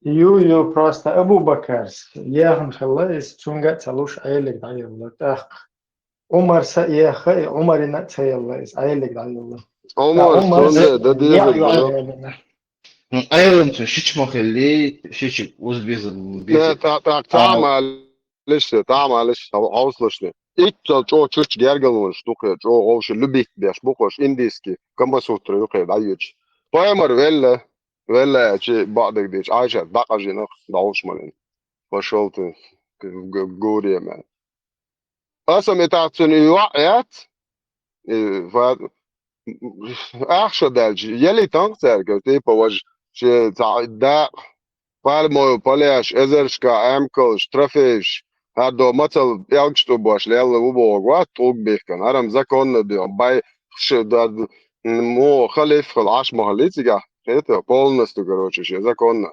[SPEAKER 3] Ю просто Абу Бакар. Яхан халайс чунга цалуш айлик дайылла. Так. Умар са яха Умарина цаяллайс айлик дайылла.
[SPEAKER 18] عمر سنة ده ديزل
[SPEAKER 21] أيضا شيش مخلي شيش وز
[SPEAKER 18] لا تعملش عاوزلشني إيش جو تشوش جرجلونش توكي جو عوش لبيك بيش بوكوش إنديسكي كم سوتر يوكي دايوش بايمر ولا شيء بعدك ديش عايشة دقة جنخ دعوش مالين وشولت جوري مان أصلا متعطن يوعيات أخشى دالج يلي تنسر كتير بوج شيء دا بالمو بالياش إزرشكا أمكلش ترافيش هادو مثل يالشتو باش ليلا وبوغوات توق بيكن هرم زكون ديو باي شو دا مو خليف خلاص محليتيجا это полностью короче ще законно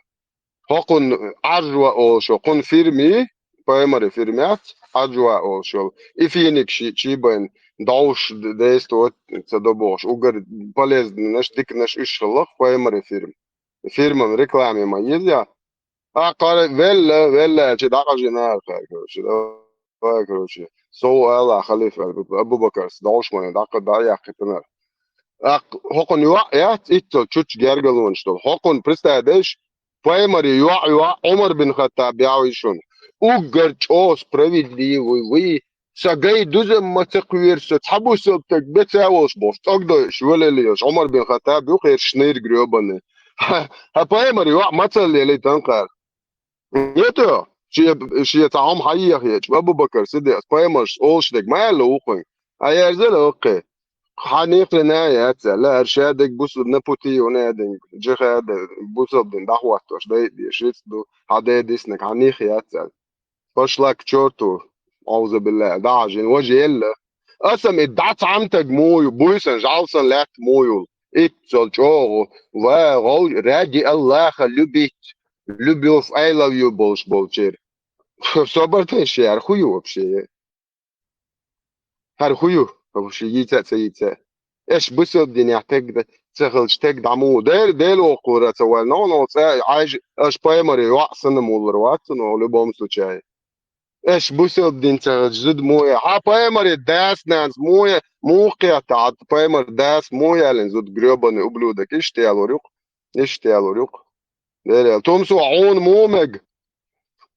[SPEAKER 18] хокун ажва о шо кун фирми паймари фирмят ажва о шо и финик чибен дауш действо цадобош угар полезно наш дик наш ишлах паймари фирма рекламе маезя а кар вела че дагажина короче короче со ала халиф абу бакар дауш ман дак дая хитнар Hokon yuaqyat itto chuch gergalun shto hokon представляешь паймари юа Умар бин Хаттаб явишун угар чо справедливый вы سجاي دوزة ما تقوير ستحبو سبتك بتاوش بوش تقدرش ولا ليش عمر بن الخطاب يخير شنير جريوبنا هباي مريوع مثل اللي تنقل يتو شي تعام حيا هيك ابو بكر صدق باي مش اوش دك ما له وقن ايرزل اوكي حنيق لنا يا لا ارشادك بوس نبوتي ونادن جخ بوس بدن دعوه توش دي شيت دو هذا ديسنك حنيق يا باش لك تشورتو أعوذ بالله دعجن وجه إلا أسم إدعت عمتك مويو بويسن جالسن لات مويو إتسل جوغو وغو راجي الله خلوبيت لوبيوف I love you بولشير صبرتش يا خويو بشي هر خويو بشي يتا إيش بس الدنيا تقدر تخلش تقدر عمو دير وقورة سوال نو عايش إيش بايمري وعصن مولر واتن ولو بومسو شاي ايش بوسل دين تجد مويا ها بايمر داس ناس مويا موقع تاع بايمر داس مويا لين زود جريبن وبلودك ايش تيالوريق دير تومسو عون مومج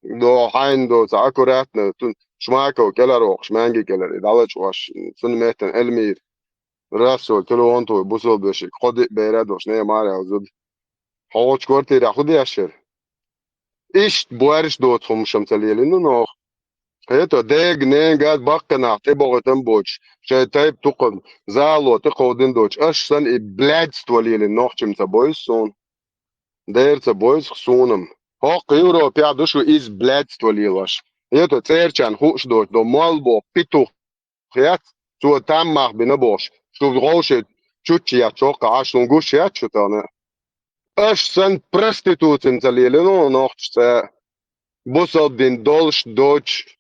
[SPEAKER 18] دو حين دو تاكوراتنا شماكو كلروق شمانجي كلر دالج واش سنمتن المير راسو كلو انتو بوسل بشي قد بيراد وشني ماري زود حوش كورتي را خدي اشر ايش بوارش دوتهم شمتليلين نو هيتو ديج نيجات باقنا تبغى تنبوش شيء تايب تقن زالو تقودين دوش أشسن إبلاد ستوليل النوحشم تبويس سون دير تبويس خسونم هو قيورو بيعدوشو إز بلاد ستوليلاش هيتو تيرشان خوش دوش دو مالبو بيتو خيات تو تامح بنبوش شو غوشت تشوتشي ياتشوكا عشان غوش ياتشو تانا أشسن برستيتوتن تليلينو نوحش تا بوصل دين دولش دوش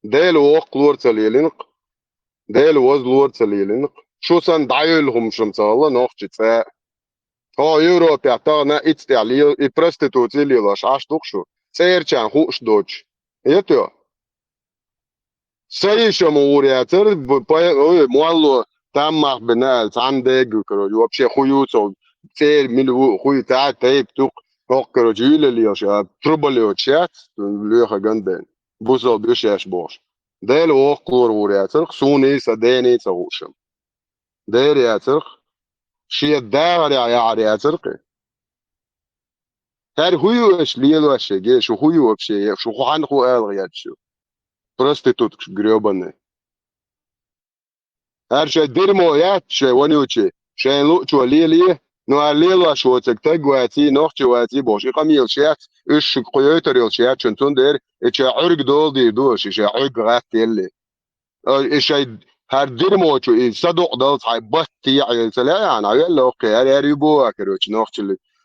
[SPEAKER 18] ديل وق لور تليلينق ديل وز لور تليلينق شو سن دايلهم شمسالة نوخش تسا هو يورو بيعتانا اتستعليل ابرستيتوتي ليلاش عاش توقشو سير كان خوش دوش يتو سيشو مورياتر موالو تامح بنال تعندك وكرو يوبشي خيوتو سير ملو خوي تاع تايب توق توقرو جيل ليلاش تربليو تشات ليخا جندين بوزل بيشاش بوش ديل وقلور ورياتر سوني سديني تغوشم دير ياتر شي الدار يا رياتر هر هو اش ليلو اش جي شو هو بشي شو خان خو الغيات شو برستيتوت جريوبن هر شي ديرمو يات شي ونيوتشي شي لو شو ليلي نو ليلو شو تكتك واتي نوختي واتي بوش قميل شيات اش قيوتر يل شيات شنتون دير اتش عرق دول دي دوش شي عرق غات يلي شيء هر ديرمو شو صدق دلت هاي بطي يعني سلا يعني على اوكي هر يبو كروش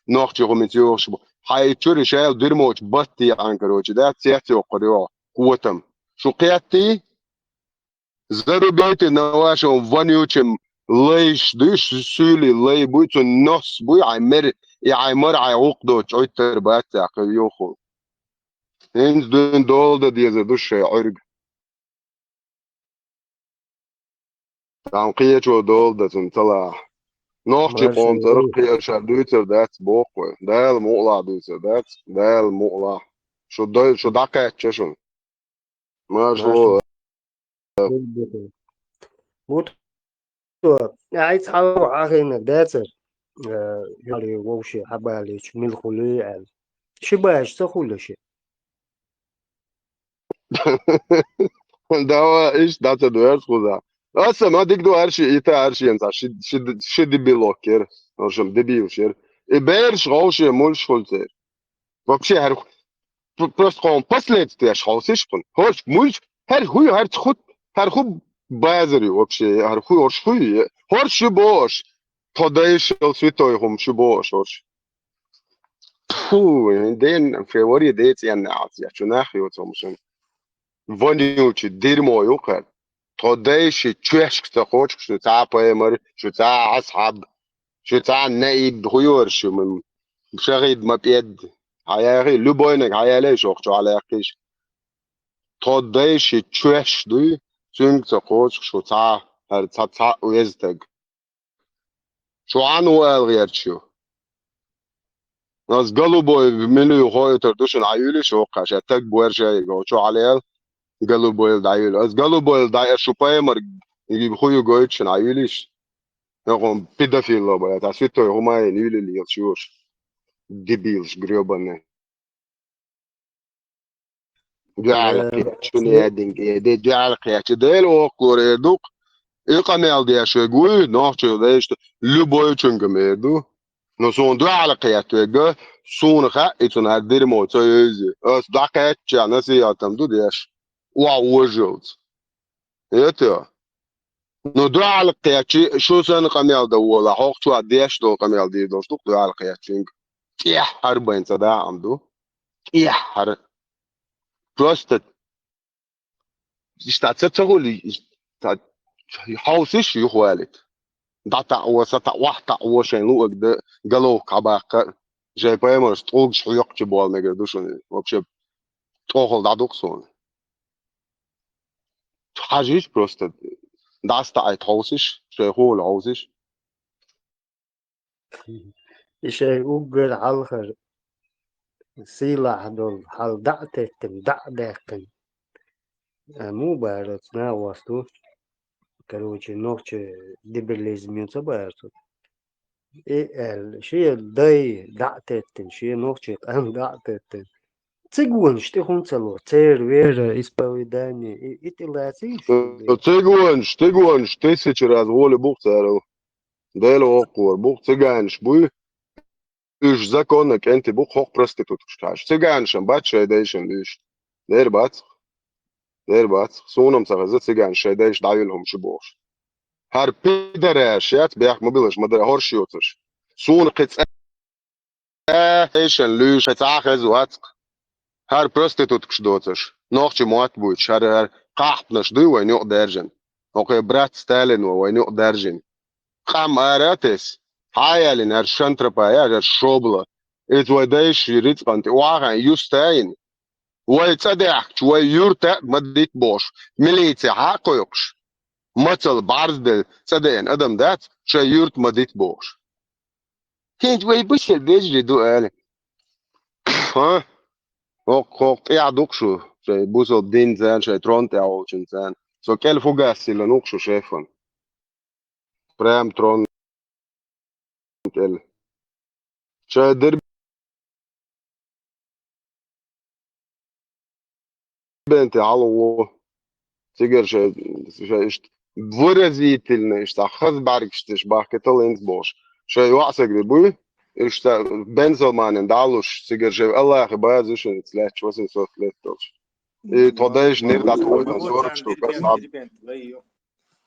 [SPEAKER 18] نوختي غمتيوش هاي تشوري شايل ديرمو بطي عن كروش ده سياتي وقريو قوتم شو قياتي زرو بيت نواشو فانيوشم ليش ديش سولي لي بويتو نص بوي عمر يعمر عقدو تشويتر باتا يوخو هند دون دول ده دي زدوش عرق عم قيتشو دول ده تنطلع نوختي
[SPEAKER 1] ماشي
[SPEAKER 18] قوم ترقي شردوتر دات بوقوي ده المقلع دوتر ده المقلع شو دقة تششون ما
[SPEAKER 1] ماشي
[SPEAKER 18] شو
[SPEAKER 1] بوتو عايز أروح أخينا داتر يالي ووشي حبالي شميل خلي عال شباش تخول شيء
[SPEAKER 18] ده ايش ده تدوير خدا اصلا ما ديك دو هرشي ايتا هرشي انت شد بلوكر رجل دبي وشير ابيرش غوشي مولش فولتر вообще просто قوم последствия шхаусишкун хош мульш хер хуй хер хут хер хуб базари вообще хер хуй орш хуй хорш бош тодаиш святой хум шубош орш фу ден февори дет ян азия чунахи отомшен вонючи дерьмо юкар тодаиш чешк тахоч что та паймер что та асхаб что та наиб хуйорш من شغيد ما بيد هاي لوبوينك هاي ليش وقت على كيش توديش تشوش دوي زنگ تقوش شو تا هر تا ويزتك شو عنو الغير شو ناس قالوا بوي منو هاي تردوش العيولي شو قاش تك بورجاي شو عليه голубой дайвил. Аз голубой дай шупаемар и хую гоичен аюлиш. Он педофил бая. Та святой гумай юлили чуш. Дебилш грёбаный. جعلك شنو دينك دي جعلك يا تدل وقور دوق إقامة دي أشجوي نحشو ديش لبوي تنجمدو نصون دو على قيادته سون خا إتون هدير موتا يزي أس دقيت جانا سياتم دو ديش وعوجوت يتو نو دو على قيادتي شو سن قميل دو ولا حق شو ديش دو قميل دي دوش دو على قيادتي كيا حربين صدا عمدو كيا حر просто штатца цогули та хаусиш юхвалит дата wasata wahta washen luq de galo kabaqa jay поймешь толк шуйоqchi болмага душуни вообще тохол дадуксон хажиш просто даста ай хаусиш jay хол хаусиш
[SPEAKER 1] شيء أقول على الخير سيلا هدول هل دعتكن دعتكن مو بارد نا واسطو короче ночи дебилизмица баарсу شيء داي دعتكن شيء ночи ан дعтكن цигун что хунцало цер вера исповедание и ты лацишь
[SPEAKER 18] цигун 1000 раз воли бух цару дело окор бух цыганш буй Üç zakonnak enti bu hok prostitutkaş. Ciganşın bat şeydeyşin düş. Der bat. Sonum sagazı cigan şeydeyş dayılhum şu boş. Her pideraşet beyak mobiliş madara horşiyotuş. Son qıtsa eşen lüş qıtsa zuat. Her prostitutkaş dotuş. Noqçı muat buç. Her qahtnaş du ve yok derjin. Oqe brat Stalin ve yok derjin. Qam arates. Hayalin her şantrapaya her şobla. İtvedeyş yritqanti wagan yustayin. ويتصدق شوي يرتا مديت بوش مليتي حقوقش مثل بعرض صدقين ادم دات شوي يرت مديت بوش كنت وي بشل بيجري دو قال ها هوك يعدوك شو شوي بوزو دين زان شوي ترونت او زان سو كل فوقاسي لنوك شو شايفن برام ترون كل شوي درب بنتي على تيجر شيء выразительно что хазбарг что бахкетал инсбош что юаса грибу что бензоманен далуш тигер же аллах базушен слэч was in so летош и тодеш не дат ойдан 40 штук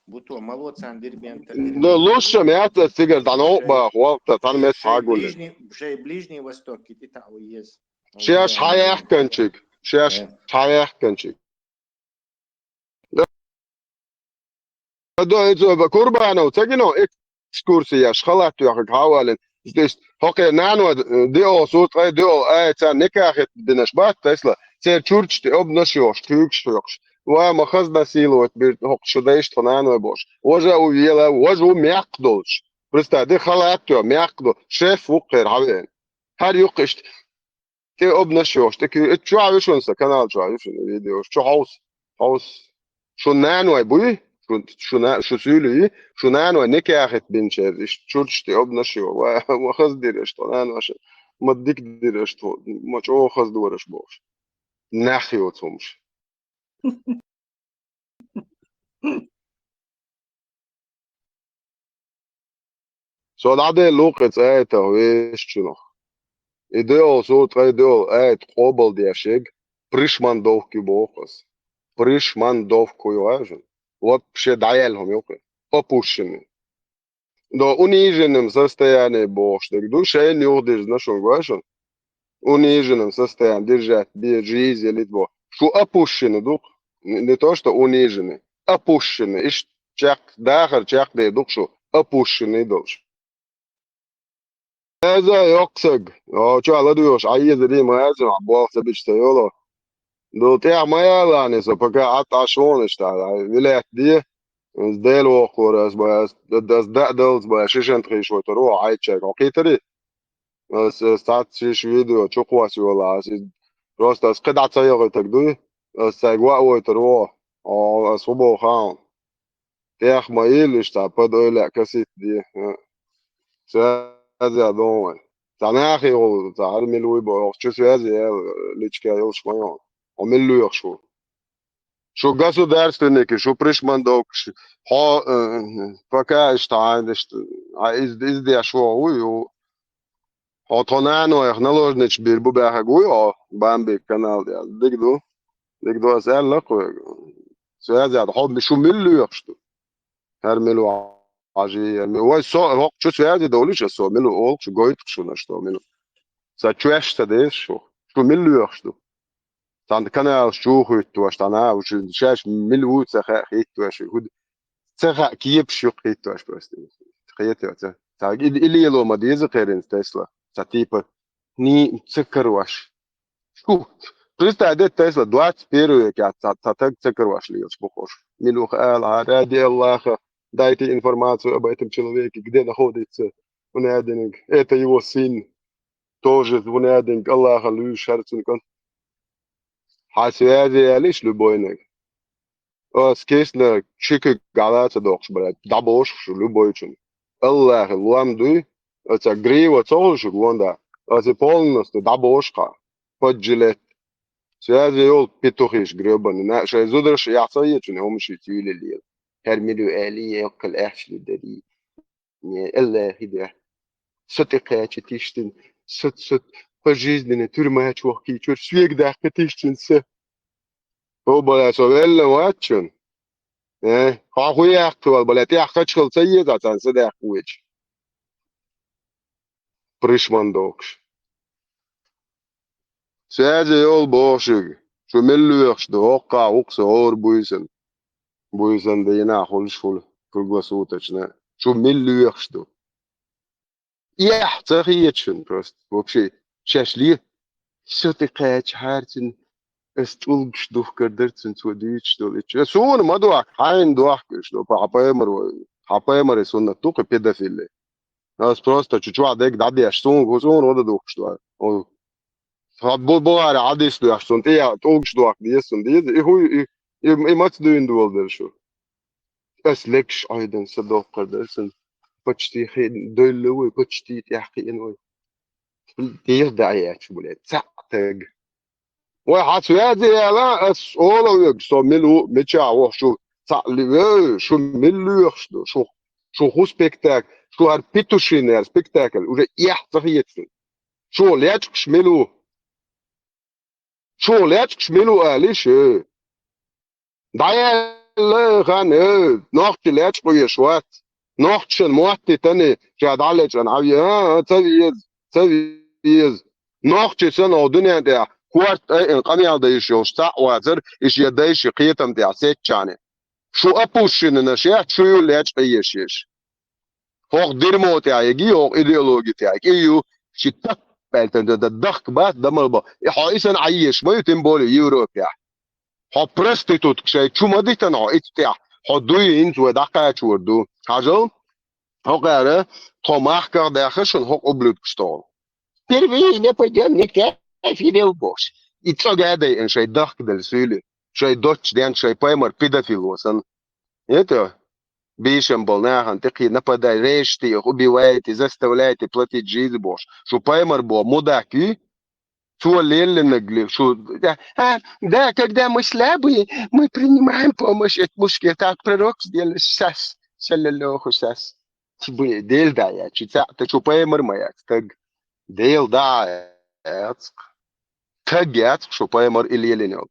[SPEAKER 10] Буто молодцан дербент.
[SPEAKER 18] но лучше мята тигер дано ба вакта тан мес хагул
[SPEAKER 10] Ближний Восток и тау ез.
[SPEAKER 18] шеш хаях кенчик шеш хаях кенчик ده إذا كوربانو تجينو إكسكورسيا شخلات يا حوالين إيش هوكي نانو ديو صوت ديو تان نكاخت دنشبات تسلا تير تشورش تي أبنشيوش تيوكش وما خزنا سيلوت بيرت هوك شدايش تنانو بوش وجا ويلا وجو ميقدولش برستا دي خلات يا ميقدو شيف وقير حوالين هل يقشت تي أبنشيوش تكي تشو عايشون كانال تشو عايشون فيديو شو هاوس شو نانو بوي شو سولي شو نانو نكاخت بنشر شورشتي أبنشيو وخز ديرش طنان عشان ما تديك ديرش ما تشوه خز دورش بوش ناخيو تمش سو العادة لوقت آية ويش شنو إديو صوت إديو آية قبل دياشيج بريشمان دوف كي بوخس بريشمان دوف كويواجن вообще даяльхом ёпы опущены до униженном состоянии бог что душа не удержит нашим гвашен униженном состоянии держать без жизни литво что опущены дух не то что унижены опущены и чак дахар чак де дух что опущены душ هذا يقصد شو على دوش عايز دي ما اسمع بوخ بيشتغلوا دو تاع ما يلاني سو بقى عطاشون اشتغل ولاية دي ديل وقور بس دلز بس شيشن تري شو ترو عايتشك اوكيتري بس ساعات شيش فيديو تشوقوا سي ولا просто قطعة صغيرة تقدر Sagwa oitro o subo khan teх mail ishta pod öyle kasit diye سؤال دون تناخي او تعال ملوي بو شو سؤال ليش كايو شويون وملو يخشو شو قاسو درس تنك شو بريش مندوك ها فكا اشتعاين از دي شو هو ها تنانو يخنلوجنش بيربو بحقوي او بامبي كانال ديك دو اسال لك سؤال زاد حب شو ملو يخشو هر ملو عجي هو سو شو سؤال دولش سو ملو اول شو قويت شو نشتو ملو ساتشوشت ديش شو ملو يخشو تان كان شو خويت واش تانا وش شاش ملو تخا خيت واش هود تخا كيب شو خيت واش بس خيت واش تا اللي يلو ما ديز خيرين تسلا تاتيب ني تسكر واش شو بريستا عدد تسلا دوات بيرو كا تاتك تسكر واش ليش بخوش ملو قال عادي الله дайте информацию об этом человеке, где находится внеденник. Это его сын, тоже внеденник Аллаха Люш Харцункан. حاسيادي ليش لبوينك سكيسنا شيك قالات دوخش برات دابوش شو لبويچن الله لامدوي это грева тоже гонда это полностью дабошка поджилет связи йол петухиш гребан на шай зудрш яцаечен хомши тюлелил هرملو آلية يقل أحشل الدليل الله هدا ستقاة تيشتن ست فجيزدنا ترمات وقتي تور سويق داقة تيشتن هو بلا سوال واتشن خاخوي أختوال بلا تيحقا تشغل سيدة تنسى داق ويج بريشمان دوكش سيادة يول بوشيغ شو ملو يخش دوقع وقس هور بويسن دينا خلش فل كل صوتنا شو ملو يخشدو تخيتشن بروست вообще شاشلي ستقاة حارتن استولبش دوخ كردرتن توديش دوليتش سون ما دوك حين دوخش دو حبايمر سنة توق بيدافيل ناس просто чуть-чуть дек дади ашсон гозон рода دوخش دو بوار عاديس دو ашсон те توقش دوخ ديسن دي هو имать дуин дуалдер شو اسلكش ايضا صدق كردرتن почти دولو почти تحقيقين وي دعيات شو بلاد تعتق واحد سوادي لا اسولو يكسو ملو متشا وشو تعلي شو ملو يخشدو شو هو سبيكتاك شو هر بيتوشينير سبيكتاكل وجا يحتفيتن شو لاتش ملو ليش دايا لا غان نوخت لاتش بو يشوات نوختشن مواتي تاني جاد عليجن عوي تبيز نوختشن او دنيا ده كوارت قميع دايش يوشتا وازر ايش يدايش قيتم دي عسيت جاني شو ابوشن نشيح شو يولاتش ايشيش هوق ديرمو تاعي هوق ايديولوجي تاعي ايو شي تبالتن ده الضغط بات دمربا حايسن عيش ما يتمبولي يوروب تاع ها برستيتوت شي شو ما ديتن ها اتاع ها دوي انت ودقا چوردو حاجه ها قاره تا مخکر داخشن هوق اوبلود گستال Первый не пойдем никак фидел бош. И то гадай, ان شي ضغط دلسولي شي دوتش دان شي بايمر بيدافيل وصن это بيشم болнахан تقي нападай решти их убиваете заставляете платить жизнь бош شو بايмер бо мудаки شو леле нагли شو да когда мы слабые мы принимаем помощь от мужчин так пророк сделал сас саллаллаху сас тибы дель да я чита ты شو بايмер моя так ديل داعت تجات شو بايمر إليلينيو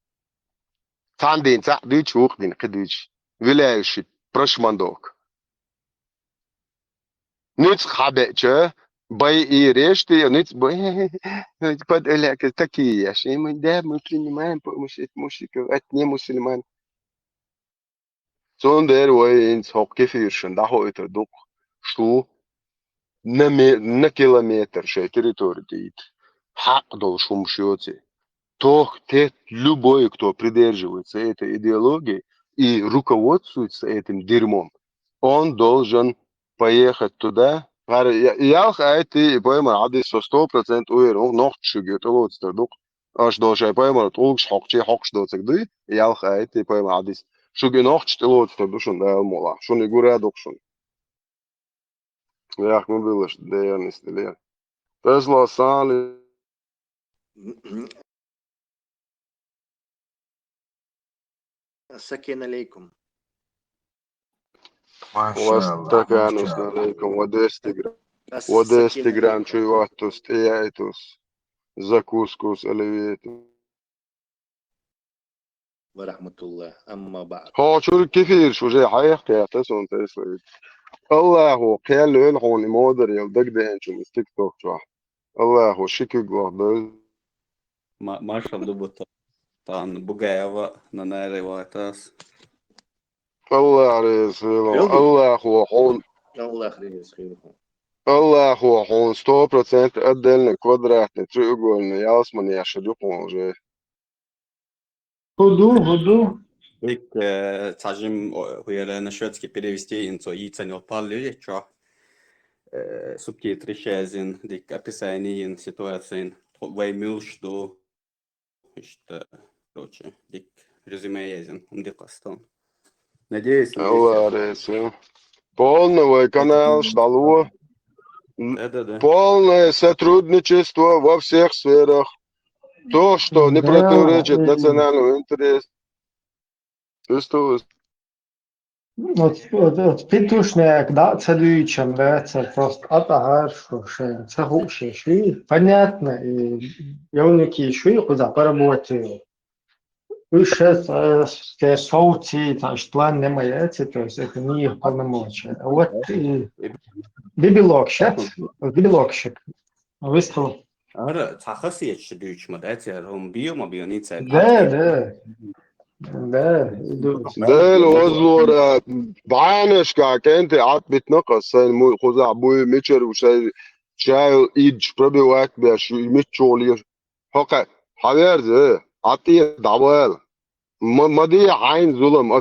[SPEAKER 18] تاندين تاع ديش وقدين قديش ولايش برشماندوك نيت خابتش باي إيريشتي نيت باي قد لك تكي يا شيء من ده مسلمان مش أتني مسلمان سون دير وين سوق كيفيرشن ده هو يتردوك شو на километр шей территории дит. Хак должен шьёте. Любой, кто придерживается этой идеологии и руководствуется этим дерьмом, он должен поехать туда. Я это пойму, а 100% уверен, он ночью где-то вот стардук. Аж доше поймал, толкш хокш доцек ды, ялх айти поймал адис. Шуги нохч тилот душун да мола. Шуни гура докшун. Ях мы было что да не стеле. Тесла сали.
[SPEAKER 11] السكين عليكم.
[SPEAKER 21] ما شاء الله ما
[SPEAKER 18] واستكانوس
[SPEAKER 21] شاء الله
[SPEAKER 18] عليكم ودستجرام
[SPEAKER 11] السكين
[SPEAKER 18] ودستجرام
[SPEAKER 11] عليكم.
[SPEAKER 18] чуйватус тиайтус закускус элевитус.
[SPEAKER 11] ورحمة الله أما بعد.
[SPEAKER 18] ها شو كثير شو جاي حيحكي يا تسون تسوي. الله هو قال له الحون مودر يلدق دهن شو مستيك توك شو. الله هو شكل قهبل.
[SPEAKER 22] Marshall Lubuta tan Bugayava Nanare Watas.
[SPEAKER 18] الله رسول الله هو حون.
[SPEAKER 11] الله يخليهم.
[SPEAKER 18] الله هو حون 100% أدلنا كوادراتنا تريقولنا ياسمن يشجعون جاي.
[SPEAKER 3] هدوء.
[SPEAKER 22] Ик цажим хуяла на шведский перевести инцо яйцанил палли, чё субтитры шезин, дик описание ситуации, ваймил, что короче, дик резюме езин, дикостон. Надеюсь,
[SPEAKER 18] الله رسول. Полный канал Шталу.
[SPEAKER 22] Да.
[SPEAKER 18] Полное сотрудничество во всех сферах. То, что не противоречит национальному интересу.
[SPEAKER 3] Петушняк, да, целуючим, да, это просто атагаршу, цахуши, шли, понятно, и явники шли, куда поработали. Вы сейчас соути, значит, план не маяти, то есть это не их полномочия. Вот и бибилокщик выставил.
[SPEAKER 22] Ара цахаси ячдуч мадати, ром биома бионица.
[SPEAKER 3] Да.
[SPEAKER 18] ده الوزور بعانش كأنت عاد بتنقص سين خزع بوي ميتشر وشاي شاي إيد بربي واك بيش ميتشولي هكا حوار ده عطيه دعوال ما دي عين ظلم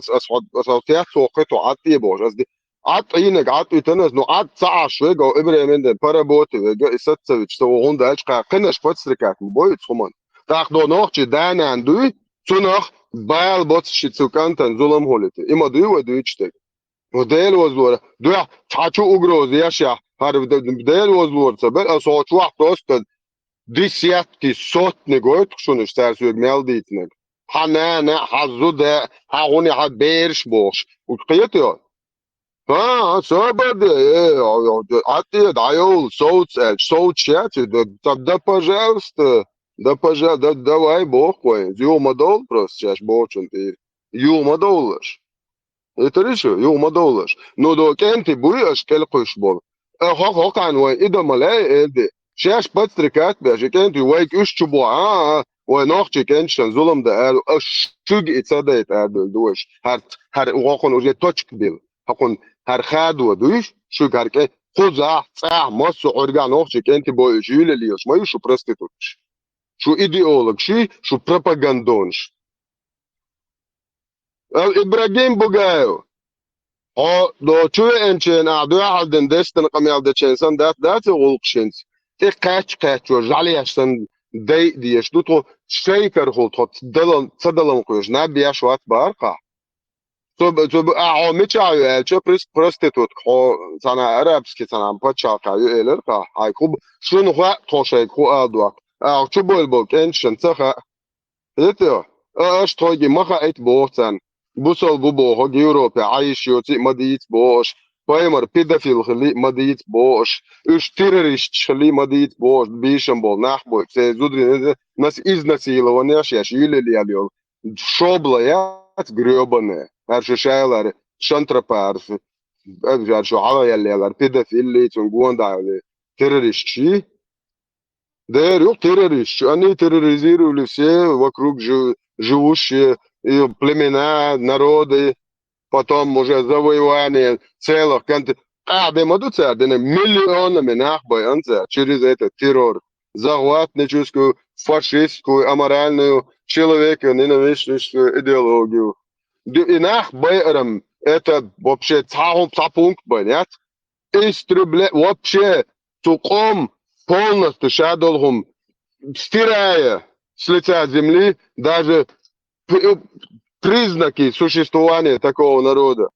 [SPEAKER 18] أصوتيات سوقته عطيه بوش أصدي عطينك عطي تنس نو عط ساعة شوي جو إبراهيم من بارابوتي جو إستسويتش تو هون ده أشقى قناش فتسركات مبويت خمان تاخدو نوخش دانا عندوي تنخ بايل بوتشي تسوكانتن ظلم هولتي إما دوي ودوي تشتك وديل وزورة دوي تحاچو ugroz ياشا هار ديل وزورة سبل أصوات واحد توستد ديسياتكي سوتني قويت خشونش ترسوك ميلديتنك حنانا حزودة حاغوني حد بيرش بوش وقيتي ها سبب عطي دايول صوت شاتي ده пожалуйста да пожалуйста давай бог кой юма дол просто сейчас бочин ты юма доллаш это решо юма доллаш но до кенти буяш кел кушбол хокан وای إذا ملاي إدي شاش باتريكات باش كنتي وايك أشتبوا وناخش كنشن ظلم ده قالوا أشتج إتصدقت قال دوش هر واقعن وجه توشك بيل هكون هر خاد ودوش شو كارك خزع صح ما سعورجا ناخش كنتي بايش يلليش ما يشو برستيتوش شو إيديولوج شو بروباغاندونش إبراهيم بوغايو دو شو انشين اعدو عدن دستن قميال دچنسان دات غولقشنس تي قاچ وجعلي عشان دي ديش دوتو شيكر هولت صدلم قوش نبي شوات بارقه تو عامچا چه پرستیتوت خو سنا عربسکی سنا پچاقا یلرقا های خوب شنو خو توشای خو ادوا چه بول کنشن څخه هته اش توگی مخه ایت بوتن بوسل بو هو یوروپ عايش يوتي مديت بوش بايمر بيدافيل خلي مديت بوش اش تيروريست خلي مديت بوش بيشن بول نحبو زودري ناس изнасилования яш يلي اليوم شوبلايات грёбаные аршишайлар шантрапарс аршу аваяллар педофилли цунгуандали террористчи террорист они терроризировали все вокруг живущие племена, народы, потом уже завоевание целых миллионами нахбой через этот террор, захватническую, фашистскую, аморальную, человеконенавистническую идеологию. И нахбой это вообще пункт, понять? Истреблять, вообще цуком полностью шадолгум, стирая с лица земли даже признаки существования такого народа.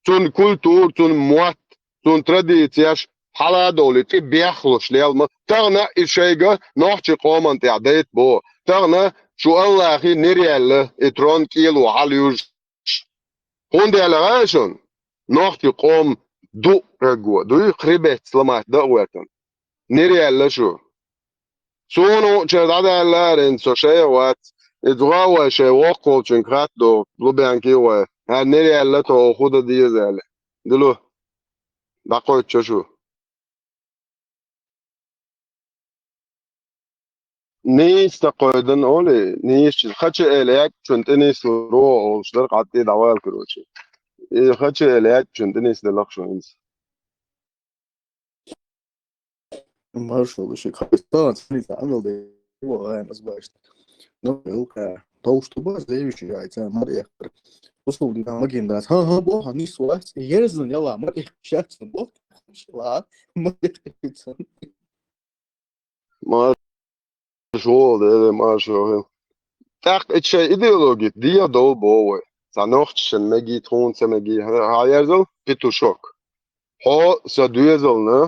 [SPEAKER 18] Цун культур, цун муат, цун традициях, халадоли, ты бяхло шлялма. Тагна ишейга нахчи коман تعديت بو. تغنا شو الله أخي نريال إترون كيلو عليوج. هون دي على نحكي قوم دو رجوع دو خربت سلامات دقوتن نريال شو سونو شداد اللارن سو شيء وات إدغاوة شيء وقول شنكات دو لبيان و هاد نريال تو خود دي زال دلو دقوت شو نيس تقعدن أولي نيس خدش إليك شنتني سرو وشدر قاتي دوال كروشي خدش إليك شنتني سدلق شو إنس
[SPEAKER 7] Marshall is tāds niet atbildīja, ko ēnas baist. Nu, kā taustu baz deviši jāicā Marija par uzlūdījām agendās. Boha, nisu vēc, jerzun, jālā, Marija šāds, boha, šlā, Marija.
[SPEAKER 18] Marshall. Echt, het is ideologie, die dol boven. Zanochtchen, megi tronse, megi hajerzel, pitushok. Ho, sa duezel, ne?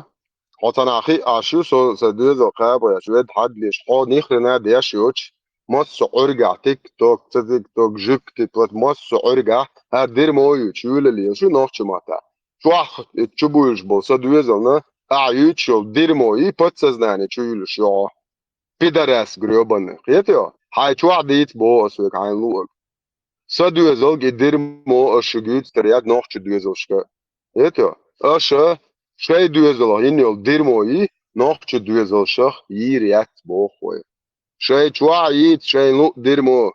[SPEAKER 18] وطناخي عشو سدوز قابو يشويد حد ليش قو نيخرنا ديش يوش مص عرقع تيك توك تيك توك جيك تيك مص عرقع هادير مو يوشيول اللي يشو نوخش ماتا شواخ تشبوش بو سدوزلنا اعيوش يو دير مو يبت سزناني تشيول شو بيدرس غريوبن قيتيو هاي شواح ديت بو اسوك عين لوك سدوزل دير مو اشجوت ترياد نوخش دوزلشك قيتيو اشا شيء دوزل هني الديرموي نوخش دوزل شخ يريات بوخوي شيء شوا يت شيء لو ديرمو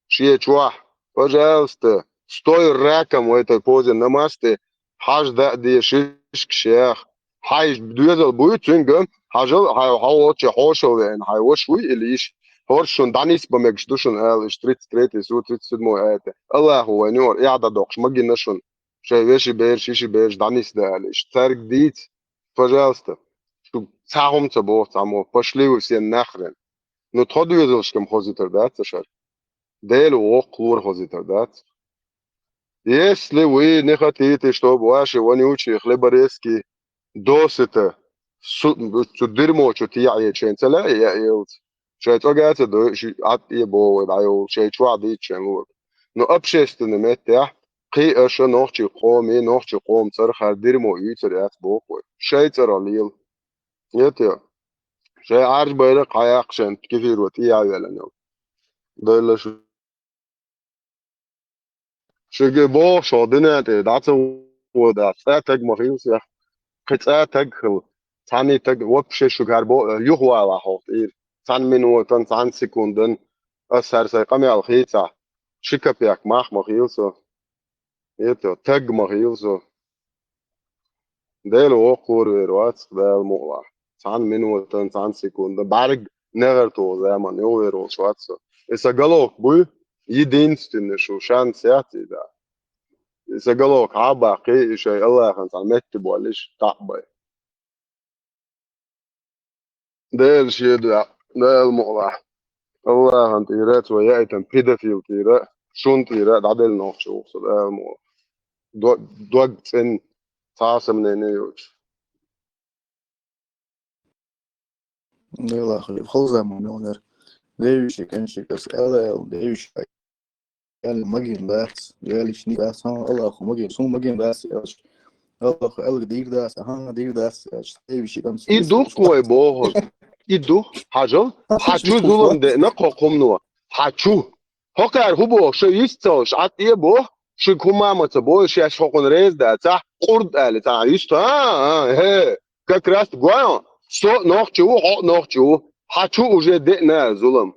[SPEAKER 18] شيء شوا пожалуйста стой раком в этой позе намасте хаж да ди шишк шех хай دوزل будет цунгам хажал хавоче хошовен хай вошуй или иш хоршун данис бамегштушун эл 33 су 37 это Аллаху ванор яда докш магинашун شيء ويشي بير شيشي بير دانيس دالش ترك ديت пожалуйста شو ساهم تبو تامو пошли вы все нахрен но тоду езошкам хозитер дат шар дел окур хозитер дат если вы не хотите чтобы ваши вонючие хлеборезки досыта дерьмо что ты я ченцела я елт شيء توقعت دو شيء عط يبو دايو شيء شوادي ченлу но общественный метя قي أشا نوخشي قومي نوخشي قوم ترخر ديرمو يتر أت بوقوي شيء ترى ليل يتيا شيء عارج بيرق عياقشن كثير وتي عيالنا ده شو بو شو دنيتي دعت ودا ساتج مخيل سيا قطعتج ثاني تج وبشي شو كاربو يهوا على حوطير ثان منوتن ثان سكوندن أسر سيقامي على خيطة شكبيك مخيل سو يتو تج مخيلسو ديل وقور ويرواتس ديل مغلا سان منوتن سان سكوند بارج نغرتو زمان يويرو شواتسو إسا قلوك بوي يدينستن شو شان سياتي دا إسا قلوك عباقي إشي الله خانسان مكتبو عليش تعبي ديل شيدا ديل مغلا الله خان تيرات ويأتن بيدافيل تيرات شون تيرات عدل نوخشو ديل مغلا دوغت ان تاسم نيوش
[SPEAKER 7] Lielā Holzēmā milnēr. Deviši, kanšikas, LL, deviši, jāli magīn vērts, jāliš nī vērts, Allahu magīn, sun magīn vērts, jāliš, Allahu elg dīrdās, dīrdās, jāliš, deviši, kan su.
[SPEAKER 18] إدو كوي بوهز إدو حاجل حاجو زولم ده نقوم نوا حاجو هكار هو شو يستوش عطيه بوه شو كوما متبوي شو شقون ريز ده تاع قرد قال تاع يست هي كراست غوان سو نوخشو نوخشو حاجو уже دنا زولم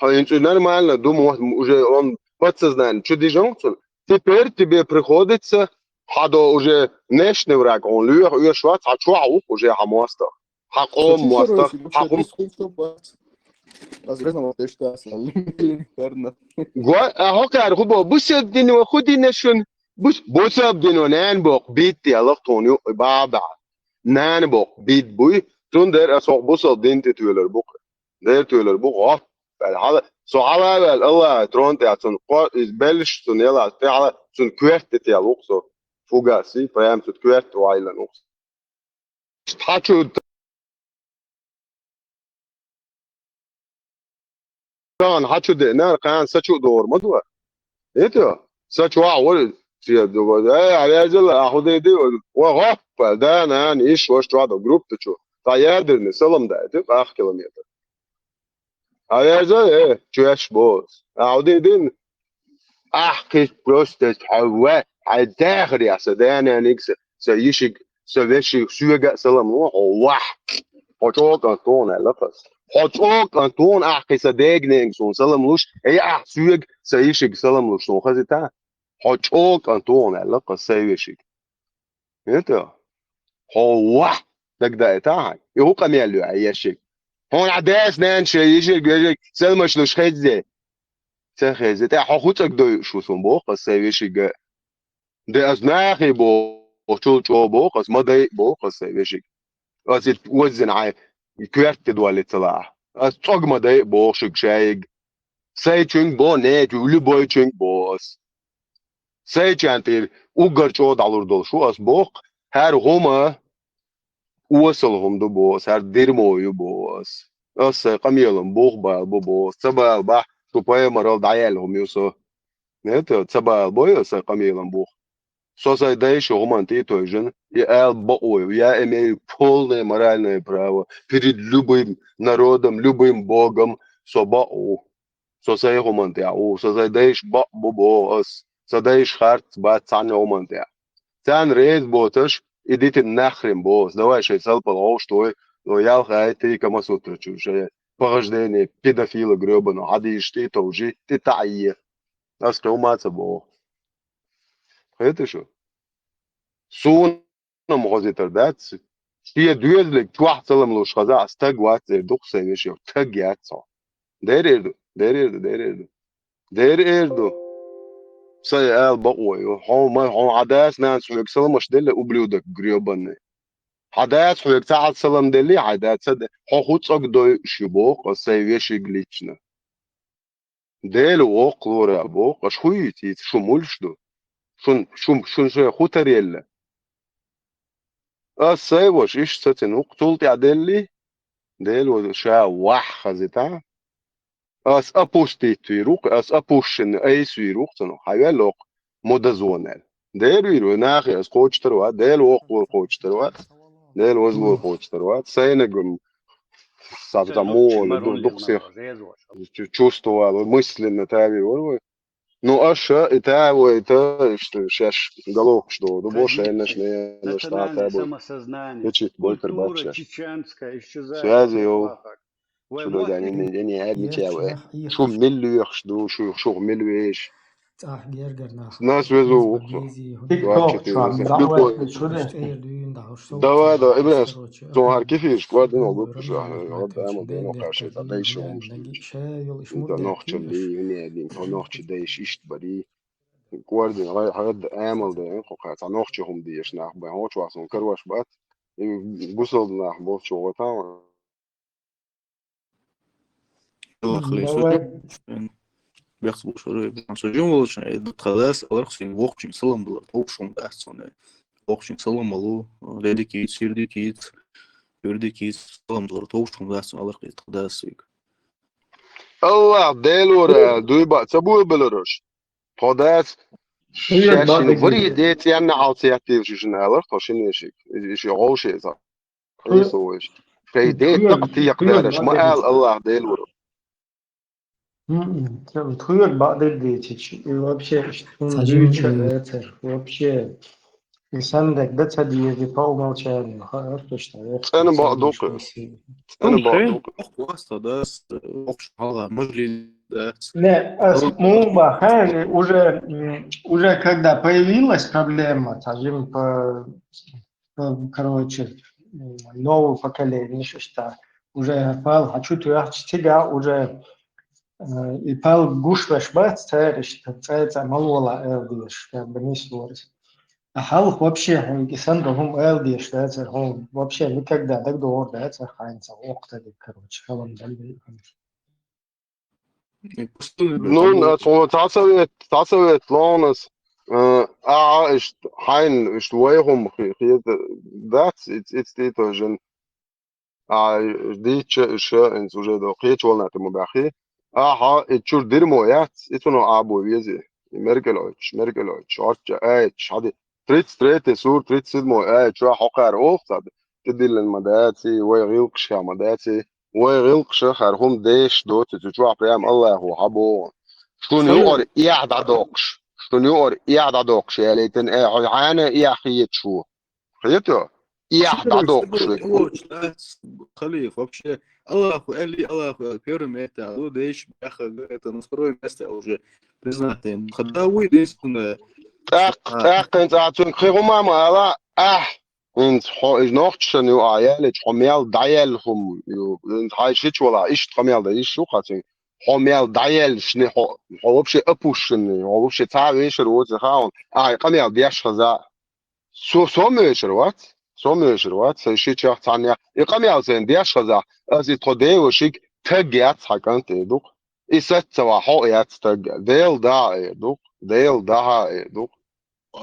[SPEAKER 18] это нормально думаю уже он подсознание что движется теперь тебе приходится хадо уже внешний враг он люр швац حاجو уже хамоста حقوم مواسطة حقوم هكار هو بس الدين وخدي نشون بس الدين نان بق بيت يلا تونيو بابا نان بق بيت بوي تون در اسوق بس الدين تتولر بق در تولر بق على سو على الله ترون تاعتون بلش تون يلا على تون كويرت تاع لوكسو فوغاسي فاهم تون كويرت وايلا نوكس حاجو كان حاجو دنا كان سچو دور مدوا ايتو سچو اول في دو على جل اخذ دي وغف ده انا ايش واش ترادا جروب تشو طيادر نسلم ده تبقى كيلومتر على جل تشوش بوس اعودي دين احكي بروستت حوا عالداخل يا سدانا نيكس سيشك سويشي سوغا سلام واح حجوك انتون لقص حجوك انتون احكي سداغنينغ سون سلام لوش اي اح سوغ سيشك سلام لوش سون خزتا حجوك انتون لقص سيشك انت هو دقدقه تاعك يهو قميلو عيشك هون عداس نانشي يجيك سلمش لوش خزي تخزي تاع حخوتك دو شو سون بوق سيشك ده از ناخي بو شو بوقس ما ضايق بوقس ويشك از وزن عاي كويرت دولي طلع از توق ما ضايق بوشك شايق ساي چونگ بو نه جولي بوي چونگ بوس ساي چانتير اوگر چو دالور دول شو از بوق her هما وصلهم دو بوس her درمويو بوس اس قميلهم بوق با بوس سبا با تو باي مرال دعيالهم يوسو نتو سبا بوي اس قميلهم بوق Создайший гуманты той же, я имею полное моральное право перед любым народом, любым богом, собаку. Создай гуманты, создаешь бобос, создаешь харт, бацан гуманты. Цан рейс боташ, идите нахрен бос, давай шей салпал, что но я хайти кама сутра чужие. Порождение педофила гребаного, адишь ты тоже, ты тайе. Аскроматься бог. Это что? Сун мгозитер датс. Шия дюзлик твах целым луш хаза астаг ват дух севеши таг ятса. Дерерду. Сай ал бaqoy. Hom عداس ناس حيك سلام مش دل ублюдок грёбаный. عداس حيك تعال سلام دلي عداس صد حخوت صق دو شبوق سيوشي глично. دل وقلور ابوق اشخويتي شمولشدو. شون شو خوتريلا. السايبوش إيش ستين وقتلتي عدلي ديل وشا واح خزتا أس أبوستي تيروق أس أبوشن أي سويروق تنو حيالوق مدزونال ديل ويرو ناخي أس قوش تروات ديل وقور قوش تروات ديل وزور قوش تروات ساينقم سابتامو دقسيخ чувствовал мысленно тави ну аша и это что сейчас голов что до больше я начну
[SPEAKER 8] Это
[SPEAKER 18] что
[SPEAKER 8] национальное
[SPEAKER 18] табу
[SPEAKER 8] самосознание.
[SPEAKER 18] эти больше
[SPEAKER 8] Культура
[SPEAKER 18] бача
[SPEAKER 8] чеченская исчезает
[SPEAKER 18] связи
[SPEAKER 8] на
[SPEAKER 18] его
[SPEAKER 8] плахах.
[SPEAKER 18] что да не адмите я
[SPEAKER 15] يرشح
[SPEAKER 18] شو
[SPEAKER 15] يخش
[SPEAKER 18] مليح شو مليح
[SPEAKER 15] صح جرجر ناخ
[SPEAKER 18] ناس
[SPEAKER 15] بيز
[SPEAKER 18] وزو
[SPEAKER 15] بجيزي
[SPEAKER 3] تيك
[SPEAKER 15] هنا
[SPEAKER 18] شو
[SPEAKER 3] توك
[SPEAKER 18] كتير
[SPEAKER 3] شو عم
[SPEAKER 18] مثلا
[SPEAKER 3] دعوة
[SPEAKER 18] لكو
[SPEAKER 3] شو
[SPEAKER 15] هشت
[SPEAKER 3] ده
[SPEAKER 15] اير دوين دعوش صوت
[SPEAKER 18] دوا
[SPEAKER 15] صار
[SPEAKER 18] ابن
[SPEAKER 15] استروتش
[SPEAKER 18] سو
[SPEAKER 15] اخن
[SPEAKER 18] كيفيش قاد انه
[SPEAKER 15] سبو
[SPEAKER 18] قلت شو
[SPEAKER 15] رمي
[SPEAKER 18] رد
[SPEAKER 15] وخلاتش
[SPEAKER 18] عمل ده
[SPEAKER 15] دين
[SPEAKER 18] انه
[SPEAKER 15] دير
[SPEAKER 18] قاشي
[SPEAKER 15] ترلين
[SPEAKER 18] تعيش
[SPEAKER 15] هنا
[SPEAKER 18] مش
[SPEAKER 15] نلاقي شايل إيش
[SPEAKER 18] انت
[SPEAKER 15] مردع
[SPEAKER 18] نوخش
[SPEAKER 15] كيش
[SPEAKER 18] لي هنا دين هو نوخش دايش ايش بري guardi هاد عمل ده قاعد نوخش هم ديش ناخ به هو شو اصلا كروش بات بوصل ناخ بوصل شو تمام
[SPEAKER 7] الله خلي
[SPEAKER 3] давай
[SPEAKER 7] سجون بيحسبوا شروع سجون ولا شيء خلاص أرخصين وقتين سلام بلا توقشون بأحسن وقتين سلام مالو ريدي كيت سيردي كيت يردي كيت سلام بلا توقشون بأحسن أرخص خلاص
[SPEAKER 18] الله ديلور دوي بات سبوي بلروش خداس
[SPEAKER 3] وياك بعد
[SPEAKER 18] شاشين بري
[SPEAKER 3] دقيقة
[SPEAKER 18] ديت يعني عاطياتي شيشن هالر خشين يشيك يشي غوشي صح يسويش في ديت تقتي
[SPEAKER 3] تخيل
[SPEAKER 18] يقدرش
[SPEAKER 3] بعد
[SPEAKER 18] ما قال
[SPEAKER 3] دقيقة
[SPEAKER 18] الله ديلور
[SPEAKER 3] تخيل بعد دقيقة вообще он
[SPEAKER 15] سجون
[SPEAKER 3] дичь это вообще инсан да цадиеги по умолчанию хорошо что
[SPEAKER 18] انا
[SPEAKER 3] инсан
[SPEAKER 18] بقدوق
[SPEAKER 3] مش مسيء
[SPEAKER 18] انا
[SPEAKER 7] شيء
[SPEAKER 18] بقدوق
[SPEAKER 7] واسطة ده وقش الله مجلي ده
[SPEAKER 3] Не, Мумба, уже когда появилась проблема, скажем, короче, нового поколения, что уже пал, хочу тебя уже и пал гушваш бац, это малола элдиш, как бы не сложно. А халк вообще, гисан дохум элдиш, это он вообще никогда так долго, это хайнца, октали, короче, халам дали.
[SPEAKER 18] Nun, تعصبت لونس ist hein ist weerom it's ditojen dice is in sujedo qechol na temo baxi aha itchur dirmo yat ituno abo yezi merkeloch orch hadi trit sur trit sidmo شو حقر اوخد تدل المداتي ويغيلقش مداتي ويغيلقش خرهم ديش دوت تجوا بريم الله هو حبو شكون يقر يعد عدوقش شكون يقر يعد عدوقش يا ليتن عانى يا خيت شو خيته يعد عدوقش
[SPEAKER 7] خليف вообще Аллаху Эли, Аллаху первым это Алудеш, Бяха, это на второе место уже признатые. Когда вы единственное.
[SPEAKER 18] انت عتون خيرو ماما لا انت is nog nu عيال حميال دايلهم انت هاي شيء ولا ايش حميال ده ايش شو قاتين حميال دايل شنو هو بشي ابوشن هو بشي تعريش الوز خاون قميال ديش خزا سو مشروات شيء شيء ثانيه قميال زين ديش خزا از تودي وشيك تجيات حكانت دوق إسات سوا حقيات تج ديل دا دوق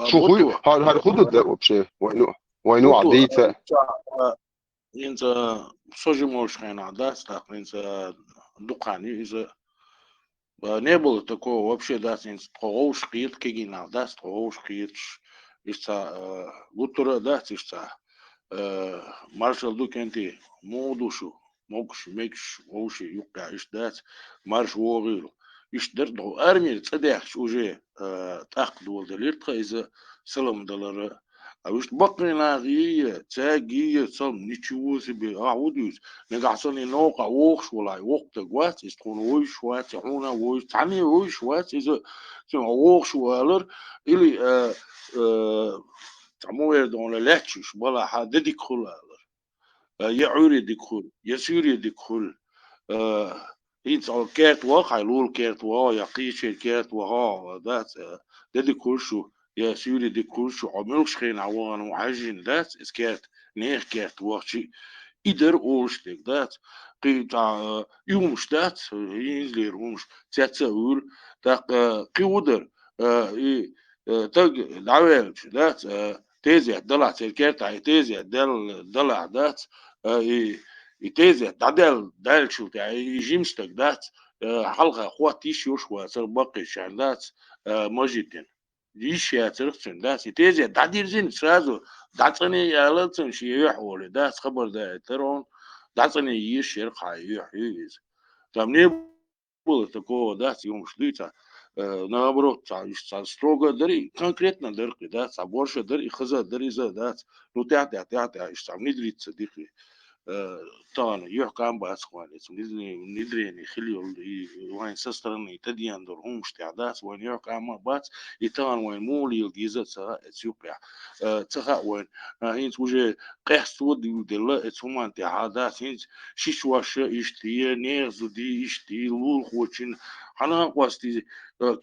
[SPEAKER 18] شو خوي هذا خد الدرب شيء وينو عديته
[SPEAKER 20] انت سوجي موش خينا داس так انت دقاني اذا не было такого вообще да инс троуш кит кегина дас троуш кит иса гутура дас иса маршал дукенти модушу могш мекш оши юка иш дас марш вогил иш дердо армия цадяхш уже тақдул делиртха из салам доллара а уж бакина гие цагие сам ничего себе аудиус нагасани нока охш валай вокта гват из тон ой шват уна ой тани ой шват из сам охш валер или تعموه دون لاتش ولا حد يدخل يعوري يدخل يسير يدخل هيت على كات واقع لول كات وا يقيش كات وها ذات يدخل شو يسير يدخل شو عملش خين عوان وعجين ذات اسكات نير كات واشي إدر أوشتك ذات قيتا يومش ذات ينزلير يومش تاتساول تاق قيودر تاق دعوالش ذات تيزي دلع تلكيرتا تيزي دلع ذات تيزي دال شو تاع يجيمستك ذات حلقة خوات يشوش وصل باقي شان ذات ماجيتين يش يا تركتن ذات تيزي دادير زين سرازو داتني يالتن شي يحول ذات خبر ذا ترون داتني يش يرقع يحيز تمني بول такого ذات يوم شليتا наоборот, строго дари, конкретно дари, да, больше дари, хаза дари за, да, ну тя, там внедриться дихи, тан, يحكم بأسقوانيس ندري خليل وين سسترني تدين درهم استعداد وين يحكم بات يتان وين مولي الجيزة إثيوبيا تها وين هنت وجه قحط ودي ودلا إثومان تعادات هنت شيشواش يشتي نيرز دي يشتي لول خوتشين حنا قواستي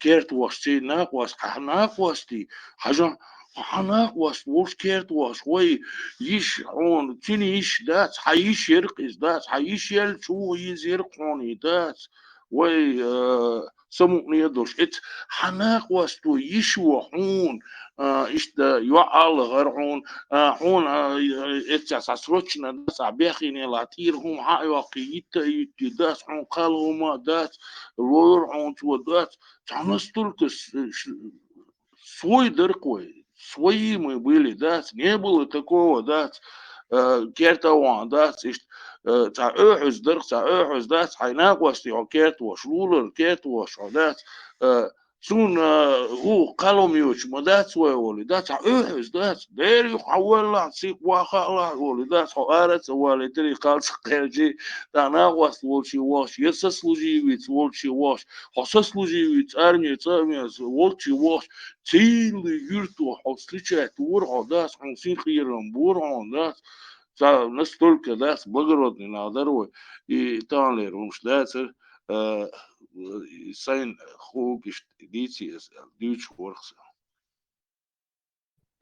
[SPEAKER 20] كيرت واشتي ناقواس حنا قواستي حاجة حنا was kert was way yish on tini ish that hayish yerq is that hayish yel chu is yerq on that way سمو نيدوش ات حناق was to yish وحون ish da يوعال غرعون حون ات ساسروتشنا das عبيخيني لاتير هم حقي وقيت يتداس حون قالهما that لوير حون تو that تعنستولكس свой дыркой свои мы были, да, не было такого, да, كيرتوان да, تاع اوحز درك تاع اوحز да, حيناق واستيو كيرت وشلولر كيرت وشعدات سون هو قالوا ميوش مدات وولي دات اوحز دات دير يحول لا سيق واخا لا ولي دات حارت ولي تري قال سقيجي تاع واس ولشي واش يسس لوجيويت ولشي واش حسس لوجيويت ارمي تاميس ولشي واش تيل يرتو حسليشات ورع دات حنسين خيرن بورع دات настолько, да, благородный надо и талер умшлятер sein hoog is editie is Duits works.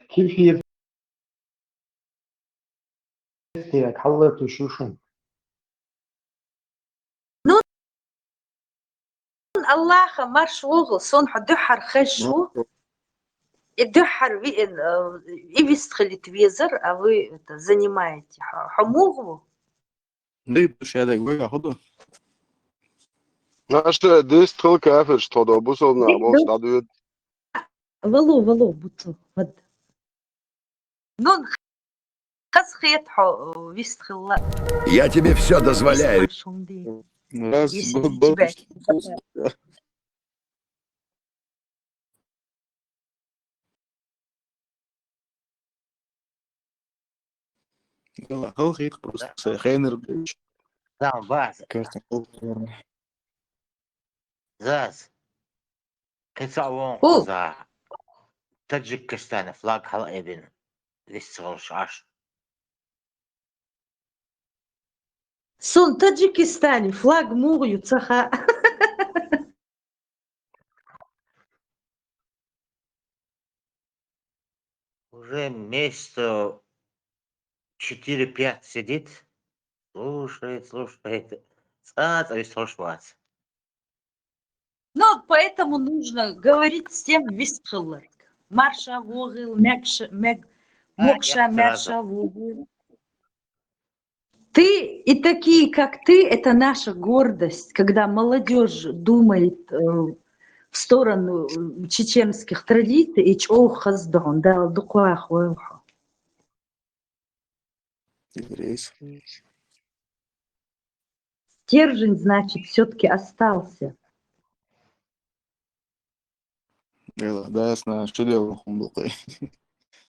[SPEAKER 1] كيف هي تيك حلت وشوشن
[SPEAKER 12] Аллаха марш угол, сон духар хэшу, и духар и вистхали твизер, а вы это занимаете хамугу.
[SPEAKER 7] Да и душя говорю, ходу.
[SPEAKER 18] Наште дистхил кафеш тодо бусол на бокс дадует.
[SPEAKER 12] Валу, буту. Нон хасхет вистхила.
[SPEAKER 16] Я тебе все дозволяю.
[SPEAKER 7] Раз
[SPEAKER 12] Если
[SPEAKER 7] год
[SPEAKER 12] тебя
[SPEAKER 7] был. يلا هو خير بس خير بيش
[SPEAKER 10] Там, Баз,
[SPEAKER 7] كارت
[SPEAKER 10] Заз, كتعوون
[SPEAKER 12] О,
[SPEAKER 10] قزا تاجيكستان فلاج حلقة ابن لسه عش
[SPEAKER 12] сон Таджикистане, флаг мурю цаха.
[SPEAKER 10] уже месяца 4-5 сидит, слушает, а есть слушать.
[SPEAKER 12] Ну, поэтому нужно говорить с тем вистхиллер. Марша вугил, мокша, мякша вугил. Ты и такие, как ты, это наша гордость, когда молодежь думает в сторону чеченских традиций и чоухаздон, да, дукуахуэха. Стержень, значит, все-таки остался.
[SPEAKER 7] يلا ده اسمه شو اليوم خندقي